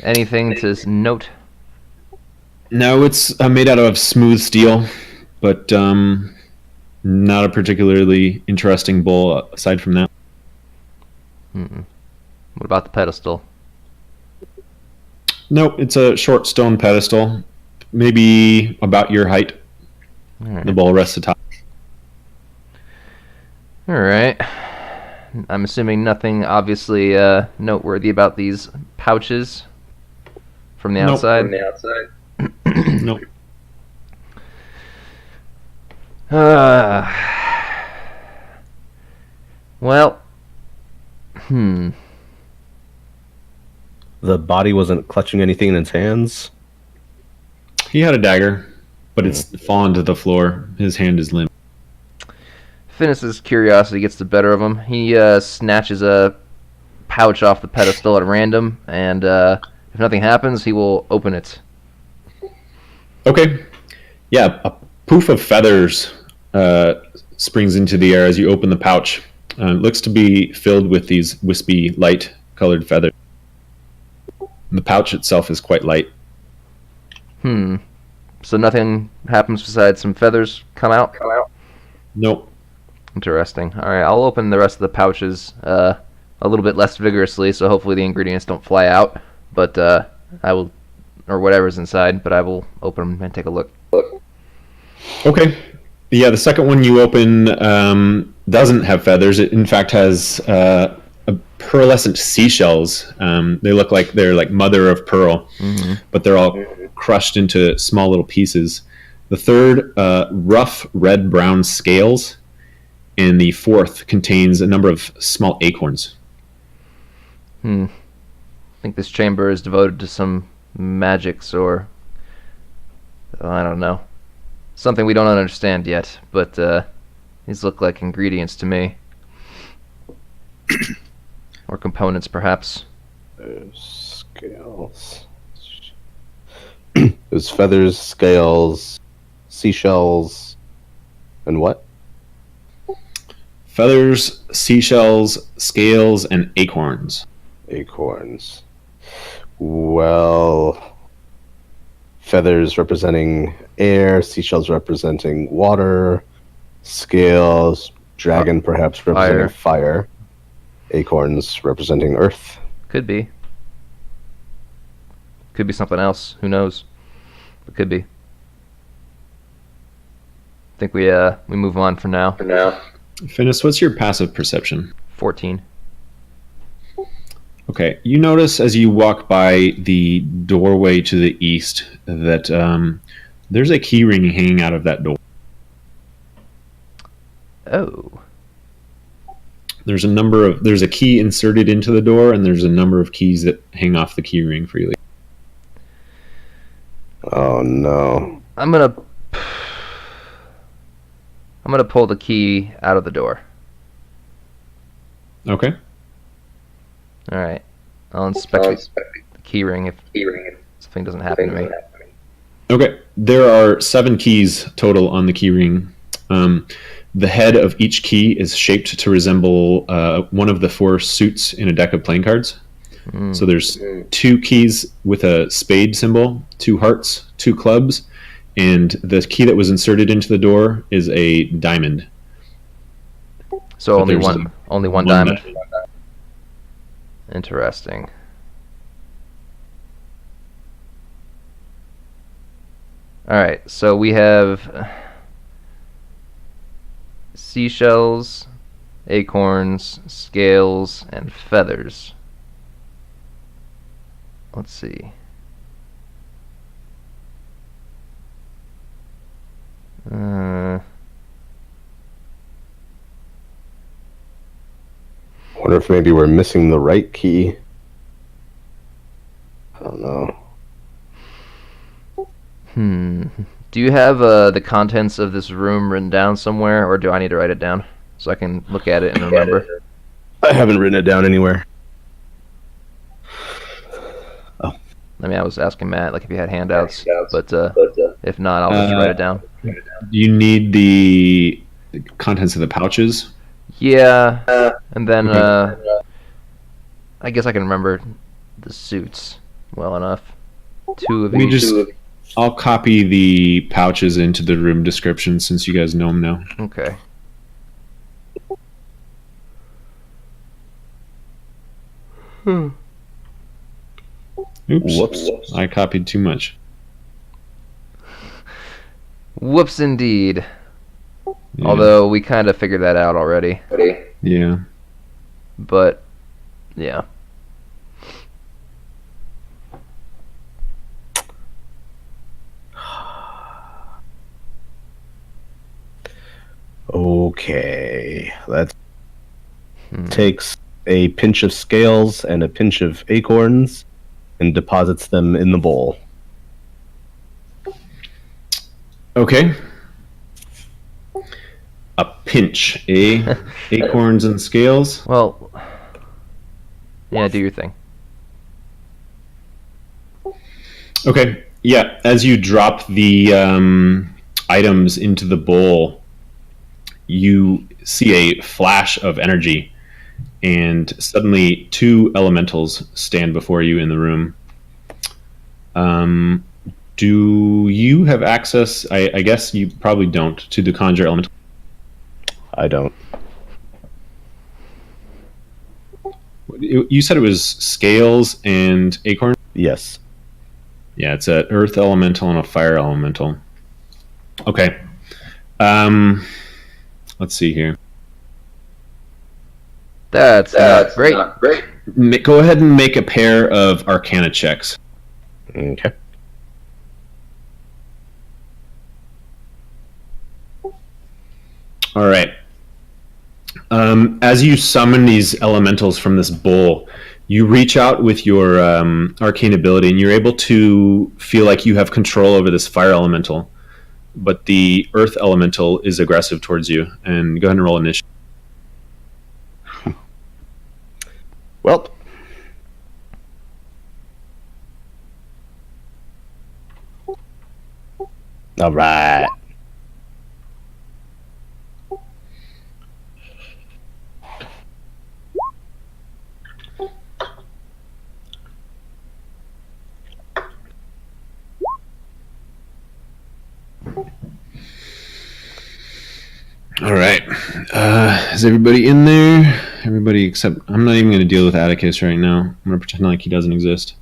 Anything to note? No, it's made out of smooth steel, but not a particularly interesting bowl aside from that. What about the pedestal? Nope, it's a short stone pedestal, maybe about your height. Right. The bowl rests atop. All right. I'm assuming nothing obviously noteworthy about these pouches from the outside. Nope. Well. The body wasn't clutching anything in its hands? He had a dagger, but it's fallen to the floor. His hand is limp. Finis's curiosity gets the better of him. He snatches a pouch off the pedestal at random, and if nothing happens, he will open it. Okay. Yeah, a poof of feathers springs into the air as you open the pouch. It looks to be filled with these wispy, light-colored feathers. And the pouch itself is quite light. So nothing happens besides some feathers come out? Nope. Interesting. All right, I'll open the rest of the pouches a little bit less vigorously, so hopefully the ingredients don't fly out. But I will, or whatever's inside, but I will open them and take a look. Okay. Yeah, the second one you open doesn't have feathers. It, in fact, has pearlescent seashells. They look like they're like mother of pearl, but they're all crushed into small little pieces. The third, rough red-brown scales. And the fourth contains a number of small acorns. I think this chamber is devoted to some magics or... I don't know. Something we don't understand yet, but these look like ingredients to me. Or components, perhaps. Scales. There's feathers, scales, seashells, and what? Feathers, seashells, scales, and acorns. Acorns. Well, feathers representing air, seashells representing water, scales, dragon perhaps representing fire, acorns representing earth. Could be. Could be something else. Who knows? It could be. I think we move on for now. Finis, what's your passive perception? 14. Okay, you notice as you walk by the doorway to the east that there's a key ring hanging out of that door. Oh. There's a key inserted into the door, and there's a number of keys that hang off the key ring freely. Oh no. I'm gonna pull the key out of the door. Okay. All right. I'll inspect the key ring if something doesn't happen to me. Okay. There are 7 keys total on the key ring. The head of each key is shaped to resemble one of the 4 suits in a deck of playing cards. So there's 2 keys with a spade symbol, 2 hearts, 2 clubs, and the key that was inserted into the door is a diamond. So But only one diamond. Interesting. All right, so we have seashells, acorns, scales, and feathers. Let's see. Wonder if maybe we're missing the right key. I don't know. Do you have the contents of this room written down somewhere, or do I need to write it down so I can look at it and remember? I haven't written it down anywhere. Oh. I mean, I was asking Matt, like, if he had handouts, but if not, I'll just write it down. You need the contents of the pouches? Yeah, and then I guess I can remember the suits well enough. 2 of each. I'll copy the pouches into the room description since you guys know them now. Okay. Oops. Whoops. I copied too much. Whoops, indeed. Yeah. Although we kind of figured that out already. Yeah. But, yeah. Okay. That takes a pinch of scales and a pinch of acorns and deposits them in the bowl. Okay. A pinch, eh? Acorns and scales. Well, yeah, do your thing. Okay. Yeah. As you drop the items into the bowl, you see a flash of energy, and suddenly 2 elementals stand before you in the room. Do you have access? I guess you probably don't, to the conjure elemental. I don't. You said it was scales and acorn? Yes. Yeah, it's an earth elemental and a fire elemental. Okay. Let's see here. That's not great. Go ahead and make a pair of Arcana checks. Okay. All right. As you summon these elementals from this bowl, you reach out with your arcane ability, and you're able to feel like you have control over this fire elemental. But the earth elemental is aggressive towards you. And go ahead and roll initiative. Well. All right. All right. Is everybody in there? Everybody except... I'm not even going to deal with Atticus right now. I'm going to pretend like he doesn't exist.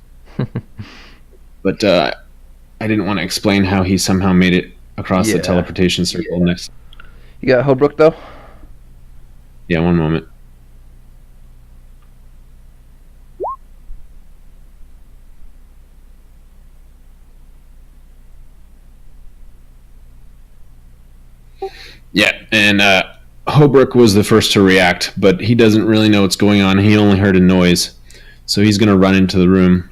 But I didn't want to explain how he somehow made it across the teleportation circle next. You got Holbrook, though? Yeah, one moment. Yeah, and Holbrook was the first to react, but he doesn't really know what's going on. He only heard a noise. So he's going to run into the room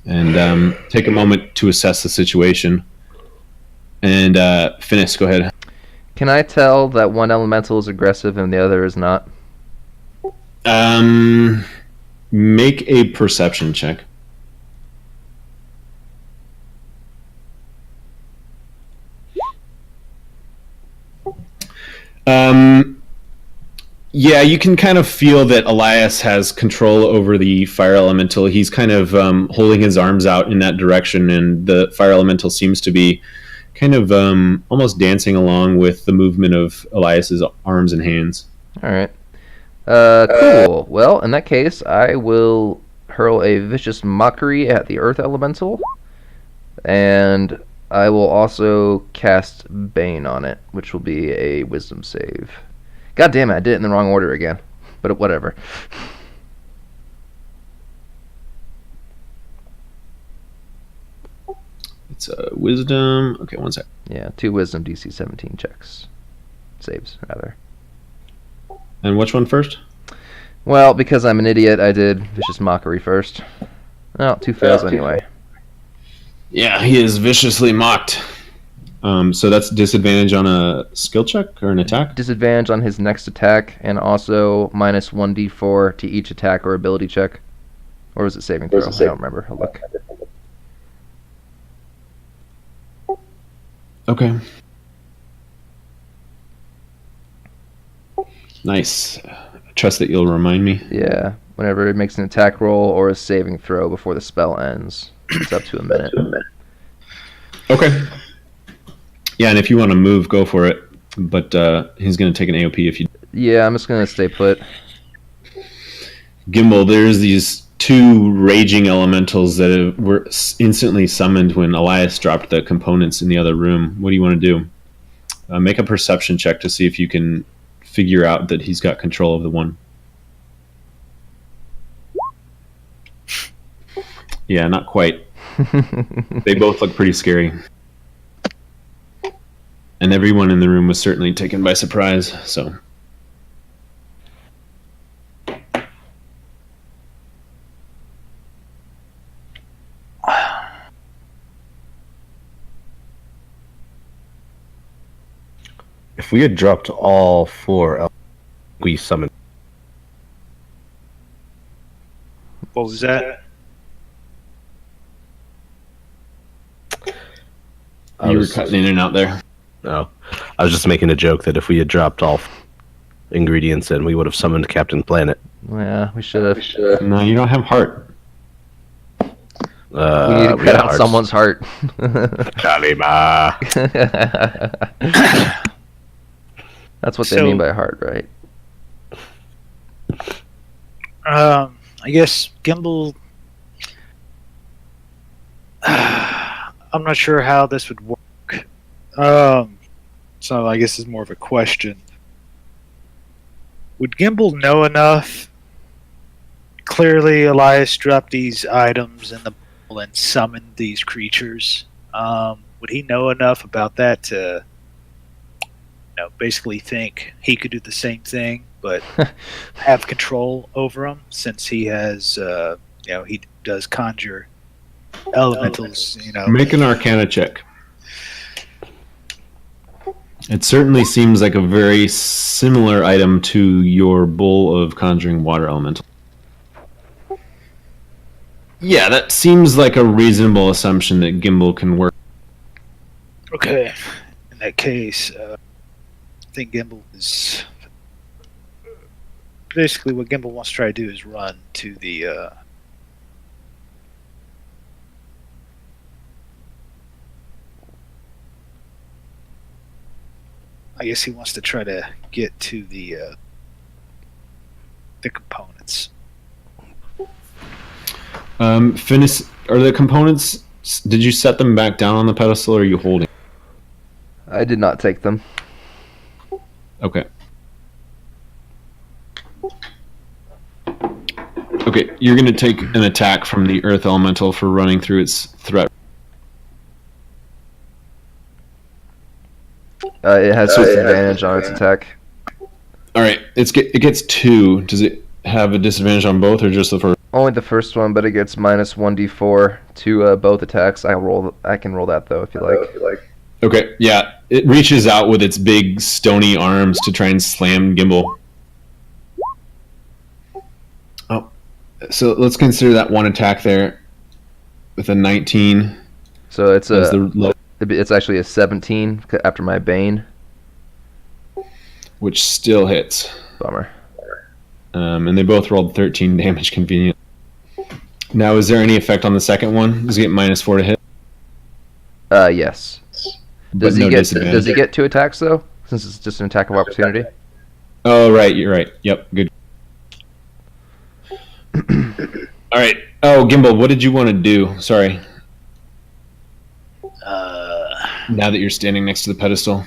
and take a moment to assess the situation. And Finis, go ahead. Can I tell that one elemental is aggressive and the other is not? Make a perception check. Yeah, you can kind of feel that Elias has control over the fire elemental. He's kind of holding his arms out in that direction, and the fire elemental seems to be kind of almost dancing along with the movement of Elias's arms and hands. All right. Cool. Well, in that case, I will hurl a vicious mockery at the earth elemental, and I will also cast Bane on it, which will be a wisdom save. God damn it, I did it in the wrong order again. But whatever. It's a wisdom. Okay, one sec. Yeah, 2 wisdom DC 17 checks. Saves, rather. And which one first? Well, because I'm an idiot, I did vicious mockery first. Well, 2 fails anyway. Yeah, he is viciously mocked. So that's disadvantage on a skill check or an attack? Disadvantage on his next attack, and also minus 1d4 to each attack or ability check. Or was it saving throw? I don't remember. I'll look. Okay. Nice. I trust that you'll remind me. Yeah. Whenever it makes an attack roll or a saving throw before the spell ends, it's up to a minute. Okay. Yeah, and if you want to move, go for it. But he's going to take an AOP if you... Yeah, I'm just going to stay put. Gimbal, there's these 2 raging elementals that were instantly summoned when Elias dropped the components in the other room. What do you want to do? Make a perception check to see if you can figure out that he's got control of the one. Yeah, not quite. They both look pretty scary. And everyone in the room was certainly taken by surprise, so... If we had dropped all 4, we summoned. What was that? You were cutting in and out there. No, I was just making a joke that if we had dropped all ingredients in, we would have summoned Captain Planet. Yeah, we should have. No, you don't have heart. We need to cut out someone's heart. Kalima. That's what they mean by heart, right? I guess Gimbal. I'm not sure how this would work. So I guess it's more of a question. Would Gimbal know enough? Clearly, Elias dropped these items in the bowl and summoned these creatures. Would he know enough about that to, basically think he could do the same thing, but have control over them, since he has, he does conjure elementals. Make an Arcana check. It certainly seems like a very similar item to your bowl of conjuring water elemental. Yeah, that seems like a reasonable assumption that Gimbal can work. Okay, in that case, I think Gimbal is... Basically, what Gimbal wants to try to do is run to the... I guess he wants to try to get to the components. Finis, are the components? Did you set them back down on the pedestal, or are you holding? I did not take them. Okay. Okay, you're going to take an attack from the Earth Elemental for running through its threat. It has disadvantage on its attack. All right, it gets 2. Does it have a disadvantage on both, or just the first? Only the first one, but it gets minus 1d4 to both attacks. I can roll that though if you like. Okay, yeah, it reaches out with its big stony arms to try and slam Gimbal. Oh, so let's consider that one attack there with a 19. So it's actually a 17 after my Bane, which still hits. Bummer. And they both rolled 13 damage. Convenient. Now, is there any effect on the second one? Does he get -4 to hit? Yes. Does he get 2 attacks though? Since it's just an attack of opportunity. Oh right, you're right. Yep, good. All right. Oh, Gimbal, what did you want to do? Sorry. Now that you're standing next to the pedestal.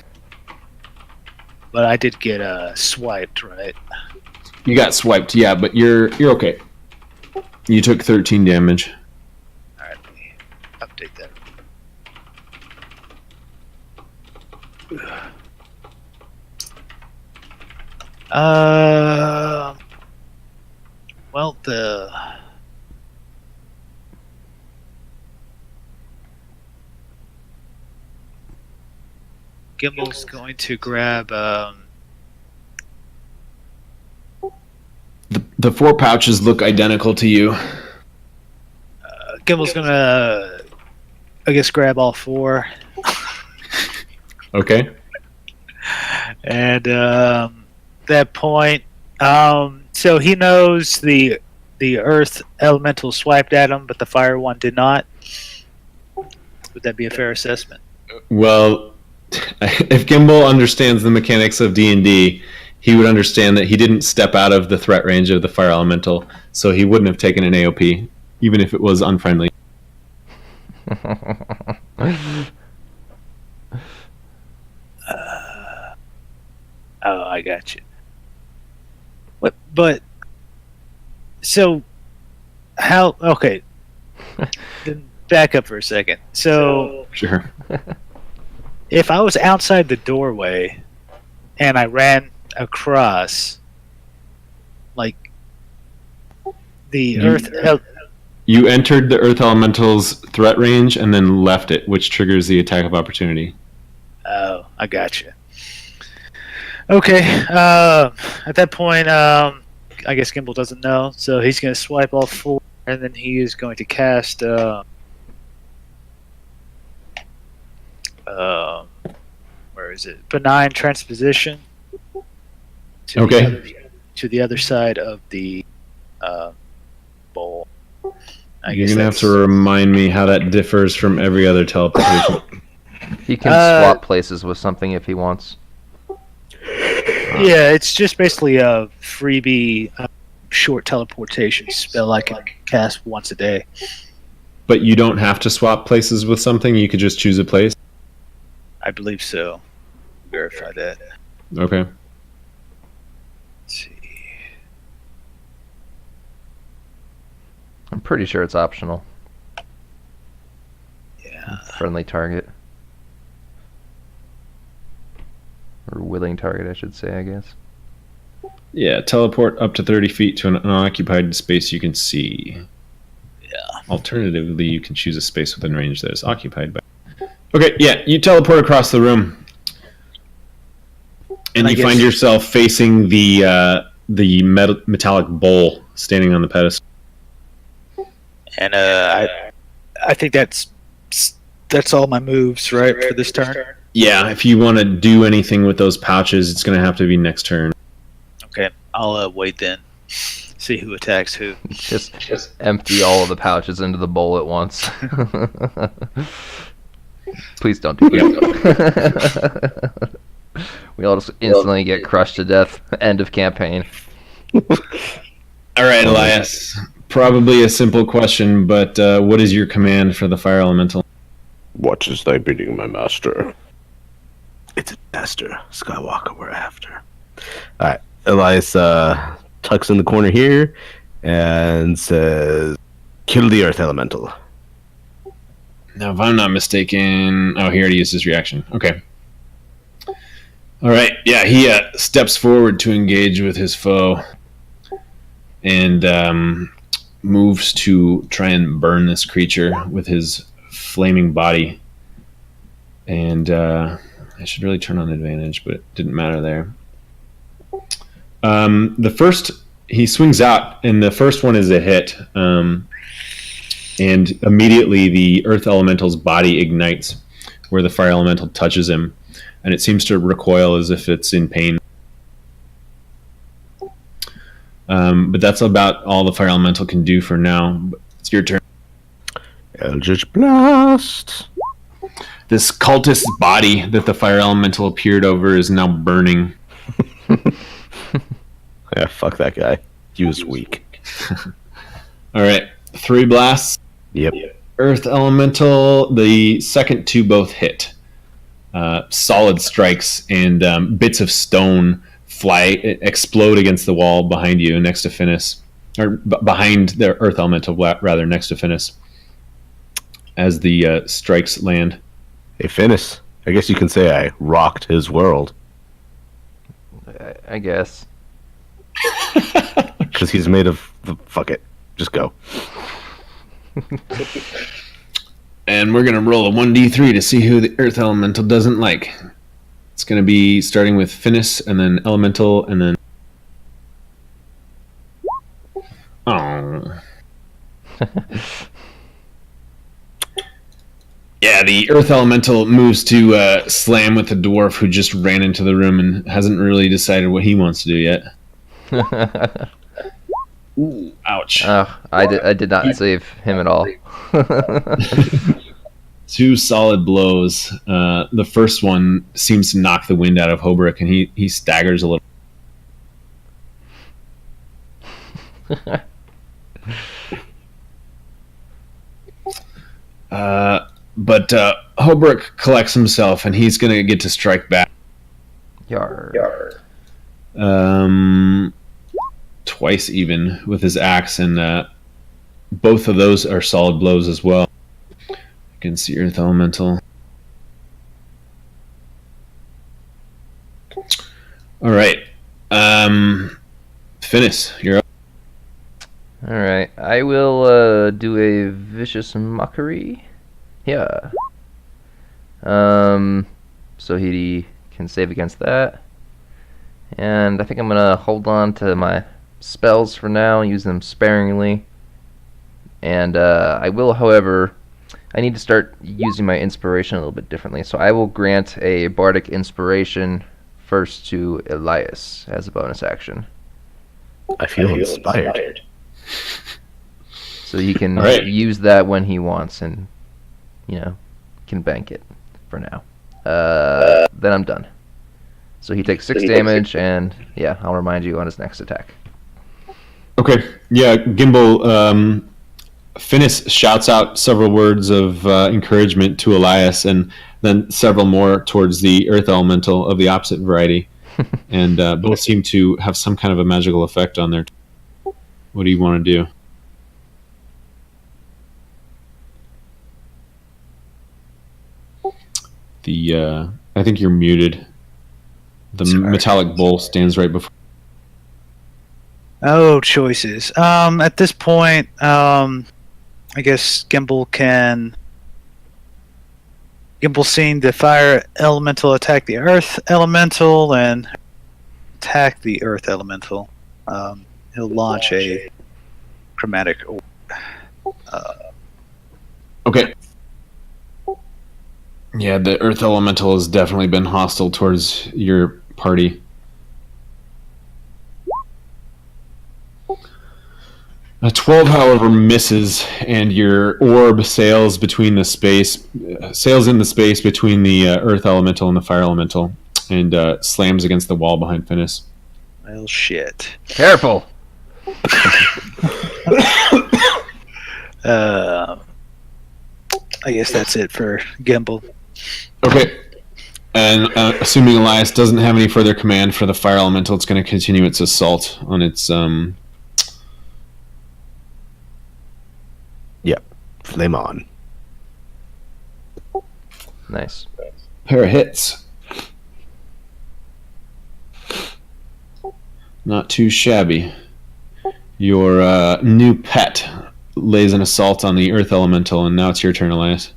But I did get swiped, right? You got swiped, yeah, but you're okay. You took 13 damage. All right, let me update that. Well, Gimbal's going to grab the 4 pouches look identical to you. Gimbal's gonna, I guess, grab all 4. Okay. And that point, so he knows the earth elemental swiped at him, but the fire one did not. Would that be a fair assessment? Well, if Gimbal understands the mechanics of D&D, he would understand that he didn't step out of the threat range of the fire elemental, so he wouldn't have taken an AOP, even if it was unfriendly. Oh, I got you. What? But so how? Okay, then back up for a second. So Sure. if I was outside the doorway and I ran across, like, the earth. You entered the Earth Elemental's threat range and then left it, which triggers the attack of opportunity. Oh, I got you. Okay. At that point, I guess Gimbal doesn't know, so he's going to swipe all 4, and then he is going to cast where is it? Benign transposition. Okay. To the other side of the bowl. You're going to have to remind me how that differs from every other teleportation. He can swap places with something if he wants. Yeah, it's just basically a freebie short teleportation spell I can cast once a day. But you don't have to swap places with something? You could just choose a place? I believe so. Verify that. Okay. Let's see. I'm pretty sure it's optional. Yeah. Friendly target. Or willing target, I should say, I guess. Yeah, teleport up to 30 feet to an unoccupied space you can see. Yeah. Alternatively, you can choose a space within range that is occupied by... Okay, yeah, you teleport across the room. And you find yourself facing the metallic bowl standing on the pedestal. And I think that's all my moves, right, for this turn? Yeah, if you want to do anything with those pouches, it's going to have to be next turn. Okay, I'll wait then. See who attacks who. Just empty all of the pouches into the bowl at once. Please don't do that. We all just instantly get crushed to death. End of campaign. All right, Elias. Probably a simple question, but what is your command for the fire elemental? What is thy bidding, my master? It's a master, Skywalker we're after. Alright, Elias tucks in the corner here and says, kill the earth elemental. Now, if I'm not mistaken... Oh, he already used his reaction. Okay. All right, yeah, he steps forward to engage with his foe and moves to try and burn this creature with his flaming body. And I should really turn on advantage, but it didn't matter there. The first, he swings out, and the first one is a hit. And immediately the earth elemental's body ignites where the fire elemental touches him. And it seems to recoil as if it's in pain. But that's about all the fire elemental can do for now. It's your turn. Eldritch Blast. This cultist's body that the fire elemental appeared over is now burning. Yeah, fuck that guy. He was weak. All right, 3 blasts. Yep. Earth elemental. The second 2 both hit. Solid strikes, and bits of stone explode against the wall behind you, next to Finis, or behind the earth elemental, rather, next to Finis, as the strikes land. Hey, Finis, I guess you can say I rocked his world. I guess. Because he's made of... Fuck it. Just go. And we're going to roll a 1d3 to see who the earth elemental doesn't like. It's going to be starting with Finis, and then elemental, and then... Oh. Yeah, the earth elemental moves to slam with the dwarf who just ran into the room and hasn't really decided what he wants to do yet. Ooh, ouch. I did not save him at all. 2 solid blows. The first one seems to knock the wind out of Holbrook, and he staggers a little. But Holbrook collects himself, and he's going to get to strike back. Yar. Twice even with his axe, and both of those are solid blows as well. Against the earth elemental. All right. Finis, you're up. All right. I will do a vicious mockery. Yeah. So he can save against that. And I think I'm going to hold on to my spells for now, use them sparingly. And I will, however, I need to start using my inspiration a little bit differently. So I will grant a bardic inspiration first to Elias as a bonus action. I feel inspired. So he can Right. use that when he wants and, can bank it for now. Then I'm done. So he takes 6 damage, and I'll remind you on his next attack. Okay. Yeah, Gimbal. Finis shouts out several words of encouragement to Elias, and then several more towards the earth elemental of the opposite variety, and both seem to have some kind of a magical effect on their. What do you want to do? I think you're muted. The metallic bowl stands right before. Oh, choices. At this point, I guess Gimbal seeing the fire elemental attack the earth elemental and attack the earth elemental. He'll launch a chromatic orb. Okay. Yeah, the earth elemental has definitely been hostile towards your party. A 12, however, misses, and your orb sails in the space between the earth elemental and the fire elemental, and slams against the wall behind Finis. Well, shit. Careful! I guess that's it for Gimbal. Okay. And assuming Elias doesn't have any further command for the fire elemental, it's going to continue its assault on its... Yep. Flame on. Nice. Pair of hits. Not too shabby. Your new pet lays an assault on the earth elemental, and now it's your turn, Elias.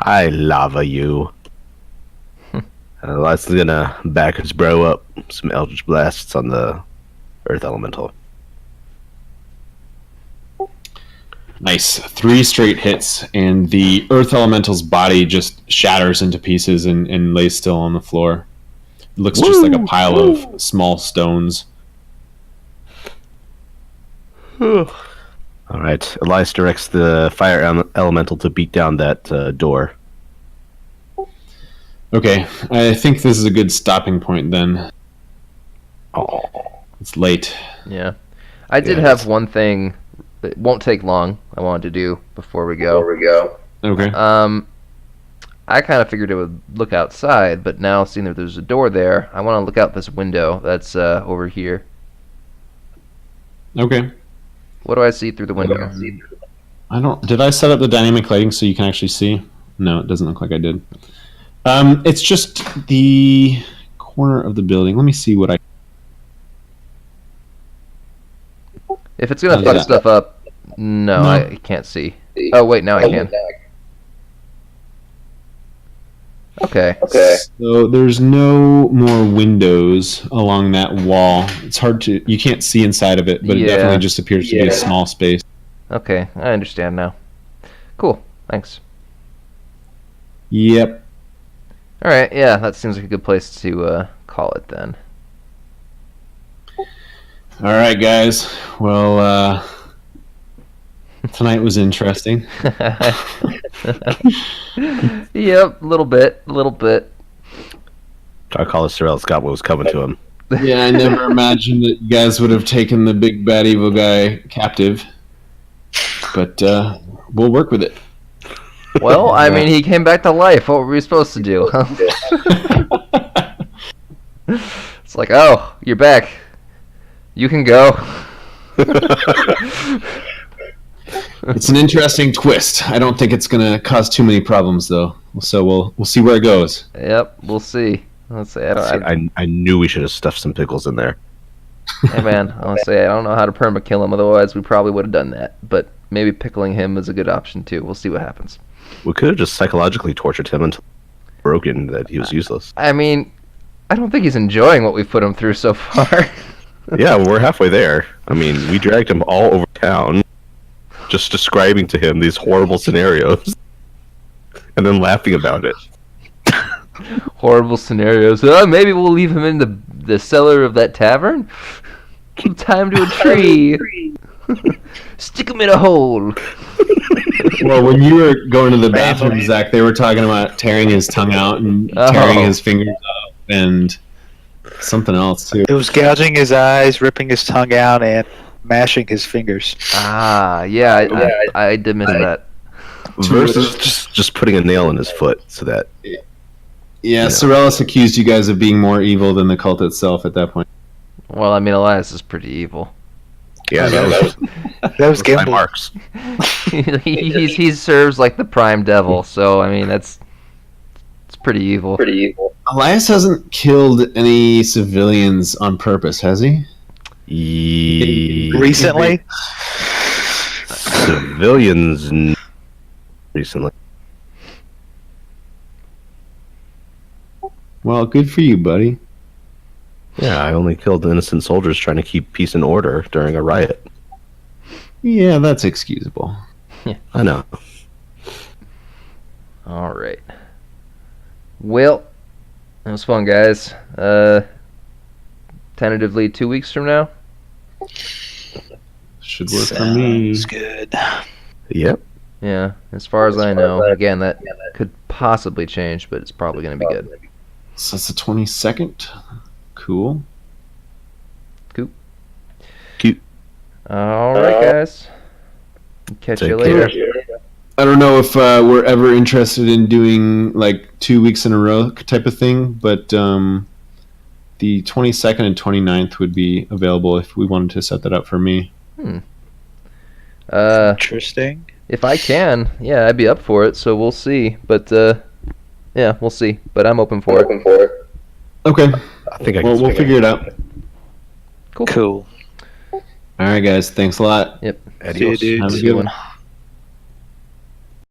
I lava you. Elias is gonna back his bro up. Some Eldritch Blasts on the earth elemental. Nice. 3 straight hits, and the earth elemental's body just shatters into pieces and lays still on the floor. It looks just like a pile of small stones. All right. Elias directs the fire elemental to beat down that door. Okay, I think this is a good stopping point then. Oh, It's late. Yeah. I did have one thing that won't take long I wanted to do before we go. Okay. I kind of figured it would look outside, but now seeing that there's a door there, I want to look out this window that's over here. Okay. What do I see through the window? Did I set up the dynamic lighting so you can actually see? No, it doesn't look like I did. It's just the corner of the building. Let me see what I... If it's going to fuck stuff up, no, I can't see. Oh, wait, now I can. Okay. So there's no more windows along that wall. It's hard to... You can't see inside of it, but it definitely just appears to be a small space. Okay, I understand now. Cool, thanks. Yep. Alright, yeah, that seems like a good place to call it then. All right, guys. Well, tonight was interesting. Yep, a little bit. Darkcaller Syrellis got what was coming to him. Yeah, I never imagined that you guys would have taken the big bad evil guy captive. But we'll work with it. Well, I mean, he came back to life. What were we supposed to do? It's like, oh, you're back. You can go. It's an interesting twist. I don't think it's going to cause too many problems, though. So we'll see where it goes. Yep, we'll see. Let's say I knew we should have stuffed some pickles in there. Hey man, I'll say I don't know how to perma kill him. Otherwise, we probably would have done that. But maybe pickling him is a good option too. We'll see what happens. We could have just psychologically tortured him until broken that he was useless. I mean, I don't think he's enjoying what we've put him through so far. Yeah, we're halfway there. I mean, we dragged him all over town. just describing to him these horrible scenarios, and then laughing about it. Horrible scenarios. Maybe we'll leave him in the cellar of that tavern. Tie him to a tree. Stick him in a hole. Well, when you were going to the bathroom, Zach, they were talking about tearing his tongue out and tearing his fingers up and something else too. It was gouging his eyes, ripping his tongue out, and mashing his fingers. Ah, yeah, I did miss that. Versus just putting a nail in his foot so that. Yeah, Syrellis accused you guys of being more evil than the cult itself at that point. Well, I mean, Elias is pretty evil. Yeah, that was my marks. he serves like the prime devil, so I mean it's pretty evil. Elias hasn't killed any civilians on purpose, has he? Recently? Civilians recently. Well, good for you, buddy. Yeah, I only killed innocent soldiers trying to keep peace and order during a riot. Yeah, that's excusable. I know. All right. Well, that was fun, guys. Tentatively 2 weeks from now. Should work for me. Sounds good. Yep. Yeah, as far as I know. Again, that could possibly change, but it's probably going to be good. So that's the 22nd. Cool. Cute. All right, guys. Catch you later. I don't know if we're ever interested in doing like 2 weeks in a row type of thing, but the 22nd and 29th would be available if we wanted to set that up for me. Interesting. If I can, yeah, I'd be up for it. So we'll see. But yeah, we'll see. But I'm open for it. Okay. I think We'll figure it out. Cool. All right, guys. Thanks a lot. Yep. Adios. See you, dudes. Have a good one.